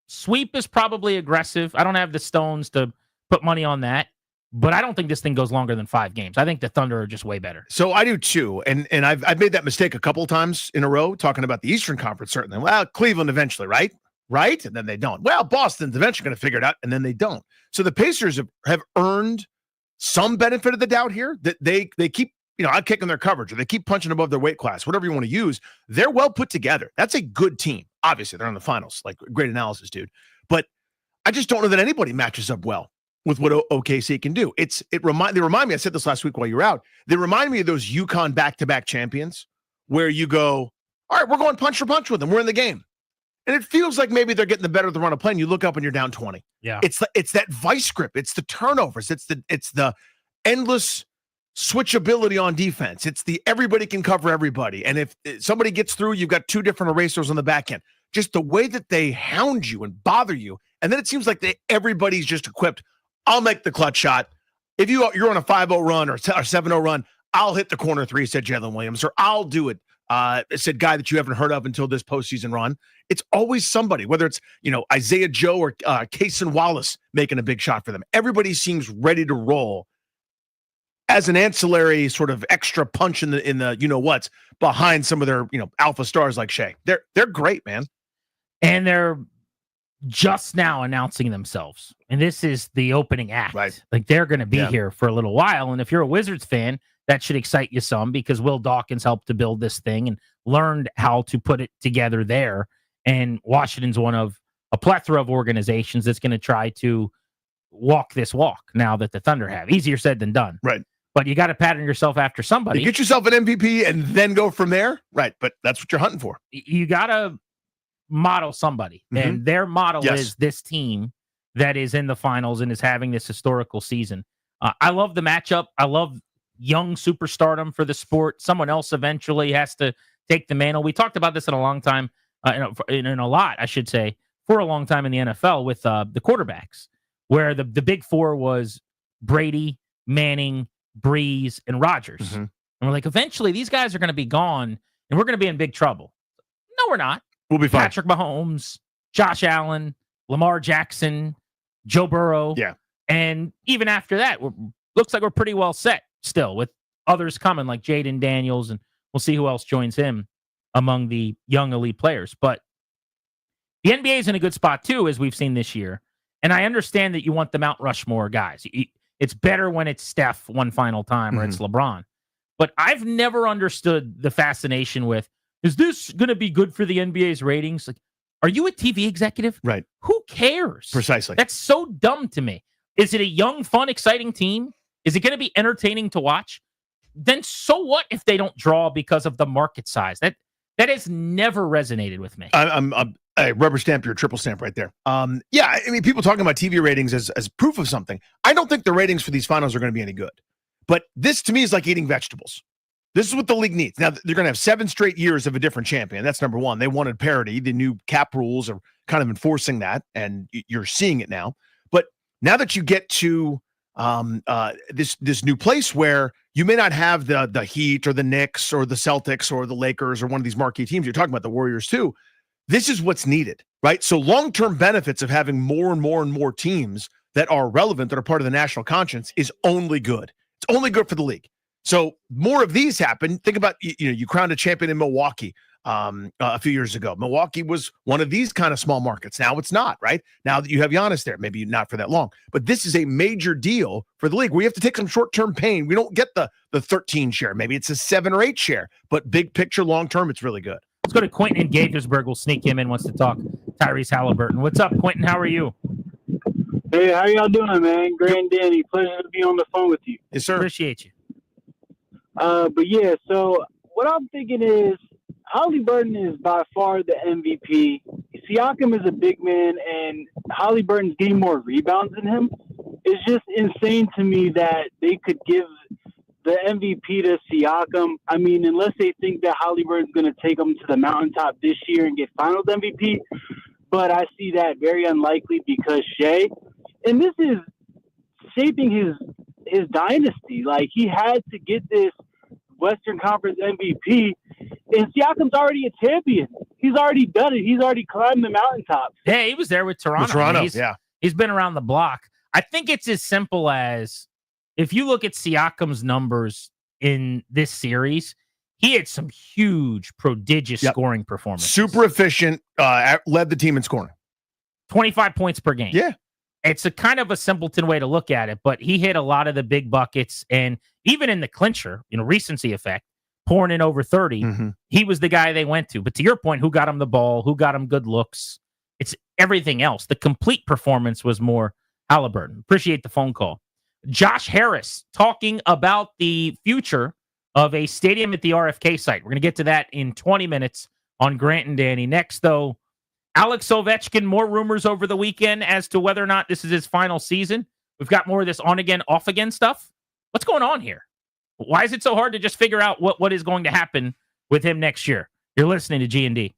Sweep is probably aggressive. I don't have the stones to put money on that. But I don't think this thing goes longer than 5 games. I think the Thunder are just way better. So I do too. And I've made that mistake a couple of times in a row talking about the Eastern Conference, certainly. Well, Cleveland eventually, right? Right? And then they don't. Well, Boston's eventually going to figure it out, and then they don't. So the Pacers have earned some benefit of the doubt here that they keep, I'm kicking their coverage, or they keep punching above their weight class, whatever you want to use. They're well put together. That's a good team. Obviously, they're in the finals. Like, great analysis, dude. But I just don't know that anybody matches up well with what OKC can do. They remind me, I said this last week while you were out, they remind me of those UConn back-to-back champions where you go, all right, we're going punch for punch with them. We're in the game. And it feels like maybe they're getting the better of the run of play, and you look up and you're down 20. Yeah. It's that vice grip. It's the turnovers. It's the endless switchability on defense. It's the everybody can cover everybody. And if somebody gets through, you've got 2 different erasers on the back end. Just the way that they hound you and bother you. And then it seems like everybody's just equipped. I'll make the clutch shot. If you're on a 5-0 run or 7-0 run, I'll hit the corner three, said Jalen Williams, or I'll do it. It said guy that you haven't heard of until this postseason run. It's always somebody, whether it's Isaiah Joe or Cason Wallace making a big shot for them. Everybody seems ready to roll as an ancillary sort of extra punch in the what's behind some of their alpha stars like Shea. They're great, man, and they're just now announcing themselves, and this is the opening act. Right, like they're going to be here for a little while, and if you're a Wizards fan, that should excite you some because Will Dawkins helped to build this thing and learned how to put it together there. And Washington's one of a plethora of organizations that's going to try to walk this walk now that the Thunder have. Easier said than done. Right. But you got to pattern yourself after somebody. You get yourself an MVP and then go from there. Right. But that's what you're hunting for. You got to model somebody. Mm-hmm. And their model is this team that is in the finals and is having this historical season. I love the matchup. I love young superstardom for the sport. Someone else eventually has to take the mantle. We talked about this in a long time, in a lot, I should say, for a long time in the NFL with the quarterbacks, where the big four was Brady, Manning, Breeze, and Rodgers. Mm-hmm. And we're like, eventually these guys are going to be gone and we're going to be in big trouble. No, we're not. We'll be fine. Patrick Mahomes, Josh Allen, Lamar Jackson, Joe Burrow. Yeah. And even after that, looks like we're pretty well set still with others coming like Jaden Daniels, and we'll see who else joins him among the young elite players. But the NBA is in a good spot too, as we've seen this year. And I understand that you want the Mount Rushmore guys. It's better when it's Steph one final time or it's LeBron. But I've never understood the fascination with, is this going to be good for the NBA's ratings? Like, are you a TV executive? Right. Who cares? Precisely. That's so dumb to me. Is it a young, fun, exciting team? Is it going to be entertaining to watch? Then so what if they don't draw because of the market size? That has never resonated with me. I rubber stamp your triple stamp right there. Yeah, I mean, people talking about TV ratings as proof of something. I don't think the ratings for these finals are going to be any good. But this, to me, is like eating vegetables. This is what the league needs. Now, they're going to have 7 straight years of a different champion. That's number one. They wanted parity. The new cap rules are kind of enforcing that, and you're seeing it now. But now that you get to this new place where you may not have the Heat or the Knicks or the Celtics or the Lakers or one of these marquee teams, you're talking about the Warriors too. This is what's needed, right? So long-term benefits of having more and more and more teams that are relevant, that are part of the national conscience, is only good. It's only good for the league. So more of these happen. Think about, you crowned a champion in Milwaukee a few years ago. Milwaukee was one of these kind of small markets. Now it's not, right? Now that you have Giannis there, maybe not for that long. But this is a major deal for the league. We have to take some short-term pain. We don't get the 13 share. Maybe it's a 7 or 8 share. But big picture, long-term, it's really good. Let's go to Quentin in Gaithersburg. We'll sneak him in, wants to talk Tyrese Halliburton. What's up, Quentin? How are you? Hey, how y'all doing, man? Grand Danny, pleasure to be on the phone with you. Yes, sir. Appreciate you. But yeah, so what I'm thinking is Halliburton is by far the MVP. Siakam is a big man, and Halliburton's getting more rebounds than him. It's just insane to me that they could give the MVP to Siakam. I mean, unless they think that Halliburton's going to take them to the mountaintop this year and get Finals MVP. But I see that very unlikely because Shea, and this is shaping his dynasty. Like, he had to get this Western Conference MVP, and Siakam's already a champion. He's already done it. He's already climbed the mountaintop. Yeah, he was there with Toronto. I mean, he's been around the block. I think it's as simple as, if you look at Siakam's numbers in this series, he had some huge, prodigious scoring performances. Super efficient, led the team in scoring. 25 points per game. Yeah. It's a kind of a simpleton way to look at it, but he hit a lot of the big buckets. And even in the clincher, recency effect, pouring in over 30, he was the guy they went to. But to your point, who got him the ball? Who got him good looks? It's everything else. The complete performance was more Halliburton. Appreciate the phone call. Josh Harris talking about the future of a stadium at the RFK site. We're going to get to that in 20 minutes on Grant and Danny. Next, though, Alex Ovechkin, more rumors over the weekend as to whether or not this is his final season. We've got more of this on-again, off-again stuff. What's going on here? Why is it so hard to just figure out what is going to happen with him next year? You're listening to G&D.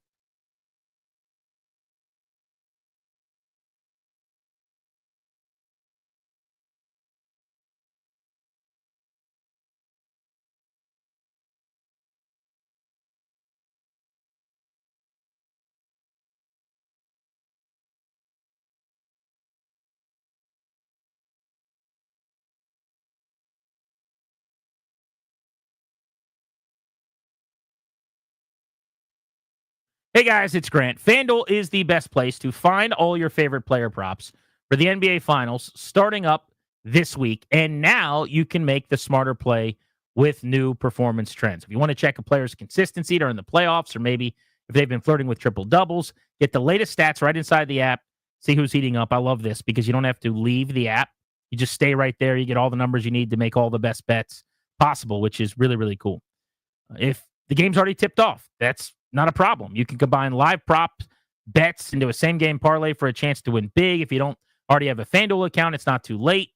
Hey guys, it's Grant. FanDuel is the best place to find all your favorite player props for the NBA Finals starting up this week. And now you can make the smarter play with new performance trends. If you want to check a player's consistency during the playoffs, or maybe if they've been flirting with triple doubles, get the latest stats right inside the app. See who's heating up. I love this because you don't have to leave the app. You just stay right there. You get all the numbers you need to make all the best bets possible, which is really, really cool. If the game's already tipped off, that's not a problem. You can combine live props, bets into a same-game parlay for a chance to win big. If you don't already have a FanDuel account, it's not too late.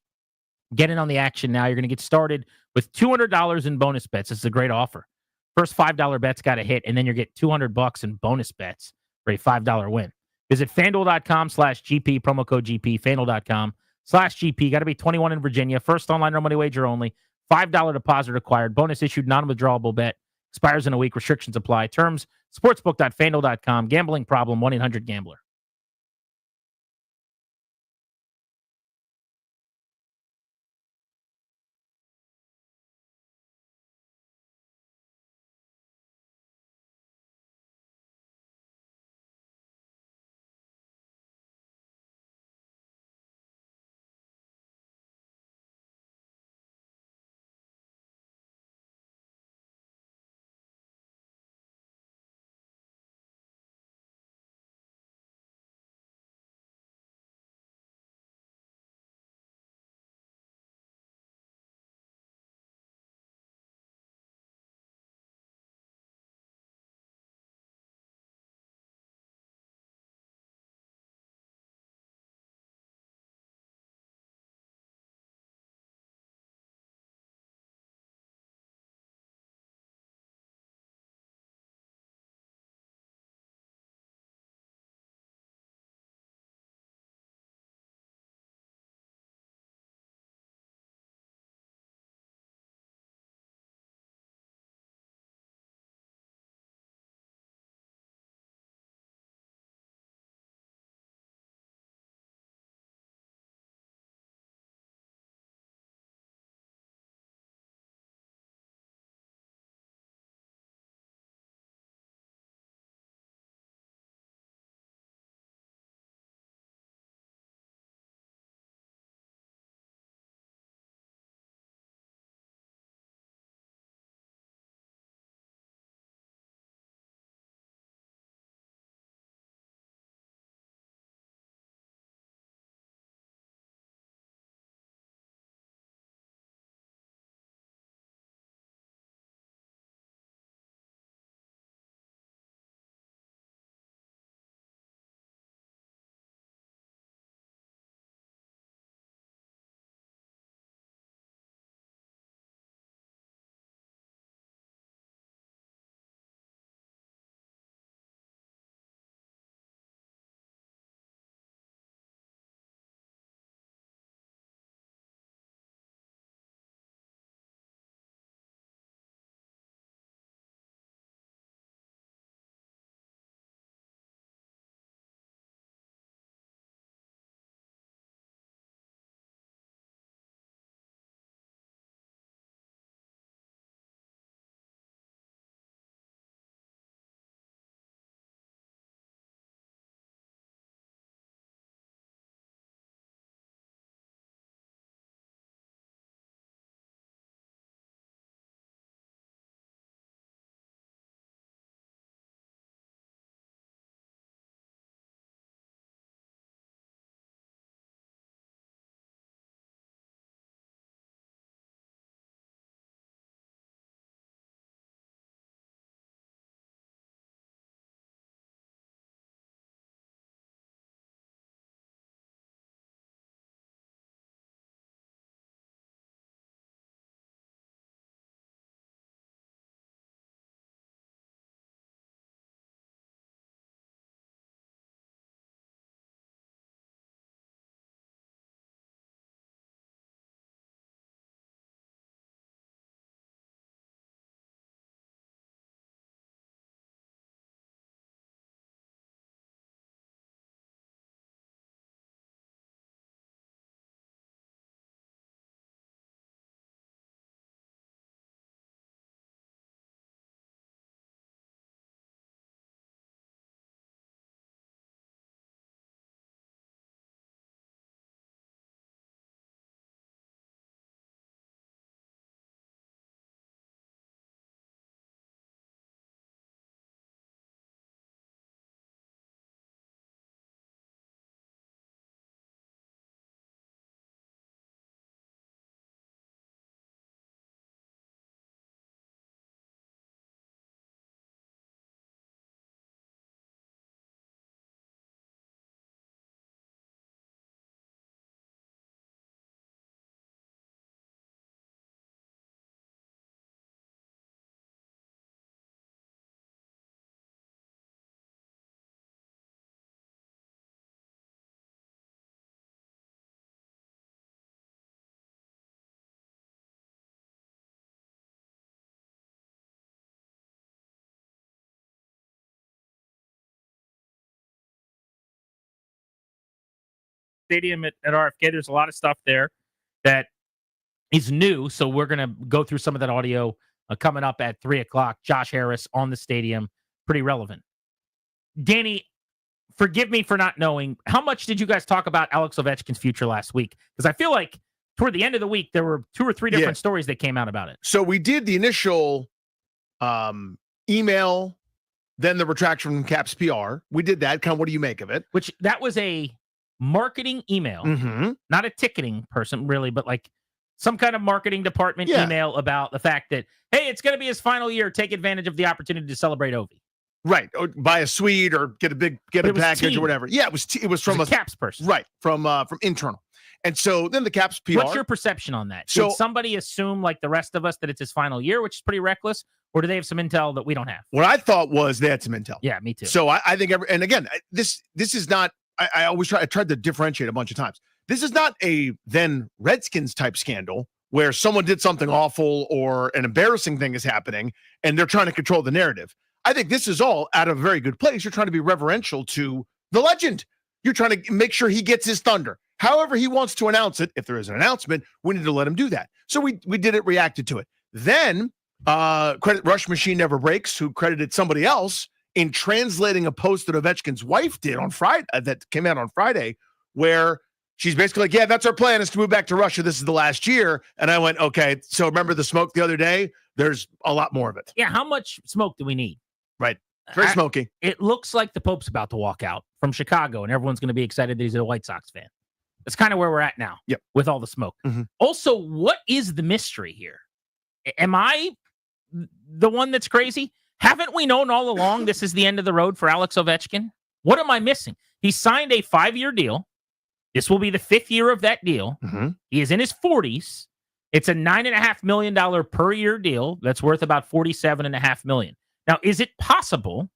Get in on the action now. You're going to get started with $200 in bonus bets. This is a great offer. First $5 bet's got to hit, and then you get $200 in bonus bets for a $5 win. Visit FanDuel.com/GP, promo code GP, FanDuel.com/GP. Got to be 21 in Virginia. First online real money wager only. $5 deposit required. Bonus issued, non-withdrawable bet. Expires in a week. Restrictions apply. Terms, sportsbook.fanduel.com. Gambling problem, 1-800-GAMBLER. stadium at RFK. There's a lot of stuff there that is new. So we're going to go through some of that audio coming up at 3 o'clock. Josh Harris on the stadium. Pretty relevant. Danny, forgive me for not knowing. How much did you guys talk about Alex Ovechkin's future last week? Because I feel like toward the end of the week, there were 2 or 3 different stories that came out about it. So we did the initial email, then the retraction from Caps PR. We did that. Kind of, what do you make of it? Which that was a marketing email, not a ticketing person really, but like some kind of marketing department email about the fact that, hey, it's going to be his final year. Take advantage of the opportunity to celebrate Ovi. Right. Or buy a suite or get a package or whatever. Yeah, it was from a Caps person. Right. From internal. And so then the Caps PR. What's your perception on that? Did somebody assume, like the rest of us, that it's his final year, which is pretty reckless? Or do they have some intel that we don't have? What I thought was they had some intel. Yeah, me too. So I think, and again, this is not, I tried to differentiate a bunch of times. This is not a then Redskins type scandal where someone did something awful or an embarrassing thing is happening and they're trying to control the narrative. I think this is all out of a very good place. You're trying to be reverential to the legend. You're trying to make sure he gets his thunder. However he wants to announce it, if there is an announcement, we need to let him do that. So we did it, reacted to it. Then credit Rush Machine Never Breaks, who credited somebody else in translating a post that Ovechkin's wife did on Friday, that came out on Friday, where she's basically like, yeah, that's our plan, is to move back to Russia. This is the last year. And I went, okay, so remember the smoke the other day? There's a lot more of it. Yeah, how much smoke do we need? Right. Very smoky. It looks like the Pope's about to walk out from Chicago, and everyone's going to be excited that he's a White Sox fan. That's kind of where we're at now with all the smoke. Also, what is the mystery here? Am I the one that's crazy? Haven't we known all along this is the end of the road for Alex Ovechkin? What am I missing? He signed a 5-year deal. This will be the 5th year of that deal. He is in his 40s. It's a $9.5 million per year deal that's worth about $47.5 million. Now, is it possible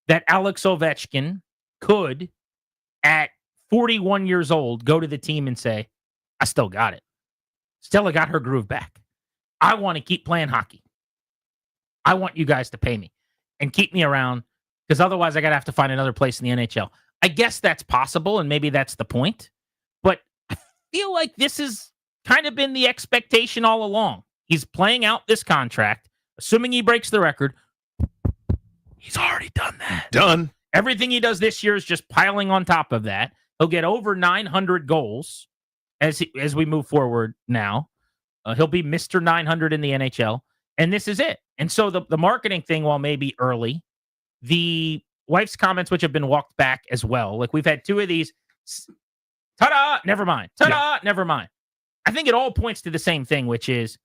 that Alex Ovechkin could, at 41 years old, go to the team and say, I still got it. Stella got her groove back. I want to keep playing hockey. I want you guys to pay me and keep me around, because otherwise I got to have to find another place in the NHL. I guess that's possible, and maybe that's the point. But I feel like this has kind of been the expectation all along. He's playing out this contract, assuming he breaks the record. He's already done that. Done. Everything he does this year is just piling on top of that. He'll get over 900 goals as we move forward now. He'll be Mr. 900 in the NHL, and this is it. And so the marketing thing, while maybe early, the wife's comments, which have been walked back as well. Like, we've had 2 of these. Ta-da! Never mind. Ta-da! Never mind. I think it all points to the same thing, which is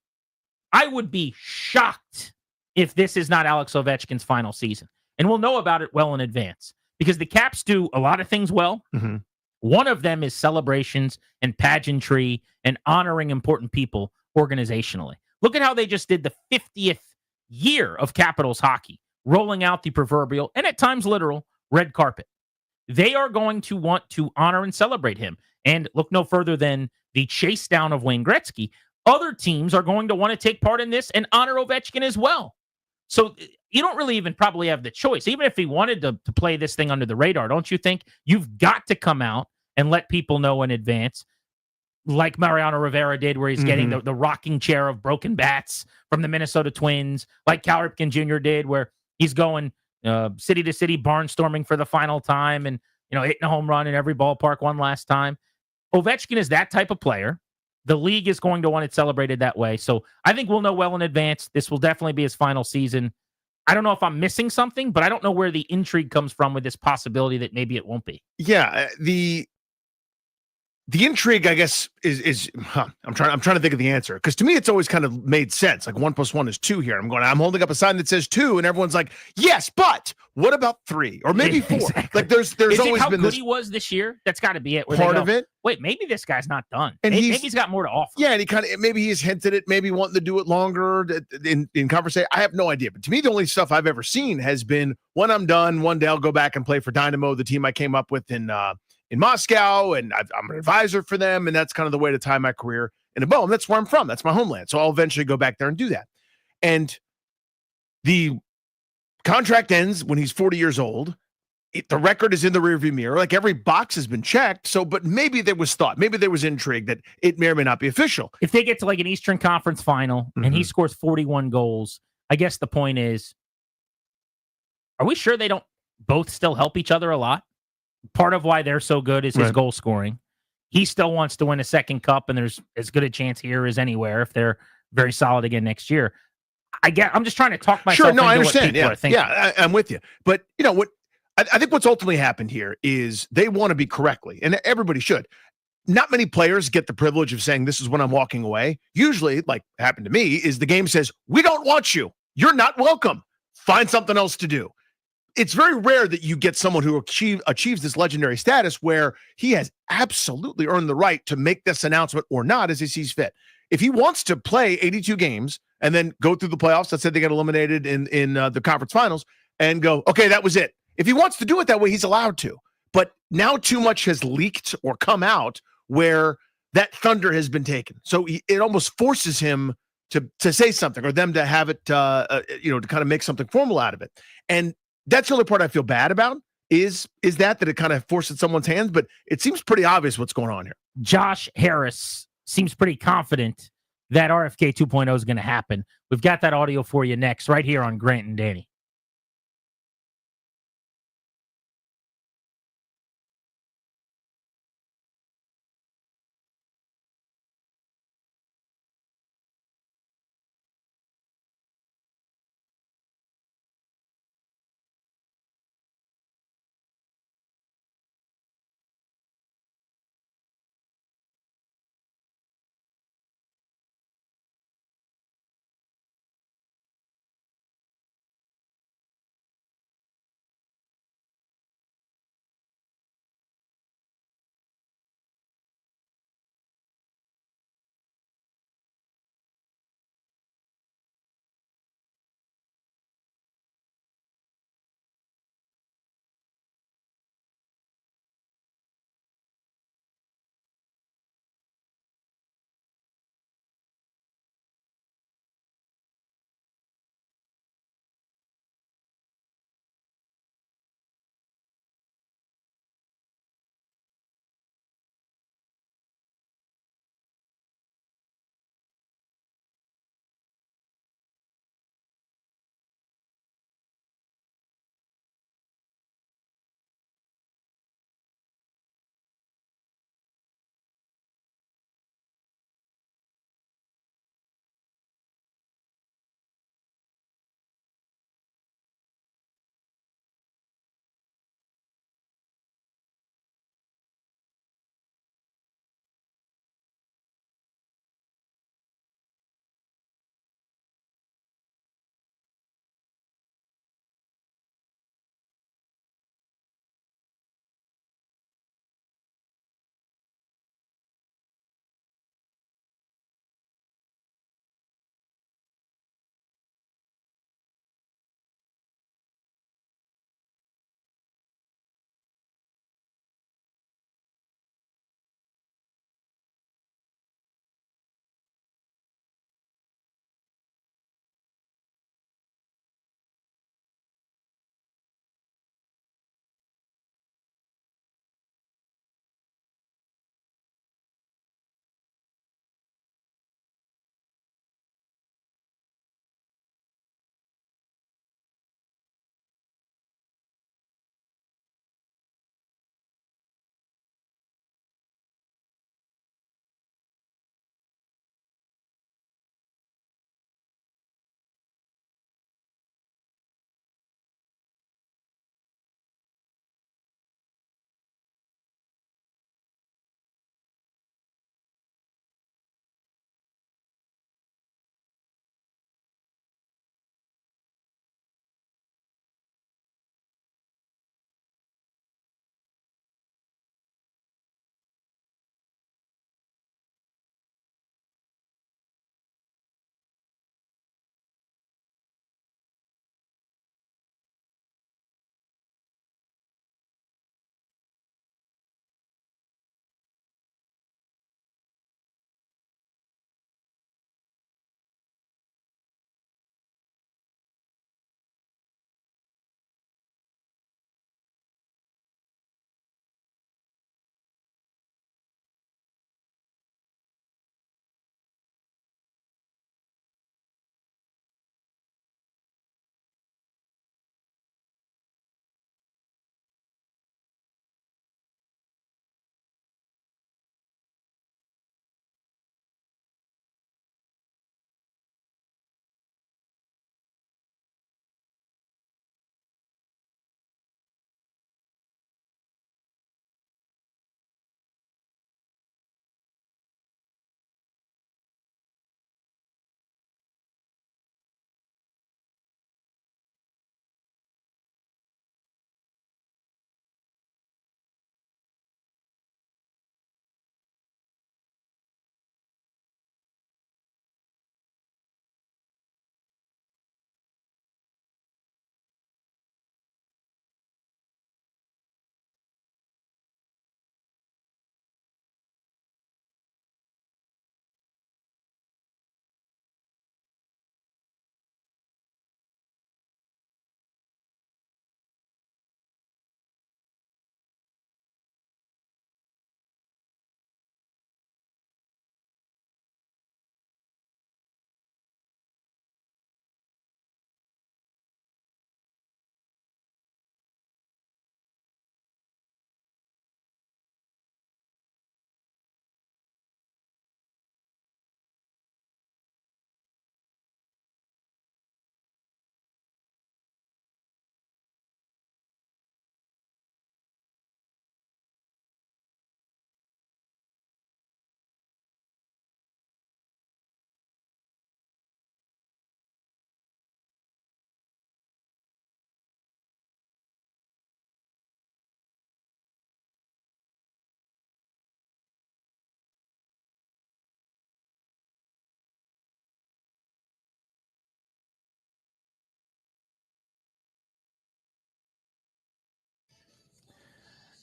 I would be shocked if this is not Alex Ovechkin's final season. And we'll know about it well in advance, because the Caps do a lot of things well. One of them is celebrations and pageantry and honoring important people organizationally. Look at how they just did the 50th year of Capitals hockey, rolling out the proverbial, and at times literal, red carpet. They are going to want to honor and celebrate him. And look no further than the chase down of Wayne Gretzky. Other teams are going to want to take part in this and honor Ovechkin as well. So you don't really even probably have the choice. Even if he wanted to play this thing under the radar, don't you think you've got to come out and let people know in advance, like Mariano Rivera did, where he's getting the rocking chair of broken bats from the Minnesota Twins, like Cal Ripken Jr. did, where he's going city to city barnstorming for the final time and, hitting a home run in every ballpark one last time. Ovechkin is that type of player. The league is going to want it celebrated that way. So I think we'll know well in advance. This will definitely be his final season. I don't know if I'm missing something, but I don't know where the intrigue comes from with this possibility that maybe it won't be. Yeah, the intrigue, I guess, is I'm trying to think of the answer, because to me it's always kind of made sense. Like 1 + 1 is 2 here. I'm holding up a sign that says 2, and everyone's like, yes, but what about 3 or maybe 4? Exactly. Like there's is always how been good this he was this year. That's got to be it. Where part of it. Wait, maybe this guy's not done, and maybe he's got more to offer. Yeah, and maybe he's hinted at maybe wanting to do it longer in conversation. I have no idea, but to me the only stuff I've ever seen has been, when I'm done, one day I'll go back and play for Dynamo, the team I came up with in Moscow, and I'm an advisor for them, and that's kind of the way to tie my career in a bow. And that's where I'm from. That's my homeland. So I'll eventually go back there and do that. And the contract ends when he's 40 years old. the record is in the rearview mirror. Like every box has been checked. So, but maybe there was thought, maybe there was intrigue that it may or may not be official. If they get to like an Eastern Conference final and he scores 41 goals, I guess the point is, are we sure they don't both still help each other a lot? Part of why they're so good is his goal scoring. He still wants to win a second cup, and there's as good a chance here as anywhere if they're very solid again next year. I'm just trying to talk myself into I understand. What people are thinking. I'm with you. But you know what? I think what's ultimately happened here is they want to be correctly, and everybody should. Not many players get the privilege of saying, this is when I'm walking away. Usually, like happened to me, is the game says, we don't want you. You're not welcome. Find something else to do. It's very rare that you get someone who achieves this legendary status where he has absolutely earned the right to make this announcement or not as he sees fit. If he wants to play 82 games and then go through the playoffs, let's say they get eliminated in the conference finals and go, okay, that was it. If he wants to do it that way, he's allowed to. But now too much has leaked or come out where that thunder has been taken. So it almost forces him to say something or them to have it, to kind of make something formal out of it. And that's the only part I feel bad about is that it kind of forces someone's hands, but it seems pretty obvious what's going on here. Josh Harris seems pretty confident that RFK 2.0 is going to happen. We've got that audio for you next, right here on Grant and Danny.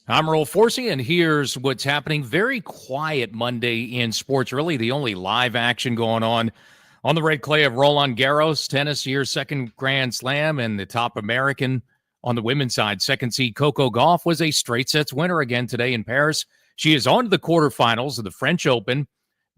I'm Earl Forsey, and here's what's happening. Very quiet Monday in sports. Really, the only live action going on the red clay of Roland Garros, tennis year's second Grand Slam, and the top American on the women's side. Second seed Coco Gauff was a straight sets winner again today in Paris. She is on to the quarterfinals of the French Open.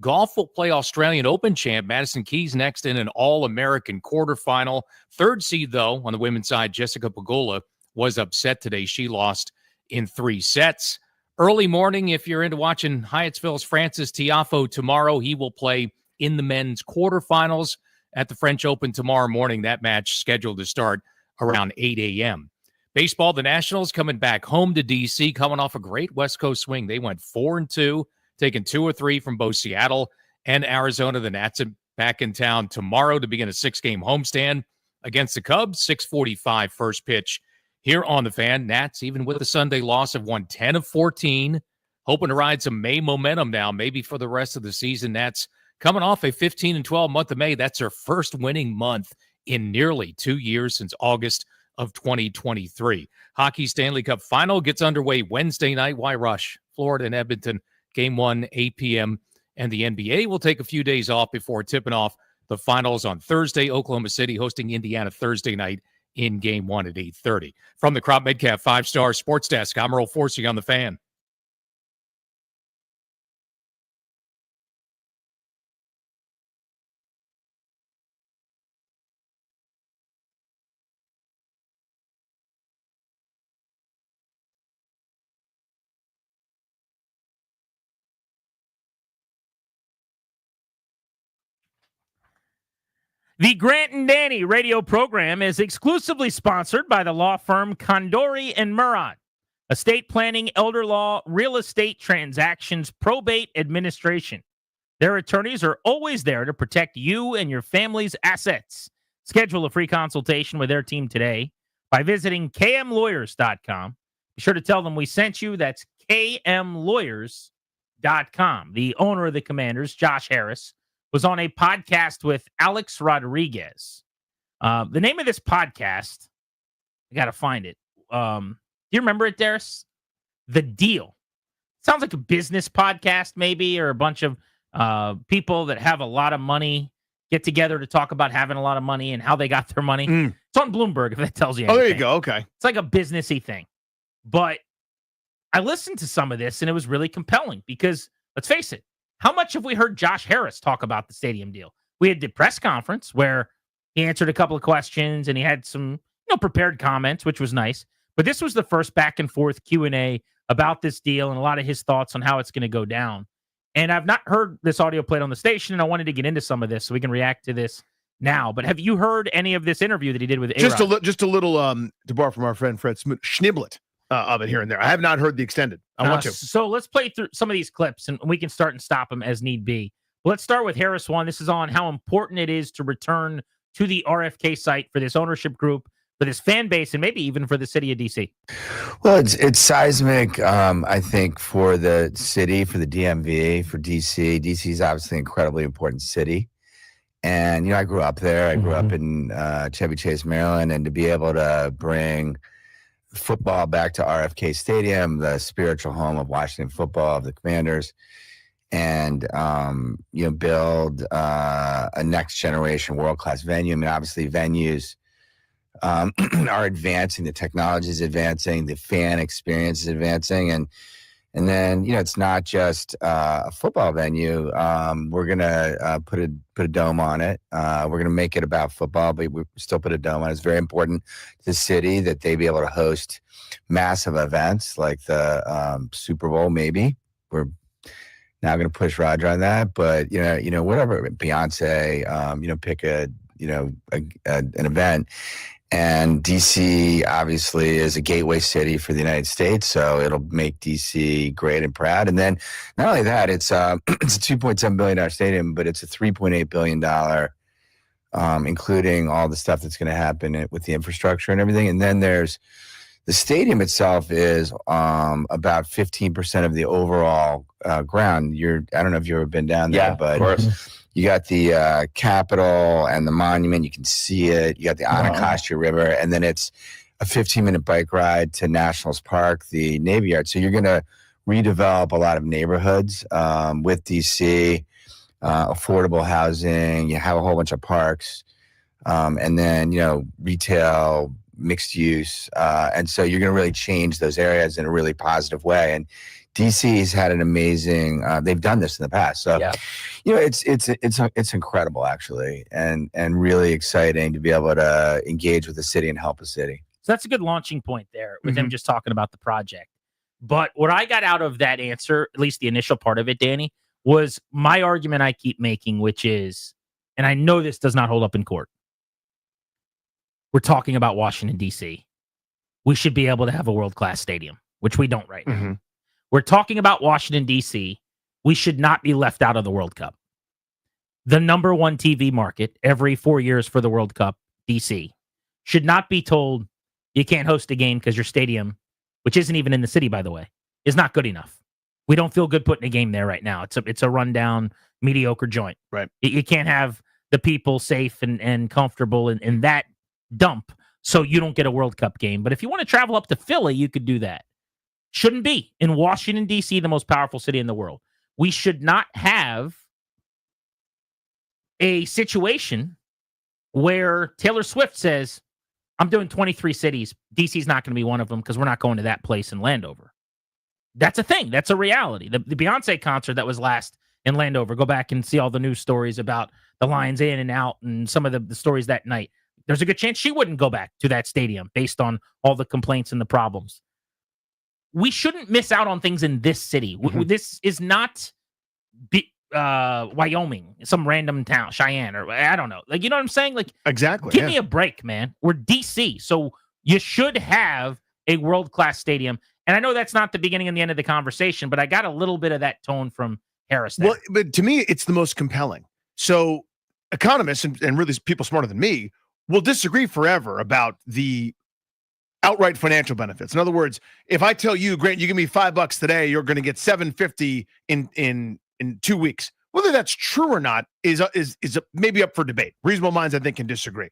Gauff will play Australian Open champ Madison Keys next in an All-American quarterfinal. Third seed, though, on the women's side, Jessica Pegula was upset today. She lost in 3 sets. Early morning, if you're into watching Hyattsville's Francis Tiafoe tomorrow, he will play in the men's quarterfinals at the French Open tomorrow morning. That match scheduled to start around 8 a.m. Baseball, the Nationals coming back home to D.C., coming off a great West Coast swing. They went 4-2, taking 2 or 3 from both Seattle and Arizona. The Nats are back in town tomorrow to begin a 6-game homestand against the Cubs. 6:45 first pitch here on the Fan. Nats, even with the Sunday loss, have won 10 of 14, hoping to ride some May momentum now, maybe for the rest of the season. Nats coming off a 15-12 month of May. That's their first winning month in nearly 2 years since August of 2023. Hockey Stanley Cup Final gets underway Wednesday night. Why rush? Florida and Edmonton, Game 1, 8 p.m. And the NBA will take a few days off before tipping off the finals on Thursday. Oklahoma City hosting Indiana Thursday night in Game 1 at 8:30. From the Crop Medcalf 5-Star Sports Desk, I'm Earl Forsey on the Fan. The Grant and Danny radio program is exclusively sponsored by the law firm Condori and Murat, estate planning, elder law, real estate transactions, probate administration. Their attorneys are always there to protect you and your family's assets. Schedule a free consultation with their team today by visiting kmlawyers.com. Be sure to tell them we sent you. That's kmlawyers.com. The owner of the Commanders, Josh Harris, was on a podcast with Alex Rodriguez. The name of this podcast, I got to find it. Do you remember it, Darius? The Deal. Sounds like a business podcast, maybe, or a bunch of people that have a lot of money get together to talk about having a lot of money and how they got their money. It's on Bloomberg, if that tells you anything. Oh, there you go. Okay. It's like a businessy thing. But I listened to some of this, and it was really compelling because, let's face it, how much have we heard Josh Harris talk about the stadium deal? We had the press conference where he answered a couple of questions and he had some, prepared comments, which was nice. But this was the first back and forth Q&A about this deal and a lot of his thoughts on how it's going to go down. And I've not heard this audio played on the station, and I wanted to get into some of this so we can react to this now. But have you heard any of this interview that he did with A-Rod? Just a little, to borrow from our friend Fred Smoot, schniblet of it here and there. I have not heard the extended. I want to. So let's play through some of these clips, and we can start and stop them as need be. Let's start with Harris one. This is on how important it is to return to the RFK site for this ownership group, for this fan base, and maybe even for the city of D.C. Well, it's seismic, I think, for the city, for the DMV, for D.C. D.C. is obviously an incredibly important city. And, I grew up there. I grew up in Chevy Chase, Maryland, and to be able to bring football back to RFK Stadium, the spiritual home of Washington football, of the Commanders, and build a next generation world-class venue. I mean, obviously venues are advancing, the technology is advancing, the fan experience is advancing, and then it's not just a football venue. We're gonna put a dome on it. We're gonna make it about football, but we still put a dome on it. It's very important to the city that they be able to host massive events like the Super Bowl. Maybe we're now going to push Roger on that, but whatever, Beyonce, pick an event. And DC obviously is a gateway city for the United States, so it'll make DC great and proud. And then not only that, it's a $2.7 billion stadium, but it's a $3.8 billion, including all the stuff that's going to happen with the infrastructure and everything. And then there's the stadium itself is about 15% of the overall ground. I don't know if you've ever been down there, but of course. You got the Capitol and the monument. You can see it. You got the Anacostia River, and then it's a 15-minute bike ride to Nationals Park, the Navy Yard. So you're going to redevelop a lot of neighborhoods with DC, affordable housing. You have a whole bunch of parks, and then, retail, mixed use. And so you're going to really change those areas in a really positive way. And DC's had an amazing, they've done this in the past. So, it's incredible, actually, and really exciting to be able to engage with the city and help the city. So that's a good launching point there with them just talking about the project. But what I got out of that answer, at least the initial part of it, Danny, was my argument I keep making, which is, and I know this does not hold up in court. We're talking about Washington, D.C. We should be able to have a world-class stadium, which we don't right now. We're talking about Washington, D.C. We should not be left out of the World Cup. The number one TV market every 4 years for the World Cup, D.C., should not be told you can't host a game because your stadium, which isn't even in the city, by the way, is not good enough. We don't feel good putting a game there right now. It's a rundown, mediocre joint. Right. You can't have the people safe and comfortable in that dump, so you don't get a World Cup game. But if you want to travel up to Philly, you could do that. Shouldn't be. In Washington, D.C., the most powerful city in the world, we should not have a situation where Taylor Swift says, I'm doing 23 cities. DC's not going to be one of them because we're not going to that place in Landover. That's a thing. That's a reality. The Beyonce concert that was last in Landover, go back and see all the news stories about the lines in and out and some of the stories that night. There's a good chance she wouldn't go back to that stadium based on all the complaints and the problems. We shouldn't miss out on things in this city. This is not Wyoming, some random town, Cheyenne, or I don't know. Like, you know what I'm saying? Like, exactly. Give me a break, man. We're DC, so you should have a world-class stadium. And I know that's not the beginning and the end of the conversation, but I got a little bit of that tone from Harris there. Well, but to me, it's the most compelling. So economists and really people smarter than me will disagree forever about the outright financial benefits. In other words, if I tell you, Grant, you give me $5 today, you're going to get $750 in 2 weeks. Whether that's true or not is maybe up for debate. Reasonable minds, I think, can disagree.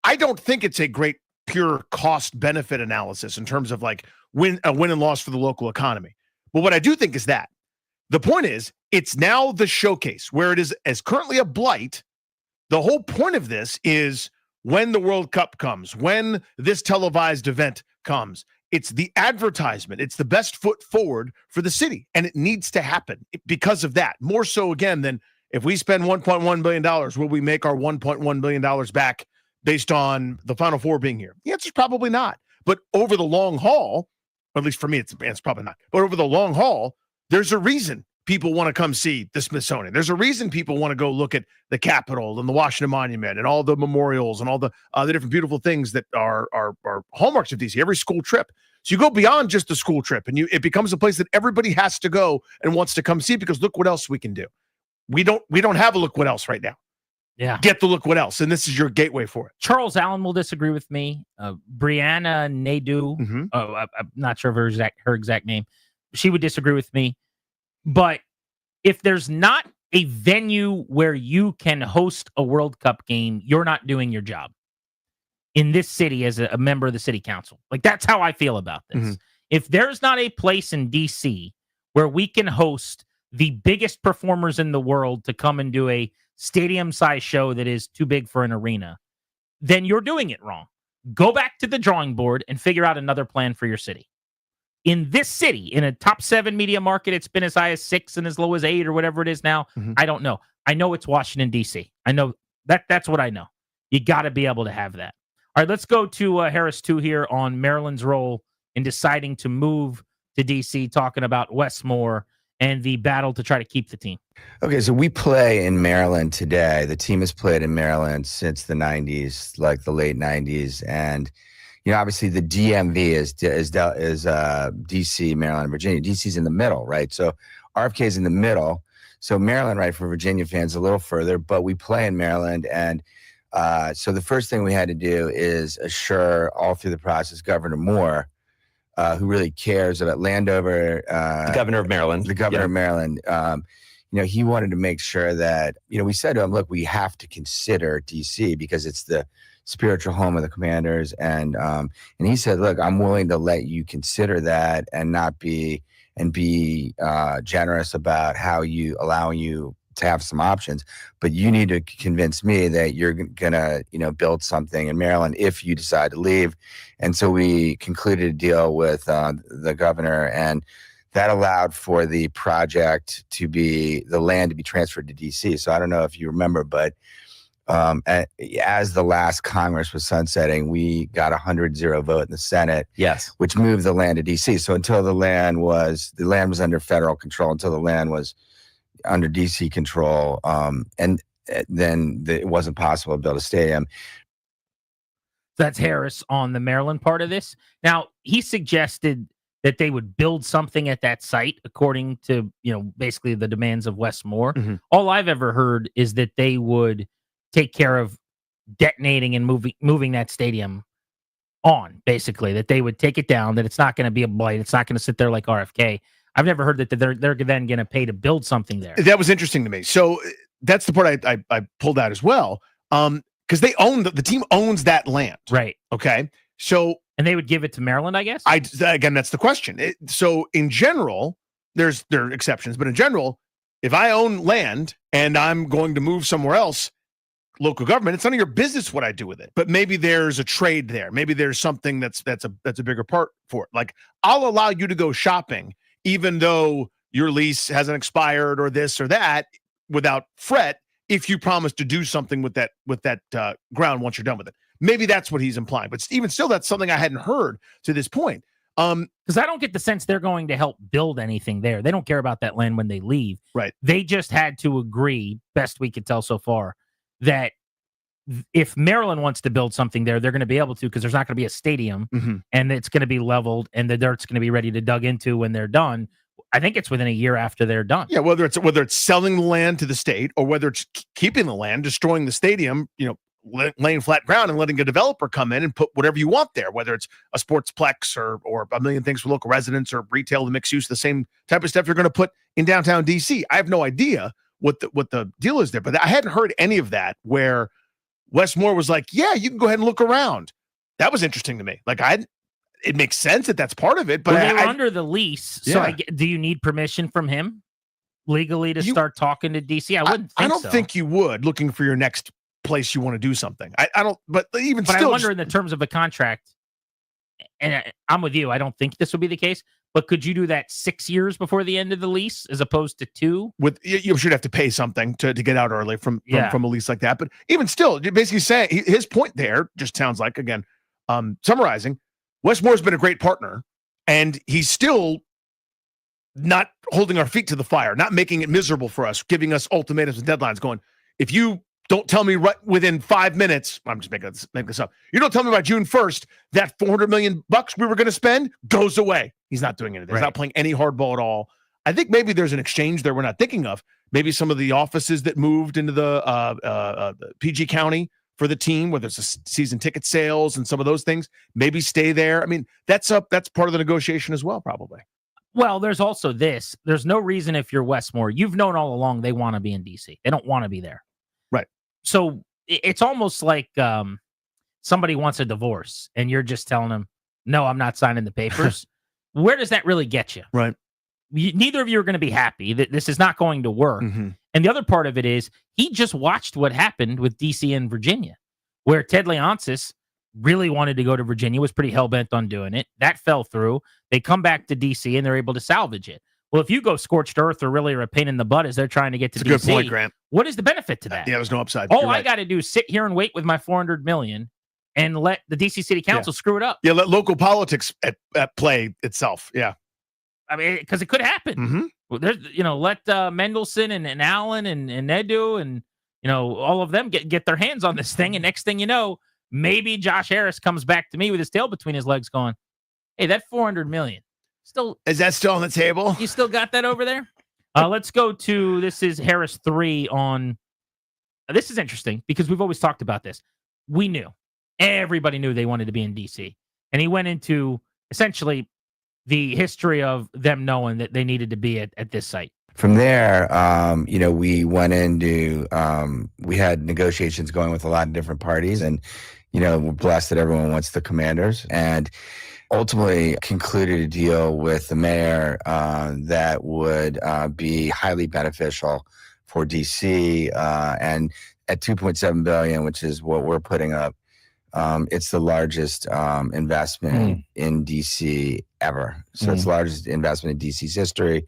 I don't think it's a great pure cost benefit analysis in terms of like win and loss for the local economy. But what I do think is that the point is it's now the showcase where it is as currently a blight. The whole point of this is when the World Cup comes, when this televised event comes, it's the advertisement. It's the best foot forward for the city, and it needs to happen because of that. More so, again, than if we spend $1.1 billion, will we make our $1.1 billion back based on the Final Four being here? The answer is probably not. But over the long haul, or at least for me, it's probably not. But over the long haul, there's a reason people want to come see the Smithsonian. There's a reason people want to go look at the Capitol and the Washington Monument and all the memorials and all the different beautiful things that are hallmarks of DC, every school trip. So you go beyond just the school trip, and it becomes a place that everybody has to go and wants to come see because look what else we can do. We don't have a look what else right now. Yeah. Get the look what else, and this is your gateway for it. Charles Allen will disagree with me. Brianna Nadeau, I'm not sure of her exact name. She would disagree with me. But if there's not a venue where you can host a World Cup game, you're not doing your job in this city as a member of the city council. Like, that's how I feel about this. If there's not a place in DC where we can host the biggest performers in the world to come and do a stadium-sized show that is too big for an arena, then you're doing it wrong. Go back to the drawing board and figure out another plan for your city. In this city, in a top 7 media market, it's been as high as 6 and as low as 8 or whatever it is now. I don't know. I know it's Washington, D.C. I know that's what I know. You got to be able to have that. All right, let's go to Harris 2 here on Maryland's role in deciding to move to D.C., talking about Westmore and the battle to try to keep the team. Okay, so we play in Maryland today. The team has played in Maryland since the 90s, like the late 90s. And, you know, obviously the DMV is DC, Maryland, Virginia. DC's in the middle, right? So RFK is in the middle. So Maryland, right, for Virginia fans, a little further, but we play in Maryland. And so the first thing we had to do is assure all through the process Governor Moore, who really cares about Landover. The governor of Maryland. The governor of Maryland. You know, he wanted to make sure that, you know, we said to him, look, we have to consider DC because it's the spiritual home of the Commanders. And he said, look, I'm willing to let you consider that and be generous about allowing you to have some options, but you need to convince me that you're gonna, build something in Maryland if you decide to leave. And so we concluded a deal with the governor, and that allowed for the project the land to be transferred to DC. So I don't know if you remember, but as the last Congress was sunsetting, we got 100-0 vote in the Senate. Yes, which moved the land to DC. So until the land was under federal control, until the land was under DC control, and then it wasn't possible to build a stadium. That's Harris on the Maryland part of this. Now, he suggested that they would build something at that site according to, basically the demands of Wes Moore. Mm-hmm. All I've ever heard is that they would take care of detonating and moving that stadium on, basically, that they would take it down, that it's not going to be a blight. It's not going to sit there like RFK. I've never heard that they're then going to pay to build something there. That was interesting to me. So that's the part I pulled out as well. Because they own the team owns that land. Right. Okay. So and they would give it to Maryland, I guess. Again, that's the question. So in general, there are exceptions, but in general, if I own land and I'm going to move somewhere else, local government, it's none of your business what I do with it. But maybe there's a trade there. Maybe there's something that's a bigger part for it. Like, I'll allow you to go shopping, even though your lease hasn't expired or this or that, without fret, if you promise to do something with that ground once you're done with it. Maybe that's what he's implying. But even still, that's something I hadn't heard to this point. Because I don't get the sense they're going to help build anything there. They don't care about that land when they leave. Right. They just had to agree, best we could tell so far, that if Maryland wants to build something there, they're going to be able to, because there's not going to be a stadium, and it's going to be leveled, and the dirt's going to be ready to dug into when they're done. I think it's within a year after they're done. Yeah, whether it's selling the land to the state or whether it's keeping the land, destroying the stadium, laying flat ground and letting a developer come in and put whatever you want there, whether it's a sportsplex or a million things for local residents or retail, the mixed use, the same type of stuff you're going to put in downtown DC. I have no idea what the deal is there, but I hadn't heard any of that where Wes Moore was like, yeah, you can go ahead and look around. That was interesting to me. Like, it makes sense that that's part of it, but they were under the lease. So do you need permission from him legally to start talking to DC? I wouldn't think so. I don't think you would, looking for your next place you want to do something. I don't, but even but still. I wonder in the terms of a contract, and I'm with you, I don't think this would be the case, but could you do that 6 years before the end of the lease as opposed to 2? You should have to pay something to get out early from a lease like that. But even still, you're basically saying his point there just sounds like, again, summarizing, Wes Moore's been a great partner, and he's still not holding our feet to the fire, not making it miserable for us, giving us ultimatums and deadlines, going, if you don't tell me right within 5 minutes, I'm just making this up. You don't tell me by June 1st that $400 million we were going to spend goes away. He's not doing anything. He's not playing any hardball at all. I think maybe there's an exchange there we're not thinking of. Maybe some of the offices that moved into the PG County for the team, whether it's a season ticket sales and some of those things, maybe stay there. I mean, that's part of the negotiation as well, probably. Well, there's also this. There's no reason if you're Wes Moore, you've known all along they want to be in DC. They don't want to be there. Right. So it's almost like somebody wants a divorce and you're just telling them, no, I'm not signing the papers. Where does that really get you? Right. Neither of you are going to be happy that this is not going to work. And the other part of it is he just watched what happened with DC and Virginia, where Ted Leonsis really wanted to go to Virginia, was pretty hell-bent on doing it. That fell through. They come back to DC and they're able to salvage it. Well, if you go scorched earth or really are a pain in the butt as they're trying to get to DC, good point, Grant. What is the benefit to that? Yeah, there's no upside. All I got to do is sit here and wait with my $400 million and let the DC City Council screw it up. Yeah, let local politics at play itself. Yeah. I mean, because it could happen. Well, there's, let Mendelson and Allen and Nedu and, all of them get their hands on this thing. And next thing you know, maybe Josh Harris comes back to me with his tail between his legs going, hey, that $400 million is that still on the table? You still got that over there? Let's go to, this is Harris 3 on, this is interesting because we've always talked about this. Everybody knew they wanted to be in DC. And he went into essentially the history of them knowing that they needed to be at this site. From there, we went into, we had negotiations going with a lot of different parties, and, we're blessed that everyone wants the Commanders, and ultimately concluded a deal with the mayor that would be highly beneficial for DC, and at $2.7 billion, which is what we're putting up. It's the largest investment in DC ever. So it's the largest investment in DC's history.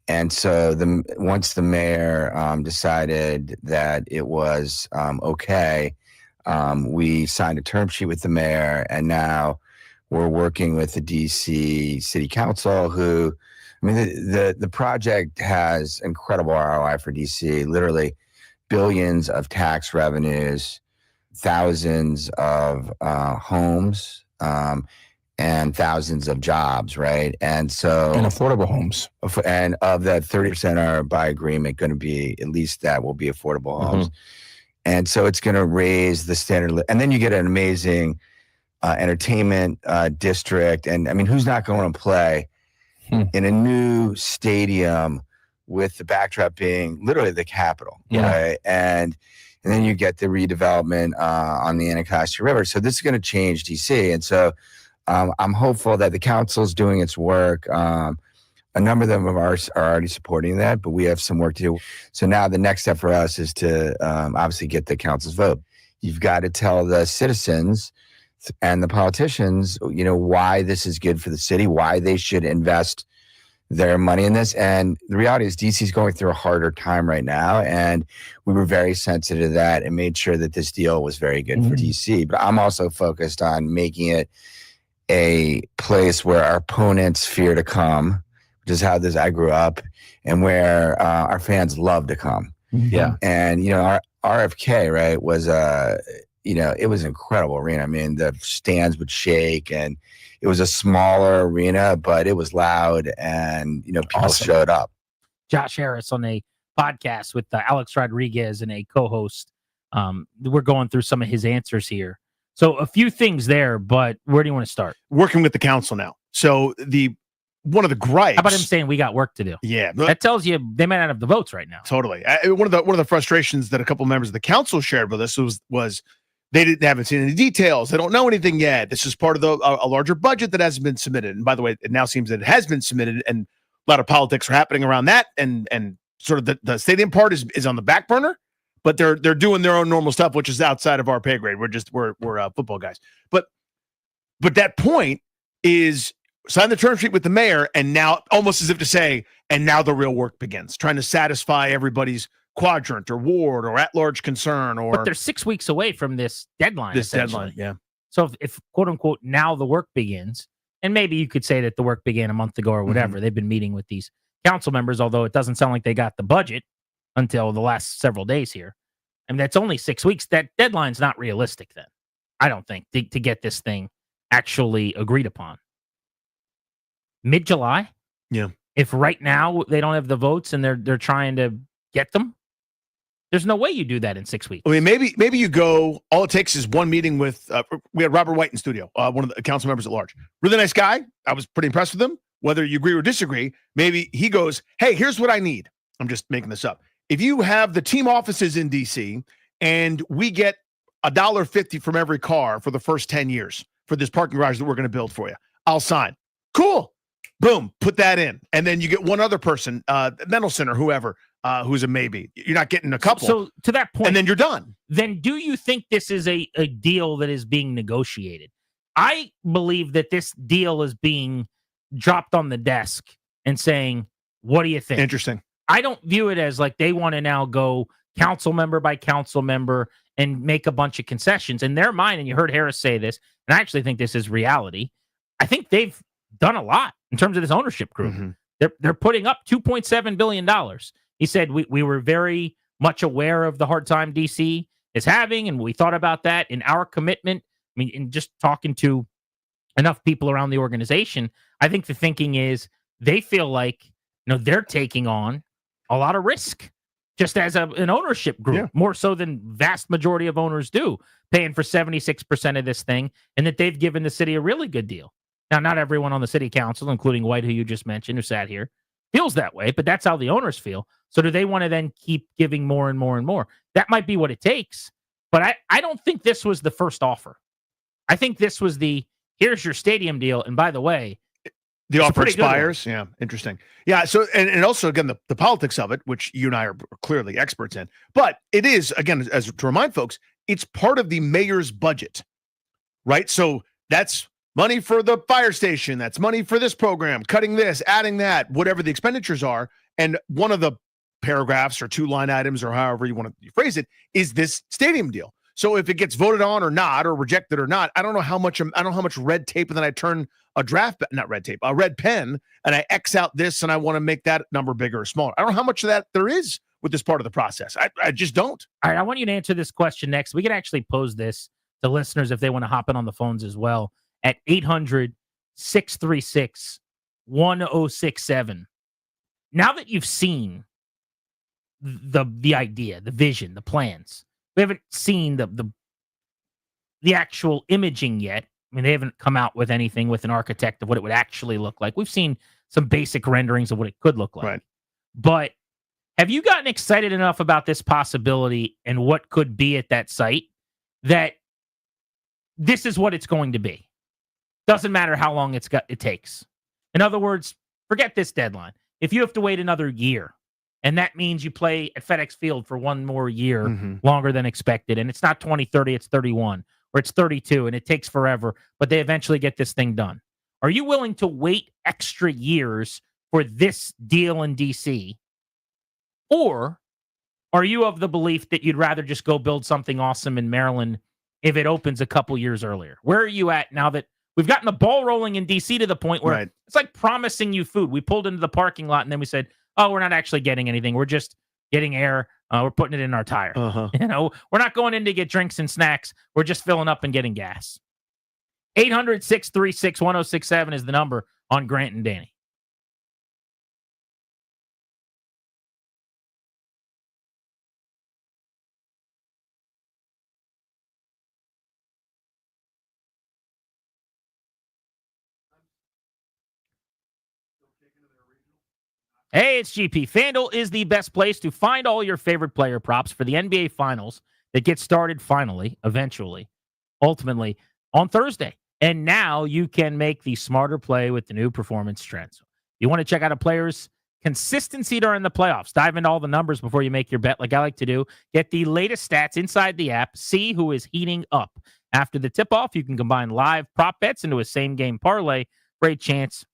And so once the mayor decided that it was okay, we signed a term sheet with the mayor, and now we're working with the DC City Council, who, the project has incredible ROI for DC, literally billions of tax revenues, thousands of homes, and thousands of jobs, right? And so, and affordable homes. And of that, 30% are by agreement going to be, at least that will be affordable homes. And so it's going to raise the standard. And then you get an amazing entertainment district. And who's not going to play in a new stadium with the backdrop being literally the Capitol, right? And then you get the redevelopment on the Anacostia River. So this is going to change DC. And so I'm hopeful that the council's doing its work. A number of them are already supporting that, but we have some work to do. So now the next step for us is to obviously get the council's vote. You've got to tell the citizens and the politicians, why this is good for the city, why they should invest their money in this. And the reality is DC is going through a harder time right now. And we were very sensitive to that and made sure that this deal was very good for DC. But I'm also focused on making it a place where our opponents fear to come, which is how I grew up, and where our fans love to come. Yeah. And, our RFK, right, was it was an incredible arena. The stands would shake, and it was a smaller arena, but it was loud, and, people showed up. Josh Harris on a podcast with Alex Rodriguez and a co-host. We're going through some of his answers here. So a few things there, but where do you want to start? Working with the council now. So one of the gripes. How about him saying we got work to do? Yeah, that tells you they might not have the votes right now. Totally. One of the frustrations that a couple members of the council shared with us was they haven't seen any details. They don't know anything yet. This is part of a larger budget that hasn't been submitted. And by the way, it now seems that it has been submitted, and a lot of politics are happening around that. And sort of the stadium part is on the back burner, but they're doing their own normal stuff, which is outside of our pay grade. We're football guys. But that point is sign the term sheet with the mayor, and now almost as if to say, and now the real work begins, trying to satisfy everybody's quadrant or ward or at-large concern. But they're 6 weeks away from this deadline. Yeah. So if quote unquote now the work begins, and maybe you could say that the work began a month ago or whatever. They've been meeting with these council members, although it doesn't sound like they got the budget until the last several days here. That's only 6 weeks. That deadline's not realistic then, I don't think, to get this thing actually agreed upon. Mid-July? Yeah. If right now they don't have the votes and they're trying to get them, there's no way you do that in 6 weeks. Maybe you go, all it takes is one meeting with, we had Robert White in studio, one of the council members at large. Really nice guy. I was pretty impressed with him. Whether you agree or disagree, maybe he goes, hey, here's what I need. I'm just making this up. If you have the team offices in DC and we get $1.50 from every car for the first 10 years for this parking garage that we're going to build for you, I'll sign. Cool. Boom. Put that in. And then you get one other person, mental center, whoever, who's a maybe. You're not getting a couple. So to that point, and then you're done. Then do you think this is a deal that is being negotiated? I believe that this deal is being dropped on the desk and saying, what do you think? Interesting. I don't view it as like they want to now go council member by council member and make a bunch of concessions. In their mind, and you heard Harris say this, and I actually think this is reality, I think they've done a lot in terms of this ownership group. They're putting up $2.7 billion. He said we were very much aware of the hard time DC is having, and we thought about that in our commitment. In just talking to enough people around the organization, I think the thinking is they feel like they're taking on a lot of risk just as an ownership group, more so than vast majority of owners do, paying for 76% of this thing, and that they've given the city a really good deal. Now, not everyone on the city council, including White, who you just mentioned, who sat here, feels that way, but that's how the owners feel. So do they want to then keep giving more and more and more? That might be what it takes. But I don't think this was the first offer. I think this was here's your stadium deal. And by the way, the offer expires. Yeah, interesting. Yeah. So, and also, again, the politics of it, which you and I are clearly experts in, but it is, again, as to remind folks, it's part of the mayor's budget, right? So that's money for the fire station. That's money for this program, cutting this, adding that, whatever the expenditures are. And one of the paragraphs or 2 line items or however you want to phrase it is this stadium deal. So if it gets voted on or not, or rejected or not, I don't know how much red tape, and then I turn a red pen, and I X out this, and I want to make that number bigger or smaller. I don't know how much of that there is with this part of the process. I just don't. All right, I want you to answer this question next. We can actually pose this to listeners if they want to hop in on the phones as well at 800-636-1067. Now that you've seen the idea, the vision, the plans, we haven't seen the actual imaging yet. I mean, they haven't come out with anything with an architect of what it would actually look like. We've seen some basic renderings of what it could look like. Right. But have you gotten excited enough about this possibility and what could be at that site that this is what it's going to be? Doesn't matter how long it takes. In other words, forget this deadline. If you have to wait another year, and that means you play at FedEx Field for one more year longer than expected, and it's not 2030, it's 31, or it's 32, and it takes forever, but they eventually get this thing done. Are you willing to wait extra years for this deal in D.C., or are you of the belief that you'd rather just go build something awesome in Maryland if it opens a couple years earlier? Where are you at now that we've gotten the ball rolling in D.C. to the point where it's like promising you food? We pulled into the parking lot, and then we said, oh, we're not actually getting anything. We're just getting air. We're putting it in our tire. We're not going in to get drinks and snacks. We're just filling up and getting gas. 800-636-1067 is the number on Grant and Danny. Hey, it's GP. FanDuel is the best place to find all your favorite player props for the NBA Finals that get started eventually, ultimately, on Thursday. And now you can make the smarter play with the new performance trends. You want to check out a player's consistency during the playoffs. Dive into all the numbers before you make your bet, like I like to do. Get the latest stats inside the app. See who is heating up. After the tip-off, you can combine live prop bets into a same-game parlay for a chance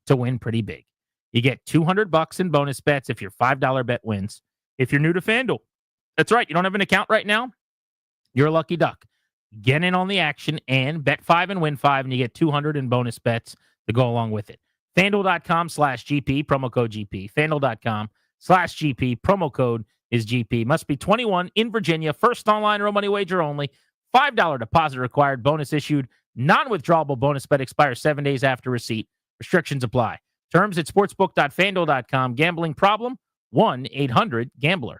to win pretty big. You get $200 in bonus bets if your $5 bet wins. If you're new to FanDuel, that's right. You don't have an account right now? You're a lucky duck. Get in on the action and bet 5 and win 5, and you get $200 in bonus bets to go along with it. FanDuel.com/GP, promo code GP. FanDuel.com/GP, promo code is GP. Must be 21 in Virginia. First online real money wager only. $5 deposit required. Bonus issued. Non-withdrawable bonus bet expires 7 days after receipt. Restrictions apply. Terms at sportsbook.fanduel.com. Gambling problem? 1-800-GAMBLER.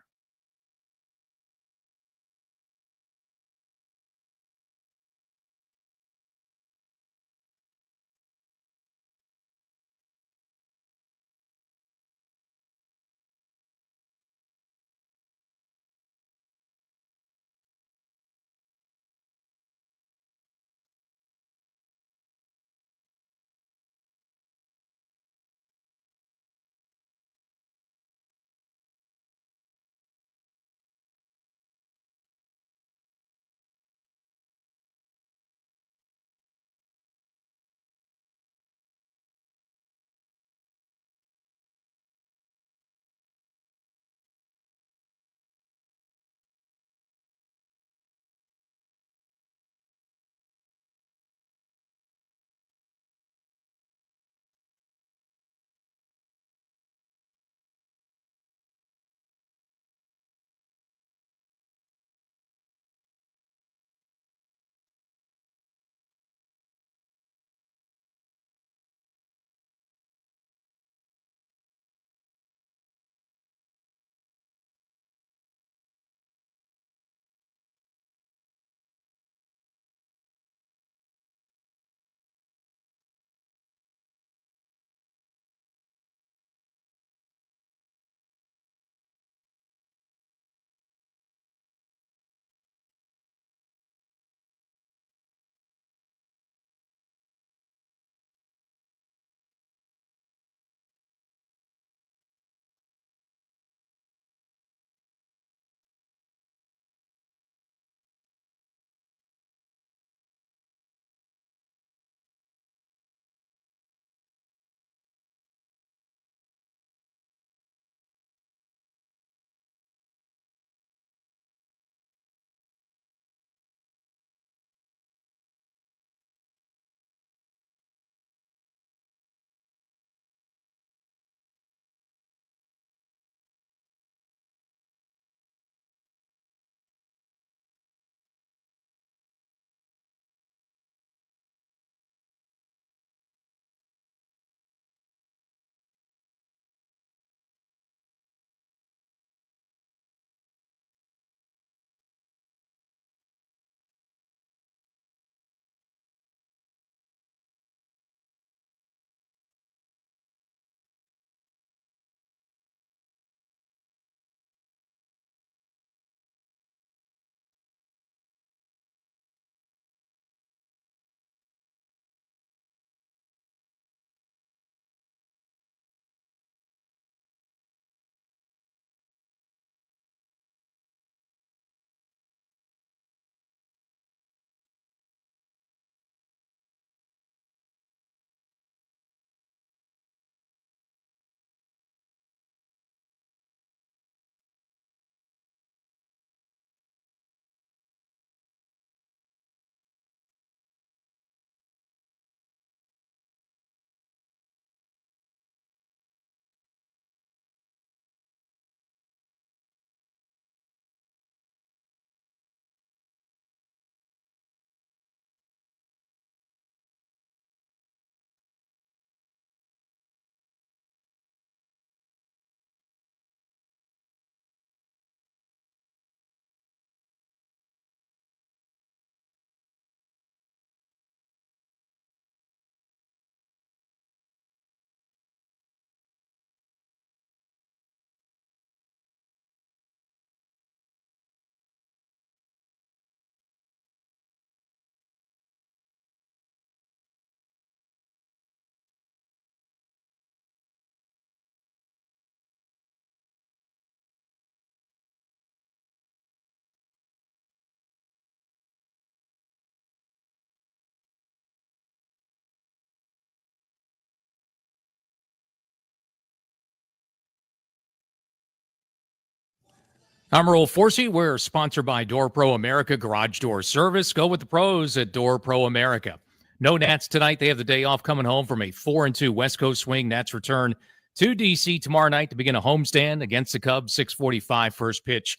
I'm Earl Forsey. We're sponsored by Door Pro America Garage Door Service. Go with the pros at Door Pro America. No Nats tonight. They have the day off coming home from a 4-2 West Coast swing. Nats return to D.C. tomorrow night to begin a homestand against the Cubs. 6:45 first pitch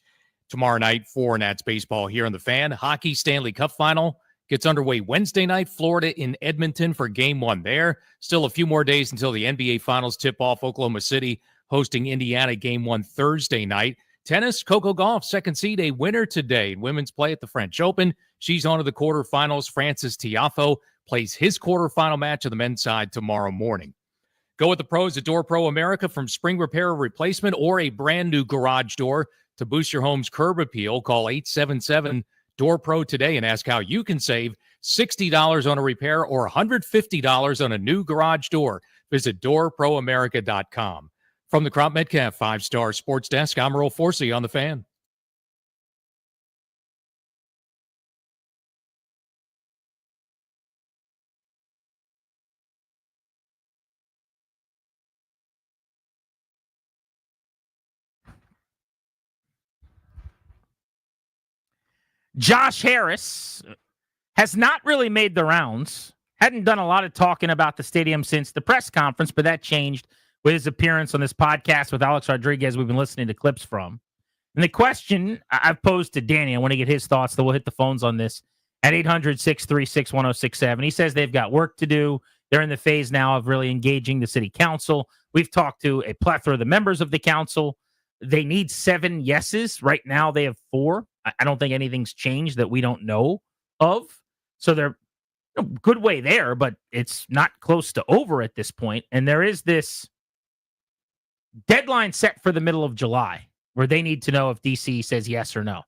tomorrow night for Nats baseball here on the Fan. Hockey Stanley Cup Final gets underway Wednesday night. Florida in Edmonton for Game 1 there. Still a few more days until the NBA Finals tip off. Oklahoma City hosting Indiana Game 1 Thursday night. Tennis, Coco Gauff, second seed, a winner today in women's play at the French Open. She's on to the quarterfinals. Francis Tiafoe plays his quarterfinal match of the men's side tomorrow morning. Go with the pros at Door Pro America. From spring repair or replacement or a brand new garage door to boost your home's curb appeal, call 877-DOOR-PRO today and ask how you can save $60 on a repair or $150 on a new garage door. Visit doorproamerica.com. From the Crop Metcalf 5-Star Sports Desk, I'm Earl Forsey on the Fan. Josh Harris has not really made the rounds. Hadn't done a lot of talking about the stadium since the press conference, but that changed with his appearance on this podcast with Alex Rodriguez we've been listening to clips from. And the question I've posed to Danny, I want to get his thoughts, so we'll hit the phones on this, at 800-636-1067. He says they've got work to do. They're in the phase now of really engaging the city council. We've talked to a plethora of the members of the council. They need 7 yeses. Right now they have 4. I don't think anything's changed that we don't know of. So they're a good way there, but it's not close to over at this point. And there is this deadline set for the middle of July where they need to know if DC says yes or no.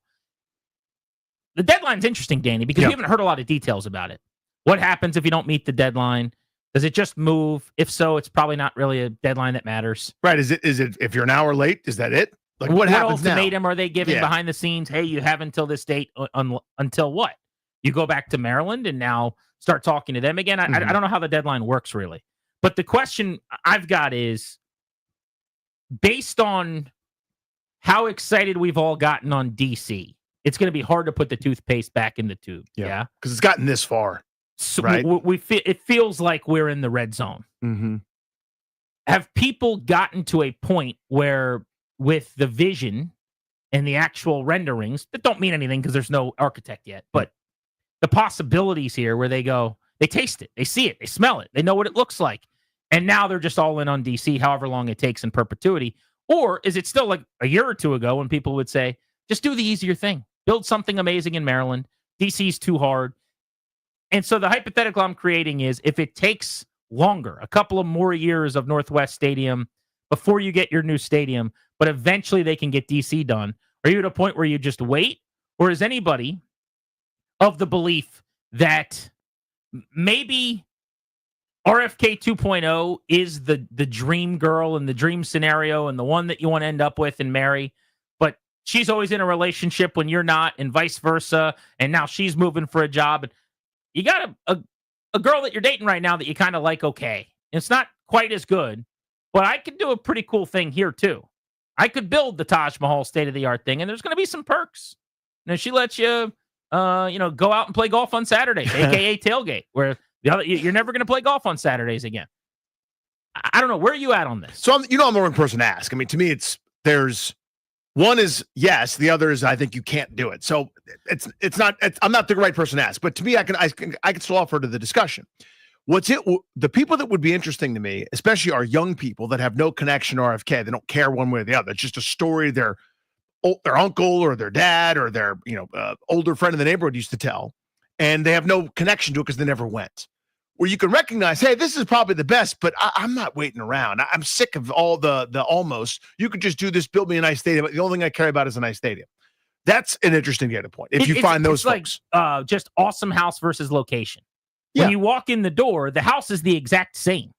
The deadline's interesting, Danny, because we haven't heard a lot of details about it. What happens if you don't meet the deadline? Does it just move? If so, it's probably not really a deadline that matters. Right. Is it if you're an hour late, is that it? Like what happens now? Ultimatum are they giving behind the scenes? Hey, you have until this date. Until what? You go back to Maryland and now start talking to them again? I don't know how the deadline works really. But the question I've got is, based on how excited we've all gotten on DC, it's going to be hard to put the toothpaste back in the tube. Yeah. Because it's gotten this far. So right? It feels like we're in the red zone. Mm-hmm. Have people gotten to a point where, with the vision and the actual renderings that don't mean anything because there's no architect yet, but the possibilities here where they go, they taste it, they see it, they smell it, they know what it looks like, and now they're just all in on DC, however long it takes in perpetuity? Or is it still like a year or two ago when people would say, just do the easier thing, build something amazing in Maryland, DC's too hard? And so the hypothetical I'm creating is, if it takes longer, a couple of more years of Northwest Stadium before you get your new stadium, but eventually they can get DC done, are you at a point where you just wait? Or is anybody of the belief that maybe RFK 2.0 is the dream girl and the dream scenario and the one that you want to end up with and marry, but she's always in a relationship when you're not, and vice versa, and now she's moving for a job, and you got a girl that you're dating right now that you kind of like, okay, it's not quite as good, but I could do a pretty cool thing here too. I could build the Taj Mahal state-of-the-art thing, and there's going to be some perks. And if she lets you, go out and play golf on Saturday, a.k.a. tailgate, where you're never going to play golf on Saturdays again. I don't know. Where are you at on this? So, I'm the wrong person to ask. I mean, to me, there's one is yes, the other is I think you can't do it. So I'm not the right person to ask. But to me, I can still offer to the discussion. The people that would be interesting to me, especially are young people that have no connection to RFK. They don't care one way or the other. It's just a story their uncle or their dad or their older friend in the neighborhood used to tell, and they have no connection to it because they never went. Where you can recognize, hey, this is probably the best, but I'm not waiting around. I'm sick of all the almost. You could just do this, build me a nice stadium. The only thing I care about is a nice stadium. That's an interesting data point. If you find those folks, like just awesome house versus location. When you walk in the door, the house is the exact same.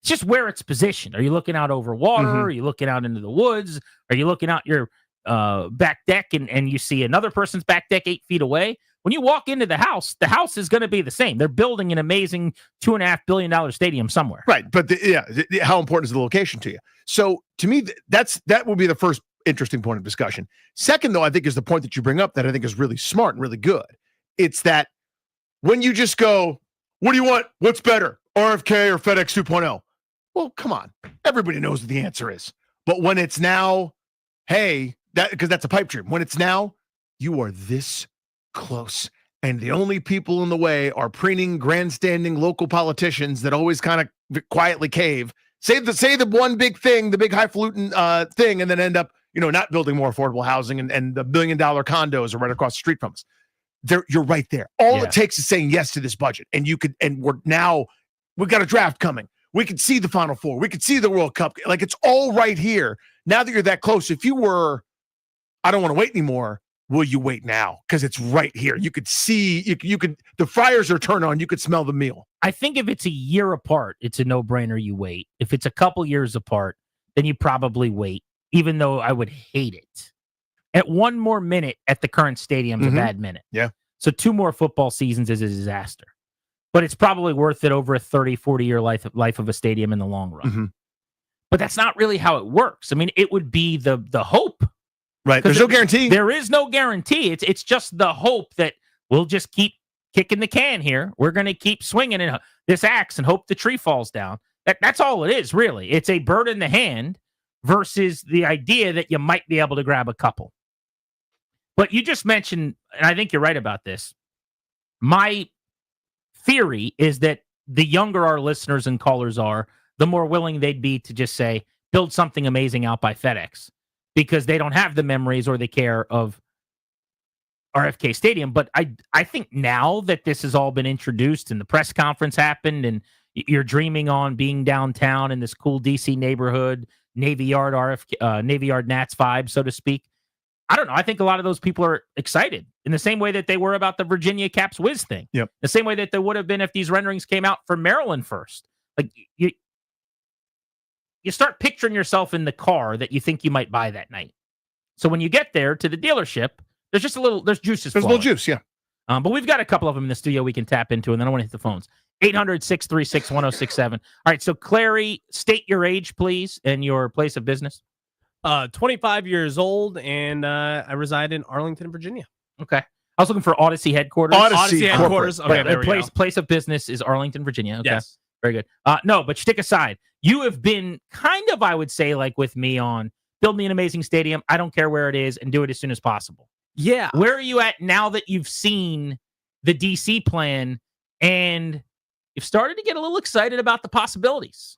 It's just where it's positioned. Are you looking out over water? Mm-hmm. Are you looking out into the woods? Are you looking out your back deck and you see another person's back deck 8 feet away? When you walk into the house is going to be the same. They're building an amazing $2.5 billion stadium somewhere. Right. But how important is the location to you? So to me, that will be the first interesting point of discussion. Second, though, I think is the point that you bring up that I think is really smart and really good. It's that when you just go, what do you want? What's better, RFK or FedEx 2.0? Well, come on. Everybody knows what the answer is. But when it's now, hey, because that's a pipe dream. When it's now, you are this close. And the only people in the way are preening, grandstanding local politicians that always kind of quietly cave. Say the one big thing, the big highfalutin thing, and then end up, not building more affordable housing and the $1 billion condos are right across the street from us. You're right there. All it takes is saying yes to this budget, and we've got a draft coming. We could see the Final Four. We could see the World Cup. Like, it's all right here. Now that you're that close, if you were, I don't want to wait anymore, will you wait now? Because it's right here. You could see, the fryers are turned on. You could smell the meal. I think if it's a year apart, it's a no-brainer you wait. If it's a couple years apart, then you probably wait, even though I would hate it. At one more minute at the current stadium's a bad minute. Yeah. So 2 more football seasons is a disaster. But it's probably worth it over a 30, 40-year life of a stadium in the long run. Mm-hmm. But that's not really how it works. I mean, it would be the hope. Right. There's no guarantee. There is no guarantee. It's just the hope that we'll just keep kicking the can here. We're going to keep swinging this axe and hope the tree falls down. That's all it is, really. It's a bird in the hand versus the idea that you might be able to grab a couple. But you just mentioned, and I think you're right about this, my theory is that the younger our listeners and callers are, the more willing they'd be to just say, build something amazing out by FedEx, because they don't have the memories or the care of RFK Stadium. But I think now that this has all been introduced and the press conference happened and you're dreaming on being downtown in this cool DC neighborhood, Navy Yard Navy Yard Nats vibe, so to speak, I don't know. I think a lot of those people are excited in the same way that they were about the Virginia Caps Wiz thing. Yep. The same way that they would have been if these renderings came out for Maryland first. Like, you start picturing yourself in the car that you think you might buy that night. So when you get there to the dealership, there's juices. There's a little juice, yeah. But we've got a couple of them in the studio we can tap into, and then I want to hit the phones. 800-636-1067. All right, so Clary, state your age, please, and your place of business. 25 years old, and I reside in Arlington, Virginia. Okay. I was looking for Odyssey headquarters. Odyssey headquarters. Okay, there we go. Place of business is Arlington, Virginia. Okay. Yes. Very good. No, but stick aside. You have been kind of, I would say, like with me on build me an amazing stadium. I don't care where it is and do it as soon as possible. Yeah. Where are you at now that you've seen the DC plan and you've started to get a little excited about the possibilities?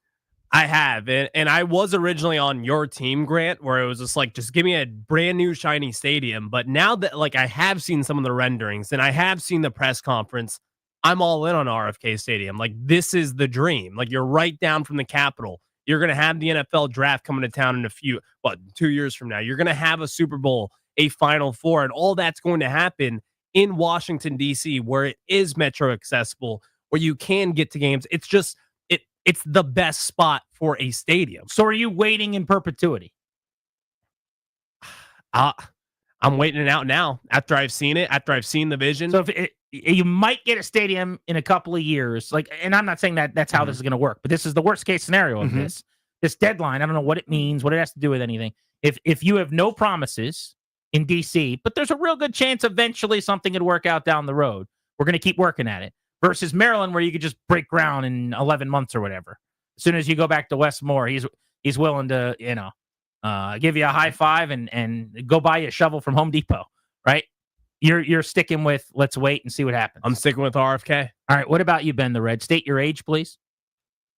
I have. And I was originally on your team, Grant, where it was just like, just give me a brand new shiny stadium. But now that I have seen some of the renderings and I have seen the press conference, I'm all in on RFK Stadium. Like, this is the dream. Like, you're right down from the Capitol. You're going to have the NFL draft coming to town in 2 years from now. You're going to have a Super Bowl, a Final Four, and all that's going to happen in Washington, D.C., where it is metro accessible, where you can get to games. It's just, it's the best spot for a stadium. So are you waiting in perpetuity? I'm waiting it out now after I've seen it, after I've seen the vision. So if you might get a stadium in a couple of years, and I'm not saying that that's how this is going to work, but this is the worst case scenario of this deadline. I don't know what it means, what it has to do with anything. If you have no promises in DC, but there's a real good chance eventually something could work out down the road, we're going to keep working at it. Versus Maryland, where you could just break ground in 11 months or whatever. As soon as you go back to Westmore, he's willing to, give you a high five and go buy you a shovel from Home Depot, right? You're sticking with let's wait and see what happens. I'm sticking with RFK. All right, what about you, Ben the Red? State your age, please.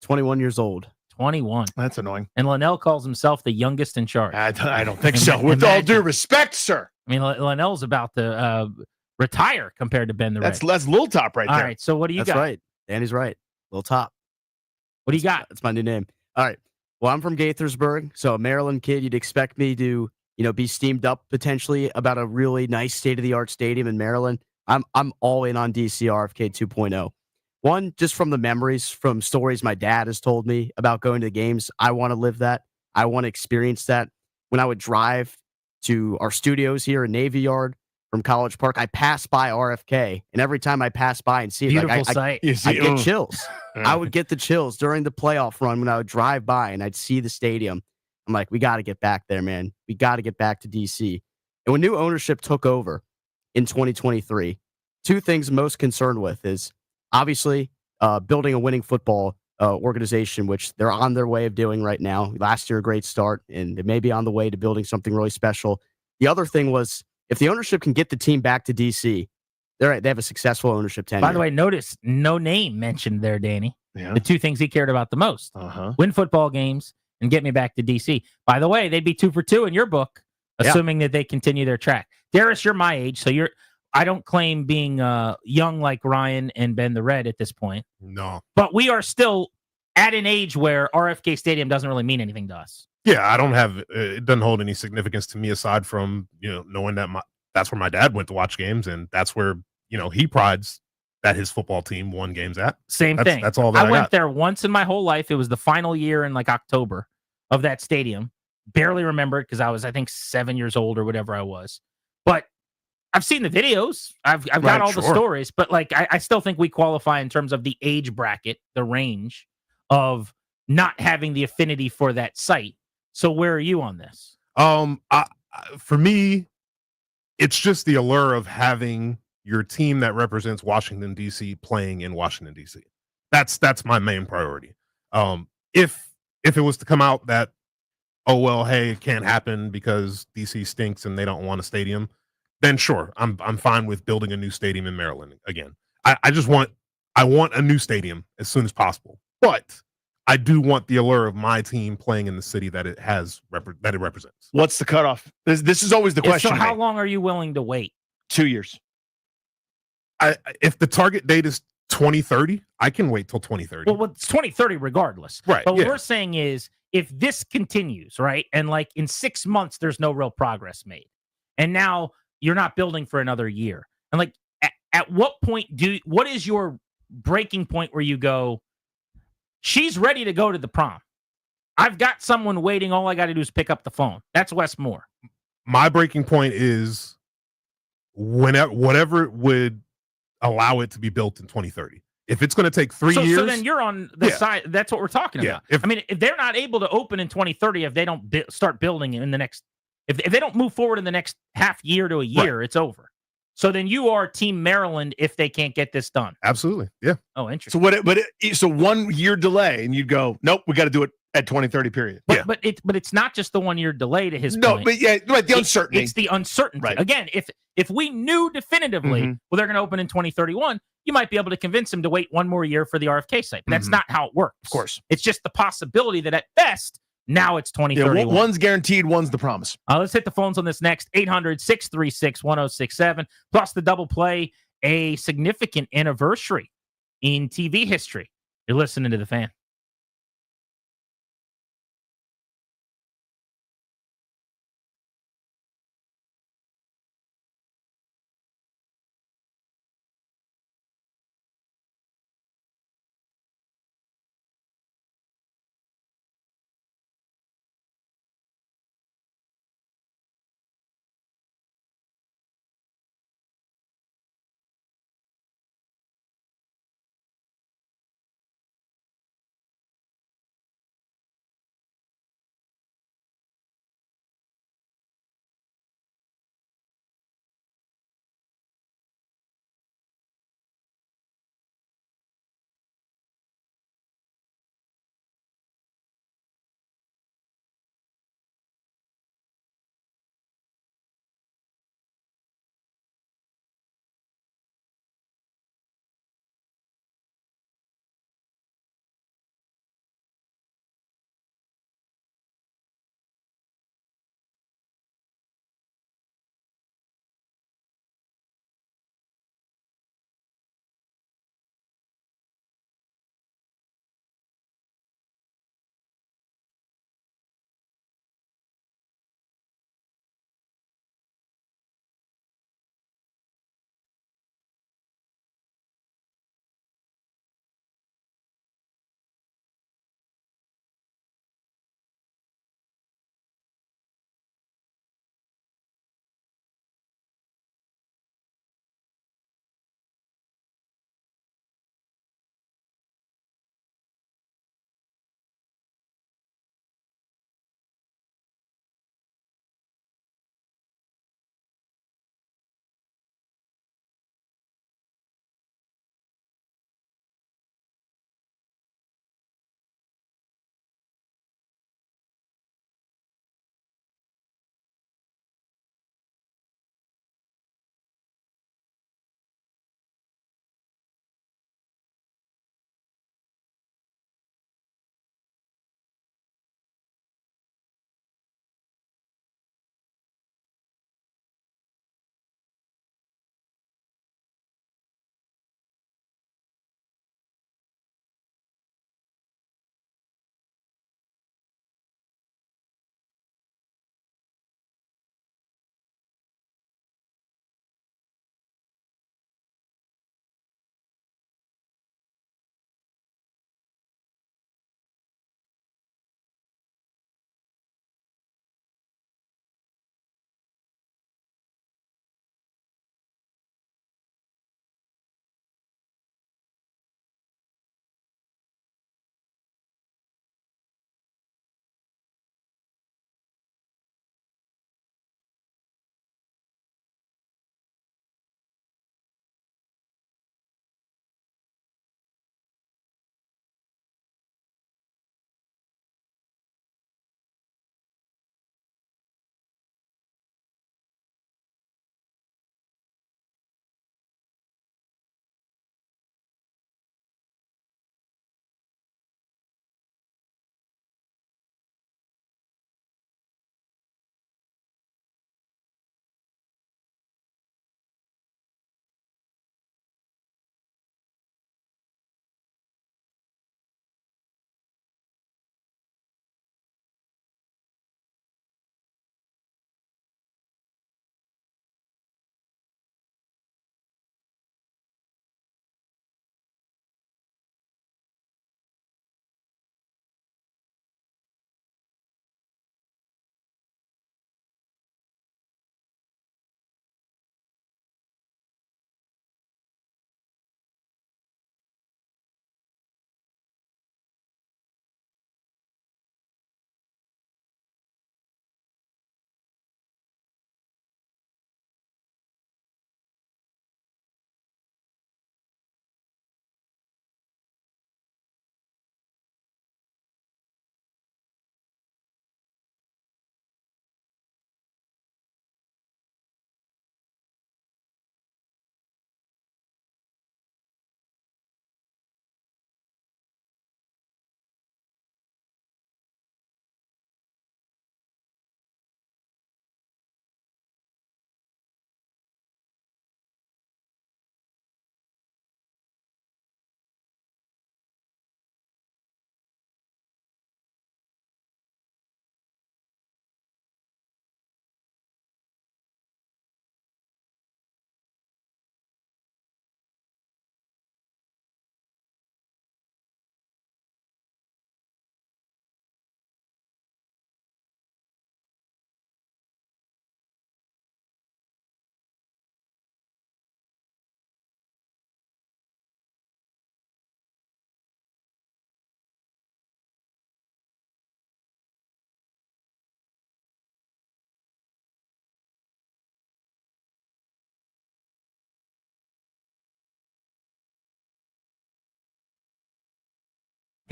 21 years old. 21. That's annoying. And Linnell calls himself the youngest in charge. I don't think so. With all due respect, sir. I mean, Linnell's about to retire compared to Ben the Red. That's Lil Top right there. All right, so what do you got? That's right. Danny's right. Lil Top. What do you got? That's my new name. All right. Well, I'm from Gaithersburg, so a Maryland kid. You'd expect me to, be steamed up potentially about a really nice state-of-the-art stadium in Maryland. I'm all in on DC RFK 2.0. One, just from the memories, from stories my dad has told me about going to the games. I want to live that. I want to experience that. When I would drive to our studios here in Navy Yard from College Park, I pass by RFK, and every time I pass by and see it, I get chills. I would get the chills during the playoff run when I would drive by and I'd see the stadium. I'm I'm like, we got to get back there, man. We got to get back to DC. And when new ownership took over in 2023, two things I'm most concerned with is obviously building a winning football organization, which they're on their way of doing right now. Last year, a great start, and they may be on the way to building something really special. The other thing was if the ownership can get the team back to DC, they have a successful ownership tenure. By the way, notice no name mentioned there, Danny. Yeah. The two things he cared about the most: win football games and get me back to DC. By the way, they'd be 2 for 2 in your book, assuming that they continue their track. Darius, you're my age, so I don't claim being young like Ryan and Ben the Red at this point. No. But we are still at an age where RFK Stadium doesn't really mean anything to us. Yeah, I don't have it doesn't hold any significance to me aside from, knowing that that's where my dad went to watch games, and that's where, he prides that his football team won games at. Same thing. That's all that I went got. there once in my whole life. It was the final year in like October of that stadium. Barely remember it because I was, I think, 7 years old or whatever I was. But I've seen the videos. I've got all the stories, but like I still think we qualify in terms of the age bracket, the range of not having the affinity for that site. So where are you on this? For me, it's just the allure of having your team that represents Washington D.C. playing in Washington D.C. That's my main priority. If it was to come out that, oh well, hey, it can't happen because DC stinks and they don't want a stadium, then sure, I'm fine with building a new stadium in Maryland again. I want a new stadium as soon as possible, but I do want the allure of my team playing in the city that it represents. What's the cutoff? This is always the question. So how long are you willing to wait? 2 years. If the target date is 2030, I can wait till 2030. Well, it's 2030 regardless. Right. But what we're saying is if this continues, right, and like in 6 months, there's no real progress made, and now you're not building for another year. And like, at what point what is your breaking point where you go, she's ready to go to the prom. I've got someone waiting. All I got to do is pick up the phone. That's Wes Moore. My breaking point is whatever would allow it to be built in 2030. If it's going to take 3 years. So then you're on the side. That's what we're talking about. If they're not able to open in 2030, if they don't start building in the next, if they don't move forward in the next half year to a year, it's over. So then you are Team Maryland if they can't get this done. Absolutely. Yeah. Oh, interesting. So 1 year delay, and you'd go, nope, we got to do it at 2030. Period. But it's not just the 1 year delay to his point. But the uncertainty. It's the uncertainty. Right. Again, if we knew definitively, well, they're going to open in 2031, you might be able to convince them to wait 1 more year for the RFK site. But that's not how it works. Of course. It's just the possibility that at best, now it's 2031. Yeah, one's guaranteed, one's the promise. Let's hit the phones on this next. 800-636-1067. Plus the double play, a significant anniversary in TV history. You're listening to The Fan.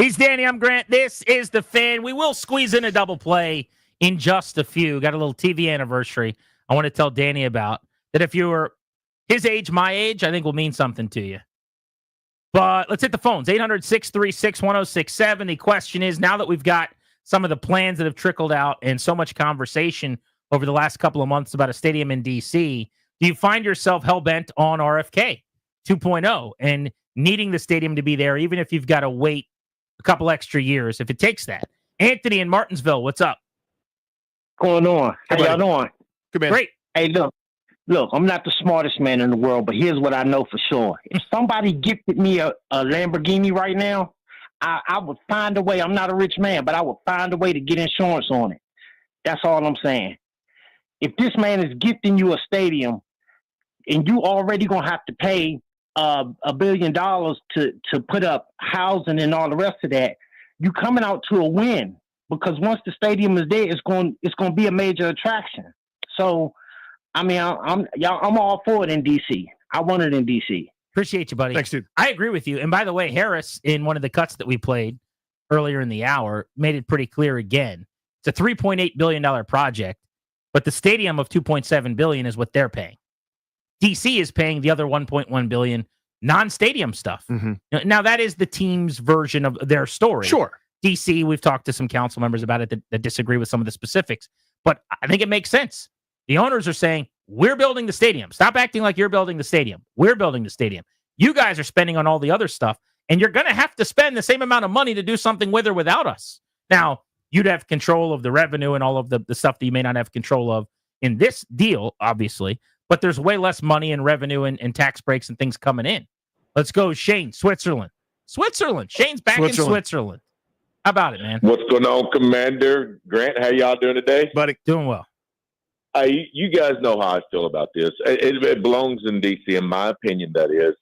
He's Danny. I'm Grant. This is The Fan. We will squeeze in a double play in just a few. Got a little TV anniversary I want to tell Danny about that if you were his age, my age, I think will mean something to you. But let's hit the phones. 800-636-1067. The question is, now that we've got some of the plans that have trickled out and so much conversation over the last couple of months about a stadium in D.C., do you find yourself hell-bent on RFK 2.0 and needing the stadium to be there, even if you've got to wait a couple extra years, if it takes that? Anthony in Martinsville, what's up? Going on? How y'all doing? Good, man. Great. Hey, look, I'm not the smartest man in the world, but here's what I know for sure. If somebody gifted me a Lamborghini right now, I would find a way. I'm not a rich man, but I would find a way to get insurance on it. That's all I'm saying. If this man is gifting you a stadium and you already going to have to pay $1 billion to put up housing and all the rest of that, you coming out to a win, because once the stadium is there, it's going to be a major attraction. So, I mean, I'm all for it in DC. I want it in DC. Appreciate you, buddy. Thanks, dude. I agree with you. And by the way, Harris, in one of the cuts that we played earlier in the hour, made it pretty clear again. It's a $3.8 billion project, but the stadium of $2.7 billion is what they're paying. DC is paying the other $1.1 billion non-stadium stuff. Mm-hmm. Now, that is the team's version of their story. Sure. DC, we've talked to some council members about it that disagree with some of the specifics, but I think it makes sense. The owners are saying, we're building the stadium. Stop acting like you're building the stadium. We're building the stadium. You guys are spending on all the other stuff, and you're going to have to spend the same amount of money to do something with or without us. Now, you'd have control of the revenue and all of the stuff that you may not have control of in this deal, obviously, but there's way less money and revenue and tax breaks and things coming in. Let's go, Shane, Switzerland. Shane's back in Switzerland. How about it, man? What's going on, Commander Grant? How y'all doing today? Buddy, doing well. You guys know how I feel about this. It belongs in D.C., in my opinion, that is.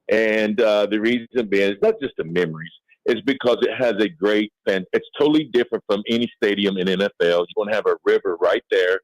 And the reason being, it's not just the memories. It's because it has a great fan. It's totally different from any stadium in NFL. You're going to have a river right there.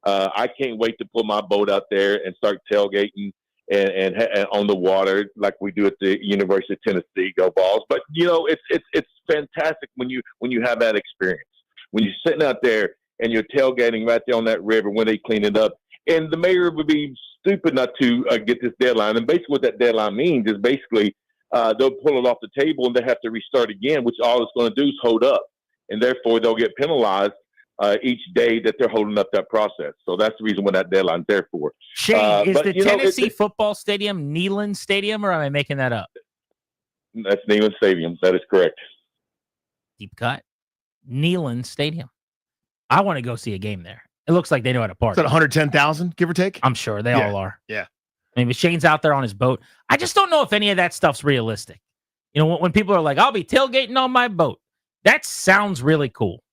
I can't wait to pull my boat out there and start tailgating and on the water like we do at the University of Tennessee, go Vols. But it's fantastic when you have that experience, when you're sitting out there and you're tailgating right there on that river when they clean it up. And the mayor would be stupid not to get this deadline. And basically what that deadline means is basically they'll pull it off the table and they have to restart again, which all it's going to do is hold up. And therefore they'll get penalized each day that they're holding up that process. So that's the reason what that deadline's there for. Shane, is the Tennessee football stadium Neyland Stadium, or am I making that up? That's Neyland Stadium. That is correct. Deep cut. Neyland Stadium. I want to go see a game there. It looks like they know how to party. Is that 110,000, give or take? I'm sure they all are. Yeah. I mean, Shane's out there on his boat. I just don't know if any of that stuff's realistic. When people are like, I'll be tailgating on my boat. That sounds really cool.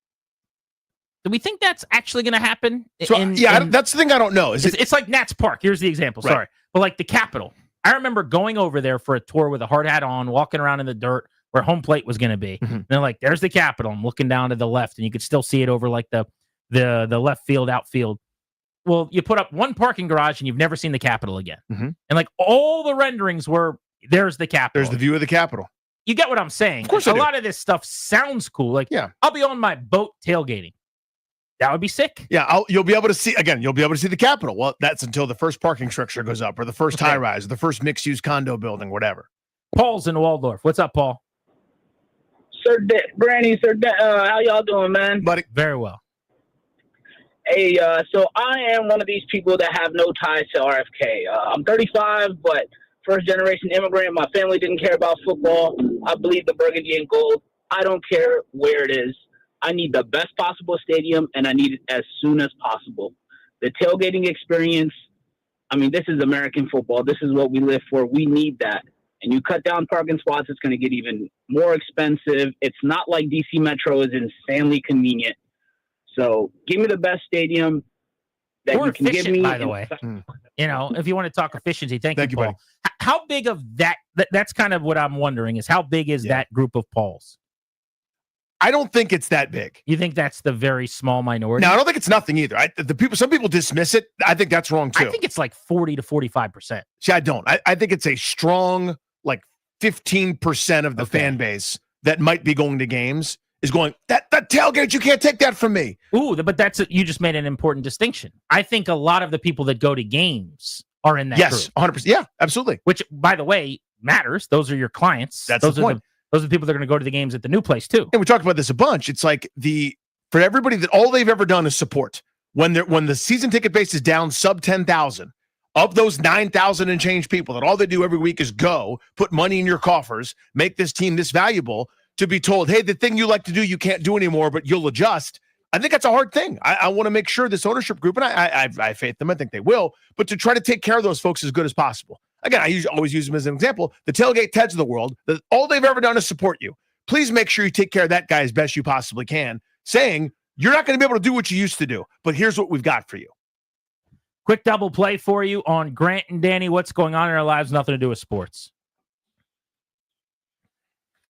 Do we think that's actually going to happen? So, that's the thing I don't know. It's like Nats Park. Here's the example. Sorry. But like the Capitol. I remember going over there for a tour with a hard hat on, walking around in the dirt where home plate was going to be. Mm-hmm. And they're like, there's the Capitol. I'm looking down to the left, and you could still see it over like the left field, outfield. Well, you put up one parking garage, and you've never seen the Capitol again. Mm-hmm. And like all the renderings were, there's the Capitol. There's the view of the Capitol. You get what I'm saying? Of course a lot of this stuff sounds cool. Like, I'll be on my boat tailgating. That would be sick. Yeah, you'll be able to see the Capitol. Well, that's until the first parking structure goes up, or the first high rise, or the first mixed-use condo building, whatever. Paul's in Waldorf. What's up, Paul? Granny, how y'all doing, man? Buddy, very well. Hey, so I am one of these people that have no ties to RFK. I'm 35, but first-generation immigrant. My family didn't care about football. I believe the burgundy and gold. I don't care where it is. I need the best possible stadium, and I need it as soon as possible. The tailgating experience, I mean, this is American football. This is what we live for. We need that. And you cut down parking spots, it's going to get even more expensive. It's not like DC Metro is insanely convenient. So give me the best stadium that you can give me. By the way, if you want to talk efficiency, thank you, Paul. Buddy. How big of that's kind of what I'm wondering is how big is that group of Pauls? I don't think it's that big. You think that's the very small minority? No, I don't think it's nothing either. Some people dismiss it. I think that's wrong too. I think it's like 40 to 45%. See, I don't. I think it's a strong 15% of the fan base that might be going to games is going, that tailgate, you can't take that from me. Ooh, but you just made an important distinction. I think a lot of the people that go to games are in that yes, group. 100%. Yeah, absolutely. Which, by the way, matters. Those are your clients. Those are the people that are going to go to the games at the new place too. And we talked about this a bunch. It's like for everybody that all they've ever done is support. When the season ticket base is down sub 10,000, of those 9,000 and change people that all they do every week is go, put money in your coffers, make this team this valuable, to be told, hey, the thing you like to do, you can't do anymore, but you'll adjust. I think that's a hard thing. I want to make sure this ownership group, and I faith them, I think they will, but to try to take care of those folks as good as possible. Again, I always use them as an example. The tailgate Teds of the world, that all they've ever done is support you. Please make sure you take care of that guy as best you possibly can, saying, you're not going to be able to do what you used to do, but here's what we've got for you. Quick double play for you on Grant and Danny. What's going on in our lives? Nothing to do with sports.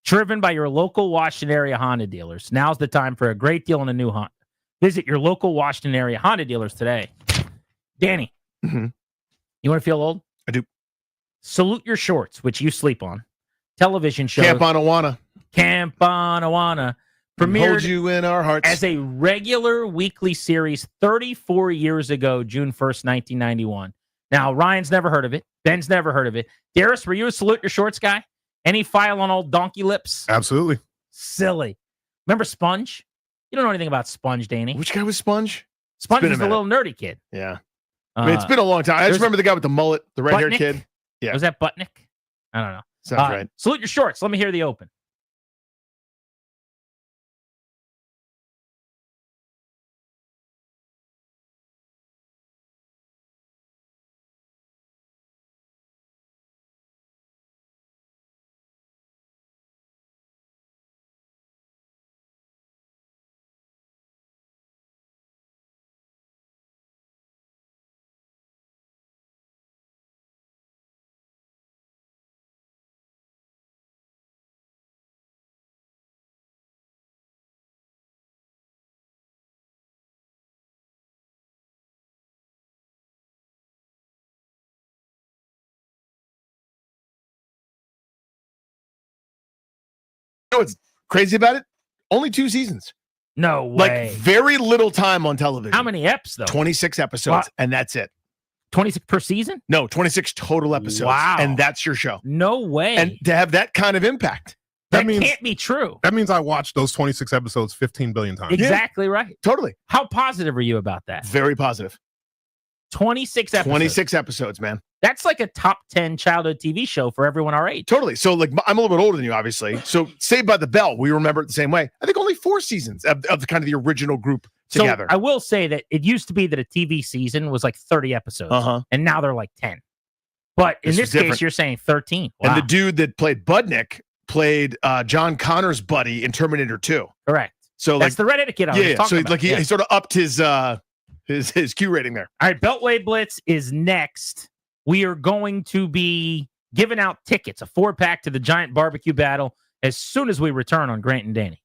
Driven by your local Washington area Honda dealers. Now's the time for a great deal on a new Honda. Visit your local Washington area Honda dealers today. Danny, you want to feel old? I do. Salute Your Shorts, which you sleep on. Television show. Camp on Awana. Camp on Awana. Premiered Hold you in our hearts. as a regular weekly series 34 years ago, June 1st, 1991. Now, Ryan's never heard of it. Ben's never heard of it. Darius, were you a Salute Your Shorts guy? Any file on old donkey lips? Absolutely. Silly. Remember Sponge? You don't know anything about Sponge, Danny. Which guy was Sponge? Sponge is the little nerdy kid. Yeah. I mean, it's been a long time. I just remember the guy with the mullet, the red-haired Butnick? kid. Yeah. Was that Butnick? I don't know. Sounds right. Salute Your Shorts. Let me hear the open. You know what's crazy about it? Only 2 seasons. No way. Like very little time on television. How many eps, though? 26 episodes, What? and that's it. 26 per season? No, 26 total episodes. Wow. And that's your show. No way. And to have that kind of impact. that can't be true. That means I watched those 26 episodes 15 billion times. Exactly right. Totally. How positive are you about that? Very positive. 26 episodes. 26 episodes, man. That's like a top 10 childhood TV show for everyone our age. Totally. So, like, I'm a little bit older than you, obviously. So, Saved by the Bell, we remember it the same way. I think only 4 seasons of the kind of the original group together. So I will say that it used to be that a TV season was like 30 episodes, and now they're like 10. But in this case, you're saying 13. Wow. And the dude that played Budnick played John Connor's buddy in Terminator 2. Correct. So that's the redheaded kid I was talking so about. he sort of upped his Q rating there. All right, Beltway Blitz is next. We are going to be giving out tickets, a 4-pack to the Giant Barbecue Battle, as soon as we return on Grant and Danny.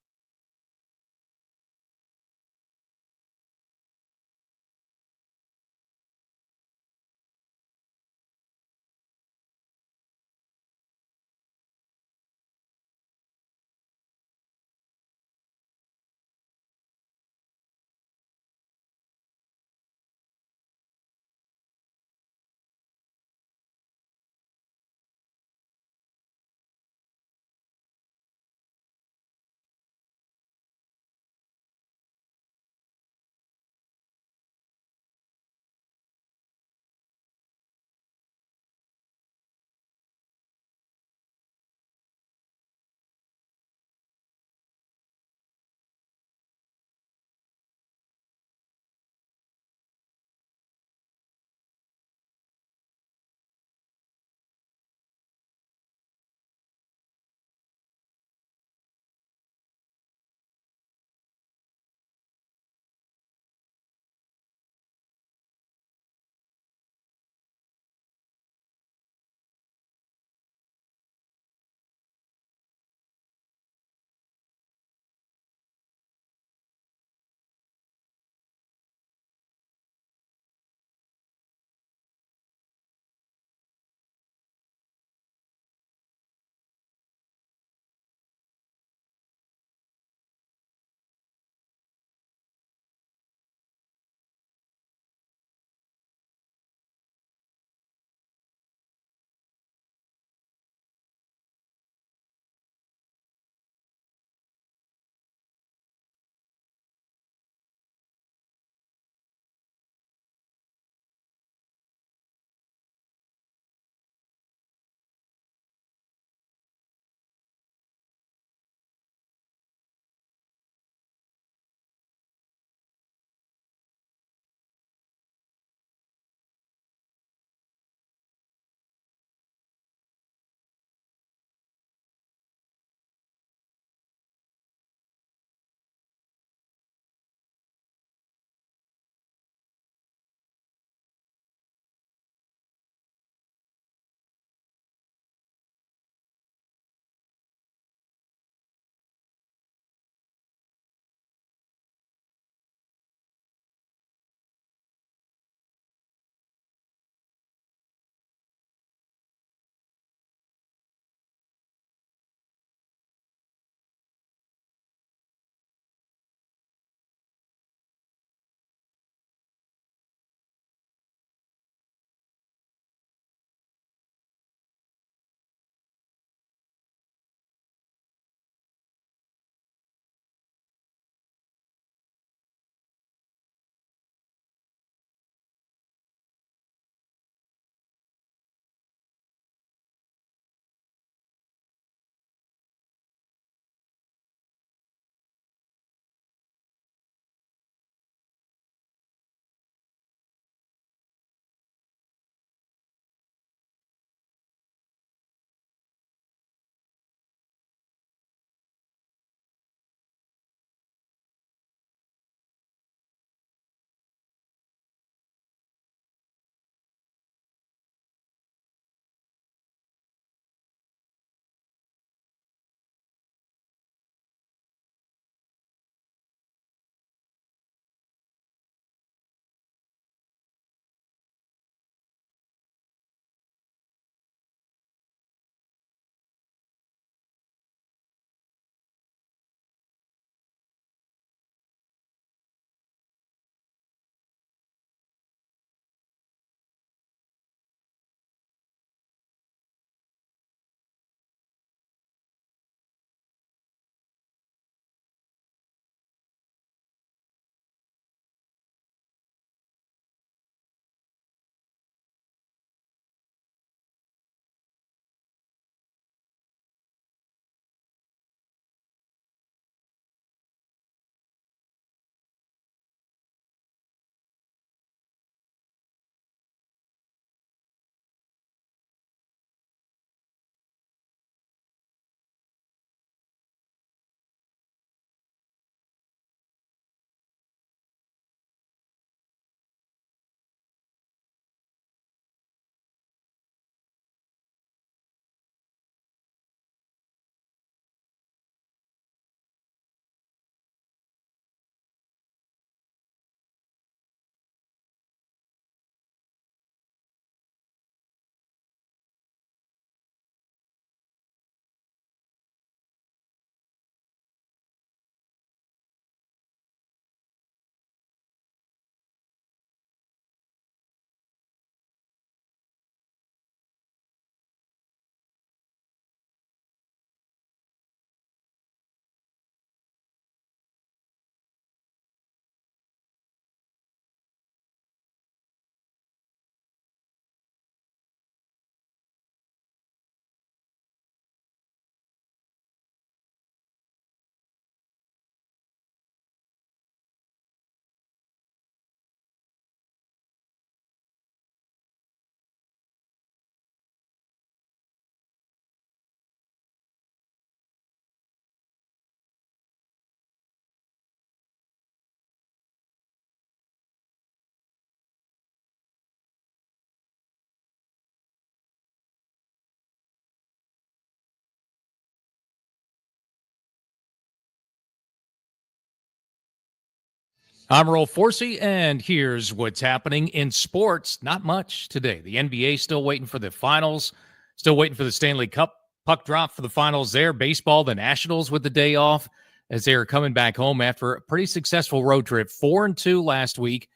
I'm Earl Forsey, and here's what's happening in sports. Not much today. The NBA still waiting for the finals, still waiting for the Stanley Cup puck drop for the finals there. Baseball, the Nationals with the day off as they are coming back home after a pretty successful road trip. 4-2 last week,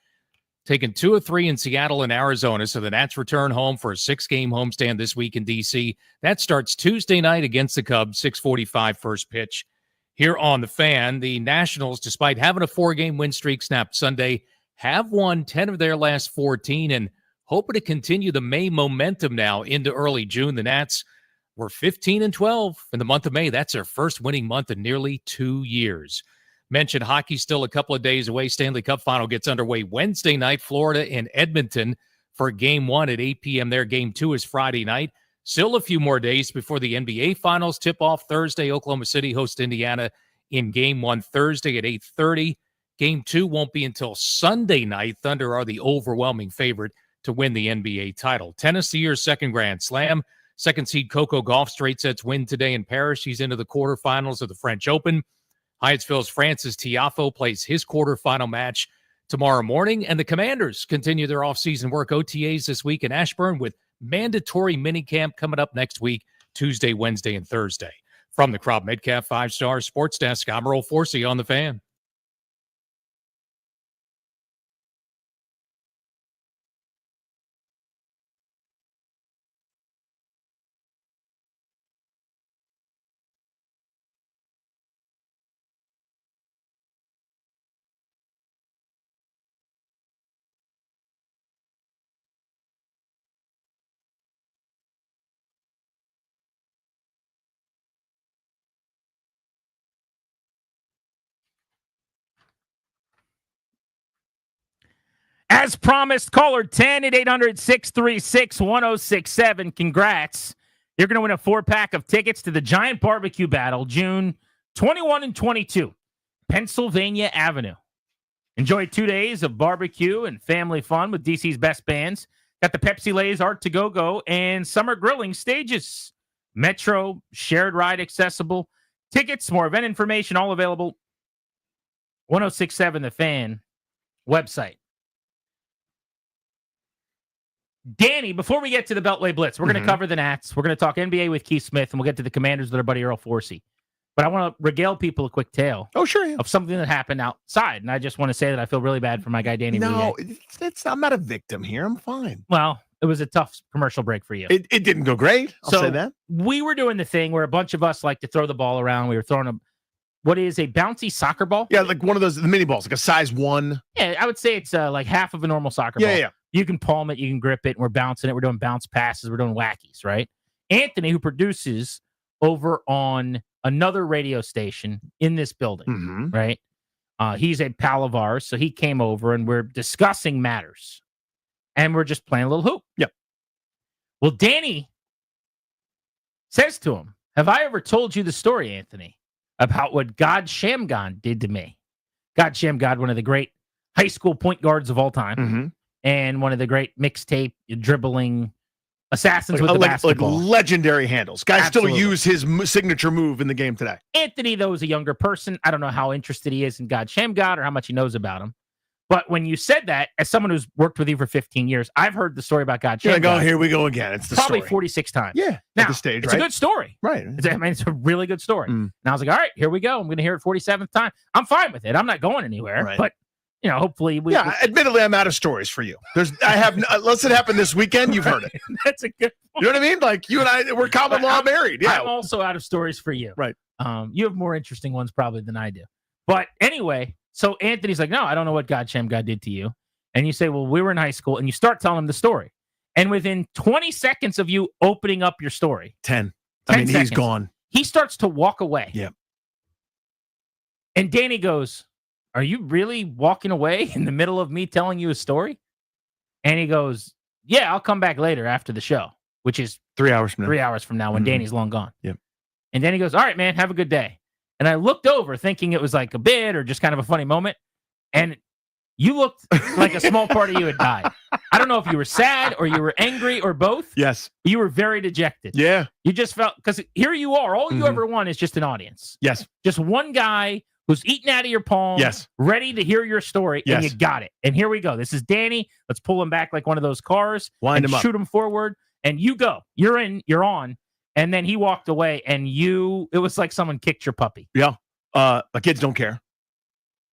taking 2 of 3 in Seattle and Arizona. So the Nats return home for a 6-game homestand this week in D.C. That starts Tuesday night against the Cubs, 6:45 first pitch. Here on The Fan, the Nationals, despite having a 4-game win streak snapped Sunday, have won 10 of their last 14 and hoping to continue the May momentum now into early June. The Nats were 15-12 in the month of May. That's their first winning month in nearly 2 years. Mentioned hockey still a couple of days away. Stanley Cup final gets underway Wednesday night, Florida and Edmonton for Game 1 at 8 p.m. there. Game 2 is Friday night. Still a few more days before the NBA Finals tip off Thursday. Oklahoma City hosts Indiana in Game 1 Thursday at 8:30. Game 2 won't be until Sunday night. Thunder are the overwhelming favorite to win the NBA title. Tennis, the year's second Grand Slam. Second seed Coco Gauff straight sets win today in Paris. She's into the quarterfinals of the French Open. Hyattsville's Francis Tiafoe plays his quarterfinal match tomorrow morning. And the Commanders continue their offseason work. OTAs this week in Ashburn with mandatory minicamp coming up next week, Tuesday, Wednesday, and Thursday. From the Crop Metcalf 5-Star Sports Desk, I'm Earl Forsey on The Fan. As promised, caller 10 at 800-636-1067. Congrats. You're going to win a 4-pack of tickets to the Giant Barbecue Battle, June 21 and 22, Pennsylvania Avenue. Enjoy 2 days of barbecue and family fun with DC's best bands. Got the Pepsi Lay's Art to Go and summer grilling stages. Metro, shared ride accessible. Tickets, more event information, all available. 1067 The Fan website. Danny, before we get to the Beltway Blitz, we're going to cover the Nats. We're going to talk NBA with Keith Smith, and we'll get to the Commanders with our buddy Earl Forsey. But I want to regale people a quick tale. Oh, sure. Yeah. Of something that happened outside. And I just want to say that I feel really bad for my guy, Danny. No, I'm not a victim here. I'm fine. Well, it was a tough commercial break for you. It didn't go great. I'll say that. We were doing the thing where a bunch of us like to throw the ball around. We were throwing what is a bouncy soccer ball? Yeah, like one of those, the mini balls, like a size 1. Yeah, I would say it's like half of a normal soccer ball. Yeah. You can palm it, you can grip it, and we're bouncing it. We're doing bounce passes. We're doing wackies, right? Anthony, who produces over on another radio station in this building, right? He's a pal of ours, so he came over, and we're discussing matters. And we're just playing a little hoop. Yep. Well, Danny says to him, have I ever told you the story, Anthony, about what God Shamgon did to me? God Shamgon, one of the great high school point guards of all time. And one of the great mixtape dribbling assassins with the basketball. Like legendary handles. Guys Absolutely. still use his signature move in the game today. Anthony, though, is a younger person. I don't know how interested he is in God Shamgon or how much he knows about him. But when you said that, as someone who's worked with you for 15 years, I've heard the story about God Shamgon. You're like, oh, here we go again. It's the probably story. 46 times. Yeah. Now, at the stage, it's right? a good story. Right. It's a really good story. And I was like, all right, here we go. I'm going to hear it 47th time. I'm fine with it. I'm not going anywhere. Right. But hopefully we. Yeah, admittedly, I'm out of stories for you. Unless it happened this weekend, you've heard it. That's a good point. You know what I mean? Like you and I, we're common law married. Yeah. I'm also out of stories for you. Right. You have more interesting ones probably than I do. But anyway, so Anthony's like, no, I don't know what God Shamgon did to you. And you say, well, we were in high school, and you start telling him the story. And within 20 seconds of you opening up your story, 10 seconds, he's gone. He starts to walk away. Yeah. And Danny goes, are you really walking away in the middle of me telling you a story? And he goes, yeah, I'll come back later after the show, which is 3 hours from now. 3 hours from now when Danny's long gone. Yep. And then he goes, all right, man, have a good day. And I looked over thinking it was like a bit or just kind of a funny moment. And you looked like a small part of you had died. I don't know if you were sad or you were angry or both. Yes. You were very dejected. Yeah. You just felt, because here you are. All you ever want is just an audience. Yes. Just one guy who's eating out of your palm, Yes. ready to hear your story, and you got it. And here we go. This is Danny. Let's pull him back like one of those cars Wind and him up. shoot him forward, and you go. You're in, you're on. And then he walked away, and it was like someone kicked your puppy. Yeah. My kids don't care.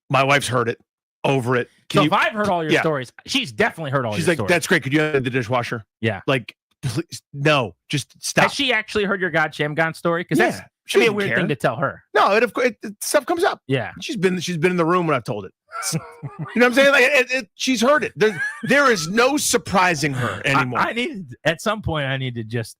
My wife's heard it, over it. So if I've heard all your stories, she's definitely heard all your stories. She's like, that's great. Could you empty the dishwasher? Yeah. Like, please, no, just stop. Has she actually heard your God Sham Gone story? Because Yeah, that's she should be a doesn't weird care. thing to tell her. No, it stuff comes up. Yeah. She's been in the room when I've told it. You know what I'm saying? Like, she's heard it. There is no surprising her anymore. I need at some point. I need to just,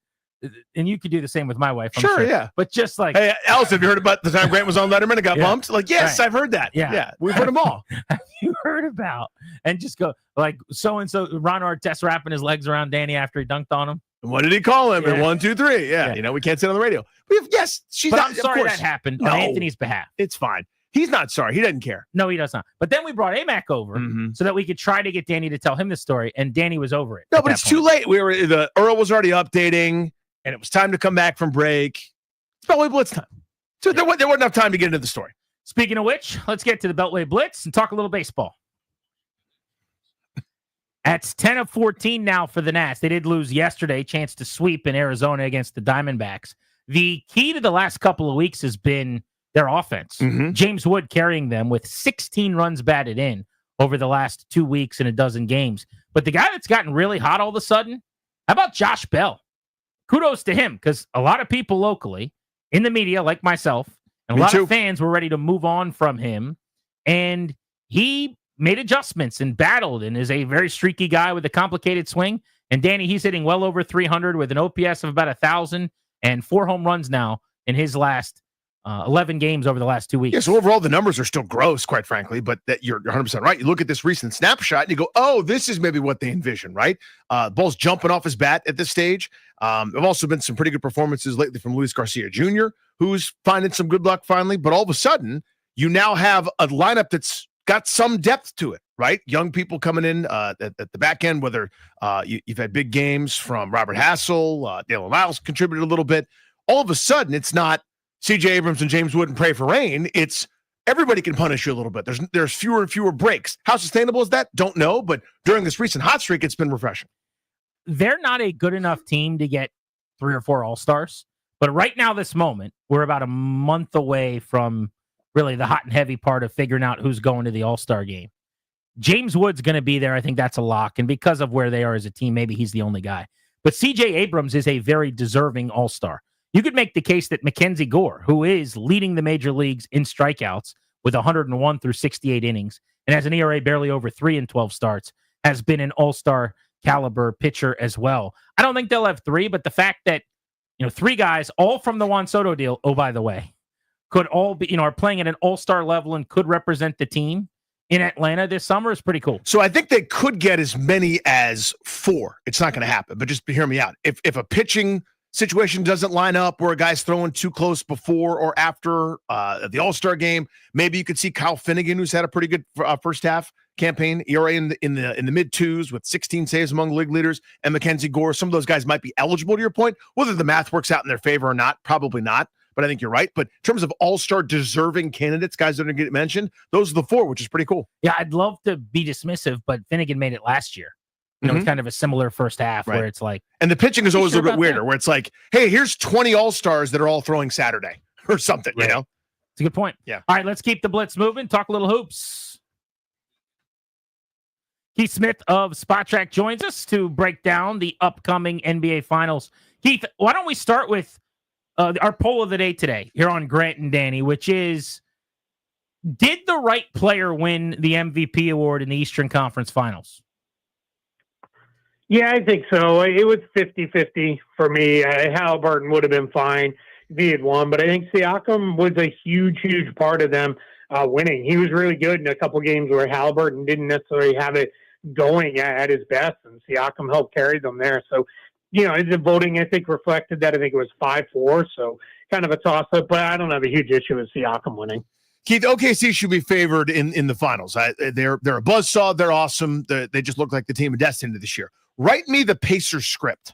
and you could do the same with my wife. I'm Sure, yeah. But just like, Hey, Alice, have you heard about the time Grant was on Letterman and got Yeah. bumped? Like, yes, Right. I've heard that. Yeah. We've heard them all. have you heard about? And just go like so and so. Ron Artest wrapping his legs around Danny after he dunked on him. What did he call him? Yeah. And 1, 2, 3. Yeah. You know, we can't say it on the radio. Yes, she's But not. I'm sorry of course. that happened No. on Anthony's behalf. It's fine. He's not sorry. He doesn't care. No, he does not. But then we brought AMAC over so that we could try to get Danny to tell him the story, and Danny was over it. No, but it's too late. The Earl was already updating, and it was time to come back from break. It's Beltway Blitz time. So there wasn't enough time to get into the story. Speaking of which, let's get to the Beltway Blitz and talk a little baseball. That's 10 of 14 now for the Nats. They did lose yesterday, chance to sweep in Arizona against the Diamondbacks. The key to the last couple of weeks has been their offense. James Wood carrying them with 16 runs batted in over the last 2 weeks in a dozen games. But the guy that's gotten really hot all of a sudden, how about Josh Bell? Kudos to him, because a lot of people locally in the media, like myself, and a lot of fans were ready to move on from him. And he made adjustments and battled and is a very streaky guy with a complicated swing. And Danny, he's hitting well over 300 with an OPS of about 1,000 and 4 home runs now in his last 11 games over the last 2 weeks. Yeah, so overall, the numbers are still gross, quite frankly, but that you're 100% right. You look at this recent snapshot and you go, oh, this is maybe what they envision, right? Ball's jumping off his bat at this stage. There've also been some pretty good performances lately from Luis Garcia Jr., who's finding some good luck finally. But all of a sudden, you now have a lineup that's got some depth to it, right? Young people coming in at the back end, whether you've had big games from Robert Hassel, Dale Lyles contributed a little bit. All of a sudden, it's not C.J. Abrams and James Wood and pray for rain. It's everybody can punish you a little bit. There's fewer and fewer breaks. How sustainable is that? Don't know. But during this recent hot streak, it's been refreshing. They're not a good enough team to get 3 or 4 All-Stars. But right now, this moment, we're about a month away from really the hot and heavy part of figuring out who's going to the All-Star game. James Wood's going to be there. I think that's a lock. And because of where they are as a team, maybe he's the only guy. But C.J. Abrams is a very deserving All-Star. You could make the case that Mackenzie Gore, who is leading the major leagues in strikeouts with 101 through 68 innings and has an ERA barely over 3 in 12 starts, has been an all-star caliber pitcher as well. I don't think they'll have 3, but the fact that 3 guys, all from the Juan Soto deal, oh, by the way, could all be, are playing at an all-star level and could represent the team in Atlanta this summer is pretty cool. So I think they could get as many as 4. It's not going to happen, but just hear me out. If a pitching situation doesn't line up where a guy's throwing too close before or after the All-Star game, maybe you could see Kyle Finnegan, who's had a pretty good first half campaign, ERA in the mid 2s with 16 saves among league leaders, and Mackenzie Gore. Some of those guys might be eligible, to your point. Whether the math works out in their favor or not, probably not. But I think you're right. But in terms of all-star deserving candidates, guys that are going to get mentioned, those are the 4, which is pretty cool. Yeah, I'd love to be dismissive, but Finnegan made it last year. It's kind of a similar first half where it's like. And the pitching is always a little bit weirder, where it's like, hey, here's 20 all-stars that are all throwing Saturday or something, It's a good point. Yeah. All right, let's keep the blitz moving. Talk a little hoops. Keith Smith of Spot Track joins us to break down the upcoming NBA Finals. Keith, why don't we start with our poll of the day today here on Grant and Danny, which is, did the right player win the MVP award in the Eastern Conference Finals? Yeah, I think so. It was 50-50 for me. Halliburton would have been fine if he had won, but I think Siakam was a huge, huge part of them winning. He was really good in a couple games where Halliburton didn't necessarily have it going at his best, and Siakam helped carry them there. So, the voting, I think, reflected that. I think it was 5-4, so kind of a toss-up, but I don't have a huge issue with Siakam winning. Keith, OKC should be favored in the finals. They're a buzzsaw. They're awesome. They just look like the team of destiny this year. Write me the Pacers script.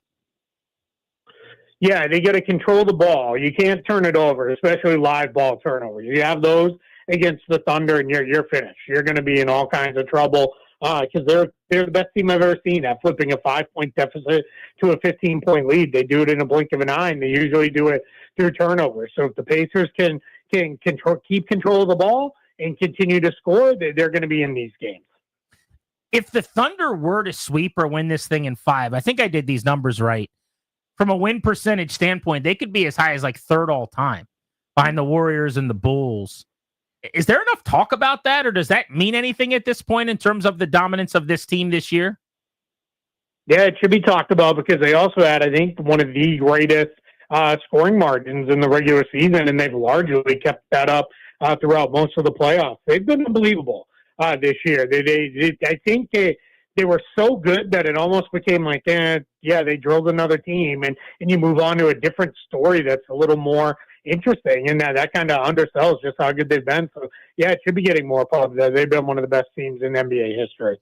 Yeah, they got to control the ball. You can't turn it over, especially live ball turnovers. You have those, against the Thunder, and you're finished. You're going to be in all kinds of trouble because they're the best team I've ever seen at flipping a 5-point deficit to a 15-point lead. They do it in a blink of an eye, and they usually do it through turnovers. So if the Pacers can keep control of the ball and continue to score, they're going to be in these games. If the Thunder were to sweep or win this thing in 5, I think I did these numbers right. From a win percentage standpoint, they could be as high as like 3rd all time behind the Warriors and the Bulls. Is there enough talk about that, or does that mean anything at this point in terms of the dominance of this team this year? Yeah, it should be talked about because they also had, I think, one of the greatest scoring margins in the regular season, and they've largely kept that up throughout most of the playoffs. They've been unbelievable this year. I think they were so good that it almost became like, they drilled another team, and you move on to a different story that's a little more interesting, and that kind of undersells just how good they've been. So, yeah, it should be getting more pub. They've been one of the best teams in NBA history.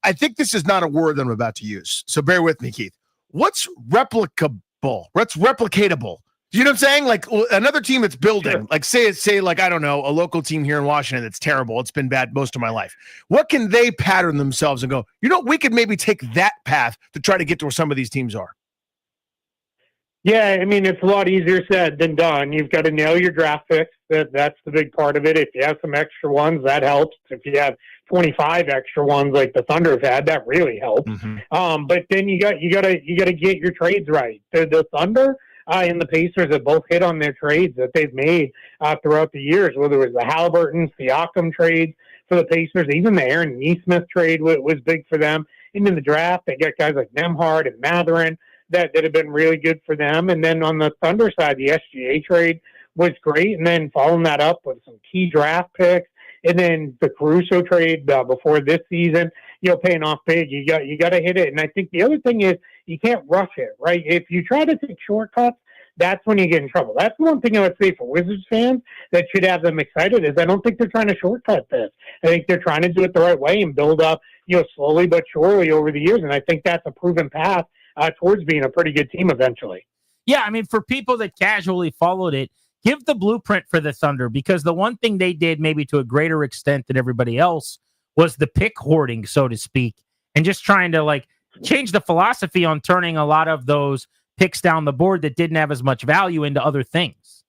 I think this is not a word that I'm about to use, so bear with me, Keith. What's replicable? What's replicatable? Do you know what I'm saying? Like another team that's building, like say, like, I don't know, a local team here in Washington that's terrible. It's been bad most of my life. What can they pattern themselves and go, we could maybe take that path to try to get to where some of these teams are? Yeah, I mean, it's a lot easier said than done. You've got to nail your draft picks. That's the big part of it. If you have some extra ones, that helps. If you have 25 extra ones like the Thunder have had, that really helps. Mm-hmm. But then you got to get your trades right. The Thunder and the Pacers have both hit on their trades that they've made throughout the years, whether it was the Halliburton, Siakam trades for the Pacers, even the Aaron Nesmith trade was big for them. And in the draft, they got guys like Nembhard and Mathurin that have been really good for them. And then on the Thunder side, the SGA trade was great. And then following that up with some key draft picks, and then the Caruso trade before this season, paying off big. You got to hit it. And I think the other thing is you can't rush it, right? If you try to take shortcuts, that's when you get in trouble. That's one thing I would say for Wizards fans that should have them excited is I don't think they're trying to shortcut this. I think they're trying to do it the right way and build up, slowly but surely over the years. And I think that's a proven path towards being a pretty good team eventually. Yeah, I mean, for people that casually followed it, give the blueprint for the Thunder, because the one thing they did maybe to a greater extent than everybody else was the pick hoarding, so to speak, and just trying to change the philosophy on turning a lot of those picks down the board that didn't have as much value into other things.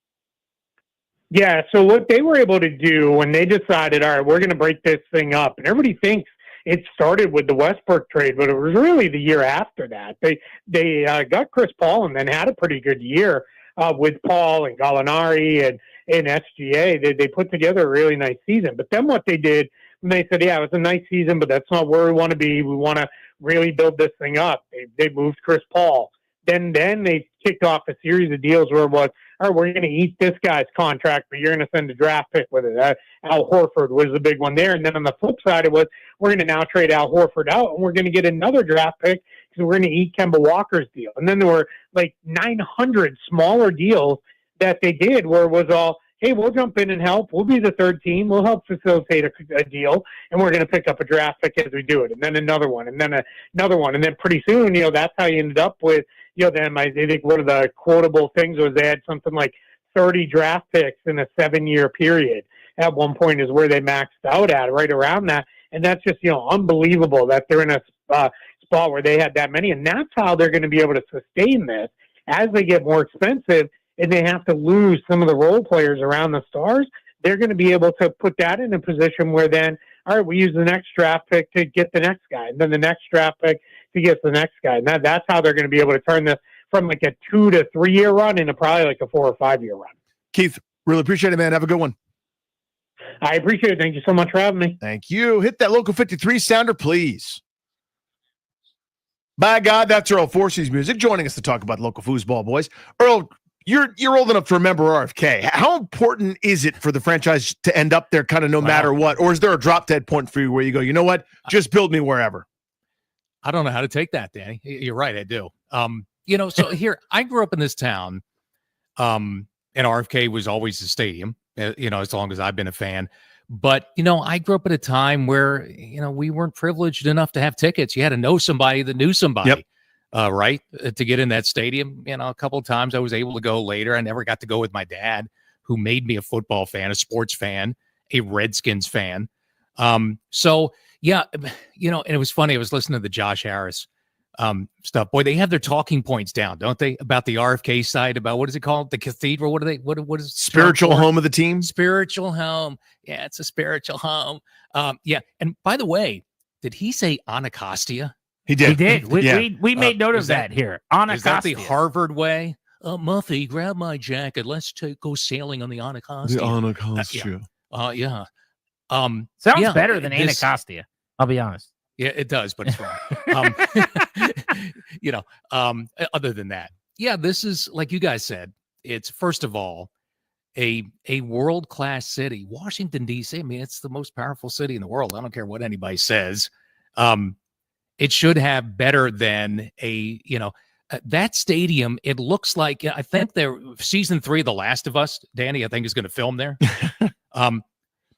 Yeah, so what they were able to do when they decided, all right, we're going to break this thing up, and everybody thinks it started with the Westbrook trade, but it was really the year after that. They got Chris Paul and then had a pretty good year with Paul and Gallinari and SGA. They put together a really nice season. But then what they did, when they said, yeah, it was a nice season, but that's not where we want to be. We want to really build this thing up. They moved Chris Paul. Then they kicked off a series of deals where it was, all right, we're going to eat this guy's contract, but you're going to send a draft pick with it. Al Horford was the big one there. And then on the flip side, it was, we're going to now trade Al Horford out, and we're going to get another draft pick because we're going to eat Kemba Walker's deal. And then there were like 900 smaller deals that they did where it was all, hey, we'll jump in and help. We'll be the third team. We'll help facilitate a deal, and we're going to pick up a draft pick as we do it. And then another one, and then another one. And then pretty soon, that's how you ended up with, them. I think one of the quotable things was they had something like 30 draft picks in a 7-year period at one point is where they maxed out at, right around that. And that's just, unbelievable that they're in a spot where they had that many. And that's how they're going to be able to sustain this as they get more expensive and they have to lose some of the role players around the stars. They're going to be able to put that in a position where then, all right, we use the next draft pick to get the next guy, and then the next draft pick to get the next guy. And that's how they're going to be able to turn this from like a 2 to 3 year run into probably like a 4 or 5 year run. Keith, really appreciate it, man. Have a good one. I appreciate it. Thank you so much for having me. Thank you. Hit that local 53 sounder, please. By God, that's Earl Forsey's music. Joining us to talk about local foosball, boys. Earl, you're old enough to remember RFK. How important is it for the franchise to end up there kind of no matter what? Or is there a drop dead point for you where you go, you know what, just build me wherever? I don't know how to take that, Danny. You're right, I do. So here, I grew up in this town, and RFK was always the stadium, as long as I've been a fan. But, I grew up at a time where, we weren't privileged enough to have tickets. You had to know somebody that knew somebody. Yep. Right? To get in that stadium, a couple of times I was able to go later. I never got to go with my dad, who made me a football fan, a sports fan, a Redskins fan. So yeah, you know, and it was funny. I was listening to the Josh Harris stuff. Boy, they have their talking points down, don't they? About the RFK site, about what is it called? The cathedral. What is it? Spiritual home of the team? Spiritual home. Yeah, it's a spiritual home. Yeah. And by the way, did he say Anacostia? He did. He did. We made note of that here. Anacostia. Is that the Harvard way? Muffy, grab my jacket. Let's go sailing on the Anacostia. The Anacostia. Yeah. Sounds better than Anacostia. I'll be honest. Yeah, it does, but it's wrong. Other than that, yeah, this is, like you guys said, it's first of all a world-class city. Washington, D.C., I mean, it's the most powerful city in the world. I don't care what anybody says. It should have better than that stadium. It looks like, I think they're season 3 of The Last of Us, Danny, I think, is going to film there.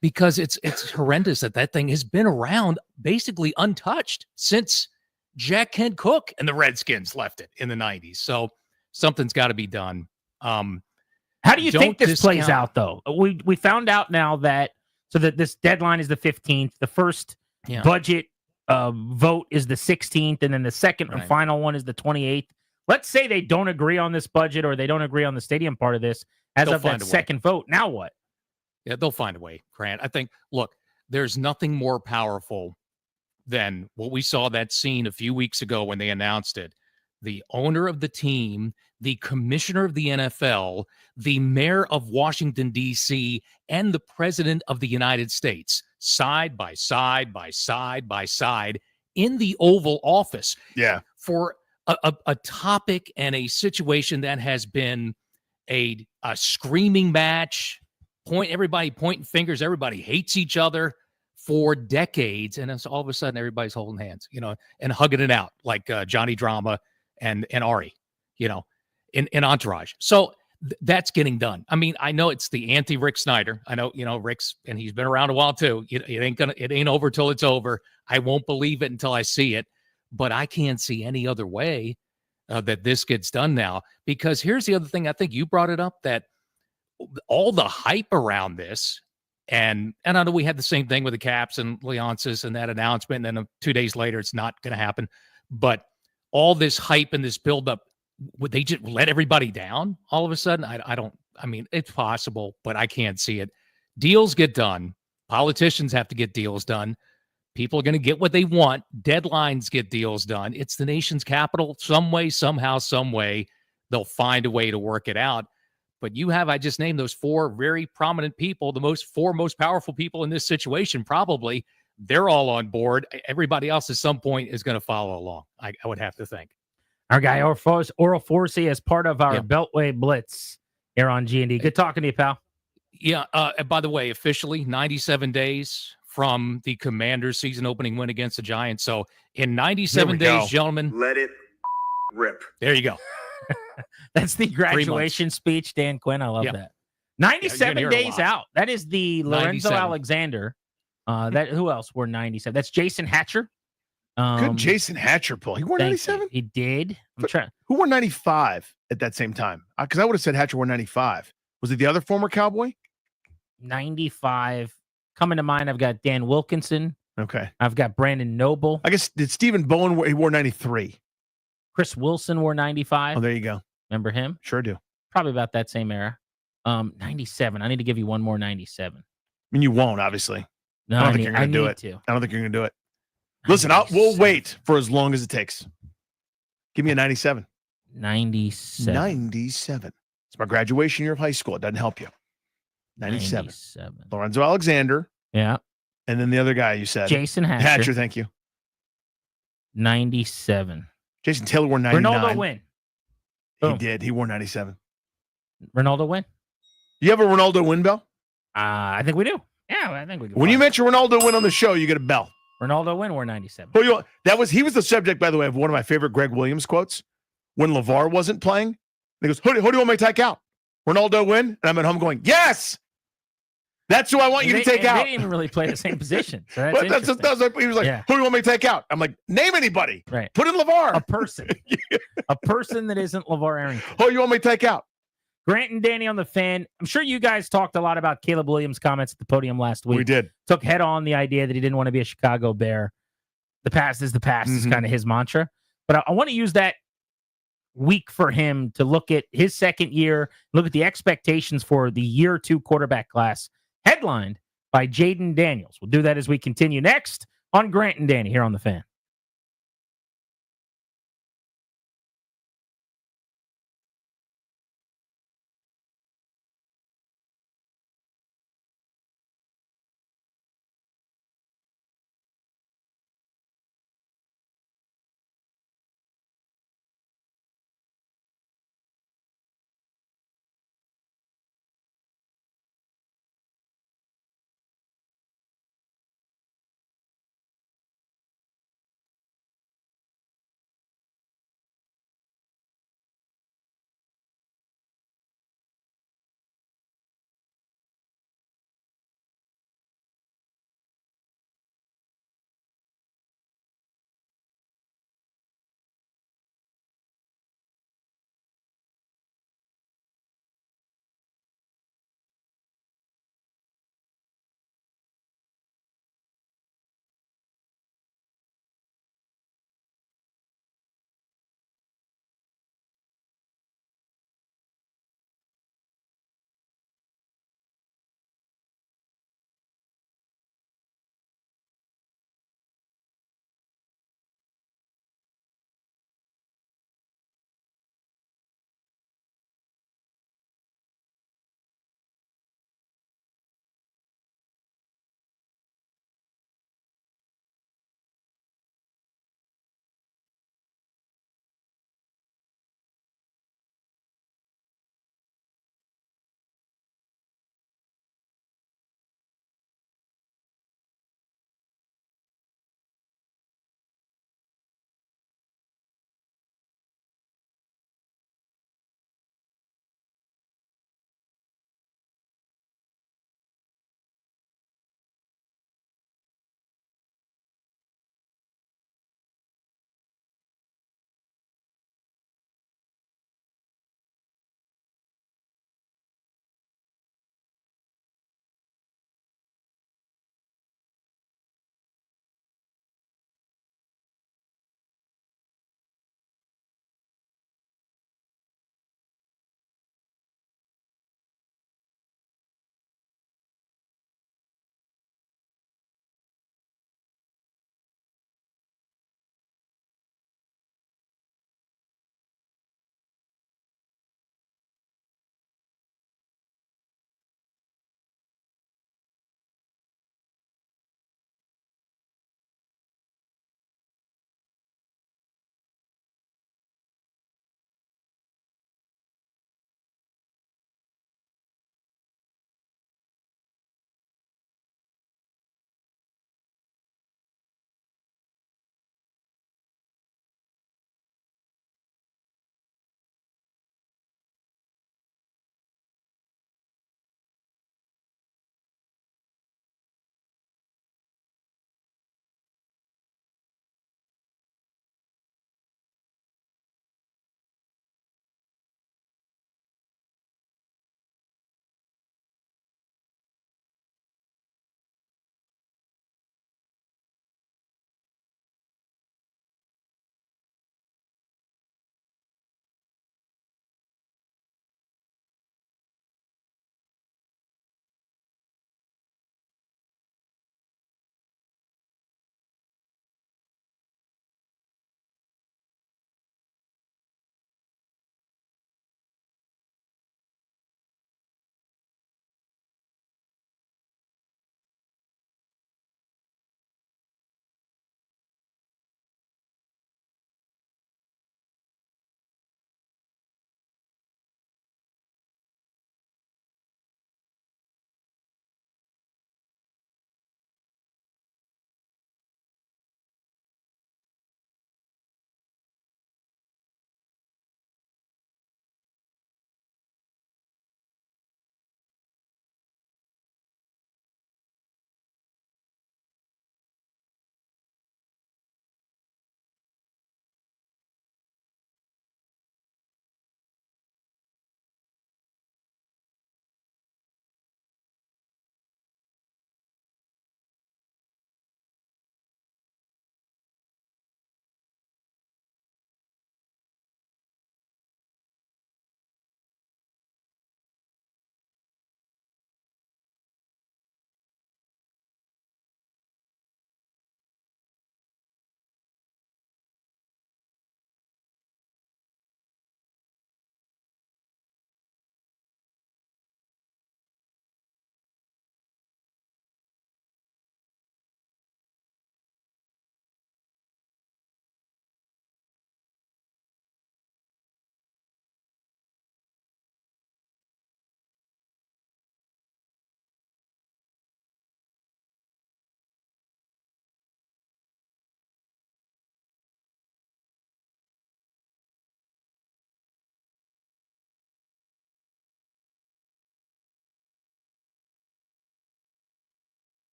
Because it's horrendous that thing has been around basically untouched since Jack Kent Cooke and the Redskins left it in the 90s. So something's got to be done. How do you think this plays out, though? We found out now that this deadline is the 15th. The first budget vote is the 16th, and then the second and final one is the 28th. Let's say they don't agree on this budget, or they don't agree on the stadium part of this as of that second vote. Now what? Yeah, they'll find a way, Grant. I think, look, there's nothing more powerful than what we saw that scene a few weeks ago when they announced it. The owner of the team, the commissioner of the NFL, the mayor of Washington, D.C., and the president of the United States, side by side by side by side in the Oval Office. Yeah. For a topic and a situation that has been a screaming match, everybody pointing fingers, everybody hates each other for decades, and it's all of a sudden everybody's holding hands, and hugging it out like Johnny Drama and Ari, in Entourage. So that's getting done. I mean, I know it's the anti-Rick Snyder. I know, Rick's, and he's been around a while too. It ain't over till it's over. I won't believe it until I see it, but I can't see any other way that this gets done now. Because here's the other thing. I think you brought it up, that all the hype around this, and I know we had the same thing with the Caps and Leonsis and that announcement, and then 2 days later it's not going to happen. But all this hype and this buildup, would they just let everybody down all of a sudden? I mean, it's possible, but I can't see it. Deals get done. Politicians have to get deals done. People are going to get what they want. Deadlines get deals done. It's the nation's capital. Some way, somehow, some way, they'll find a way to work it out. But I just named those 4 very prominent people, the 4 most powerful people in this situation, probably. They're all on board. Everybody else at some point is going to follow along, I would have to think. Our guy, Oral Forsey, as part of our Beltway Blitz here on G&D. Good talking to you, pal. Yeah. By the way, officially 97 days from the Commanders' season opening win against the Giants. So in 97 days, gentlemen. Let it rip. There you go. That's the graduation speech, Dan Quinn. I love that. 97 days out. That is the Lorenzo 97. Alexander. Who else wore 97? That's Jason Hatcher. Good Jason Hatcher pull. He wore 97? He did. Who wore 95 at that same time? Because I would have said Hatcher wore 95. Was it the other former Cowboy? 95. Coming to mind, I've got Dan Wilkinson. Okay. I've got Brandon Noble. I guess, did Stephen Bowen, he wore 93. Chris Wilson wore 95. Oh, there you go. Remember him? Sure do. Probably about that same era. 97. I need to give you one more 97. I mean, you won't, obviously. No, I don't think you're going to do it. I don't think you're going to do it. Listen, we'll wait for as long as it takes. Give me a 97. 97. 97. It's my graduation year of high school. It doesn't help you. 97. Lorenzo Alexander. Yeah. And then the other guy you said. Jason Hatcher. Hatcher, thank you. 97. Jason Taylor wore 99. Ronaldo win. He did. He wore 97. Ronaldo win. You have a Ronaldo win bell? I think we do. Yeah, I think we do. When you mention Ronaldo win on the show, you get a bell. Ronaldo win wore 97. He was the subject, by the way, of one of my favorite Greg Williams quotes when LeVar wasn't playing. He goes, who do you want me to take out? Ronaldo win? And I'm at home going, yes! That's who I want you to take out. They didn't even really play the same position. So that's he was like, who do you want me to take out? I'm like, name anybody. Right. Put in LeVar. A person. A person that isn't LeVar Arrington. Who do you want me to take out? Grant and Danny on the Fan. I'm sure you guys talked a lot about Caleb Williams' comments at the podium last week. We did. Took head on the idea that he didn't want to be a Chicago Bear. The past is the past is kind of his mantra. But I want to use that week for him to look at his second year, look at the expectations for the year 2 quarterback class, headlined by Jaden Daniels. We'll do that as we continue next on Grant and Danny here on the Fan.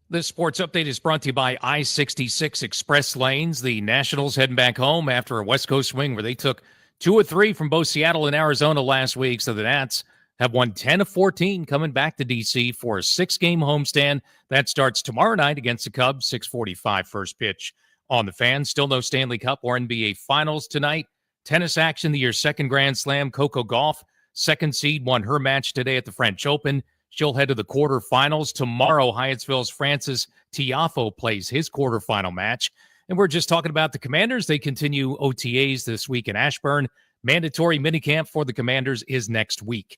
This sports update is brought to you by I-66 Express Lanes. The Nationals heading back home after a West Coast swing where they took 2 of 3 from both Seattle and Arizona last week. So the Nats have won 10 of 14 coming back to D.C. for a 6-game homestand. That starts tomorrow night against the Cubs, 6:45 first pitch on the Fan. Still no Stanley Cup or NBA Finals tonight. Tennis action, the year's second Grand Slam. Coco Gauff, second seed, won her match today at the French Open. She'll head to the quarterfinals. Tomorrow, Hyattsville's Francis Tiafoe plays his quarterfinal match. And we're just talking about the Commanders. They continue OTAs this week in Ashburn. Mandatory minicamp for the Commanders is next week.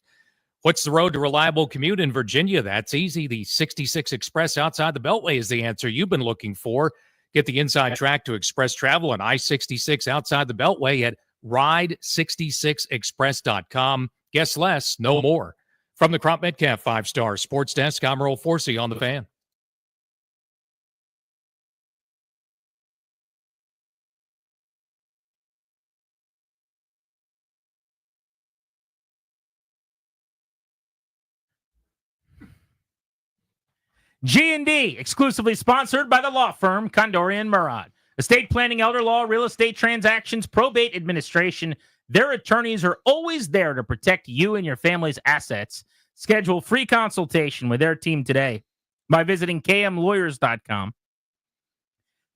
What's the road to reliable commute in Virginia? That's easy. The 66 Express outside the Beltway is the answer you've been looking for. Get the inside track to Express travel on I-66 outside the Beltway at ride66express.com. Guess less, no more. From the Crop Metcalf 5-Star Sports Desk, I'm Earl Forsey on the Fan. G&D, exclusively sponsored by the law firm Condorian Murad. Estate planning, elder law, real estate transactions, probate administration. Their attorneys are always there to protect you and your family's assets. Schedule free consultation with their team today by visiting kmlawyers.com.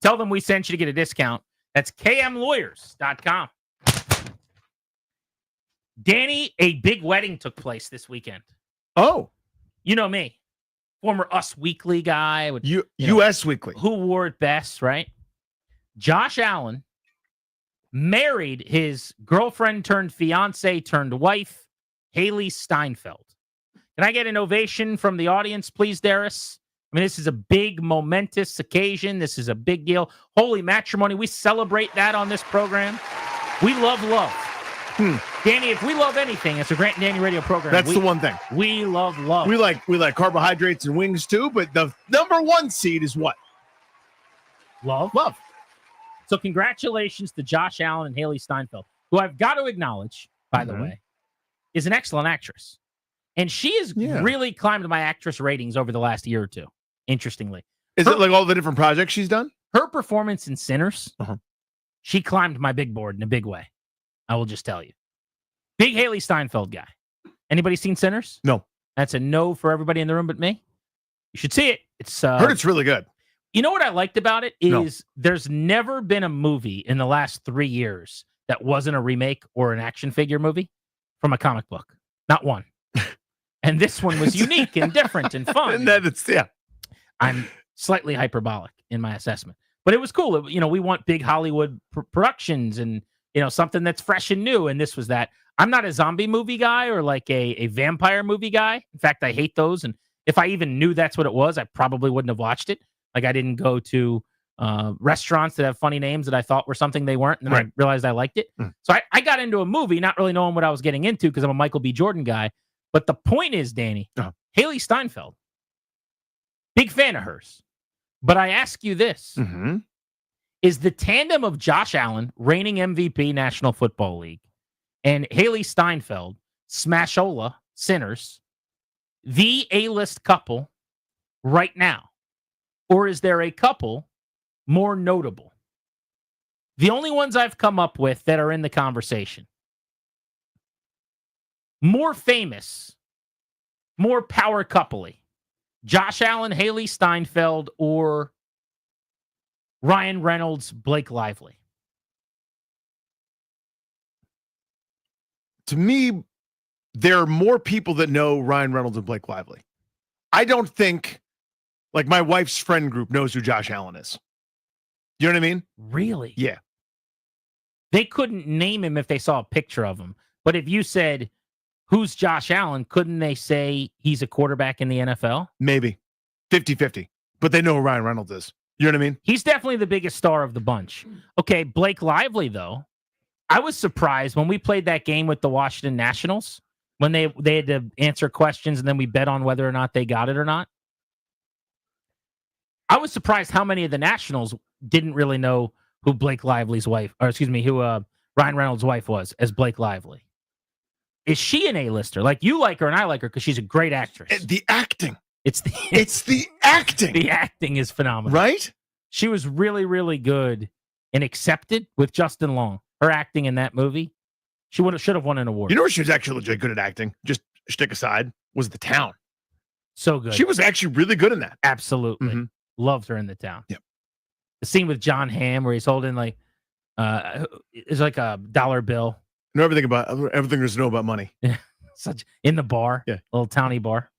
Tell them we sent you to get a discount. That's kmlawyers.com. Danny, a big wedding took place this weekend. Oh. You know me. Former Us Weekly guy. With, US Weekly. Who wore it best, right? Josh Allen married his girlfriend turned fiance turned wife, Haley Steinfeld. Can I get an ovation from the audience, please, Darius? I mean, this is a big, momentous occasion. This is a big deal. Holy matrimony. We celebrate that on this program. We love love. Danny, if we love anything, it's a Grant and Danny radio program. That's the one thing. We love love. We like carbohydrates and wings too, but the number one seed is what? Love. Love. So congratulations to Josh Allen and Haley Steinfeld, who I've got to acknowledge, by the way, is an excellent actress. And she has really climbed my actress ratings over the last year or two, interestingly. Is it like all the different projects she's done? Her performance in Sinners, she climbed my big board in a big way. I will just tell you. Big Haley Steinfeld guy. Anybody seen Sinners? No. That's a no for everybody in the room but me. You should see it. It's heard it's really good. You know what I liked about it is there's never been a movie in the last 3 years that wasn't a remake or an action figure movie from a comic book. Not one. And this one was unique and different and fun. And that it's, I'm slightly hyperbolic in my assessment. But it was cool. We want big Hollywood productions and, something that's fresh and new. And this was that. I'm not a zombie movie guy or like a vampire movie guy. In fact, I hate those. And if I even knew that's what it was, I probably wouldn't have watched it. Like I didn't go to restaurants that have funny names that I thought were something they weren't. And then I realized I liked it. So I got into a movie, not really knowing what I was getting into because I'm a Michael B. Jordan guy. But the point is, Danny, Haley Steinfeld, big fan of hers. But I ask you this. Is the tandem of Josh Allen, reigning MVP National Football League, and Haley Steinfeld, Smashola, Sinners, the A-list couple right now? Or is there a couple more notable? The only ones I've come up with that are in the conversation. More famous, more power coupley. Josh Allen, Haley Steinfeld, or Ryan Reynolds, Blake Lively. To me, there are more people that know Ryan Reynolds and Blake Lively. I don't think, like, my wife's friend group knows who Josh Allen is. You know what I mean? Really? Yeah. They couldn't name him if they saw a picture of him. But if you said, who's Josh Allen, couldn't they say he's a quarterback in the NFL? Maybe. 50-50. But they know who Ryan Reynolds is. You know what I mean? He's definitely the biggest star of the bunch. Okay, Blake Lively, though. I was surprised when we played that game with the Washington Nationals, when they had to answer questions and then we bet on whether or not they got it or not. I was surprised how many of the Nationals didn't really know who Blake Lively's wife, or excuse me, who Ryan Reynolds' wife was as Blake Lively. Is she an A-lister? Like, you like her and I like her because she's a great actress. The acting. It's the acting. The acting is phenomenal. Right? She was really, really good in Accepted with Justin Long. Her acting in that movie, she should have won an award. You know where she was actually legit good at acting? Just stick aside, was The Town. So good. She was actually really good in that. Absolutely. Loved her in The Town. Yep. The scene with John Hamm where he's holding like it's like a dollar bill. Know everything there's to know about money. Yeah. In the bar. Yeah. Little towny bar.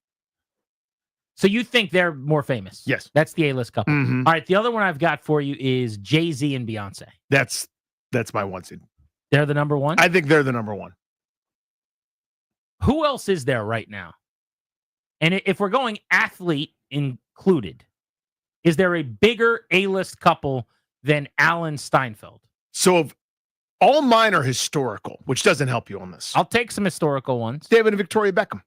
So you think they're more famous? Yes. That's the A-list couple. Mhm. All right. The other one I've got for you is Jay-Z and Beyonce. That's my one seed. They're the number one? I think they're the number one. Who else is there right now? And if we're going athlete included, is there a bigger A-list couple than Alan Steinfeld? So if all mine are historical, which doesn't help you on this. I'll take some historical ones. David and Victoria Beckham.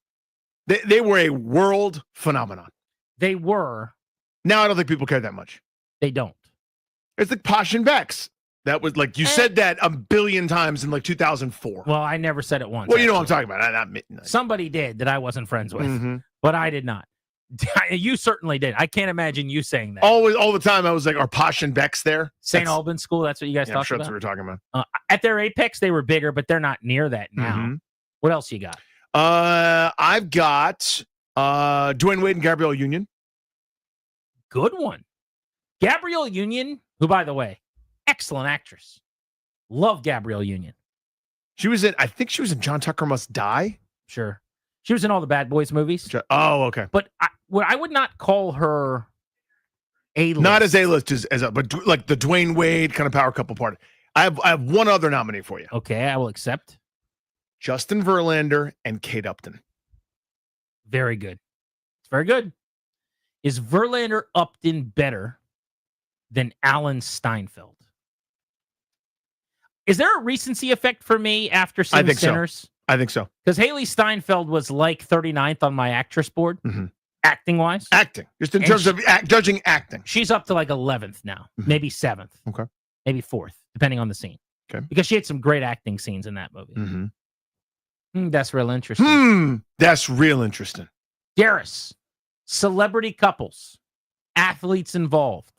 They were a world phenomenon. They were. Now I don't think people care that much. They don't. It's like Posh and Bex. That was like, you said that a billion times in like 2004. Well, I never said it once. Well, you know what I'm talking about. Somebody did that I wasn't friends with, Mhm. but I did not. You certainly did. I can't imagine you saying that. All the time I was like, are Posh and Bex there? St. Albans School, that's what you guys I'm talked sure about? that's what we're talking about. At their apex, they were bigger, but they're not near that now. Mhm. What else you got? I've got Dwayne Wade and Gabrielle Union. Good one. Gabrielle Union, who, by the way, excellent actress. Love Gabrielle Union. I think she was in John Tucker Must Die. Sure. She was in all the Bad Boys movies. Oh, okay. But I would not call her A-list. Not as A-list but like the Dwayne Wade kind of power couple part. I have one other nominee for you. Okay, I will accept. Justin Verlander and Kate Upton. Very good. It's very good. Is Verlander Upton better than Alan Steinfeld? Is there a recency effect for me after seeing Sinners? So. I think so. Because Haley Steinfeld was like 39th on my actress board, acting-wise. Acting. Just in terms of judging acting. She's up to like 11th now, maybe 7th. Okay. Maybe 4th, depending on the scene. Okay. Because she had some great acting scenes in that movie. That's real interesting. That's real interesting. Garris, celebrity couples, athletes involved.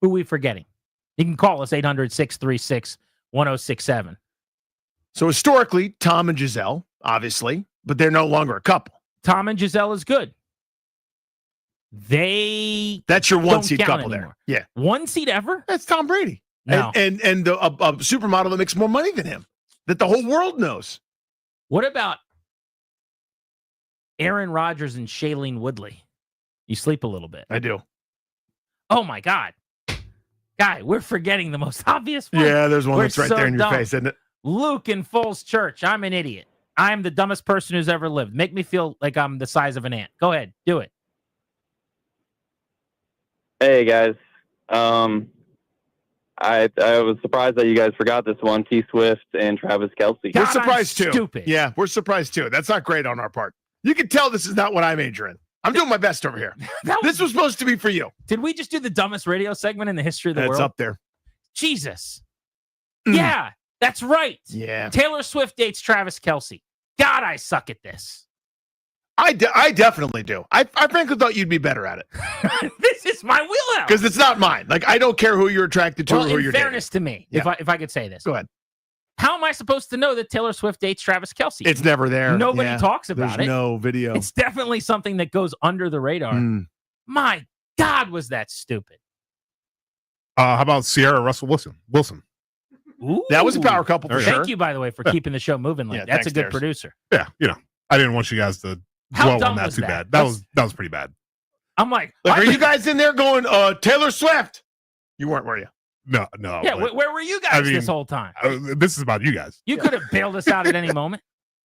Who are we forgetting? You can call us 800-636-1067. So historically, Tom and Giselle, obviously, but they're no longer a couple. Tom and Giselle is good. That's your one seed couple anymore. There. Yeah. One seed ever? That's Tom Brady. No. And a supermodel that makes more money than him, that the whole world knows. What about Aaron Rodgers and Shailene Woodley? You sleep a little bit. I do. Oh, my God. Guy, we're forgetting the most obvious one. Yeah, there's one that's right there in your dumb. face, isn't it? Luke in Foles Church. I'm an idiot. I'm the dumbest person who's ever lived. Make me feel like I'm the size of an ant. Go ahead. Do it. Hey, guys. I was surprised that you guys forgot this one, T Swift and Travis Kelce. We're surprised too. Stupid. Yeah, we're surprised too. That's not great on our part. You can tell this is not what I major in. I'm doing my best over here. This was supposed to be for you. Did we just do the dumbest radio segment in the history of the world? It's up there. Jesus. Yeah, that's right. Yeah. Taylor Swift dates Travis Kelce. God, I suck at this. I definitely do. I frankly thought you'd be better at it. This is my wheelhouse. Because it's not mine. Like, I don't care who you're attracted to or who you're in fairness to me, if I could say this. Go ahead. How am I supposed to know that Taylor Swift dates Travis Kelce? It's never there. Nobody talks about There's it. no video. It's definitely something that goes under the radar. My God, was that stupid. How about Sierra Russell Wilson? Ooh. That was a power couple for sure. Thank you, by the way, for keeping the show moving. Like that's a good producer. Yeah, I didn't want you guys to dwell on that too bad. That was pretty bad. I'm like, are you guys in there going, Taylor Swift? You weren't, were you? No. Yeah, where were you guys this whole time? This is about you guys. You could have bailed us out at any moment.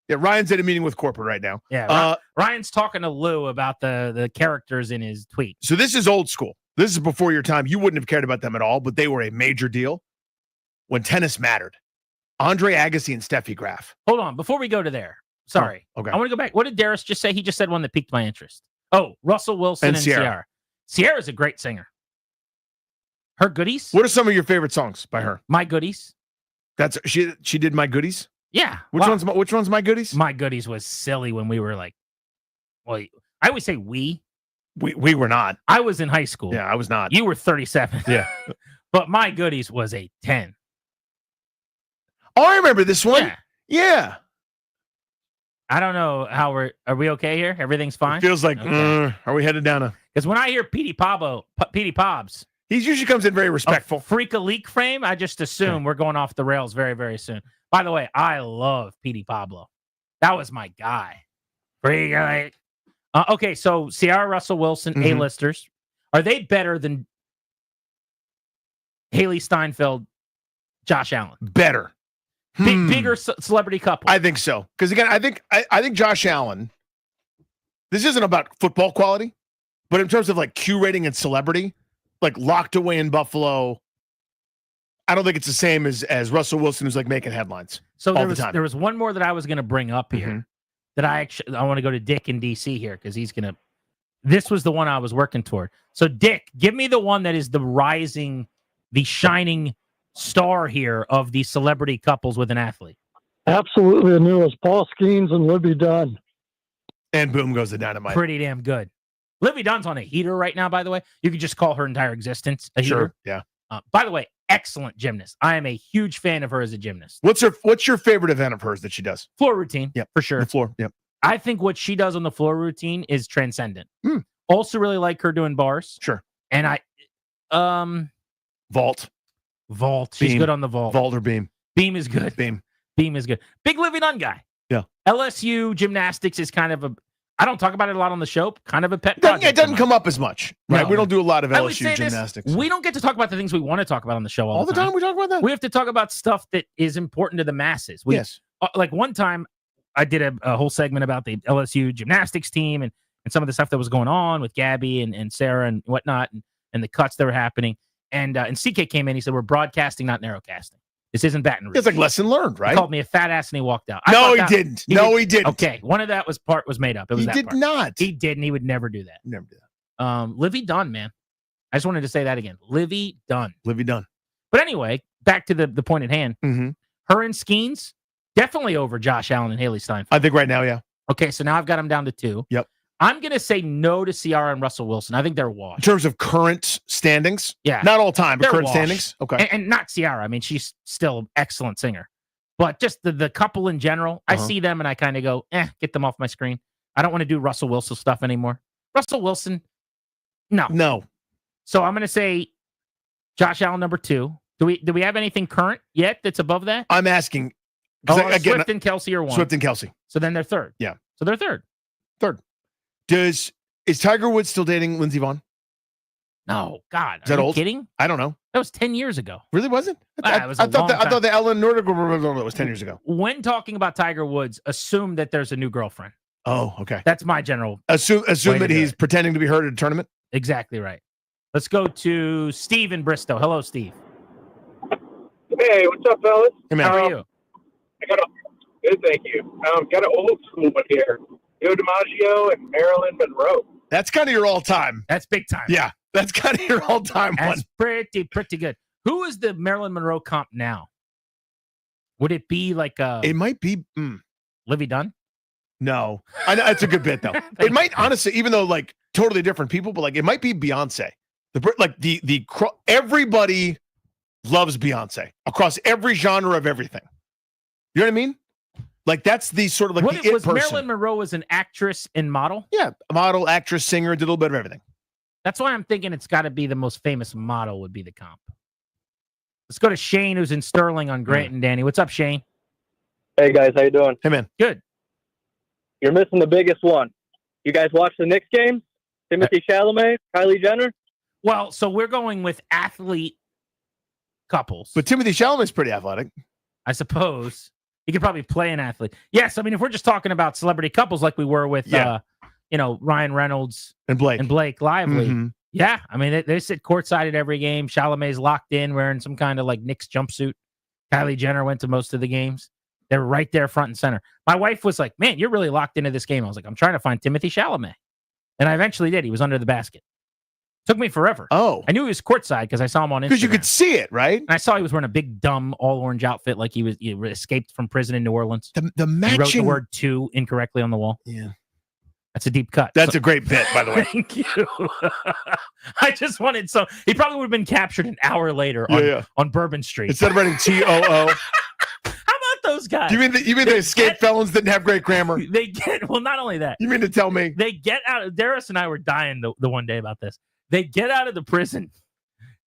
Yeah, Ryan's at a meeting with corporate right now. Yeah, Ryan's talking to Lou about the characters in his tweet. So this is old school. This is before your time. You wouldn't have cared about them at all, but they were a major deal when tennis mattered. Andre Agassi and Steffi Graf. Hold on, before we go to there. Sorry. Okay. I want to go back. What did Darius just say? He just said one that piqued my interest. Oh, Russell Wilson and Sierra. Sierra's a great singer. Her Goodies. What are some of your favorite songs by her? My Goodies. That's she did My Goodies? Yeah. Which one's My Goodies? My Goodies was silly when we were like, well, I always say we. We were not. I was in high school. Yeah, I was not. You were 37. Yeah. But my goodies was a 10. Oh, I remember this one. Yeah. I don't know how are we okay here? Everything's fine? It feels like, Okay. are we headed down a... Because when I hear Petey Pobbs, he usually comes in very respectful. Freak a leak frame, I just assume we're going off the rails very, very soon. By the way, I love Petey Pablo. That was my guy. Freak a leak. Okay, so Ciara Russell Wilson, A-listers. Are they better than Haley Steinfeld, Josh Allen? Better. Bigger celebrity couple. I think so. Because again, I think Josh Allen, this isn't about football quality, but in terms of like Q rating and celebrity, like locked away in Buffalo, I don't think it's the same as Russell Wilson, who's like making headlines. So all the time. There was one more that I was going to bring up here that I want to go to Dick in DC here because he's going to. This was the one I was working toward. So Dick, give me the one that is the shining star here of the celebrity couples with an athlete. Absolutely the newest. Paul Skeens and Libby Dunn. And boom goes the dynamite. Pretty damn good. Libby Dunn's on a heater right now, by the way. You could just call her entire existence a heater. Sure, yeah. By the way, excellent gymnast. I am a huge fan of her as a gymnast. What's your favorite event of hers that she does? Floor routine. Yep, for sure. The floor. Yep. I think what she does on the floor routine is transcendent. Also really like her doing bars. Sure. And Vault. She's Beam. good on the vault. Vault or beam. Beam is good. Beam is good. Big Livy Dunn guy. Yeah. LSU gymnastics is kind of I don't talk about it a lot on the show. Kind of a pet It project. doesn't come up as much, right? No, we don't do a lot of I would LSU say gymnastics. we don't get to talk about the things we want to talk about on the show all the time. We talk about that. We have to talk about stuff that is important to the masses. Yes. Like one time, I did a whole segment about the LSU gymnastics team and some of the stuff that was going on with Gabby and Sarah and whatnot and the cuts that were happening. And CK came in. He said, "We're broadcasting, not narrowcasting. This isn't Baton Rouge." It's like lesson learned, right? He called me a fat ass and he walked out. No, he didn't. He didn't. Okay, one of that was made up. It was He that did part. not. He did, and he would never do that. Never do that. Livy Dunn, man. I just wanted to say that again. Livy Dunn. Livy Dunn. But anyway, back to the point at hand. Her and Skeens, definitely over Josh Allen and Haley Steinfeld. I think right now, yeah. Okay, so now I've got them down to 2. Yep. I'm going to say no to Ciara and Russell Wilson. I think they're In washed. terms of current standings? Yeah. Not all time, but They're current washed. standings? Okay. And not Ciara. I mean, she's still an excellent singer. But just the couple in general, I see them and I kind of go, get them off my screen. I don't want to do Russell Wilson stuff anymore. Russell Wilson, no. No. So I'm going to say Josh Allen number 2. Do we have anything current yet that's above that? I'm asking. 'cause again, Swift and Kelsey are 1. Swift and Kelsey. So then they're 3rd. Yeah. So they're 3rd. Is Tiger Woods still dating Lindsey Vonn? No, God. Is that Are you old? kidding? I don't know. That was 10 years ago. Really wasn't? It was a long I thought time. the Ellen Nordic was 10 years ago. When talking about Tiger Woods, assume that there's a new girlfriend. Oh, okay. That's my general. Assume way to that do he's it. pretending to be hurt at a tournament. Exactly right. Let's go to Steve in Bristow. Hello, Steve. Hey, what's up, fellas? Hey, man. How are you? I got a good, thank you. Got an old school one here. Joe DiMaggio and Marilyn Monroe. That's kind of your all time. That's big time. Yeah, that's kind of your all time one. That's pretty good. Who is the Marilyn Monroe comp now? Would it be like It might be. Livy Dunn? No, I know it's a good bit though. It might honestly, even though like totally different people, but like it might be Beyonce. Everybody loves Beyonce across every genre of everything. You know what I mean? Like that's the sort of like What the was it person. Marilyn Monroe as an actress and model? Yeah, a model, actress, singer, did a little bit of everything. That's why I'm thinking it's got to be the most famous model would be the comp. Let's go to Shane, who's in Sterling on Grant and Danny. What's up, Shane? Hey guys, how you doing? Hey man, good. You're missing the biggest one. You guys watch the Knicks game? Timothy Chalamet, Kylie Jenner. Well, so we're going with athlete couples, but Timothy Chalamet's pretty athletic, I suppose. He could probably play an athlete. Yes, I mean if we're just talking about celebrity couples like we were with, Ryan Reynolds and Blake Lively. Mhm. Yeah, I mean they sit courtside at every game. Chalamet's locked in, wearing some kind of like Knicks jumpsuit. Kylie Jenner went to most of the games. They're right there front and center. My wife was like, "Man, you're really locked into this game." I was like, "I'm trying to find Timothy Chalamet," and I eventually did. He was under the basket. Took me forever. Oh, I knew he was courtside because I saw him on Instagram. because you could see it, right? And I saw he was wearing a big dumb all orange outfit, like he escaped from prison in New Orleans. The He wrote the matching word "two" incorrectly on the wall. Yeah. That's a deep cut. That's a great bit, by the way. Thank you. I just wanted some. He probably would have been captured an hour later on Bourbon Street. Instead of writing TOO. How about those guys? You mean the escape felons didn't have great grammar? They get, well, not only that. You mean to tell me? They get out. Darius and I were dying the one day about this. They get out of the prison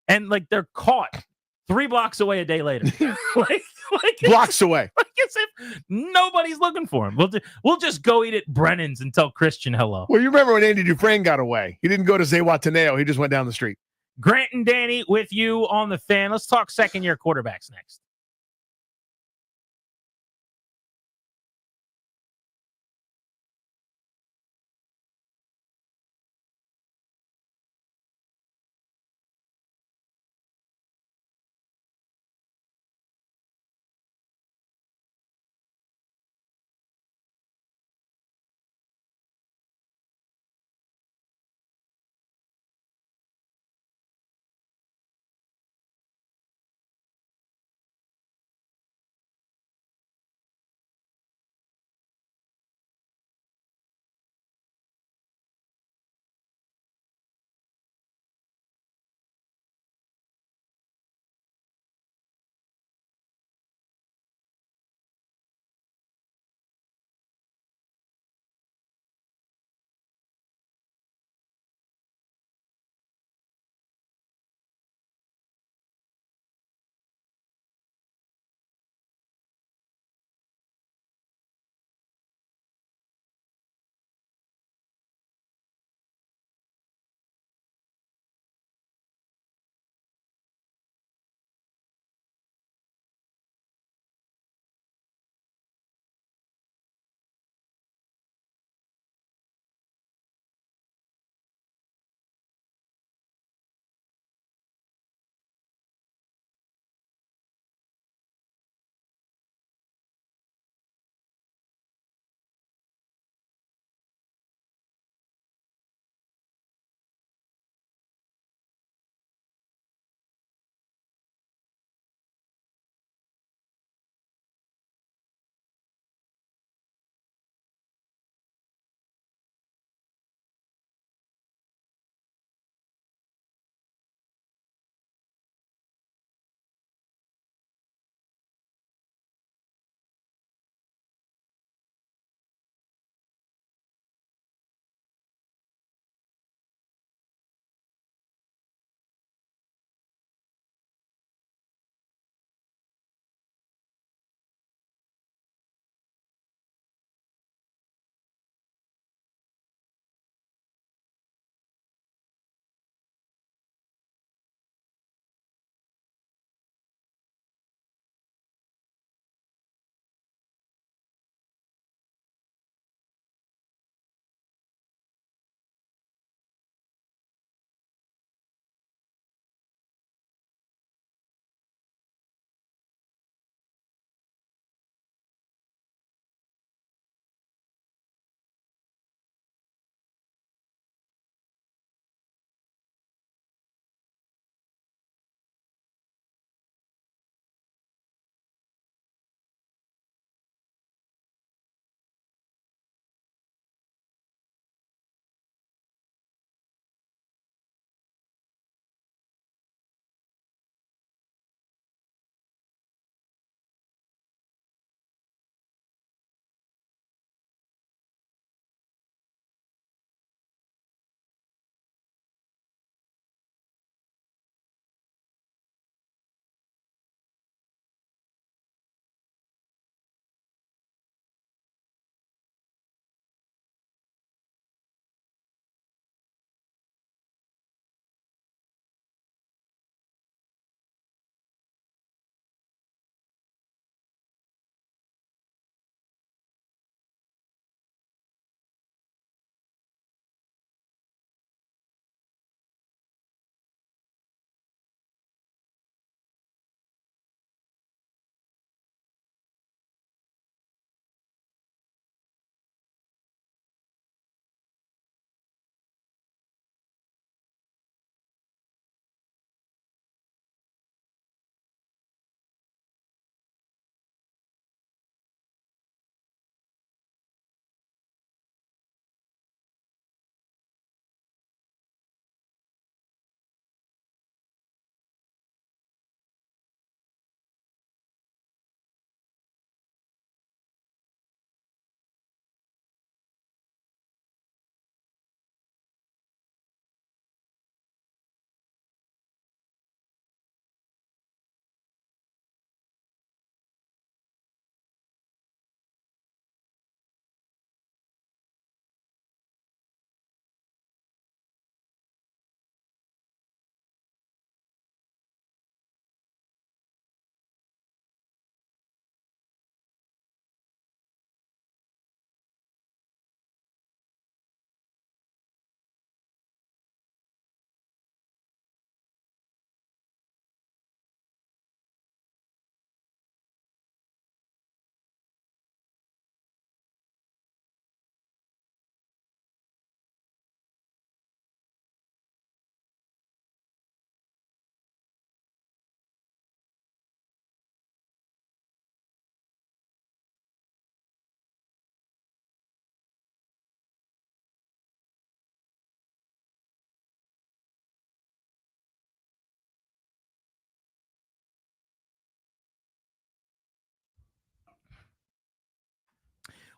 and like they're caught 3 blocks away a day later. like blocks away. Like as if nobody's looking for him. We'll just go eat at Brennan's and tell Christian hello. Well, you remember when Andy Dufresne got away? He didn't go to Zawataneo. He just went down the street. Grant and Danny with you on the Fan. Let's talk second-year quarterbacks next.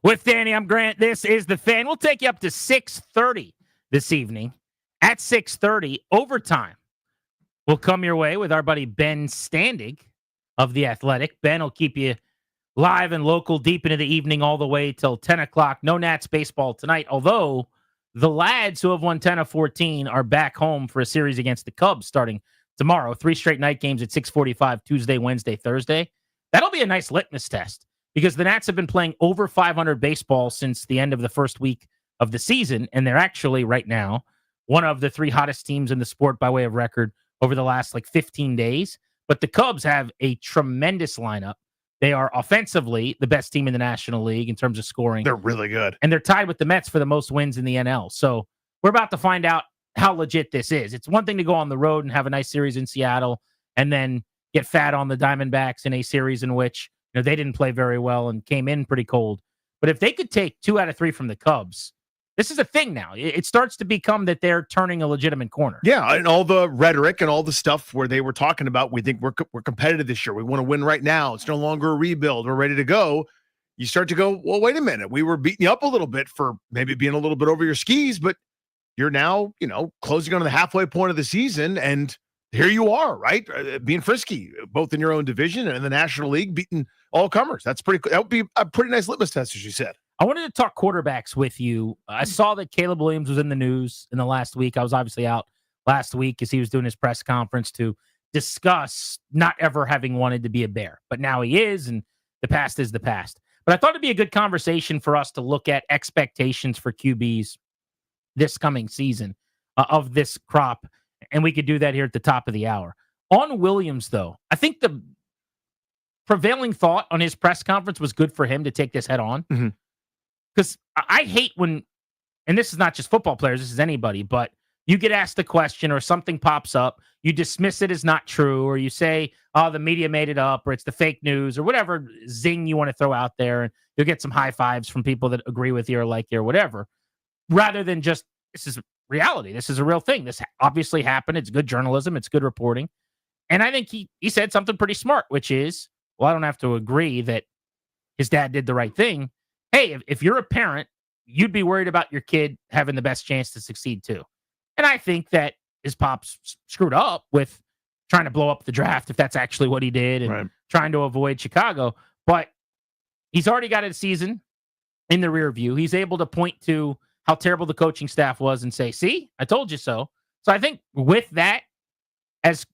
With Danny, I'm Grant. This is The Fan. We'll take you up to 6:30 this evening. At 6:30, overtime will come your way with our buddy Ben Standig of The Athletic. Ben will keep you live and local deep into the evening all the way till 10 o'clock. No Nats baseball tonight, although the Lads, who have won 10 of 14, are back home for a series against the Cubs starting tomorrow. 3 straight night games at 6:45, Tuesday, Wednesday, Thursday. That'll be a nice litmus test because the Nats have been playing over 500 baseball since the end of the first week of the season, and they're actually right now one of the 3 hottest teams in the sport by way of record over the last 15 days. But the Cubs have a tremendous lineup. They are offensively the best team in the National League in terms of scoring. They're really good. And they're tied with the Mets for the most wins in the NL. So we're about to find out how legit this is. It's one thing to go on the road and have a nice series in Seattle and then get fat on the Diamondbacks in a series in which they didn't play very well and came in pretty cold. But if they could take 2 out of 3 from the Cubs, this is a thing now. It starts to become that they're turning a legitimate corner. Yeah, and all the rhetoric and all the stuff where they were talking about, we think we're competitive this year. We want to win right now. It's no longer a rebuild. We're ready to go. You start to go, well, wait a minute. We were beating you up a little bit for maybe being a little bit over your skis, but you're now, closing on the halfway point of the season, and here you are, right? Being frisky, both in your own division and in the National League, beating all comers. That would be a pretty nice litmus test, as you said. I wanted to talk quarterbacks with you. I saw that Caleb Williams was in the news in the last week. I was obviously out last week as he was doing his press conference to discuss not ever having wanted to be a Bear. But now he is, and the past is the past. But I thought it'd be a good conversation for us to look at expectations for QBs this coming season of this crop, and we could do that here at the top of the hour. On Williams, though, I think the prevailing thought on his press conference was good for him to take this head on. Mm-hmm. Because I hate when, and this is not just football players, this is anybody, but you get asked a question or something pops up, you dismiss it as not true, or you say, oh, the media made it up, or it's the fake news, or whatever zing you want to throw out there, and you'll get some high fives from people that agree with you or like you or whatever, rather than just, this is reality. This is a real thing. This obviously happened. It's good journalism. It's good reporting. And I think he said something pretty smart, which is, well, I don't have to agree that his dad did the right thing. Hey, if you're a parent, you'd be worried about your kid having the best chance to succeed too. And I think that his pops screwed up with trying to blow up the draft, if that's actually what he did, and trying to avoid Chicago. But he's already got a season in the rear view. He's able to point to how terrible the coaching staff was and say, see, I told you so. So I think with that as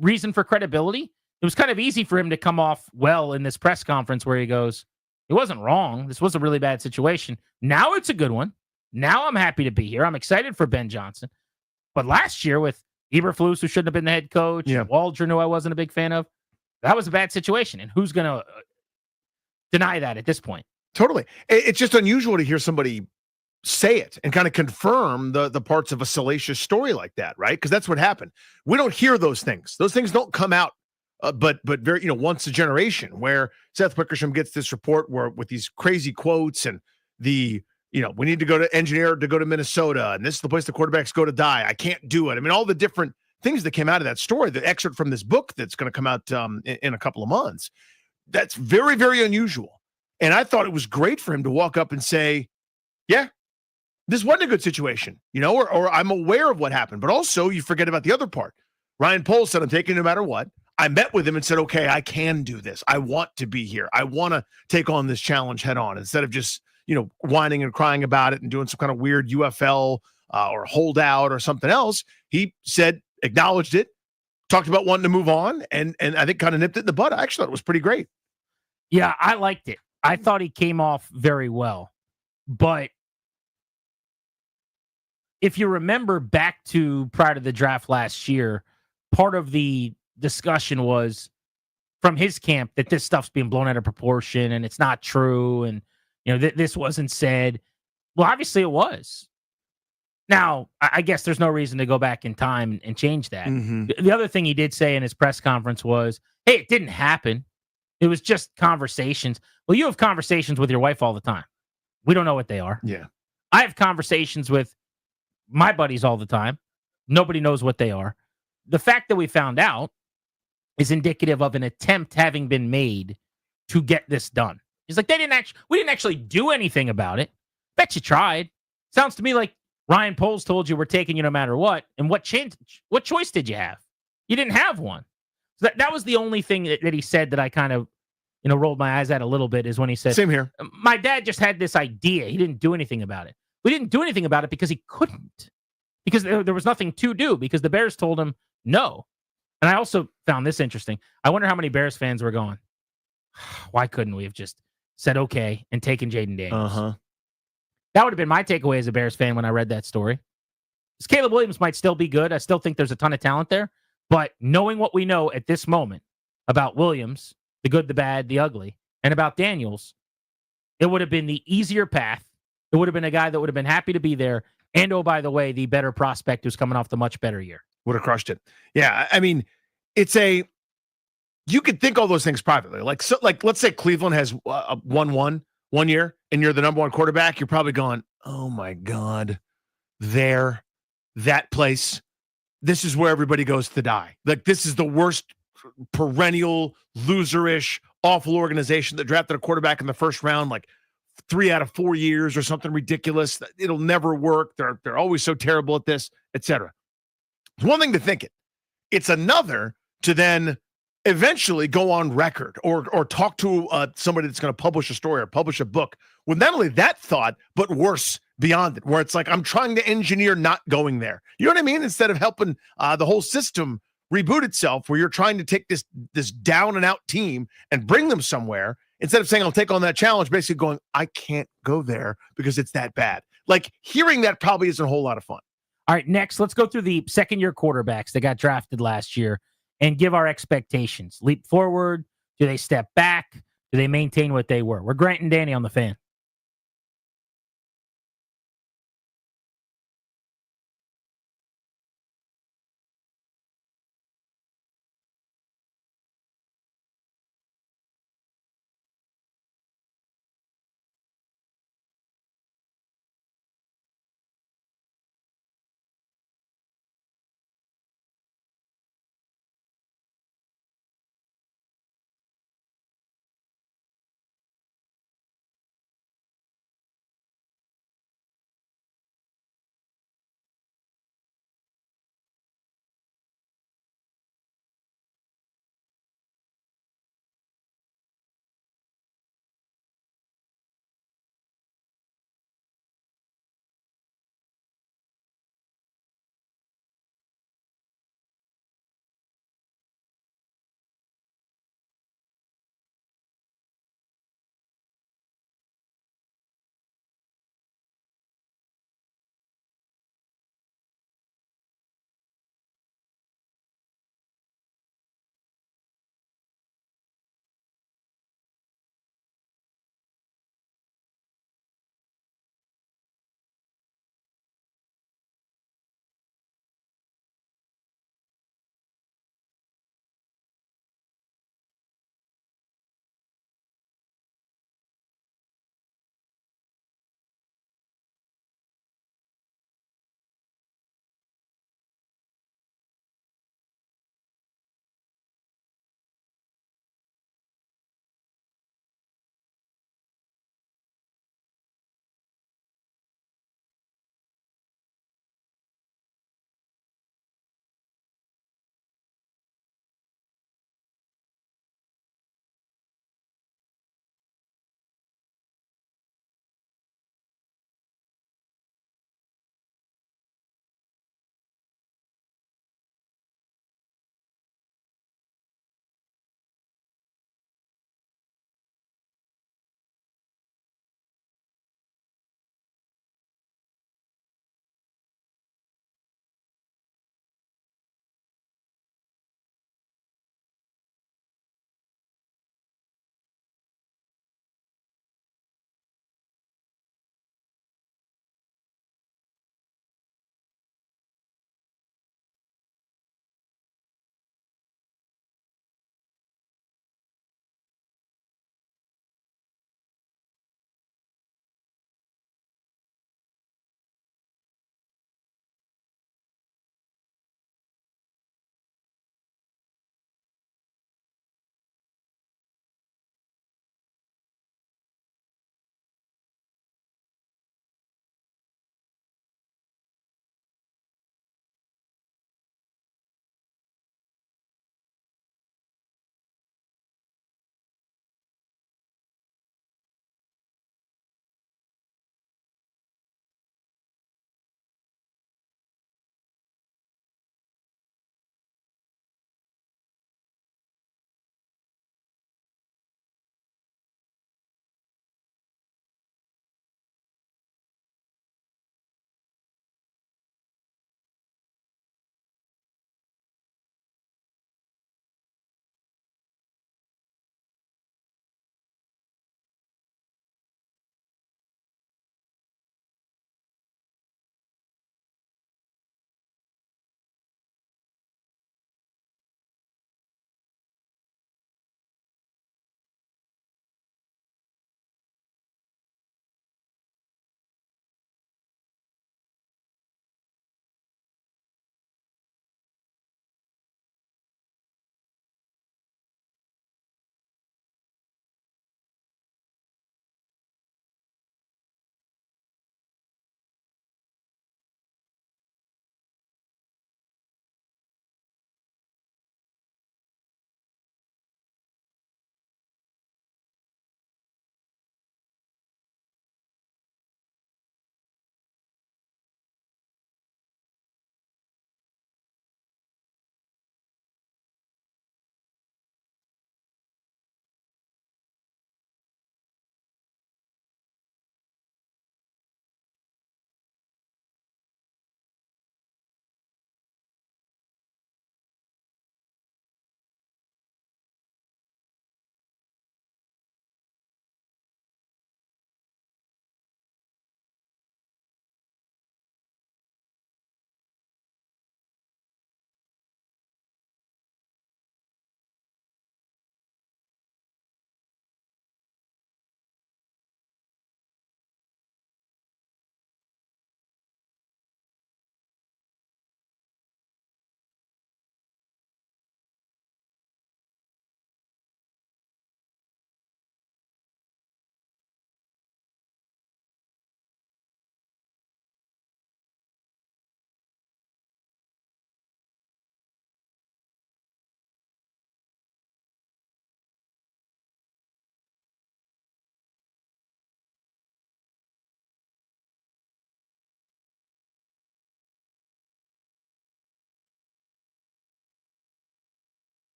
reason for credibility, it was kind of easy for him to come off well in this press conference where he goes, he wasn't wrong. This was a really bad situation. Now it's a good one. Now I'm happy to be here. I'm excited for Ben Johnson. But last year with Eberflus, who shouldn't have been the head coach, Waldron, who I wasn't a big fan of, that was a bad situation. And who's going to deny that at this point? Totally. It's just unusual to hear somebody say it and kind of confirm the parts of a salacious story like that, right? Because that's what happened. We don't hear those things. Those things don't come out. But very, once a generation, where Seth Wickersham gets this report where with these crazy quotes and we need to go to engineer to go to Minnesota, and this is the place the quarterbacks go to die. I can't do it. I mean, all the different things that came out of that story, the excerpt from this book that's going to come out in a couple of months. That's very, very unusual. And I thought it was great for him to walk up and say, yeah, this wasn't a good situation, or I'm aware of what happened. But also you forget about the other part. Ryan Poles said, I'm taking no matter what. I met with him and said, okay, I can do this. I want to be here. I want to take on this challenge head on instead of just, whining and crying about it and doing some kind of weird UFL or holdout or something else. He said, acknowledged it, talked about wanting to move on, and I think kind of nipped it in the bud. I actually thought it was pretty great. Yeah, I liked it. I thought he came off very well. But if you remember back to prior to the draft last year, part of the discussion was from his camp that this stuff's being blown out of proportion and it's not true. And, this wasn't said. Well, obviously it was. Now, I guess there's no reason to go back in time and change that. Mm-hmm. The other thing he did say in his press conference was, hey, it didn't happen. It was just conversations. Well, you have conversations with your wife all the time. We don't know what they are. Yeah. I have conversations with my buddies all the time. Nobody knows what they are. The fact that we found out is indicative of an attempt having been made to get this done. He's like, we didn't actually do anything about it. Bet you tried. Sounds to me like Ryan Poles told you we're taking you no matter what. And what choice did you have? You didn't have one. So that was the only thing that he said that I kind of, rolled my eyes at a little bit, is when he said, same here. My dad just had this idea. He didn't do anything about it. We didn't do anything about it because he couldn't, because there was nothing to do, because the Bears told him no. And I also found this interesting. I wonder how many Bears fans were going, why couldn't we have just said okay and taken Jaden Daniels? That would have been my takeaway as a Bears fan when I read that story. Because Caleb Williams might still be good. I still think there's a ton of talent there. But knowing what we know at this moment about Williams, the good, the bad, the ugly, and about Daniels, it would have been the easier path. It would have been a guy that would have been happy to be there. And, oh, by the way, the better prospect who's coming off the much better year. Would have crushed it. Yeah, I mean, you could think all those things privately. Like let's say Cleveland has 1-1 1 year, and you're the number one quarterback. You're probably going, oh my God, that place. This is where everybody goes to die. Like, this is the worst perennial, loserish, awful organization that drafted a quarterback in the first round, like 3 out of 4 years or something ridiculous. It'll never work. They're always so terrible at this, etc. It's one thing to think it. It's another to then eventually go on record or talk to somebody that's going to publish a story or publish a book with not only that thought, but worse beyond it, where it's like, I'm trying to engineer not going there. You know what I mean? Instead of helping the whole system reboot itself, where you're trying to take this down and out team and bring them somewhere, instead of saying, I'll take on that challenge, basically going, I can't go there because it's that bad. Like, hearing that probably isn't a whole lot of fun. All right, next, let's go through the second-year quarterbacks that got drafted last year and give our expectations. Leap forward? Do they step back? Do they maintain what they were? We're Grant and Danny on the Fan.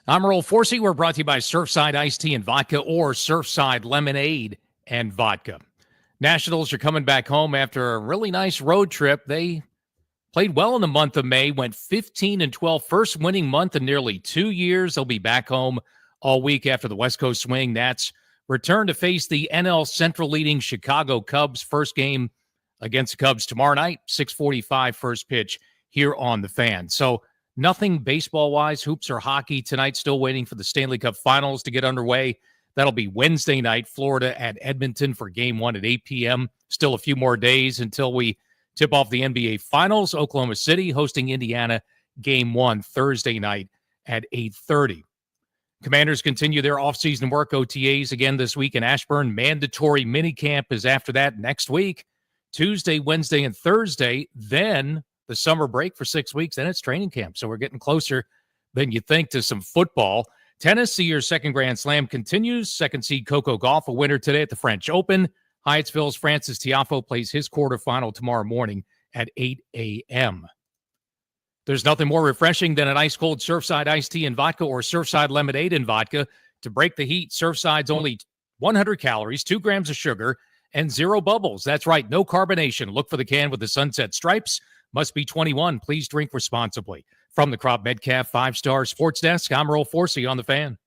I'm Earl Forsey. We're brought to you by Surfside Iced Tea and Vodka or Surfside Lemonade and Vodka. Nationals are coming back home after a really nice road trip. They played well in the month of May, went 15-12, first winning month in nearly 2 years. They'll be back home all week after the West Coast swing. Nats return to face the NL Central leading Chicago Cubs. First game against the Cubs tomorrow night, 6:45 first pitch here on the Fan. So nothing baseball-wise, hoops or hockey tonight. Still waiting for the Stanley Cup Finals to get underway. That'll be Wednesday night, Florida at Edmonton for Game 1 at 8 p.m. Still a few more days until we tip off the NBA Finals. Oklahoma City hosting Indiana, Game 1 Thursday night at 8:30. Commanders continue their offseason work, OTAs again this week in Ashburn. Mandatory minicamp is after that next week, Tuesday, Wednesday, and Thursday. Then the summer break for 6 weeks, then it's training camp. So we're getting closer than you think to some football. Tennis, the year's second Grand Slam continues. Second seed Coco Gauff, a winner today at the French Open. Hyattsville's Francis Tiafoe plays his quarterfinal tomorrow morning at 8 a.m. There's nothing more refreshing than an ice-cold Surfside iced tea and vodka or Surfside lemonade and vodka. To break the heat, Surfside's only 100 calories, 2 grams of sugar, and 0 bubbles. That's right, no carbonation. Look for the can with the sunset stripes. Must be 21. Please drink responsibly. From the Crop Metcalf 5-Star Sports Desk, I'm Earl Forsey on the Fan.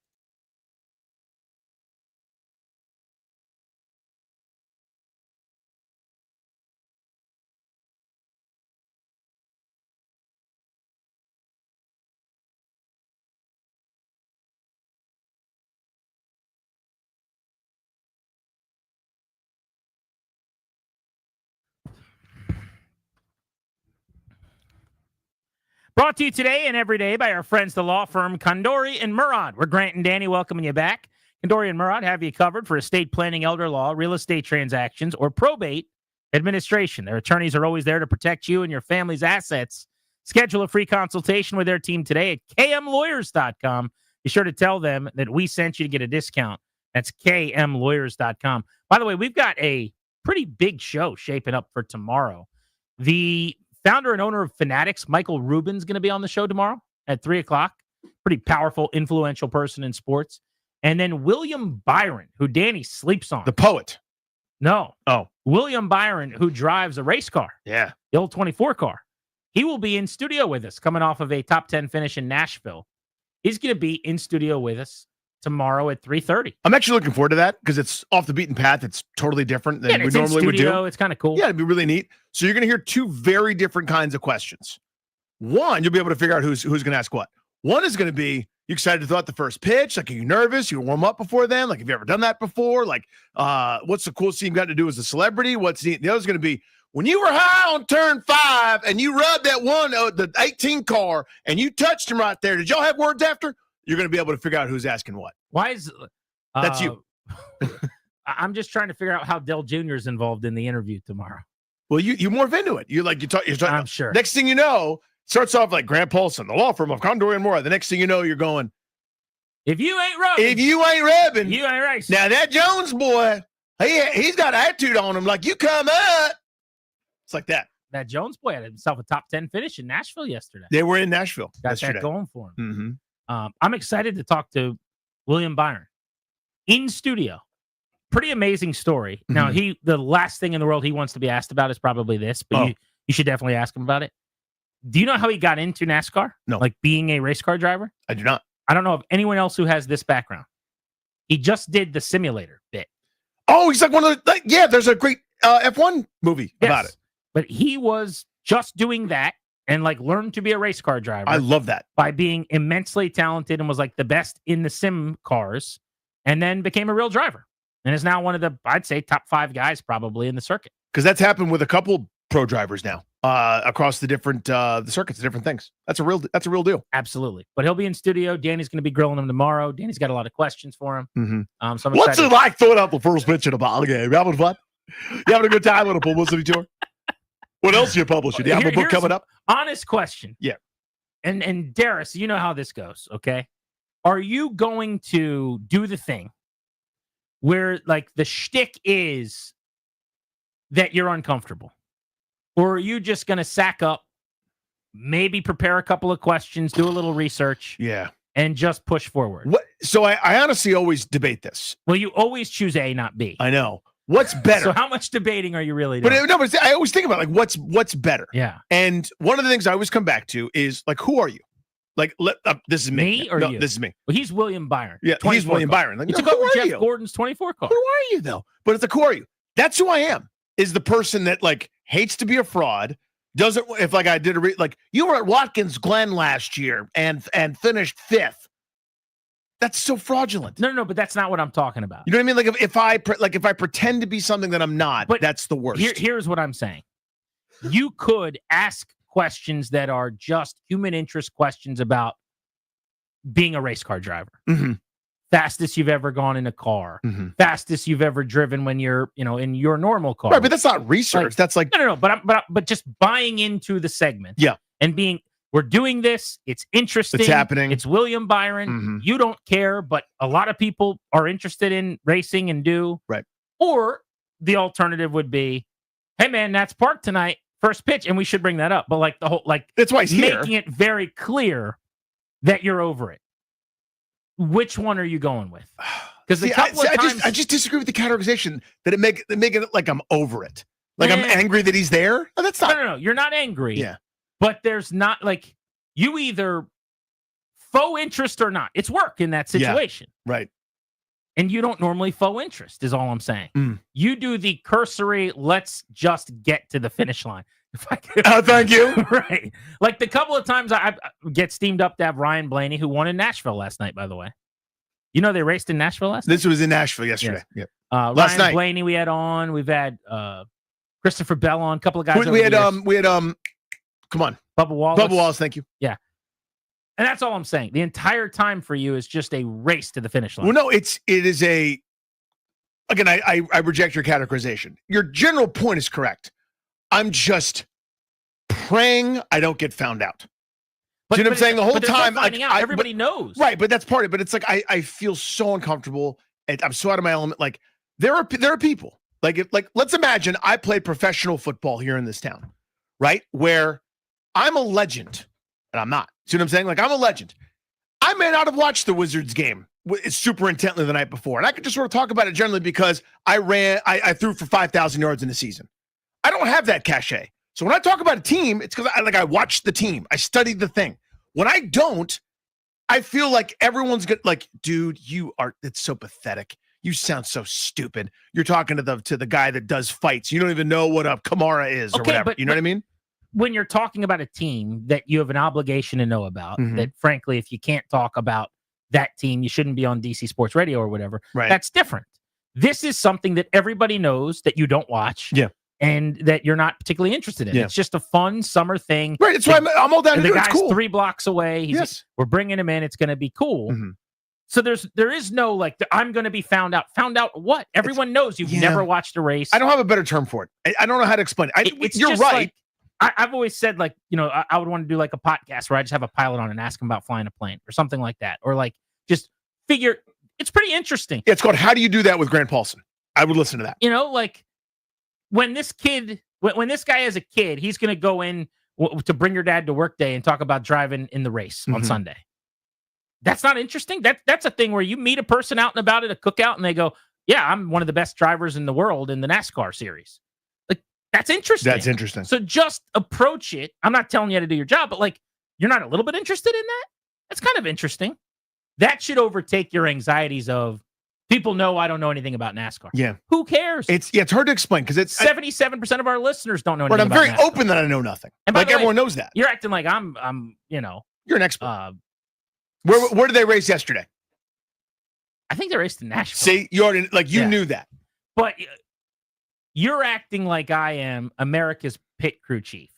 Brought to you today and every day by our friends, the law firm Condori and Murad. We're Grant and Danny welcoming you back. Condori and Murad have you covered for estate planning, elder law, real estate transactions, or probate administration. Their attorneys are always there to protect you and your family's assets. Schedule a free consultation with their team today at kmlawyers.com. Be sure to tell them that we sent you to get a discount. That's kmlawyers.com. By the way, we've got a pretty big show shaping up for tomorrow. The founder and owner of Fanatics, Michael Rubin's going to be on the show tomorrow at 3 o'clock. Pretty powerful, influential person in sports. And then William Byron, who Danny sleeps on. The poet. No. Oh. William Byron, who drives a race car. Yeah. The old 24 car. He will be in studio with us, coming off of a top 10 finish in Nashville. He's going to be in studio with us tomorrow at 3:30. I'm actually looking forward to that because it's off the beaten path. It's totally different than we normally would do. It's kind of cool. Yeah, it'd be really neat. So you're going to hear 2 very different kinds of questions. One, you'll be able to figure out who's going to ask what. One is going to be, you excited to throw out the first pitch? Like, are you nervous? You warm up before then? Like, have you ever done that before? Like, what's the coolest thing you got to do as a celebrity? What's neat? The other's going to be, when you were high on turn 5 and you rubbed that the 18 car and you touched him right there, did y'all have words after? You're going to be able to figure out who's asking what. Why is that's you? I'm just trying to figure out how Dell Jr. is involved in the interview tomorrow. Well, you morph into it. You're talking. I'm sure. Next thing you know, starts off like Grant Paulson, the law firm of Condor and Moore. The next thing you know, you're going, if you ain't rubbing, you ain't racing. Now that Jones boy, he's got attitude on him. Like, you come up. It's like that. That Jones boy had himself a top 10 finish in Nashville yesterday. They were in Nashville. Got yesterday. that going for him. Mm-hmm. I'm excited to talk to William Byron in studio. Pretty amazing story. Mm-hmm. Now, the last thing in the world he wants to be asked about is probably this, but you should definitely ask him about it. Do you know how he got into NASCAR? No. Like being a race car driver? I do not. I don't know of anyone else who has this background. He just did the simulator bit. Oh, he's like one of the, there's a great F1 movie about it. But he was just doing that and learned to be a race car driver. I love that. By being immensely talented and was the best in the sim cars, and then became a real driver and is now one of the, I'd say, top 5 guys probably in the circuit. Because that's happened with a couple pro drivers now across the different the circuits, different things. That's a real deal. Absolutely. But he'll be in studio. Danny's going to be grilling him tomorrow. Danny's got a lot of questions for him. Mm-hmm. So I'm What's excited. it like throwing out the first pitch in a ball game? You having fun? You having a good time on a publicity tour? What else are you publishing? Do you have a book coming up? Honest question. Yeah. And Darius, you know how this goes, okay? Are you going to do the thing where the shtick is that you're uncomfortable? Or are you just going to sack up, maybe prepare a couple of questions, do a little research, yeah, and just push forward. So I honestly always debate this. Well, you always choose A, not B. I know. What's better? So how much debating are you really doing? But I always think about like what's better. Yeah. And one of the things I always come back to is like, who are you? Like, this is me. Me or no, you? This is me. Well, he's William Byron. Yeah, he's William Byron. Like, He took who over are Jeff you? Gordon's 24 car. Who are you though? But it's like, who are you? That's who I am. Is the person that like hates to be a fraud. Doesn't if like I did like you were at Watkins Glen last year and finished 5th. That's so fraudulent. No, but that's not what I'm talking about. You know what I mean? Like if I pretend to be something that I'm not, but that's the worst. Here's what I'm saying. You could ask questions that are just human interest questions about being a race car driver. Mm-hmm. Fastest you've ever gone in a car. Mm-hmm. Fastest you've ever driven when you're, in your normal car. Right, but that's not research. That's like no. But just buying into the segment. Yeah, and being. We're doing this. It's interesting. It's happening. It's William Byron. Mm-hmm. You don't care, but a lot of people are interested in racing and do. Right. Or the alternative would be, hey, man, Nats Park tonight, first pitch, and we should bring that up. But like the whole, that's why he's making here. It very clear that you're over it. Which one are you going with? Because I just disagree with the categorization that it make it like I'm over it. Like I'm angry that he's there. No, that's not. No. You're not angry. Yeah. But there's not like you either faux interest or not. It's work in that situation. Yeah, right. And you don't normally faux interest is all I'm saying. Mm. You do the cursory, let's just get to the finish line. If I could. Thank you. Right. Like the couple of times I get steamed up to have Ryan Blaney, who won in Nashville last night, by the way. You know, they raced in Nashville last night? This was in Nashville yesterday. Yes. Yeah. Ryan Blaney we had on. We've had Christopher Bell on, a couple of guys. We had come on. Bubba Wallace. Bubba Wallace, thank you. Yeah. And that's all I'm saying. The entire time for you is just a race to the finish line. Well, no, it is a again, I reject your categorization. Your general point is correct. I'm just praying I don't get found out. But, you know what I'm saying? The whole time, everybody knows. Right, but that's part of it. But it's like I feel so uncomfortable. And I'm so out of my element. Like there are people. Like let's imagine I played professional football here in this town, right? Where I'm a legend, and I'm not. See what I'm saying? Like I'm a legend. I may not have watched the Wizards game super intently the night before, and I could just sort of talk about it generally because I threw for 5,000 yards in the season. I don't have that cachet. So when I talk about a team, it's because I watched the team. I studied the thing. When I don't, I feel like everyone's good. Like, dude, it's so pathetic. You sound so stupid. You're talking to the guy that does fights. You don't even know what a Kamara is or whatever. You know what I mean? When you're talking about a team that you have an obligation to know about, that frankly, if you can't talk about that team, you shouldn't be on DC Sports Radio or whatever. Right. That's different. This is something that everybody knows that you don't watch. Yeah. And that you're not particularly interested in. Yeah. It's just a fun summer thing. Right. That's why I'm all down to do it. The It's guy's cool. 3 blocks away. Yes. We're bringing him in. It's going to be cool. Mm-hmm. So there is no like I'm going to be found out. Found out what? Everyone knows you've never watched a race. I don't have a better term for it. I don't know how to explain it. It's you're just right. Like, I've always said like, I would want to do like a podcast where I just have a pilot on and ask him about flying a plane or something like that. Or like just figure it's pretty interesting. It's called How Do You Do That with Grant Paulson? I would listen to that. Like when this guy is a kid, he's going to go in to bring your dad to work day and talk about driving in the race on Sunday. That's not interesting. That's a thing where you meet a person out and about at a cookout and they go, yeah, I'm one of the best drivers in the world in the NASCAR series. Like that's interesting. That's interesting. So just approach it. I'm not telling you how to do your job, but like you're not a little bit interested in that? That's kind of interesting. That should overtake your anxieties of people know I don't know anything about NASCAR. Yeah. Who cares? It's hard to explain because it's 77% of our listeners don't know but anything I'm about very NASCAR. open that I know nothing. And like by the way, everyone knows that. You're acting like I'm You're an expert. Where did they race yesterday? I think they raced in Nashville. See, you already knew that. But you're acting like I am America's pit crew chief.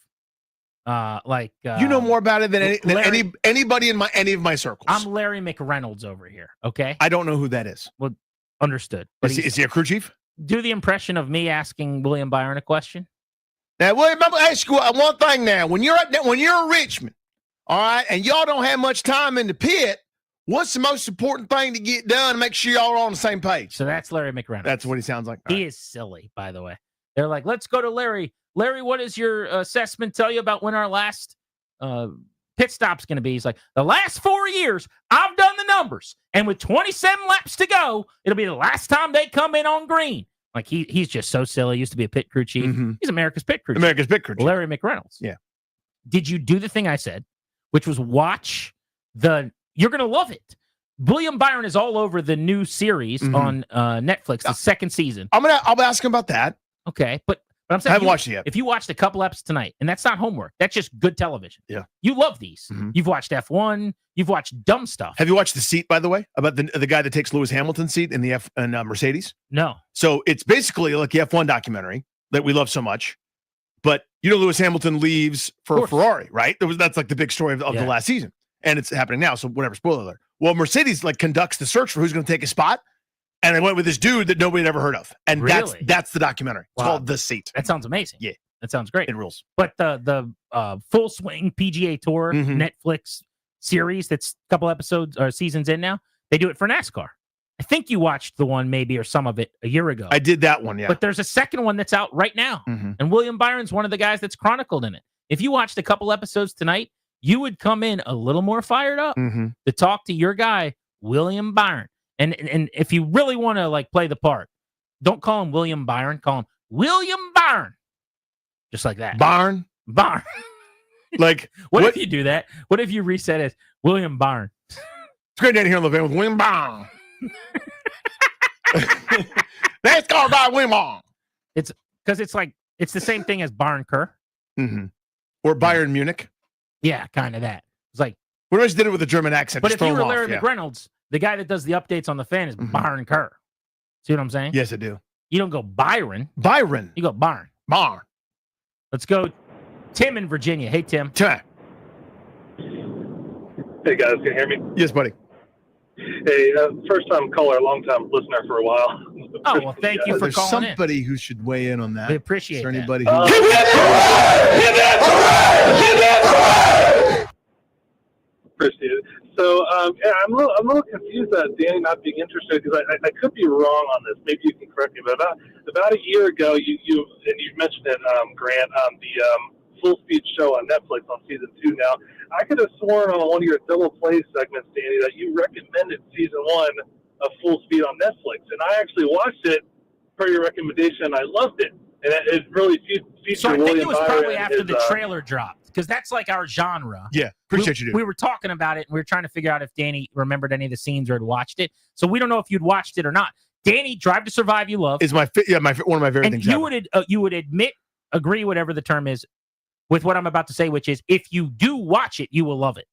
You know more about it than anybody in any of my circles. I'm Larry McReynolds over here. Okay. I don't know who that is. Well, understood. But Is he a crew chief? Do the impression of me asking William Byron a question. Now, William, I'm gonna ask you one thing. Now, when you're in Richmond, all right, and y'all don't have much time in the pit, what's the most important thing to get done to make sure y'all are on the same page? So that's Larry McReynolds. That's what he sounds like. He is silly, by the way. They're like, let's go to Larry. Larry, what does your assessment tell you about when our last pit stop's going to be. He's like, the last 4 years, I've done the numbers. And with 27 laps to go, it'll be the last time they come in on green. Like, he's just so silly. He used to be a pit crew chief. Mm-hmm. He's America's pit crew chief. America's pit crew chief. Larry McReynolds. Yeah. Did you do the thing I said, which was watch you're going to love it. William Byron is all over the new series on Netflix, the second season. I'll ask him about that. Okay, but I'm saying I haven't watched it yet. If you watched a couple episodes tonight, and that's not homework, that's just good television. Yeah, you love these. You've watched F1. You've watched dumb stuff. Have you watched The Seat, by the way, about the guy that takes Lewis Hamilton's seat in the Mercedes? No. So it's basically like the F1 documentary that we love so much. But Lewis Hamilton leaves for Ferrari, right? That's like the big story of the last season, and it's happening now. So whatever, spoiler alert. Well, Mercedes conducts the search for who's going to take his spot, and they went with this dude that nobody had ever heard of, and Really? that's the documentary. It's called The Seat. That sounds amazing. Yeah, that sounds great. It rules. But the Full Swing PGA Tour Netflix series that's a couple episodes or seasons in now, they do it for NASCAR. I think you watched the one maybe or some of it a year ago. I did that one, yeah. But there's a second one that's out right now, and William Byron's one of the guys that's chronicled in it. If you watched a couple episodes tonight, you would come in a little more fired up to talk to your guy, William Byron. And if you really want to play the part, don't call him William Byron, call him William Byron. Just like that. Byron. What if you do that? What if you reset it William Byron? It's great down here on the van with William Byron. Let's go by William Byron. It's because it's the same thing as Byron Kerr. Or Bayern Munich. Yeah, kind of that. It's like, what if I did it with a German accent? But if you were Larry McReynolds, the guy that does the updates on the fan is Byron Kerr. See what I'm saying? Yes, I do. You don't go Byron. Byron. You go Byron. Byron. Let's go Tim in Virginia. Hey, Tim. Tim. Hey, guys. Can you hear me? Yes, buddy. Hey, first-time caller, long-time listener for a while. Oh, well, thank you for There's calling somebody who should weigh in on that. We appreciate that. Anybody Who... Appreciate it. So, I'm a little confused that Danny not being interested because I could be wrong on this. Maybe you can correct me. But about a year ago, you mentioned it, Grant, on the Full Speed show on Netflix on season 2 now. I could have sworn on one of your double play segments, Danny, that you recommended season 1 of Full Speed on Netflix, and I actually watched it per your recommendation, and I loved it. And it really featured So I think William it was Byron probably and after his, the trailer dropped, because that's like our genre. Yeah, appreciate you, dude. We were talking about it, and we were trying to figure out if Danny remembered any of the scenes or had watched it. So we don't know if you'd watched it or not. Danny, Drive to Survive, you love. Is one of my favorite things ever. You would agree, whatever the term is, with what I'm about to say, which is if you do watch it, you will love it.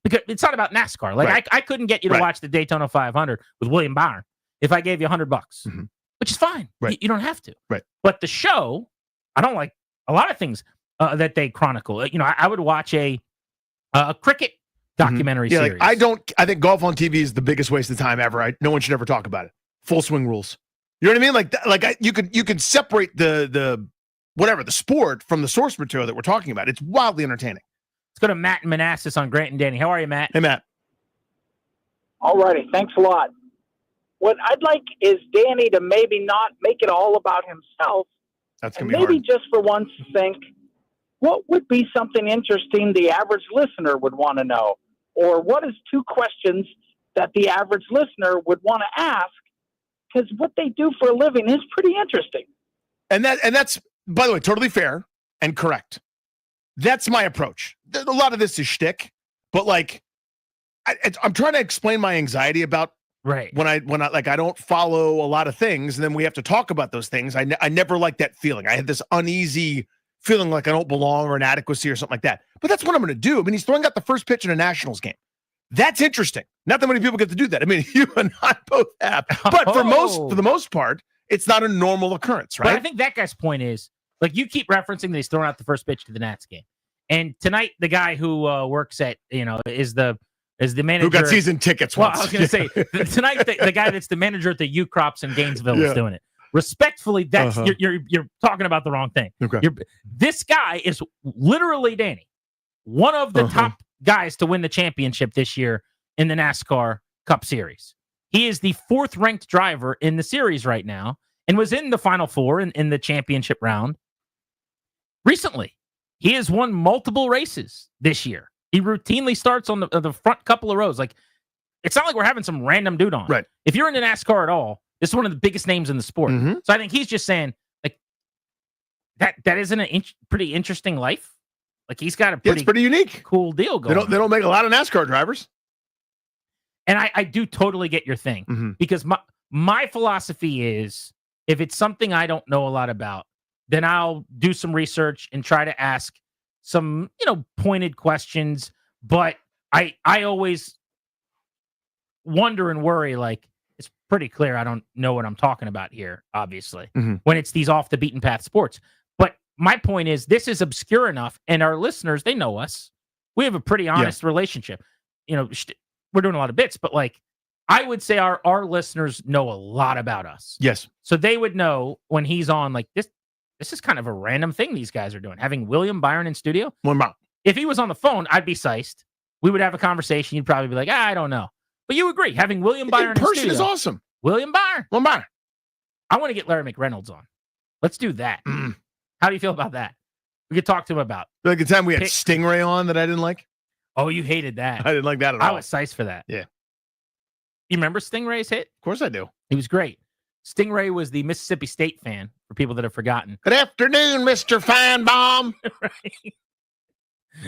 Because it's not about NASCAR. I couldn't get you to watch the Daytona 500 with William Byron if I gave you $100, which is fine. Right. You don't have to. Right. But the show, I don't like a lot of things that they chronicle. I would watch a cricket documentary series. I think golf on TV is the biggest waste of time ever. No one should ever talk about it. Full Swing Rules. You know what I mean? You could separate the sport from the source material that we're talking about. It's wildly entertaining. Let's go to Matt and Manassas on Grant and Danny. How are you, Matt? Hey, Matt. All righty. Thanks a lot. What I'd like is Danny to maybe not make it all about himself. That's and going to be maybe just for once think, what would be something interesting the average listener would want to know? Or what is 2 questions that the average listener would want to ask? Because what they do for a living is pretty interesting. And that's, by the way, totally fair and correct. That's my approach. A lot of this is shtick, but I'm trying to explain my anxiety about when I I don't follow a lot of things, and then we have to talk about those things. I never liked that feeling. I had this uneasy feeling like I don't belong or inadequacy or something like that. But that's what I'm going to do. I mean, he's throwing out the first pitch in a Nationals game. That's interesting. Not that many people get to do that. I mean, you and I both have. But for the most part, it's not a normal occurrence, right? But I think that guy's point is, you keep referencing that he's throwing out the first pitch to the Nats game. And tonight, the guy who works at, is the manager. Who got season tickets once. Well, I was going to say, tonight, the guy that's the manager at the U-Crops in Gainesville is doing it. Respectfully, that's you're talking about the wrong thing. Okay. This guy is literally, Danny, one of the top guys to win the championship this year in the NASCAR Cup Series. He is the 4th ranked driver in the series right now and was in the Final Four in the championship round recently. He has won multiple races this year. He routinely starts on the front couple of rows. Like, it's not like we're having some random dude on. Right. If you're into NASCAR at all, this is one of the biggest names in the sport. Mm-hmm. So I think he's just saying, like, that isn't a pretty interesting life. Like, he's got a pretty unique, cool deal going. They don't make a lot of NASCAR drivers. And I do totally get your thing because my philosophy is if it's something I don't know a lot about, then I'll do some research and try to ask some, pointed questions. But I always wonder and worry, like, it's pretty clear I don't know what I'm talking about here, obviously, when it's these off the beaten path sports. But my point is, this is obscure enough, and our listeners, they know us. We have a pretty honest relationship. We're doing a lot of bits, but like, I would say our listeners know a lot about us. Yes. So they would know when he's on, like, this is kind of a random thing these guys are doing. Having William Byron in studio. If he was on the phone, I'd be psyched. We would have a conversation. You'd probably be like, I don't know. But you agree. Having William Byron in person studio is awesome. William Byron. William Byron. I want to get Larry McReynolds on. Let's do that. How do you feel about that? We could talk to him about. Like the time we had Stingray on that I didn't like. Oh, you hated that. I didn't like that at all. I was psyched for that. Yeah. You remember Stingray's hit? Of course I do. He was great. Stingray was the Mississippi State fan, for people that have forgotten. Good afternoon, Mr. Feinbaum. Right.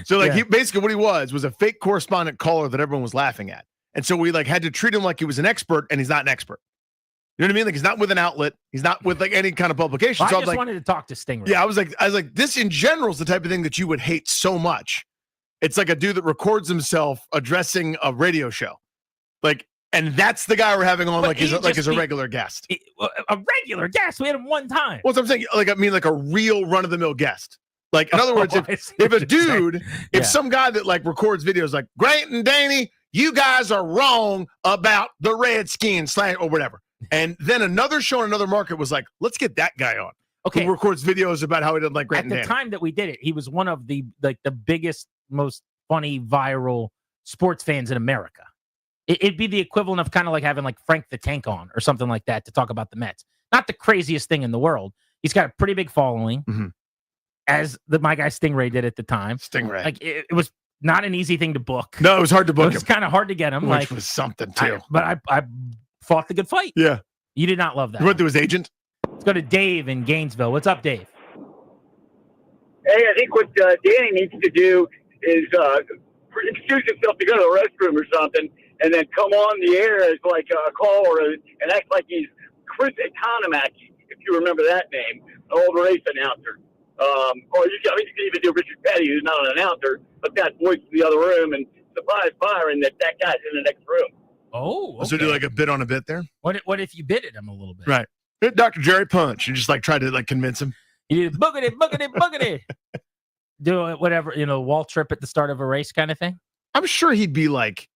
So, like, he basically what he was a fake correspondent caller that everyone was laughing at. And so we, like, had to treat him like he was an expert, and he's not an expert. You know what I mean? Like, he's not with an outlet. He's not with, like, any kind of publication. Well, so I just wanted to talk to Stingray. Yeah, I was like, this in general is the type of thing that you would hate so much. It's like a dude that records himself addressing a radio show. Like, and that's the guy we're having on, like, as a regular guest. A regular guest? We had him one time. Well, I'm saying, like, I mean, like a real run-of-the-mill guest. Like, in other words, if a dude, if some guy that, like, records videos like, Grant and Danny, you guys are wrong about the Redskins, or whatever. And then another show in another market was like, let's get that guy on. Okay. Who records videos about how he doesn't like Grant At and the Danny. time that we did it, he was one of the biggest, most funny, viral sports fans in America. It'd be the equivalent of kind of like having like Frank the Tank on or something like that to talk about the Mets. Not the craziest thing in the world. He's got a pretty big following, as my guy Stingray did at the time. Stingray. Like, it was not an easy thing to book. No, it was hard to book him. It was kind of hard to get him. Which was something, too. But I fought the good fight. Yeah. You did not love that. You went to his agent? Let's go to Dave in Gainesville. What's up, Dave? Hey, I think what Danny needs to do is excuse himself to go to the restroom or something, and then come on the air as like a caller and act like he's Chris Economack, if you remember that name, an old race announcer. Or you can even do Richard Petty, who's not an announcer, but that voice in the other room, and surprise Byron that guy's in the next room. Oh, okay. So do like a bit on a bit there? What if you bit at him a little bit? Right. Dr. Jerry Punch. You just like try to like convince him. You do boogity. Do whatever, wall trip at the start of a race kind of thing. I'm sure he'd be like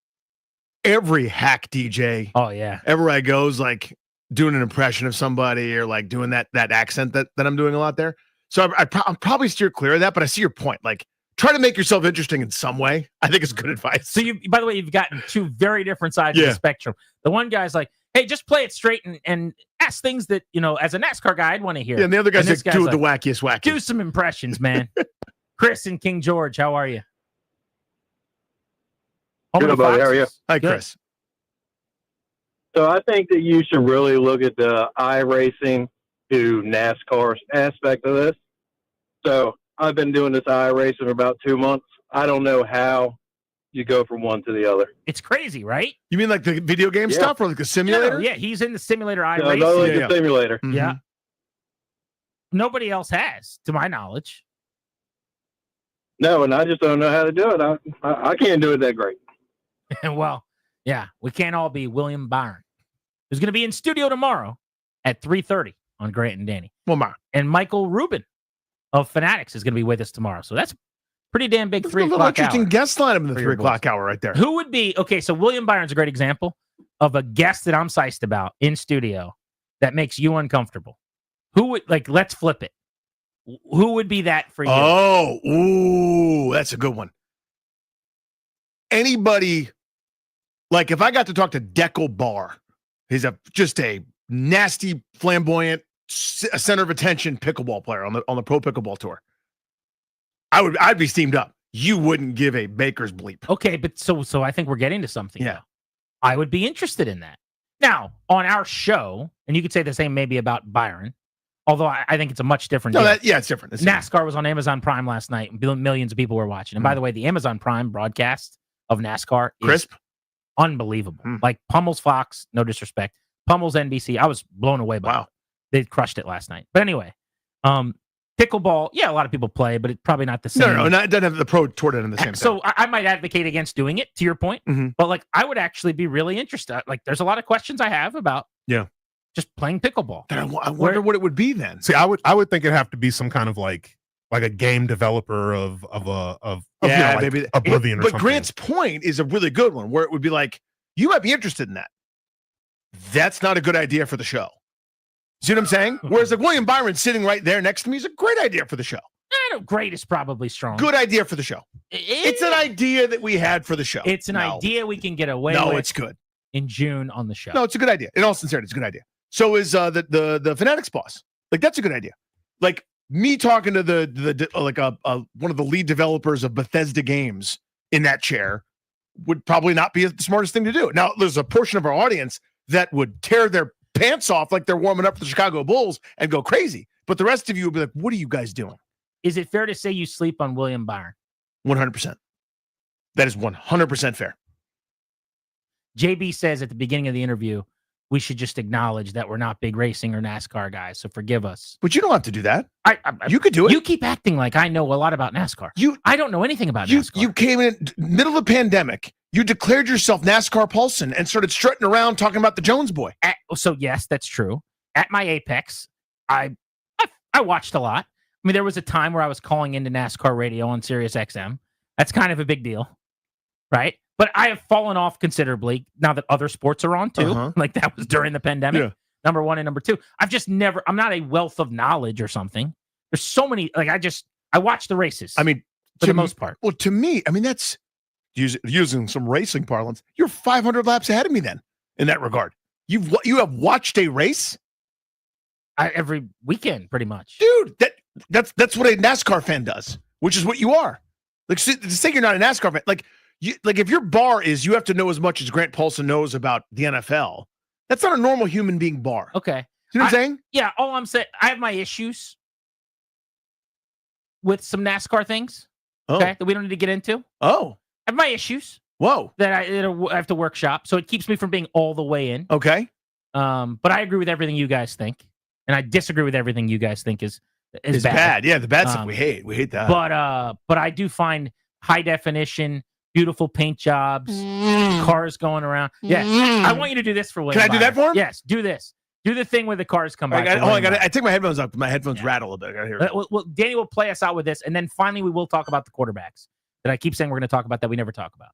every hack DJ. Oh, yeah. Everywhere I goes, like doing an impression of somebody or like doing that accent that I'm doing a lot there. So I'll probably steer clear of that, but I see your point. Like, try to make yourself interesting in some way. I think it's good advice. So by the way, you've gotten two very different sides of the spectrum. The one guy's like, hey, just play it straight and ask things that, as a NASCAR guy, I'd want to hear. Yeah, and the other guy's like, do the wackiest wacky. Do some impressions, man. Chris and King George, how are you? Good, buddy. How are you? Hi, Chris. So I think that you should really look at the iRacing to NASCAR aspect of this. So I've been doing this iRacing for about 2 months. I don't know how you go from one to the other. It's crazy, right? You mean like the video game stuff or like the simulator? Yeah, he's in the simulator No, iRacing. not like a simulator. Mm-hmm. Yeah. Nobody else has, to my knowledge. No, and I just don't know how to do it. I can't do it that great. Well, yeah, we can't all be William Byron. Who's going to be in studio tomorrow at 3:30 on Grant and Danny. And Michael Rubin of Fanatics is going to be with us tomorrow. So that's pretty damn big. 3 o'clock interesting hour guest lineup in the for 3 your o'clock boys. hour right there. Who would be okay? So William Byron's a great example of a guest that I'm psyched about in studio that makes you uncomfortable. Who would let's flip it. Who would be that for you? Oh, ooh, that's a good one. Anybody, like if I got to talk to Dekel Barr, he's just a nasty, flamboyant, center of attention pickleball player on the pro pickleball tour. I'd be steamed up. you wouldn't give a baker's bleep. Okay, but so I think we're getting to something. Yeah. Now. I would be interested in that. Now, on our show, and you could say the same maybe about Byron, although I think it's a much different deal. It's different. NASCAR was on Amazon Prime last night. Millions of people were watching. And by the way, the Amazon Prime broadcast of NASCAR is crisp, unbelievable. Like Pummel's Fox, no disrespect. Pummel's NBC. I was blown away by it. They crushed it last night. But anyway, pickleball, yeah, a lot of people play, but it's probably not the same. No, it doesn't have the pro tour in the same So thing. I might advocate against doing it, to your point. But like, I would actually be really interested. Like, there's a lot of questions I have about just playing pickleball. Then I wonder what it would be then. See, I would think it'd have to be some kind of like a game developer of maybe Oblivion or but something. Grant's point is a really good one, where it would be like, you might be interested in that. That's not a good idea for the show. See what I'm saying? Whereas like William Byron sitting right there next to me is a great idea for the show. I don't, great is probably strong. Good idea for the show. It's an idea that we had for the show. It's an idea we can get away with. No, it's good. In June on the show. No, it's a good idea. In all sincerity, it's a good idea. So is the Fanatics boss. Like, that's a good idea. Like, me talking to the one of the lead developers of Bethesda games in that chair would probably not be the smartest thing to do. Now, there's a portion of our audience that would tear their pants off like they're warming up for the Chicago Bulls and go crazy. But the rest of you would be like, what are you guys doing? Is it fair to say you sleep on William Byron? 100%. That is 100% fair. JB says at the beginning of the interview, we should just acknowledge that we're not big racing or NASCAR guys, so forgive us. But you don't have to do that. You could do it. You keep acting like I know a lot about NASCAR. I don't know anything about NASCAR. You came in middle of the pandemic. You declared yourself NASCAR Paulson and started strutting around talking about the Jones boy. So yes, that's true. At my apex, I watched a lot. I mean, there was a time where I was calling into NASCAR radio on Sirius XM. That's kind of a big deal, right? But I have fallen off considerably now that other sports are on too. Like that was during the pandemic. Yeah. Number one and number two. I'm not a wealth of knowledge or something. There's so many, like I watch the races. I mean, for the most part. Well, to me, I mean, that's using some racing parlance. You're 500 laps ahead of me then in that regard. You have watched a race? Every weekend, pretty much. Dude, that's what a NASCAR fan does, which is what you are. Like, to say you're not a NASCAR fan, like if your bar is you have to know as much as Grant Paulson knows about the NFL, that's not a normal human being bar. Okay. You know what I'm saying? Yeah, all I'm saying, I have my issues with some NASCAR things, okay, that we don't need to get into. Oh. I have my issues. Whoa. That I have to workshop, so it keeps me from being all the way in. Okay. But I agree with everything you guys think, and I disagree with everything you guys think is bad. Yeah, the bad stuff we hate. We hate that. But I do find high definition, beautiful paint jobs, cars going around. Yeah, I want you to do this for William. Can I do that for him? Yes, do this. Do the thing where the cars come back. I take my headphones off. My headphones rattle a bit. I gotta hear it. Well, Danny will play us out with this, and then finally we will talk about the quarterbacks that I keep saying we're going to talk about that we never talk about.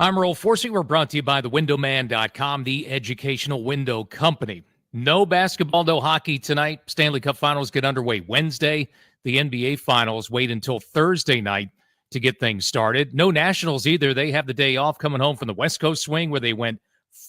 I'm Earl Forsey. We're brought to you by thewindowman.com, the educational window company. No basketball, no hockey tonight. Stanley Cup Finals get underway Wednesday. The NBA Finals wait until Thursday night to get things started. No Nationals either. They have the day off coming home from the West Coast swing where they went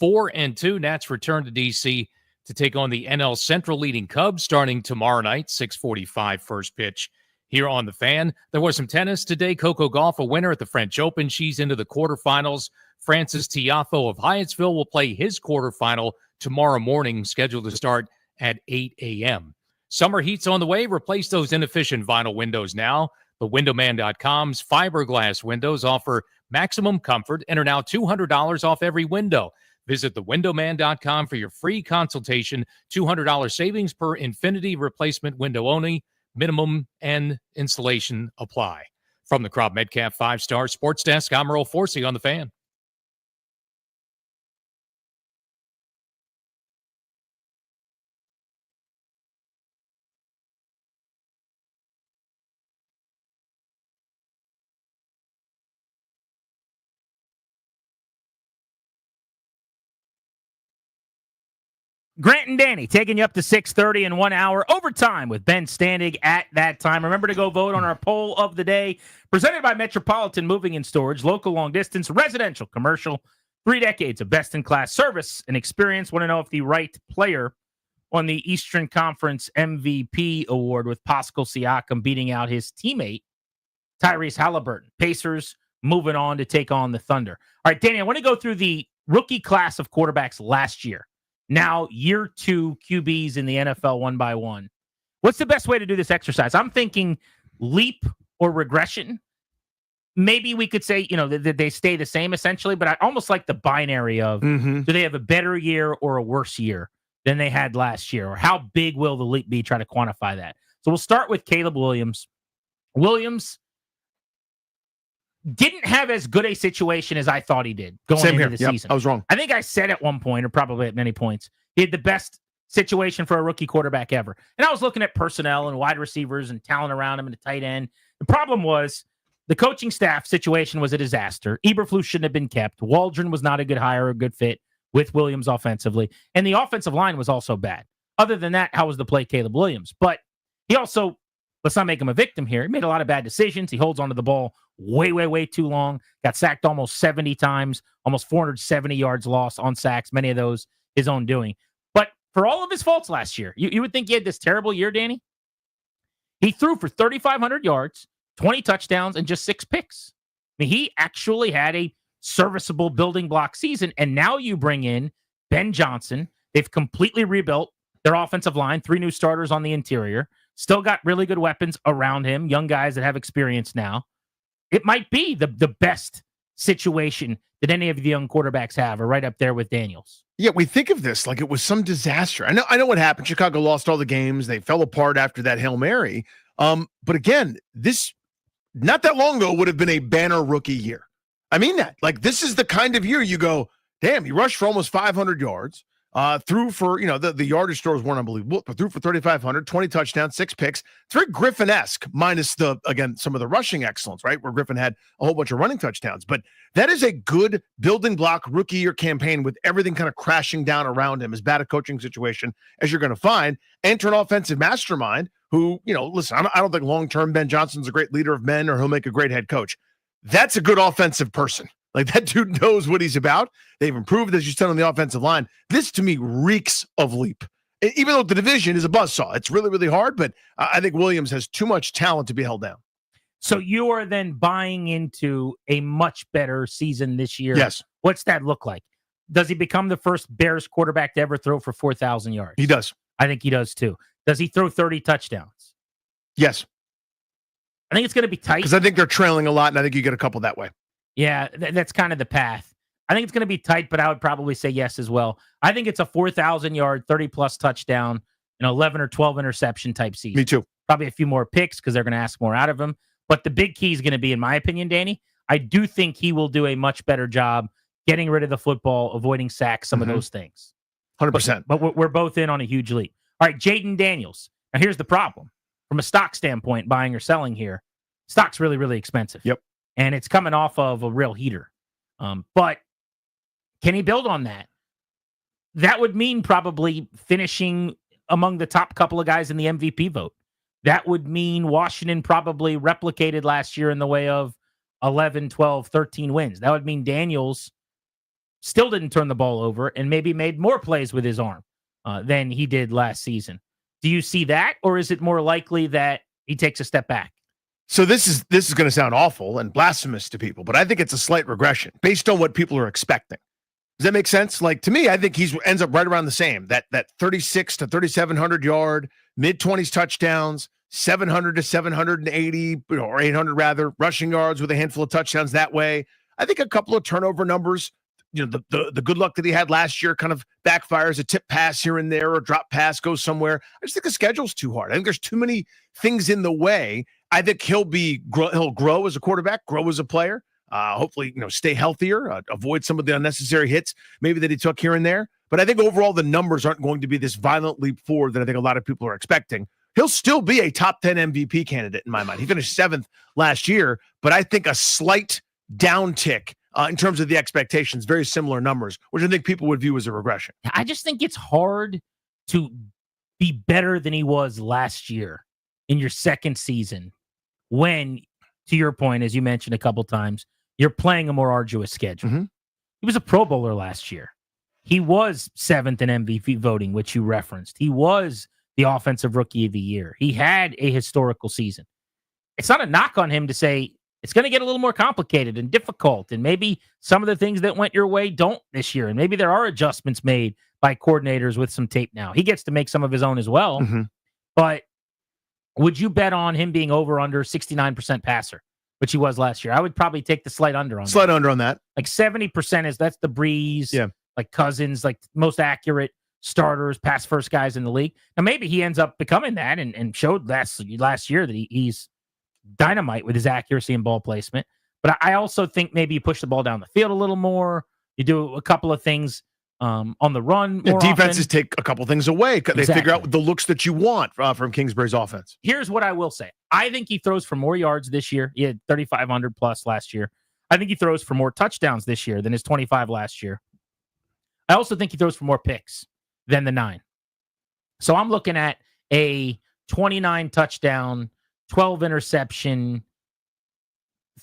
4-2. Nats return to D.C. to take on the NL Central leading Cubs starting tomorrow night, 6:45 first pitch here on the Fan. There was some tennis today. Coco Gauff, a winner at the French Open. She's into the quarterfinals. Francis Tiafoe of Hyattsville will play his quarterfinal tomorrow morning, scheduled to start at 8 a.m. Summer heat's on the way. Replace those inefficient vinyl windows now. The Windowman.com's fiberglass windows offer maximum comfort and are now $200 off every window. Visit thewindowman.com for your free consultation. $200 savings per Infinity replacement window only. Minimum and installation apply. From the Crop Metcalf 5-Star Sports Desk, I'm Earl Forsey on the Fan. Grant and Danny taking you up to 6:30 in 1 hour overtime with Ben Standig at that time. Remember to go vote on our poll of the day presented by Metropolitan Moving and Storage, local long distance, residential, commercial, 3 decades of best-in-class service and experience. Want to know if the right player won the Eastern Conference MVP award with Pascal Siakam beating out his teammate, Tyrese Halliburton. Pacers moving on to take on the Thunder. All right, Danny, I want to go through the rookie class of quarterbacks last year. Now, year 2 QBs in the NFL one by one. What's the best way to do this exercise? I'm thinking leap or regression. Maybe we could say, that they stay the same essentially, but I almost like the binary of do they have a better year or a worse year than they had last year? Or how big will the leap be? Try to quantify that. So we'll start with Caleb Williams. Williams didn't have as good a situation as I thought he did going into the season. I was wrong. I think I said at one point, or probably at many points, he had the best situation for a rookie quarterback ever. And I was looking at personnel and wide receivers and talent around him and a tight end. The problem was the coaching staff situation was a disaster. Eberflus shouldn't have been kept. Waldron was not a good hire or a good fit with Williams offensively. And the offensive line was also bad. Other than that, how was the play Caleb Williams? But he also, let's not make him a victim here. He made a lot of bad decisions. He holds onto the ball way too long. Got sacked almost 70 times, almost 470 yards lost on sacks, many of those his own doing. But for all of his faults last year, you would think he had this terrible year, Danny. He threw for 3,500 yards, 20 touchdowns, and just 6 picks. I mean, he actually had a serviceable building block season, and now you bring in Ben Johnson. They've completely rebuilt their offensive line, 3 new starters on the interior. Still got really good weapons around him, young guys that have experience now. It might be the best situation that any of the young quarterbacks have, or right up there with Daniels. Yeah, we think of this like it was some disaster. I know what happened. Chicago lost all the games. They fell apart after that Hail Mary. But again, this not that long ago would have been a banner rookie year. I mean that. Like, this is the kind of year you go, damn, he rushed for almost 500 yards. Threw for, the yardage scores weren't unbelievable, but threw for 3,500, 20 touchdowns, 6 picks. It's very Griffin-esque, minus some of the rushing excellence, right? Where Griffin had a whole bunch of running touchdowns. But that is a good building block rookie year campaign with everything kind of crashing down around him, as bad a coaching situation as you're going to find. Enter an offensive mastermind who, listen, I don't think long-term Ben Johnson's a great leader of men or he'll make a great head coach. That's a good offensive person. Like, that dude knows what he's about. They've improved, as you said, on the offensive line. This, to me, reeks of leap. Even though the division is a buzzsaw. It's really, really hard, but I think Williams has too much talent to be held down. So you are then buying into a much better season this year. Yes. What's that look like? Does he become the first Bears quarterback to ever throw for 4,000 yards? He does. I think he does, too. Does he throw 30 touchdowns? Yes. I think it's going to be tight. Because I think they're trailing a lot, and I think you get a couple that way. Yeah, that's kind of the path. I think it's going to be tight, but I would probably say yes as well. I think it's a 4,000-yard, 30-plus touchdown, 11 or 12 interception type season. Me too. Probably a few more picks because they're going to ask more out of him. But the big key is going to be, in my opinion, Danny, I do think he will do a much better job getting rid of the football, avoiding sacks, some of those things. 100%. But we're both in on a huge leap. All right, Jaden Daniels. Now, here's the problem. From a stock standpoint, buying or selling here, stock's really, really expensive. Yep. And it's coming off of a real heater. But can he build on that? That would mean probably finishing among the top couple of guys in the MVP vote. That would mean Washington probably replicated last year in the way of 11, 12, 13 wins. That would mean Daniels still didn't turn the ball over and maybe made more plays with his arm than he did last season. Do you see that, or is it more likely that he takes a step back? So this is going to sound awful and blasphemous to people, but I think it's a slight regression based on what people are expecting. Does that make sense? Like, to me, I think he ends up right around the same. That 36 to 3,700 yard, mid-20s touchdowns, 700 to 780 or 800 rather rushing yards with a handful of touchdowns that way. I think a couple of turnover numbers. The good luck that he had last year kind of backfires. A tip pass here and there or a drop pass goes somewhere. I just think the schedule's too hard. I think there's too many things in the way. I think he'll grow as a quarterback, grow as a player. Hopefully, stay healthier, avoid some of the unnecessary hits maybe that he took here and there. But I think overall the numbers aren't going to be this violent leap forward that I think a lot of people are expecting. He'll still be a top 10 MVP candidate in my mind. He finished 7th last year, but I think a slight downtick in terms of the expectations, very similar numbers, which I think people would view as a regression. I just think it's hard to be better than he was last year in your second season when, to your point, as you mentioned a couple times, you're playing a more arduous schedule. Mm-hmm. He was a Pro Bowler last year. He was 7th in MVP voting, which you referenced. He was the Offensive Rookie of the Year. He had a historical season. It's not a knock on him to say it's going to get a little more complicated and difficult, and maybe some of the things that went your way don't this year, and maybe there are adjustments made by coordinators with some tape now. He gets to make some of his own as well, but would you bet on him being over under 69% passer, which he was last year? I would probably take the slight under on Slight under on that. Like 70% that's the Breeze, yeah, like Cousins, like most accurate starters, pass first guys in the league. Now maybe he ends up becoming that and showed last year that he's dynamite with his accuracy and ball placement. But I also think maybe you push the ball down the field a little more. You do a couple of things on the run. More defenses often. take a couple things away. They Exactly. figure out the looks that you want from Kingsbury's offense. Here's what I will say. I think he throws for more yards this year. He had 3,500 plus last year. I think he throws for more touchdowns this year than his 25 last year. I also think he throws for more picks than the 9. So I'm looking at a 29 touchdown, 12 interception,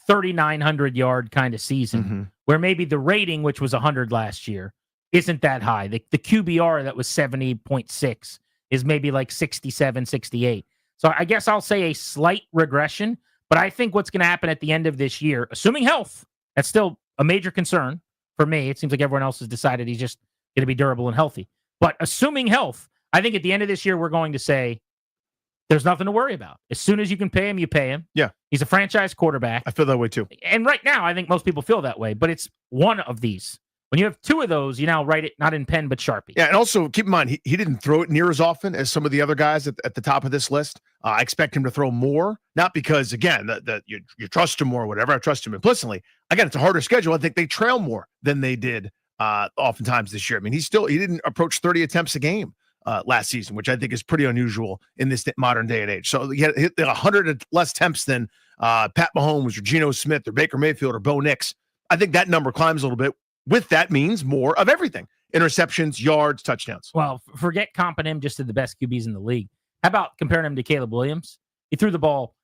3,900 yard kind of season where maybe the rating, which was 100 last year, isn't that high. The QBR that was 70.6 is maybe like 67, 68. So I guess I'll say a slight regression, but I think what's going to happen at the end of this year, assuming health, that's still a major concern for me. It seems like everyone else has decided he's just going to be durable and healthy. But assuming health, I think at the end of this year, we're going to say there's nothing to worry about. As soon as you can pay him, you pay him. Yeah. He's a franchise quarterback. I feel that way too. And right now, I think most people feel that way, but it's one of these. When you have 2 of those, you now write it not in pen, but Sharpie. Yeah, and also keep in mind, he didn't throw it near as often as some of the other guys at the top of this list. I expect him to throw more, not because, again, you trust him more or whatever. I trust him implicitly. Again, it's a harder schedule. I think they trail more than they did oftentimes this year. I mean, he didn't approach 30 attempts a game last season, which I think is pretty unusual in this modern day and age. So he had hit 100 less attempts than Pat Mahomes or Geno Smith or Baker Mayfield or Bo Nix. I think that number climbs a little bit. With that means more of everything. Interceptions, yards, touchdowns. Well, forget comping him just to the best QBs in the league. How about comparing him to Caleb Williams? He threw the ball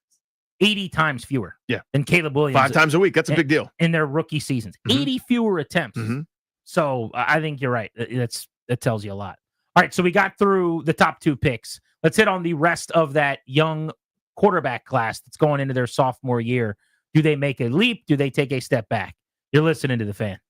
80 times fewer than Caleb Williams. 5 times a week. That's a big deal. In their rookie seasons. 80 fewer attempts. So I think you're right. That tells you a lot. All right, so we got through the top 2 picks. Let's hit on the rest of that young quarterback class that's going into their sophomore year. Do they make a leap? Do they take a step back? You're listening to The Fan.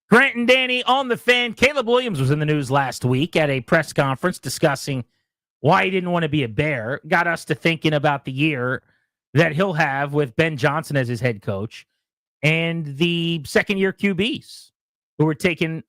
Grant and Danny on the Fan. Caleb Williams was in the news last week at a press conference discussing why he didn't want to be a Bear. Got us to thinking about the year that he'll have with Ben Johnson as his head coach and the second-year QBs who were taken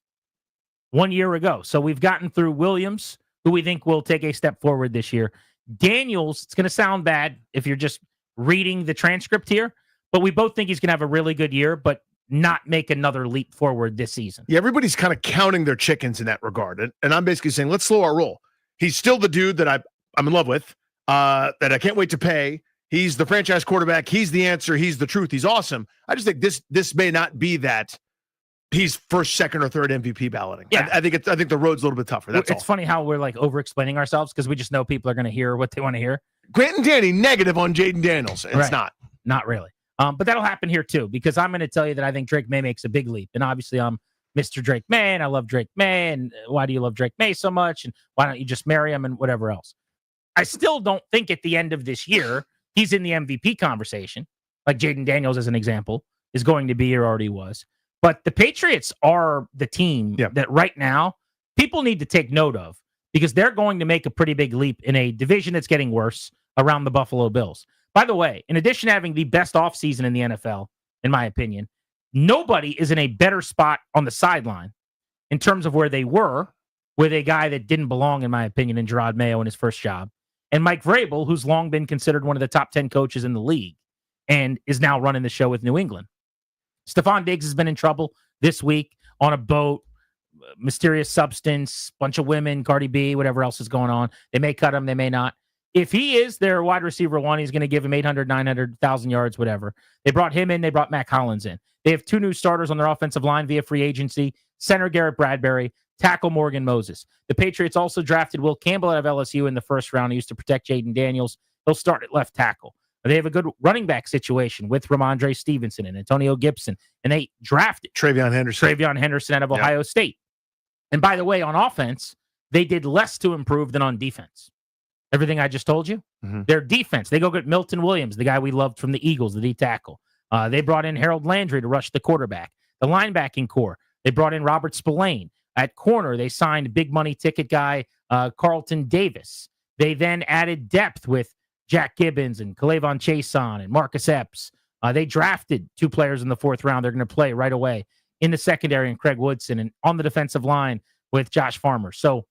1 year ago. So we've gotten through Williams, who we think will take a step forward this year. Daniels, it's going to sound bad if you're just reading the transcript here, but we both think he's going to have a really good year, but not make another leap forward this season. Yeah, everybody's kind of counting their chickens in that regard. And I'm basically saying, let's slow our roll. He's still the dude that I'm in love with, that I can't wait to pay. He's the franchise quarterback. He's the answer. He's the truth. He's awesome. I just think this may not be that he's first, second, or third MVP balloting. Yeah. I think the road's a little bit tougher. That's It's funny how we're like over-explaining ourselves because we just know people are going to hear what they want to hear. Grant and Danny negative on Jaden Daniels. It's right. Not really. But that'll happen here too, because I'm going to tell you that I think Drake May makes a big leap. And obviously I'm Mr. Drake May, and I love Drake May. And why do you love Drake May so much? And why don't you just marry him and whatever else? I still don't think at the end of this year, he's in the MVP conversation, like Jaden Daniels, as an example, is going to be or already was. But the Patriots are the team that right now people need to take note of because they're going to make a pretty big leap in a division that's getting worse around the Buffalo Bills. By the way, in addition to having the best offseason in the NFL, in my opinion, nobody is in a better spot on the sideline in terms of where they were with a guy that didn't belong, in my opinion, in Gerard Mayo in his first job. And Mike Vrabel, who's long been considered one of the top 10 coaches in the league and is now running the show with New England. Stephon Diggs has been in trouble this week on a boat, mysterious substance, bunch of women, Cardi B, whatever else is going on. They may cut him, they may not. If he is their wide receiver one, he's going to give him 800, 900,000 yards, whatever. They brought him in. They brought Matt Collins in. They have two new starters on their offensive line via free agency, center Garrett Bradbury, tackle Morgan Moses. The Patriots also drafted Will Campbell out of LSU in the first round. He used to protect Jaden Daniels. He'll start at left tackle. They have a good running back situation with Ramondre Stevenson and Antonio Gibson, and they drafted Travion Henderson out of Ohio State. And by the way, on offense, they did less to improve than on defense. Everything I just told you, their defense, they go get Milton Williams, the guy we loved from the Eagles, the D tackle. They brought in Harold Landry to rush the quarterback. The linebacking core, they brought in Robert Spillane. At corner, they signed big money ticket guy Carlton Davis. They then added depth with Jack Gibbons and K'Lavon Chason and Marcus Epps. They drafted two players in the fourth round. They're going to play right away in the secondary, and Craig Woodson, and on the defensive line with Josh Farmer. So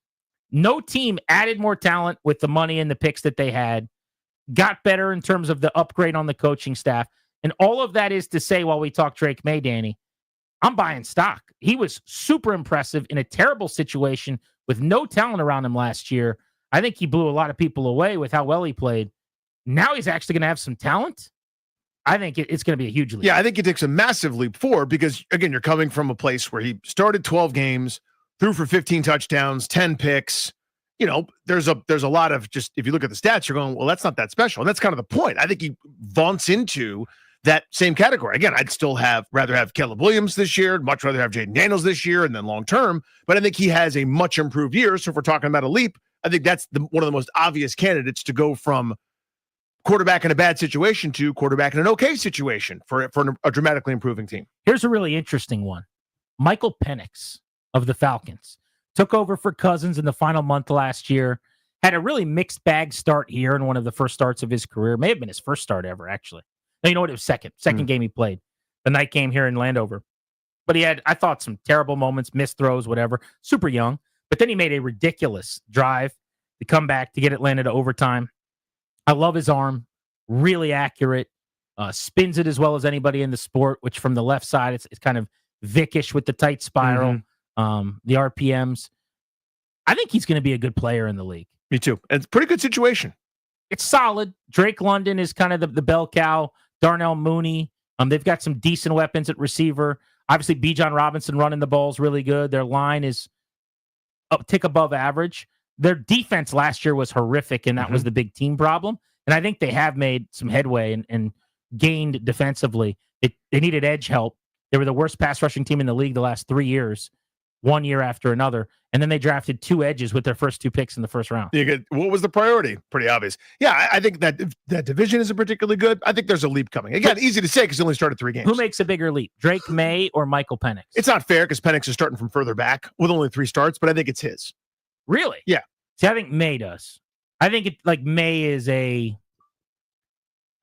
no team added more talent with the money and the picks that they had, got better in terms of the upgrade on the coaching staff. And all of that is to say, while we talk Drake May, Danny, I'm buying stock. He was super impressive in a terrible situation with no talent around him last year. I think he blew a lot of people away with how well he played. Now he's actually going to have some talent. I think it's going to be a huge leap. Yeah, I think it takes a massive leap forward because, again, you're coming from a place where he started 12 games, threw for 15 touchdowns, 10 picks. You know, there's a lot of just, if you look at the stats, you're going, well, that's not that special. And that's kind of the point. I think he vaunts into that same category. Again, I'd still rather have Caleb Williams this year, much rather have Jaden Daniels this year, and then long term. But I think he has a much improved year. So if we're talking about a leap, I think that's one of the most obvious candidates to go from quarterback in a bad situation to quarterback in an okay situation for a dramatically improving team. Here's a really interesting one. Michael Penix of the Falcons took over for Cousins in the final month last year, had a really mixed bag start here in one of the first starts of his career. May have been his first start ever, actually. No, you know what? It was second game he played, the night game here in Landover. But he had, I thought, some terrible moments, missed throws, whatever. Super young. But then he made a ridiculous drive to come back to get Atlanta to overtime. I love his arm. Really accurate. Spins it as well as anybody in the sport, which from the left side, it's kind of Vic-ish with the tight spiral, the RPMs. I think he's going to be a good player in the league. Me too. It's a pretty good situation. It's solid. Drake London is kind of the bell cow. Darnell Mooney. They've got some decent weapons at receiver. Obviously, Bijan Robinson running the ball is really good. Their line is a tick above average. Their defense last year was horrific, and that was the big team problem. And I think they have made some headway and gained defensively. They needed edge help. They were the worst pass rushing team in the league the last 3 years. one year after another. And then they drafted 2 edges with their first 2 picks in the first round. What was the priority? Pretty obvious. Yeah, I think that division isn't particularly good. I think there's a leap coming. Again, easy to say because he only started 3 games. Who makes a bigger leap, Drake May or Michael Penix? It's not fair because Penix is starting from further back with only 3 starts, but I think it's his. Really? Yeah. See, I think May does. I think May is a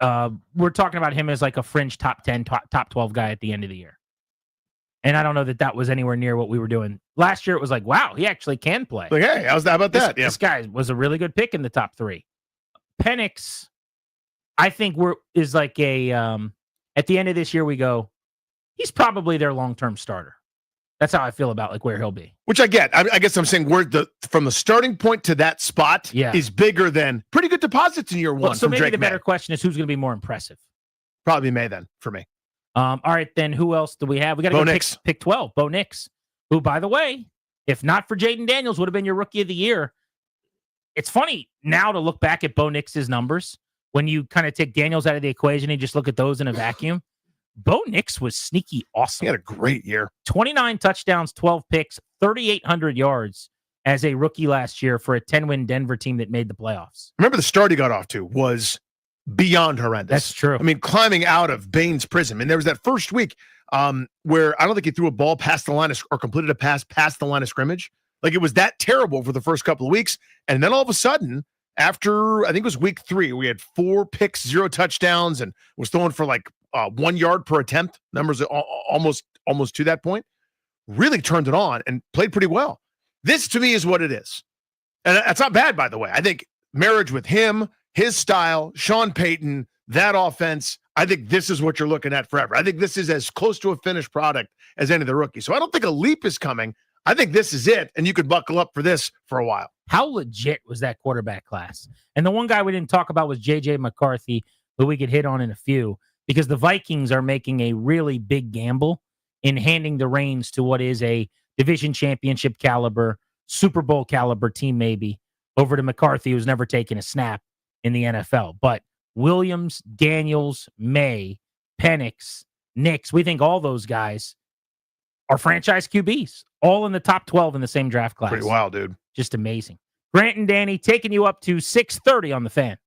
we're talking about him as like a fringe top 10, top 12 guy at the end of the year. And I don't know that was anywhere near what we were doing. Last year, it was like, wow, he actually can play. Like, hey, how about that? This guy was a really good pick in the top 3. Penix, I think is like a at the end of this year, we go, he's probably their long-term starter. That's how I feel about like where he'll be. Which I get. I guess I'm saying from the starting point to that spot is bigger than pretty good deposits in year 1. Well, so maybe Drake the better May. question is who's going to be more impressive. Probably May then for me. All right, then who else do we have? We got to go pick 12. Bo Nix, who, by the way, if not for Jaden Daniels, would have been your rookie of the year. It's funny now to look back at Bo Nix's numbers when you kind of take Daniels out of the equation and just look at those in a vacuum. Bo Nix was sneaky awesome. He had a great year. 29 touchdowns, 12 picks, 3,800 yards as a rookie last year for a 10-win Denver team that made the playoffs. Remember the start he got off to was beyond horrendous. That's true. I mean, climbing out of Baines prison. And there was that first week where I don't think he threw a ball past the line or completed a pass past the line of scrimmage. Like it was that terrible for the first couple of weeks. And then all of a sudden, after I think it was week 3, we had 4 picks, 0 touchdowns, and was throwing for like 1 yard per attempt. Numbers almost to that point. Really turned it on and played pretty well. This to me is what it is. And that's not bad, by the way. I think marriage with him, his style, Sean Payton, that offense, I think this is what you're looking at forever. I think this is as close to a finished product as any of the rookies. So I don't think a leap is coming. I think this is it, and you could buckle up for this for a while. How legit was that quarterback class? And the one guy we didn't talk about was J.J. McCarthy, who we could hit on in a few, because the Vikings are making a really big gamble in handing the reins to what is a division championship caliber, Super Bowl caliber team maybe, over to McCarthy, who's never taken a snap in the NFL. But Williams, Daniels, May, Penix, Nix, we think all those guys are franchise QBs, all in the top 12 in the same draft class. Pretty wild, dude. Just amazing. Grant and Danny taking you up to 6:30 on the Fan.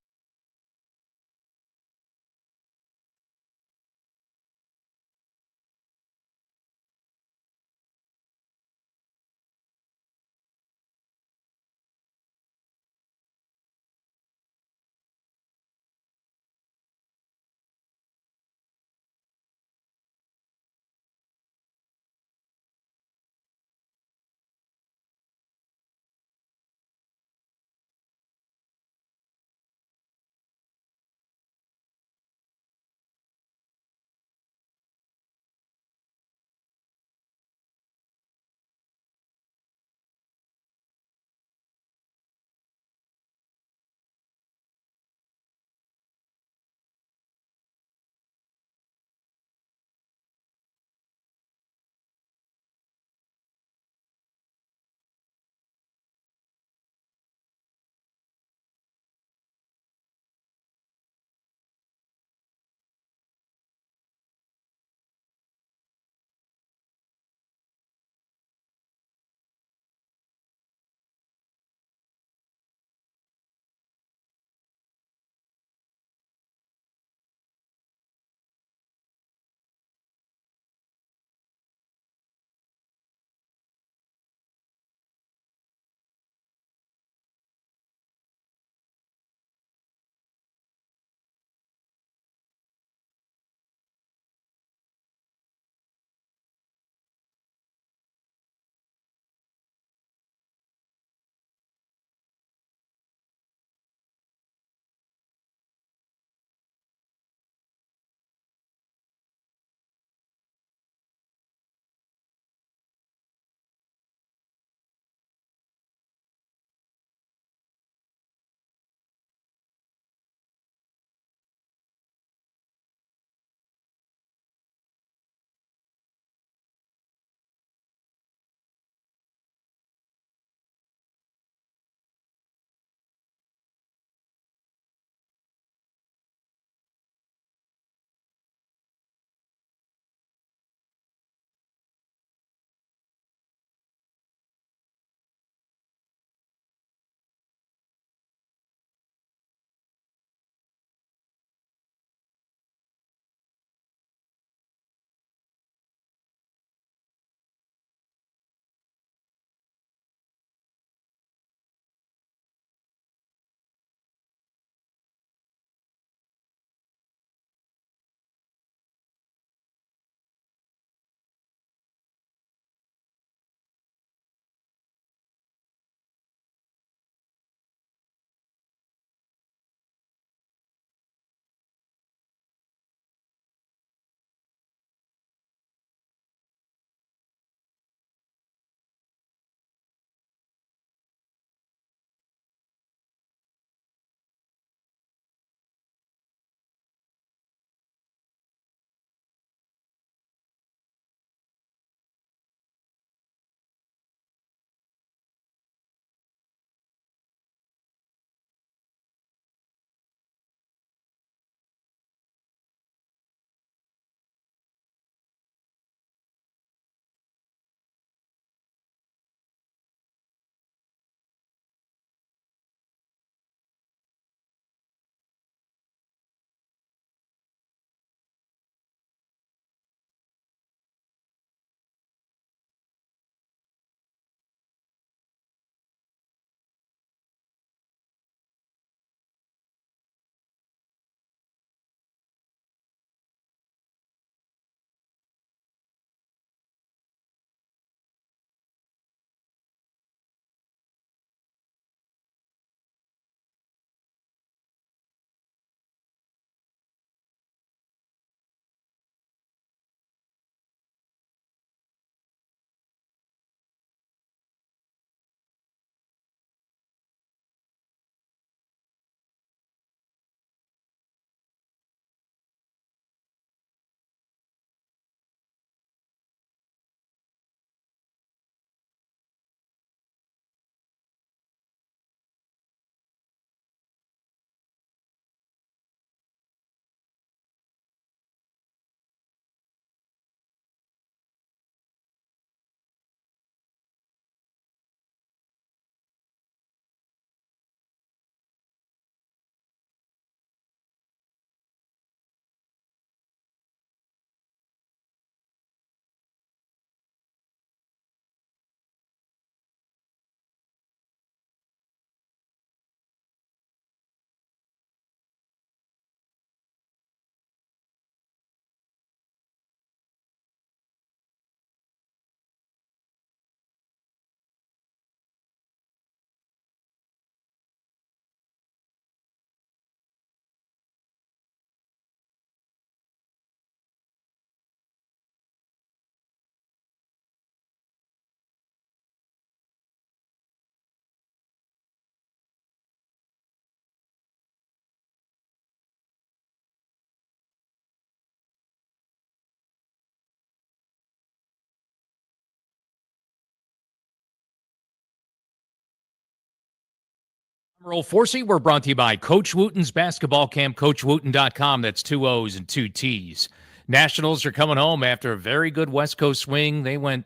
Roll Forsey, we're brought to you by Coach Wooten's basketball camp, CoachWooten.com. That's 2 O's and 2 T's. Nationals are coming home after a very good West Coast swing. They went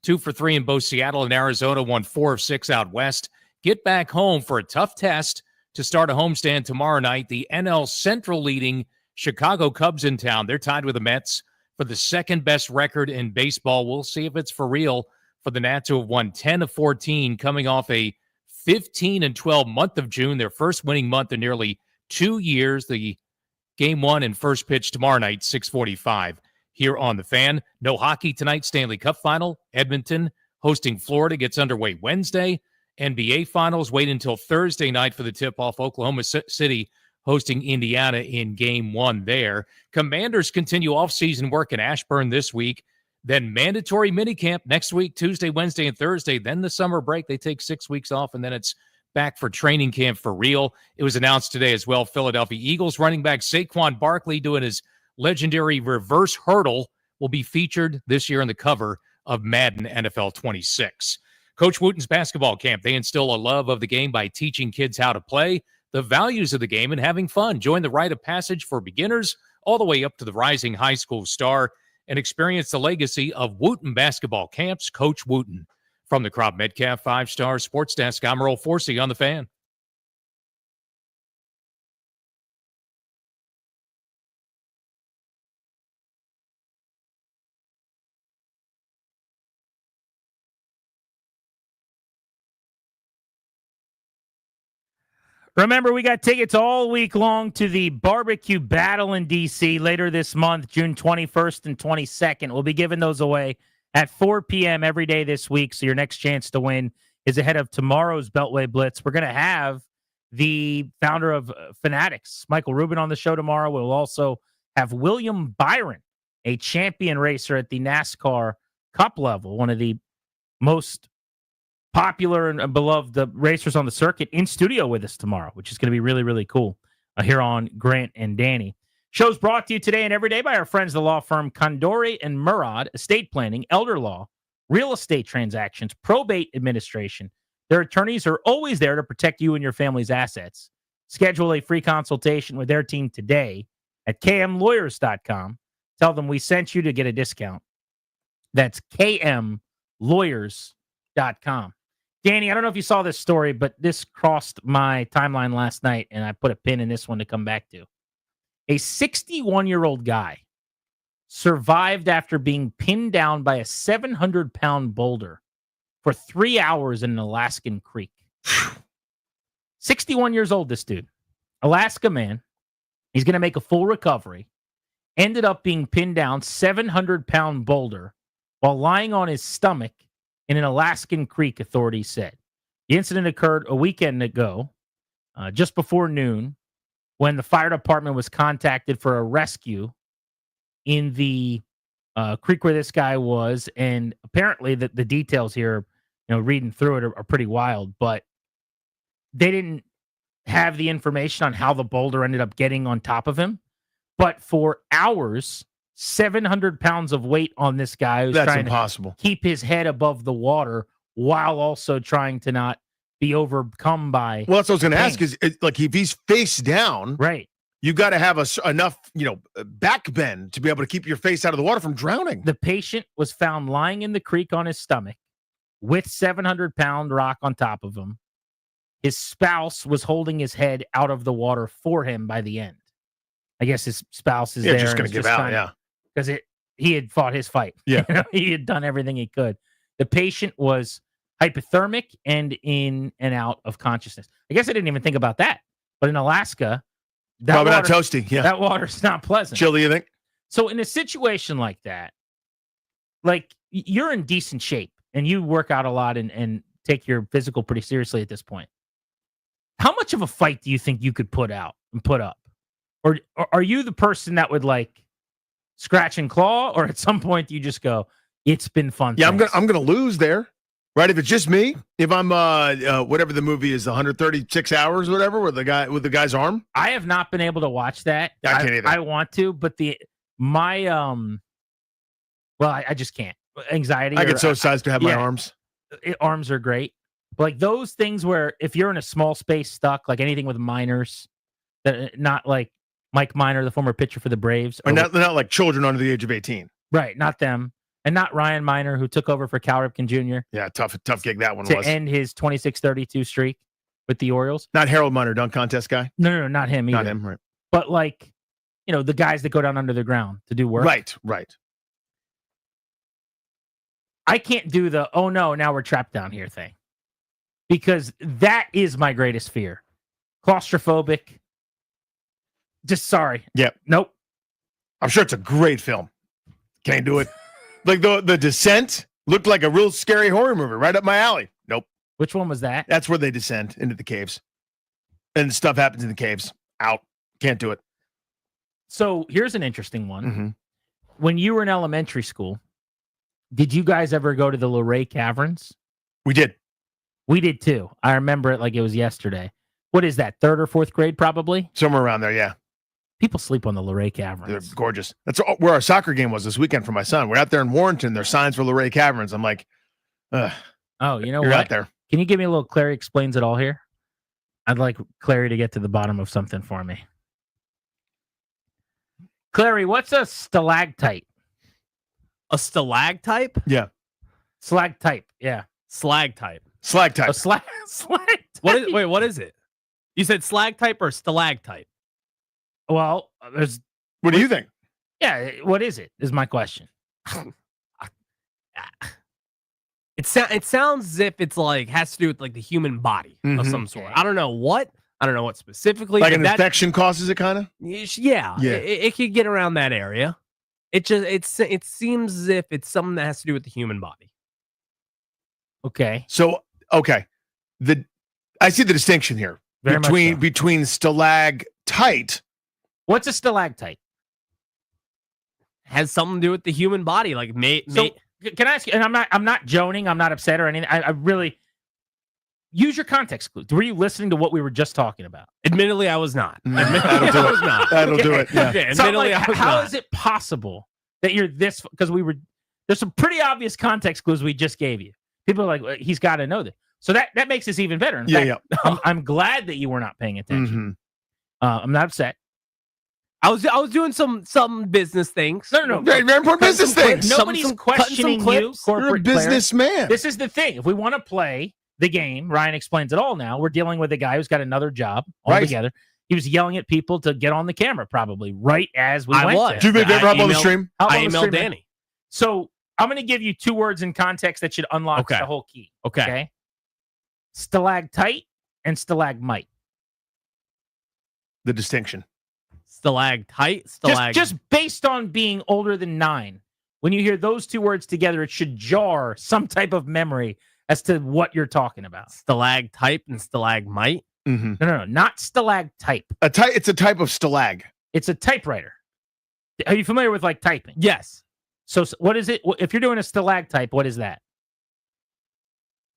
2 for 3 in both Seattle and Arizona, won 4 of 6 out west. Get back home for a tough test to start a homestand tomorrow night. The NL Central leading Chicago Cubs in town. They're tied with the Mets for the second best record in baseball. We'll see if it's for real for the Nats, who have won 10 of 14, coming off a 15-12 month of June, their first winning month in nearly 2 years. The game 1 and first pitch tomorrow night, 6:45 here on The Fan. No hockey tonight. Stanley Cup final. Edmonton hosting Florida gets underway Wednesday. NBA finals wait until Thursday night for the tip-off. Oklahoma City hosting Indiana in game 1 there. Commanders continue offseason work in Ashburn this week. Then mandatory minicamp next week, Tuesday, Wednesday, and Thursday. Then the summer break. They take 6 weeks off, and then it's back for training camp for real. It was announced today as well. Philadelphia Eagles running back Saquon Barkley doing his legendary reverse hurdle will be featured this year on the cover of Madden NFL 26. Coach Wooten's basketball camp, they instill a love of the game by teaching kids how to play, the values of the game, and having fun. Join the rite of passage for beginners all the way up to the rising high school star and experience the legacy of Wooten basketball camps. Coach Wooten. From the Crop Metcalf 5-Star Sports Desk, I'm Earl Forsey on The Fan. Remember, we got tickets all week long to the barbecue battle in D.C. later this month, June 21st and 22nd. We'll be giving those away at 4 p.m. every day this week, so your next chance to win is ahead of tomorrow's Beltway Blitz. We're going to have the founder of Fanatics, Michael Rubin, on the show tomorrow. We'll also have William Byron, a champion racer at the NASCAR Cup level, one of the most popular and beloved racers on the circuit, in studio with us tomorrow, which is going to be really, really cool here on Grant and Danny. Show's brought to you today and every day by our friends, the law firm Condori and Murad, estate planning, elder law, real estate transactions, probate administration. Their attorneys are always there to protect you and your family's assets. Schedule a free consultation with their team today at kmlawyers.com. Tell them we sent you to get a discount. That's kmlawyers.com. Danny, I don't know if you saw this story, but this crossed my timeline last night, and I put a pin in this one to come back to. A 61-year-old guy survived after being pinned down by a 700-pound boulder for 3 hours in an Alaskan creek. 61 years old, this dude. Alaska man. He's going to make a full recovery. Ended up being pinned down, 700-pound boulder, while lying on his stomach in an Alaskan creek, authorities said. The incident occurred a weekend ago, just before noon, when the fire department was contacted for a rescue in the creek where this guy was. And apparently the details here, reading through it are pretty wild, but they didn't have the information on how the boulder ended up getting on top of him. But for hours, 700 pounds of weight on this guy who's trying to keep his head above the water while also trying to not be overcome by. Well, that's what I was going to ask is like if he's face down, right? You got to have enough, back bend to be able to keep your face out of the water from drowning. The patient was found lying in the creek on his stomach with 700-pound rock on top of him. His spouse was holding his head out of the water for him by the end. I guess his spouse is there. Just going to give out, yeah. Because he had fought his fight. Yeah. He had done everything he could. The patient was hypothermic and in and out of consciousness. I guess I didn't even think about that. But in Alaska, probably not toasty. Yeah. That water's not pleasant. Chilly, you think? So in a situation like that, like you're in decent shape and you work out a lot and take your physical pretty seriously at this point. How much of a fight do you think you could put out and put up? Or are you the person that would like scratch and claw, or at some point you just go, it's been fun? Yeah, I'm gonna lose there. Right, if it's just me, if I'm whatever the movie is, 136 hours, whatever, with the guy's arm. I have not been able to watch that. I can't either. I want to, but I just can't. Anxiety. I get so sized to have my arms. Arms are great, But like those things where if you're in a small space stuck, like anything with minors, that not like Mike Minor, the former pitcher for the Braves. Or not like children under the age of 18. Right, not them. And not Ryan Minor, who took over for Cal Ripken Jr. Yeah, tough gig that one to was. end his 26-32 streak with the Orioles. Not Harold Minor, dunk contest guy? No, not him either. Not him, right. But like, the guys that go down under the ground to do work. Right. I can't do the, oh no, now we're trapped down here thing. Because that is my greatest fear. Claustrophobic. Just sorry. Yep. Nope. I'm sure it's a great film. Can't do it. Like the Descent looked like a real scary horror movie right up my alley. Nope. Which one was that? That's where they descend into the caves. And stuff happens in the caves. Out. Can't do it. So here's an interesting one. Mm-hmm. When you were in elementary school, did you guys ever go to the Luray Caverns? We did. We did too. I remember it like it was yesterday. What is that, 3rd or 4th grade probably? Somewhere around there, yeah. People sleep on the Luray Caverns. They're gorgeous. That's where our soccer game was this weekend for my son. We're out there in Warrenton. There's signs for Luray Caverns. I'm like, oh, you know you're what? out there. Can you give me a little Clary explains it all here? I'd like Clary to get to the bottom of something for me. Clary, what's a stalactite? A stalactite? Yeah. Slagtype. Yeah. Slagtype. Slagtype. A slag. What is it? You said slagtype or stalactite? Well, there's. What do you think? Yeah. What is it? Is my question. It sounds as if it's like has to do with like the human body of some sort. I don't know what. I don't know what specifically. Like an infection causes it, kind of. Yeah. It could get around that area. It seems as if it's something that has to do with the human body. Okay. So I see the distinction here between stalactite. What's a stalactite? Has something to do with the human body, like Can I ask you? And I'm not joning. I'm not upset or anything. I really use your context clues. Were you listening to what we were just talking about? Admittedly, I was not. That'll do it. Yeah. Admittedly, I was how not. is it possible that you're this? Because there's some pretty obvious context clues we just gave you. People are like, well, he's got to know that. So that makes this even better. In fact, I'm glad that you were not paying attention. I'm not upset. I was doing some business things. No. Very important business things. Nobody's questioning you, corporate You're a businessman. This is the thing. If we want to play the game, Ryan explains it all now. We're dealing with a guy who's got another job altogether. He was yelling at people to get on the camera probably right as we went. Do me a favor, hop on the stream. I emailed Danny. So I'm going to give you 2 words in context that should unlock the whole key. Okay. Stalactite and stalagmite. The distinction. Stalactite, just based on being older than 9. When you hear those 2 words together, it should jar some type of memory as to what you're talking about. Stalactite and stalagmite. Mm-hmm. No, not stalactype. It's a type of stalag. It's a typewriter. Are you familiar with like typing? Yes. So what is it? If you're doing a stalactype, what is that?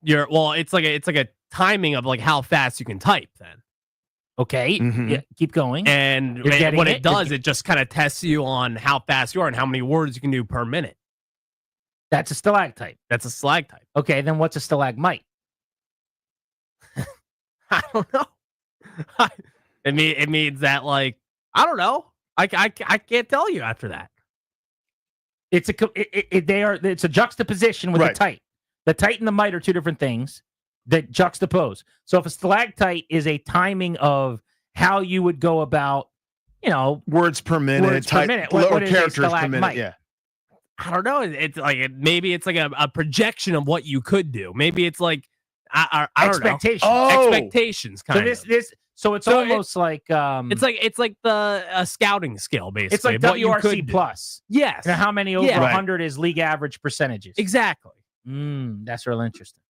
It's like a timing of like how fast you can type then. Okay. Yeah, keep going. And what it does, it just kind of tests you on how fast you are and how many words you can do per minute. That's a stalactype. That's a stalactype. Okay, then what's a stalagmite? I don't know. It means that like I don't know. I can't tell you after that. It's a juxtaposition with the type. The tite and the mite are 2 different things that juxtapose. So if a stalactite is a timing of how you would go about, words per minute, what is characters per minute. Yeah. I don't know. It's like maybe it's like a projection of what you could do. Maybe it's like I don't expectations. know. Expectations kind of. So it's almost like it's like the scouting skill basically. It's like WRC plus. Yes. How many over 100 is league average percentages? Exactly. That's real interesting.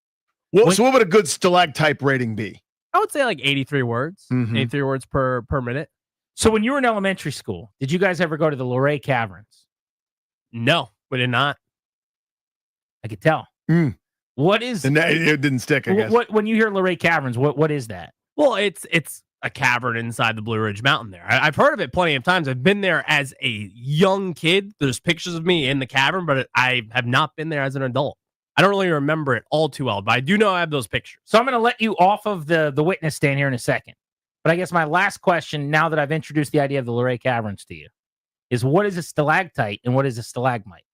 Well, so what would a good stalactite rating be? I would say like 83 words. 83 words per minute. So when you were in elementary school, did you guys ever go to the Luray Caverns? No, we did not. I could tell. What is? And it didn't stick, I guess. When you hear Luray Caverns, what is that? Well, it's a cavern inside the Blue Ridge Mountain there. I've heard of it plenty of times. I've been there as a young kid. There's pictures of me in the cavern, but I have not been there as an adult. I don't really remember it all too well, but I do know I have those pictures. So I'm going to let you off of the witness stand here in a second. But I guess my last question, now that I've introduced the idea of the Luray Caverns to you, is what is a stalactite and what is a stalagmite?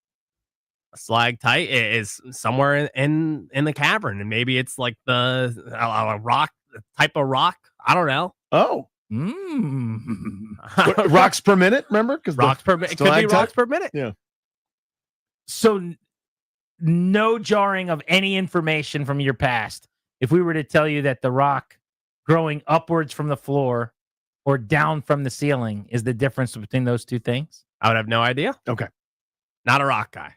A stalactite is somewhere in the cavern, and maybe it's like a rock type of rock. I don't know. Oh. Rocks per minute, remember? Because rocks per minute. It could be rocks per minute. Yeah. So no jarring of any information from your past. If we were to tell you that the rock growing upwards from the floor or down from the ceiling is the difference between those two things? I would have no idea. Okay. Not a rock guy.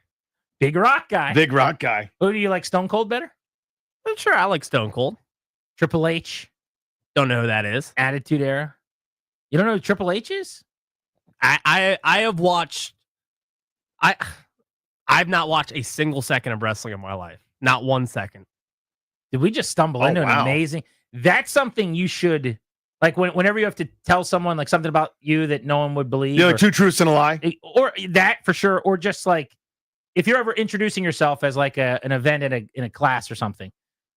Big rock guy. Big rock guy. Who do you like, Stone Cold better? I'm sure I like Stone Cold. Triple H. Don't know who that is. Attitude Era. You don't know who Triple H is? I have watched. I've not watched a single second of wrestling in my life. Not 1 second. Did we just stumble into an amazing? That's something you should like whenever you have to tell someone like something about you that no one would believe. Yeah, like 2 truths and a lie, or that for sure, or just like if you're ever introducing yourself as like an event in a class or something,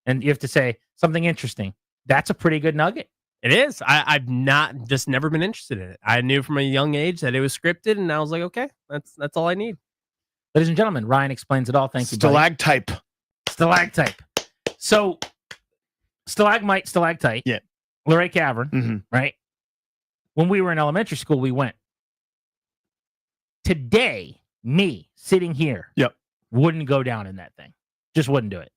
and you have to say something interesting. That's a pretty good nugget. It is. I've never been interested in it. I knew from a young age that it was scripted, and I was like, okay, that's all I need. Ladies and gentlemen, Ryan explains it all. Thank you, Stalactype. Stalactype. So, stalagmite, stalactite. Yeah. Luray Cavern, right? When we were in elementary school, we went. Today, me sitting here wouldn't go down in that thing. Just wouldn't do it.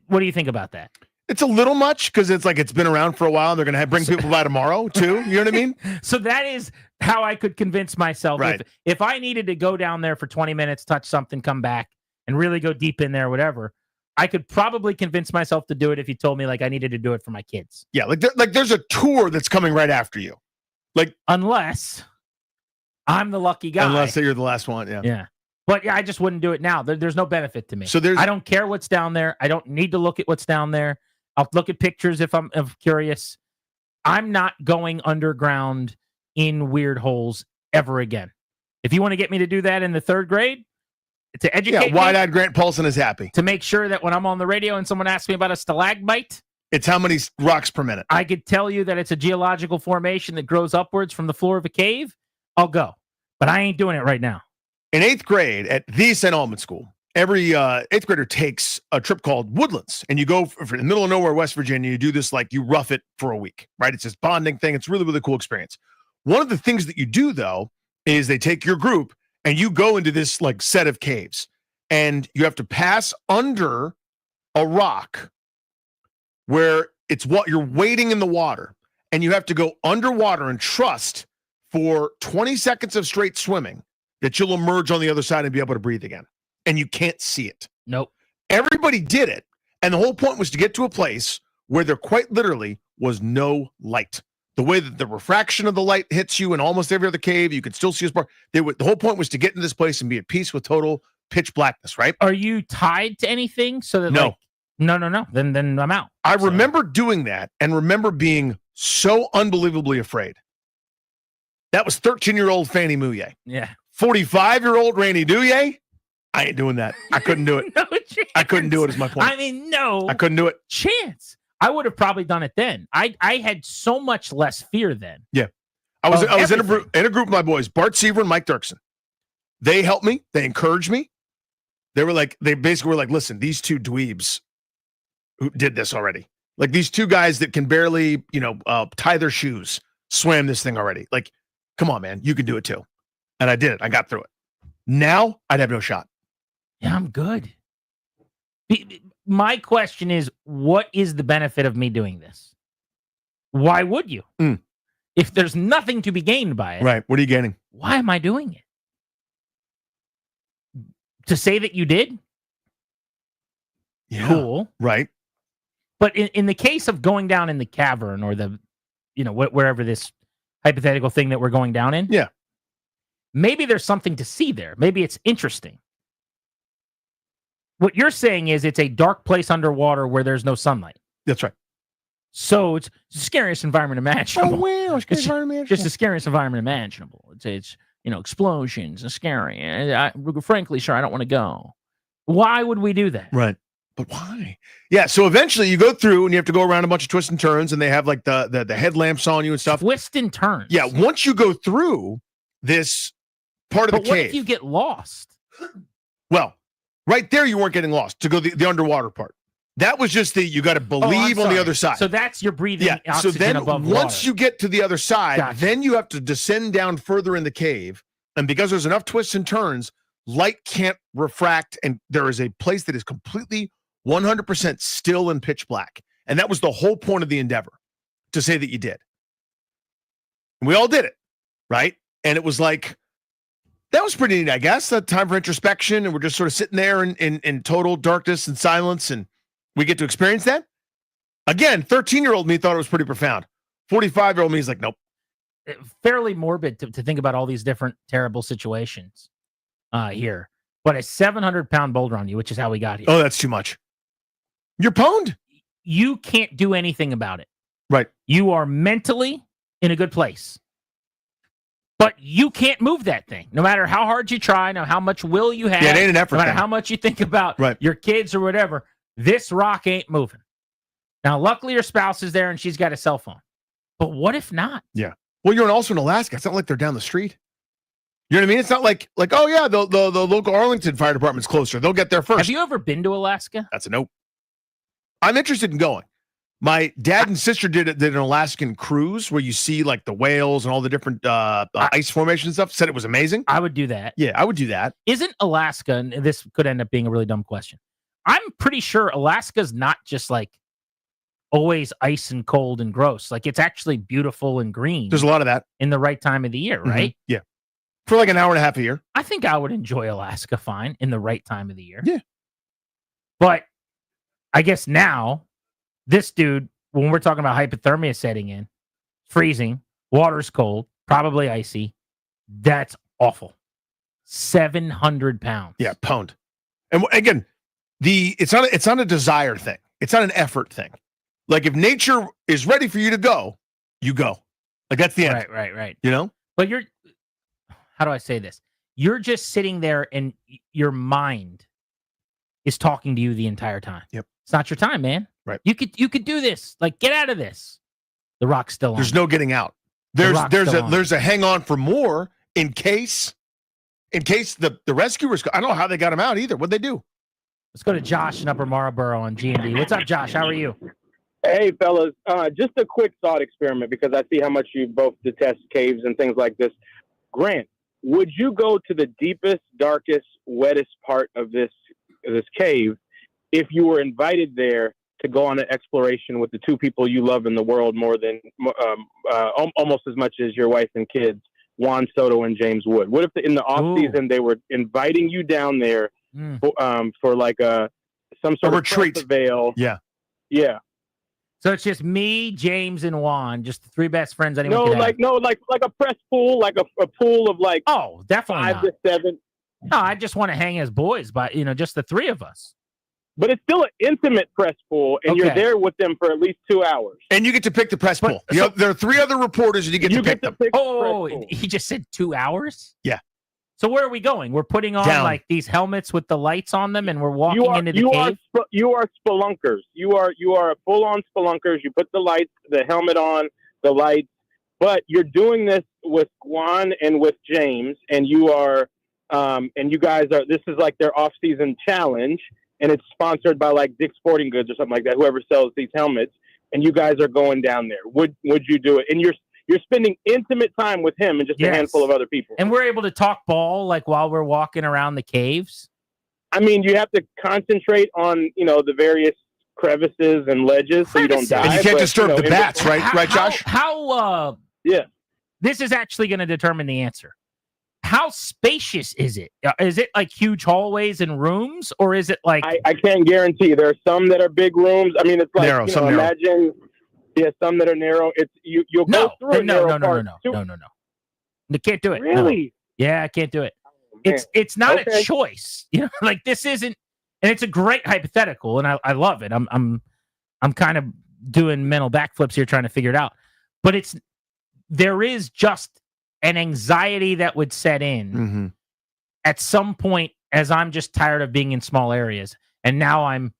What do you think about that? It's a little much because it's like it's been around for a while. And they're going to bring people by tomorrow too. You know what I mean? So that is how I could convince myself. Right. If I needed to go down there for 20 minutes, touch something, come back, and really go deep in there, whatever, I could probably convince myself to do it if you told me like I needed to do it for my kids. Yeah, like there's a tour that's coming right after you. Like unless I'm the lucky guy. Unless you're the last one. Yeah. Yeah. But yeah, I just wouldn't do it now. There's no benefit to me. So I don't care what's down there. I don't need to look at what's down there. I'll look at pictures if I'm curious. I'm not going underground in weird holes ever again. If you want to get me to do that in the 3rd grade, to educate wide-eyed Grant Paulson is happy. To make sure that when I'm on the radio and someone asks me about a stalagmite, it's how many rocks per minute. I could tell you that it's a geological formation that grows upwards from the floor of a cave. I'll go. But I ain't doing it right now. In 8th grade at the St. Almond School, every 8th grader takes a trip called Woodlands, and you go for the middle of nowhere, West Virginia. You do this like you rough it for a week, right? It's this bonding thing. It's really, really cool experience. One of the things that you do, though, is they take your group and you go into this like set of caves, and you have to pass under a rock where it's what you're wading in the water, and you have to go underwater and trust for 20 seconds of straight swimming that you'll emerge on the other side and be able to breathe again. And you can't see it. Nope. Everybody did it. And the whole point was to get to a place where there quite literally was no light. The way that the refraction of the light hits you in almost every other cave, you could still see a spark. The whole point was to get into this place and be at peace with total pitch blackness, right? Are you tied to anything? So that no. No. Then I'm out. I remember doing that and remember being so unbelievably afraid. That was 13-year-old Fannie Mouye. Yeah. 45-year-old Randy Douye. I ain't doing that. I couldn't do it. No chance. I couldn't do it is my point. I mean, no. I couldn't do it. Chance. I would have probably done it then. I had so much less fear then. Yeah. I was in a group with my boys, Bart Seaver and Mike Dirksen. They helped me. They encouraged me. They basically were like, listen, these two dweebs who did this already. Like these two guys that can barely, tie their shoes, swam this thing already. Like, come on, man, you can do it too. And I did it. I got through it. Now I'd have no shot. Yeah, I'm good. My question is, what is the benefit of me doing this? Why would you? If there's nothing to be gained by it. Right. What are you gaining? Why am I doing it? To say that you did? Yeah. Cool. Right. But in the case of going down in the cavern or the, wherever this hypothetical thing that we're going down in. Yeah. Maybe there's something to see there. Maybe it's interesting. What you're saying is it's a dark place underwater where there's no sunlight. That's right. So it's the scariest environment imaginable. Oh, well, Just the scariest environment imaginable. It's explosions and scary. And frankly, sir, I don't want to go. Why would we do that? Right. But why? Yeah. So eventually you go through and you have to go around a bunch of twists and turns, and they have like the headlamps on you and stuff. Twist and turns. Yeah. Once you go through this part of the But what cave, if you get lost? well, right there you weren't getting lost to go the underwater part. That was just you got to believe on the other side. So that's your breathing Yeah. oxygen So then above once water. you get to the other side, Gotcha. then you have to descend down further in the cave. And because there's enough twists and turns, light can't refract. And there is a place that is completely 100% still and pitch black. And that was the whole point of the endeavor, to say that you did. And we all did it, right? And it was like, that was pretty neat, I guess. That time for introspection. And we're just sort of sitting there in total darkness and silence. And we get to experience that. Again, 13-year-old me thought it was pretty profound. 45-year-old me is like, nope. Fairly morbid to think about all these different terrible situations here. But a 700-pound boulder on you, which is how we got here. Oh, that's too much. You're pwned. You can't do anything about it. Right. You are mentally in a good place. But you can't move that thing. No matter how hard you try, no how much will you have. Yeah, it ain't an effort No matter thing. how much you think about Right. your kids or whatever, this rock ain't moving. Now, luckily, your spouse is there and she's got a cell phone. But what if not? Yeah. Well, you're also in Alaska. It's not like they're down the street. You know what I mean? It's not like oh yeah, the local Arlington Fire Department's closer. They'll get there first. Have you ever been to Alaska? That's a nope. I'm interested in going. My dad and sister did an Alaskan cruise where you see like the whales and all the different ice formation and stuff. Said it was amazing. I would do that. Yeah, I would do that. Isn't Alaska, and this could end up being a really dumb question, I'm pretty sure Alaska's not just like always ice and cold and gross. Like it's actually beautiful and green. There's a lot of that in the right time of the year, right? Mhm. Yeah. For like an hour and a half a year. I think I would enjoy Alaska fine in the right time of the year. Yeah. But I guess now, this dude, when we're talking about hypothermia setting in, freezing, water's cold, probably icy, that's awful. 700 pounds. Yeah, pwned. And again, it's not a desire thing. It's not an effort thing. Like if nature is ready for you to go, you go. Like that's the end. Right. You know? But how do I say this? You're just sitting there and your mind is talking to you the entire time. Yep. It's not your time, man. Right. You could do this. Like, get out of this. The rock's still on. There's no getting out. There's a hang on for more in case the rescuers. I don't know how they got him out either. What'd they do? Let's go to Josh in Upper Marlboro on G&D. What's up, Josh? How are you? Hey, fellas. Just a quick thought experiment because I see how much you both detest caves and things like this. Grant, would you go to the deepest, darkest, wettest part of this cave if you were invited there to go on an exploration with the two people you love in the world more than almost as much as your wife and kids, Juan Soto and James Wood? What if in the off season they were inviting you down there for like some sort of retreat? Veil? Yeah. So it's just me, James, and Juan, just the three best friends anyone could have. Like a press pool, like a pool of like definitely 5 to 7. No, I just want to hang as boys, but just the three of us. But it's still an intimate press pool, and you're there with them for at least 2 hours. And you get to pick the press pool. There are 3 other reporters, and you get to pick them. He just said 2 hours? Yeah. So where are we going? We're putting on like these helmets with the lights on them, and we're walking into the cave? You are spelunkers. You are full-on spelunkers. You put the lights, the helmet on, the lights. But you're doing this with Juan and with James, and you are, and you guys are. This is like their off-season challenge, and it's sponsored by like Dick's Sporting Goods or something like that. Whoever sells these helmets, and you guys are going down there. Would you do it? And you're spending intimate time with him and just a handful of other people. And we're able to talk ball like while we're walking around the caves. I mean, you have to concentrate on the various crevices and ledges so you don't die. And you can't disturb the bats, right, Josh? Yeah. This is actually going to determine the answer. How spacious is it? Is it like huge hallways and rooms, or is it like? I can't guarantee. There are some that are big rooms. I mean, it's like narrow, some imagine. Yeah, some that are narrow. It's you'll go through a narrow part. No. You can't do it. Really? No. Yeah, I can't do it. It's not a choice. Like this isn't, and it's a great hypothetical, and I love it. I'm kind of doing mental backflips here trying to figure it out. But there is just an anxiety that would set in at some point as I'm just tired of being in small areas. And now I'm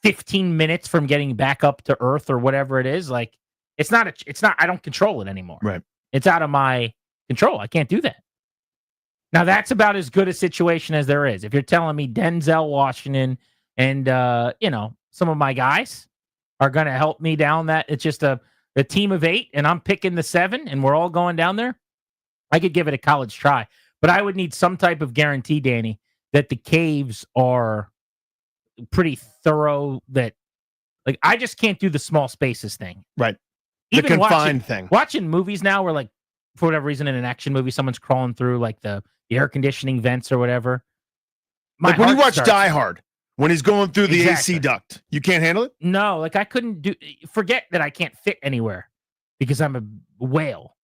15 minutes from getting back up to earth or whatever it is. Like, I don't control it anymore. Right. It's out of my control. I can't do that. Now, that's about as good a situation as there is. If you're telling me Denzel Washington and, some of my guys are going to help me down that, it's just a team of 8 and I'm picking the 7 and we're all going down there, I could give it a college try. But I would need some type of guarantee, Danny, that the caves are pretty thorough, that like I just can't do the small spaces thing. Right. Even the confined thing. Watching movies now where, like, for whatever reason in an action movie, someone's crawling through like the air conditioning vents or whatever. Like when you watch Die Hard, when he's going through the Exactly. AC duct, you can't handle it? No, like I couldn't forget that I can't fit anywhere because I'm a whale.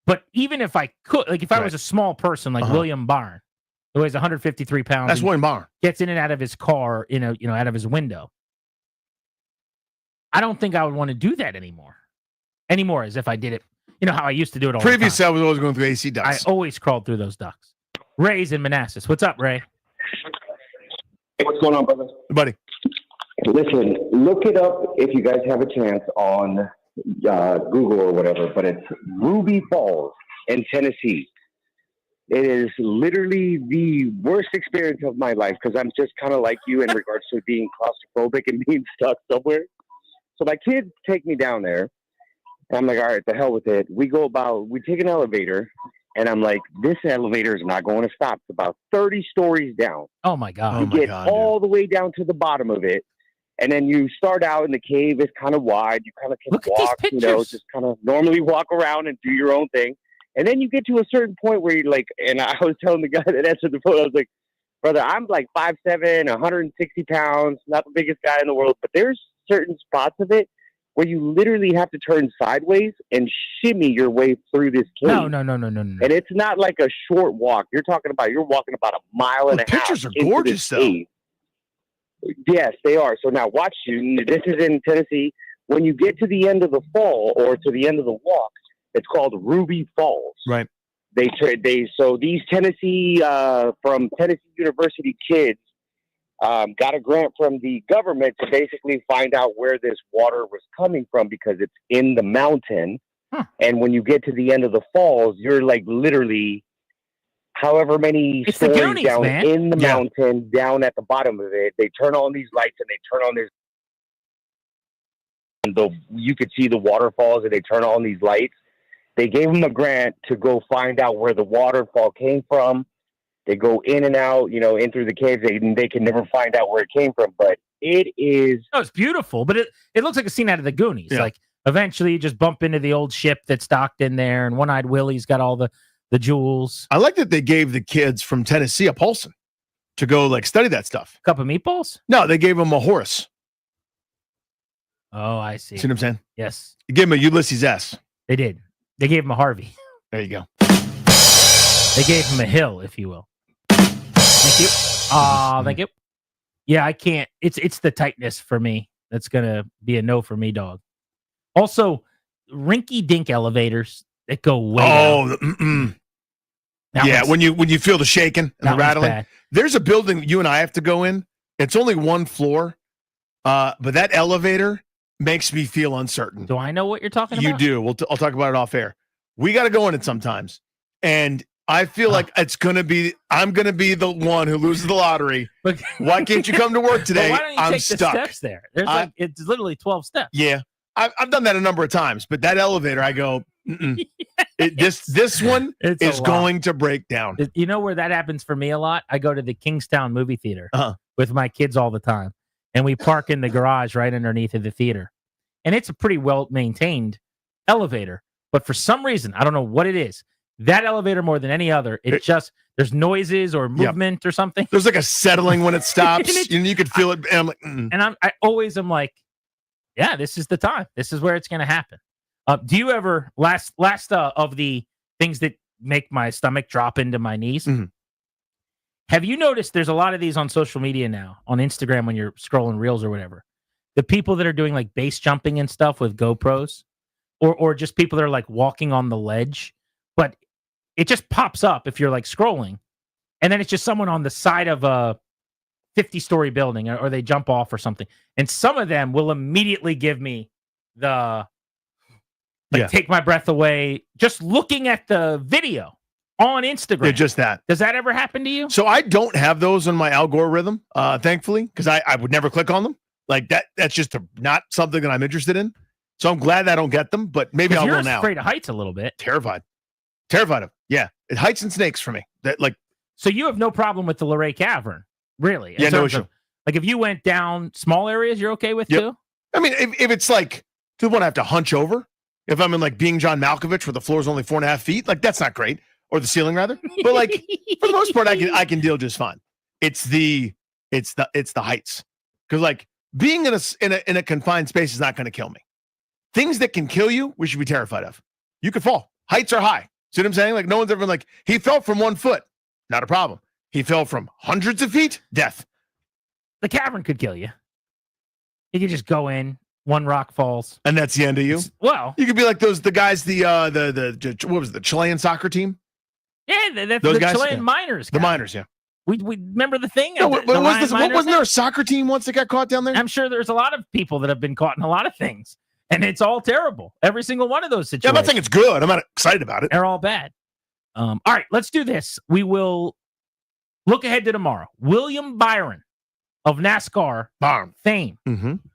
But even if I could, like if I was a small person like William Barn, who weighs 153 pounds. That's William Barn. Gets in and out of his car, out of his window. I don't think I would want to do that anymore. Anymore as if I did it. You know how I used to do it all Previously, the time. I was always going through AC ducts. I always crawled through those ducts. Ray's in Manassas. What's up, Ray? Hey, what's going on, brother? Buddy. Listen, look it up if you guys have a chance on Google or whatever, but it's Ruby Falls in Tennessee. It is literally the worst experience of my life because I'm just kind of like you in regards to being claustrophobic and being stuck somewhere. So my kids take me down there, and I'm like, all right, the hell with it. We take an elevator, and I'm like, this elevator is not going to stop. It's about 30 stories down. Oh, my God. You get all the way down to the bottom of it, and then you start out in the cave. It's kind of wide. You kind of can walk, just kind of normally walk around and do your own thing. And then you get to a certain point where you're like, and I was telling the guy that answered the phone, I was like, brother, I'm like 5'7", 160 pounds, not the biggest guy in the world, but there's certain spots of it where you literally have to turn sideways and shimmy your way through this cave. No. And it's not like a short walk. You're walking about a mile and a half. Pictures are gorgeous, though. Cave. Yes, they are. So now watch you. This is in Tennessee. When you get to the end of the fall or to the end of the walk, it's called Ruby Falls. Right. So these Tennessee from Tennessee University kids got a grant from the government to basically find out where this water was coming from because it's in the mountain. And when you get to the end of the falls, you're like literally however many stories Goonies, down man. in the mountain, down at the bottom of it. They turn on these lights and they turn on this. You could see the waterfalls and they turn on these lights. They gave them a grant to go find out where the waterfall came from. They go in and out, in through the caves. They can never find out where it came from, but it is. Oh, it's beautiful, but it looks like a scene out of the Goonies. Yeah. Like eventually you just bump into the old ship that's docked in there, and One-Eyed Willie's got all the jewels. I like that they gave the kids from Tennessee a Paulson to go study that stuff. Cup of meatballs? No, they gave them a horse. Oh, I see. See what I'm saying? Yes. You gave him a Ulysses S. They did. They gave him a Harvey. There you go. They gave him a hill, if you will. Thank you. Thank you. Yeah, I can't. It's the tightness for me. That's gonna be a no for me, dog. Also, rinky-dink elevators that go way down. Yeah, when you feel the shaking and the rattling. Bad. There's a building you and I have to go in. It's only one floor, but that elevator makes me feel uncertain. Do I know what you're talking about? You do. I'll talk about it off air. We got to go in it sometimes, and I feel like I'm gonna be the one who loses the lottery. Why can't you come to work today? Why don't you I'm take stuck. the steps there? There's it's literally 12 steps. Yeah, I've done that a number of times, but that elevator, I go, this one is going to break down. You know where that happens for me a lot? I go to the Kingstown movie theater with my kids all the time, and we park in the garage right underneath of the theater. And it's a pretty well-maintained elevator. But for some reason, I don't know what it is, that elevator more than any other, there's noises or movement or something. There's like a settling when it stops, and you could feel it. And I'm like, And I always am like, yeah, this is the time. This is where it's going to happen. Do you ever, last of the things that make my stomach drop into my knees, have you noticed there's a lot of these on social media now, on Instagram when you're scrolling reels or whatever, the people that are doing like base jumping and stuff with GoPros, or just people that are like walking on the ledge but it just pops up if you're like scrolling, and then it's just someone on the side of a 50-story building, or they jump off or something. And some of them will immediately give me the take my breath away just looking at the video on Instagram. Yeah, just that. Does that ever happen to you? So I don't have those on my algorithm, thankfully, because I would never click on them. Like that's just not something that I'm interested in. So I'm glad I don't get them, but maybe I will now. You're afraid of heights a little bit. Terrified of. Yeah, heights and snakes for me. So you have no problem with the Luray Cavern, really? Yeah, no issue. Like if you went down small areas, you're okay with too? I mean, if it's like to the one I have to hunch over, if I'm in like being John Malkovich where the floor is only 4.5 feet, like that's not great, or the ceiling rather. But like for the most part, I can deal just fine. It's the heights, because like being in a confined space is not going to kill me. Things that can kill you, we should be terrified of. You could fall. Heights are high. See what I'm saying? Like no one's ever been like, he fell from 1 foot. Not a problem. He fell from hundreds of feet. Death. The cavern could kill you. You could just go in, one rock falls, and that's the end of you. Well, you could be like the guys, the what was it, the Chilean soccer team? Yeah, that's those the guys? Chilean Miners. The Miners, yeah. We remember the thing. No, wasn't there a soccer team once that got caught down there? I'm sure there's a lot of people that have been caught in a lot of things, and it's all terrible. Every single one of those situations. Yeah, I'm not saying it's good. I'm not excited about it. They're all bad. All right, let's do this. We will look ahead to tomorrow. William Byron of NASCAR fame,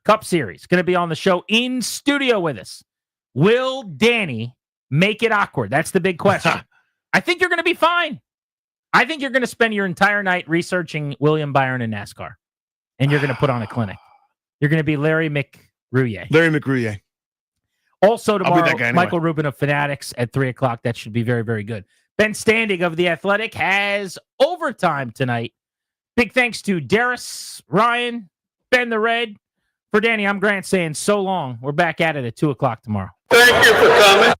Cup Series, going to be on the show in studio with us. Will Danny make it awkward? That's the big question. I think you're going to be fine. I think you're going to spend your entire night researching William Byron and NASCAR, and you're going to put on a clinic. You're going to be Larry McRouillet. Also tomorrow, anyway. Michael Rubin of Fanatics at 3 o'clock. That should be very, very good. Ben Standing of The Athletic has overtime tonight. Big thanks to Darius, Ryan, Ben the Red. For Danny, I'm Grant saying so long. We're back at it at 2 o'clock tomorrow. Thank you for coming.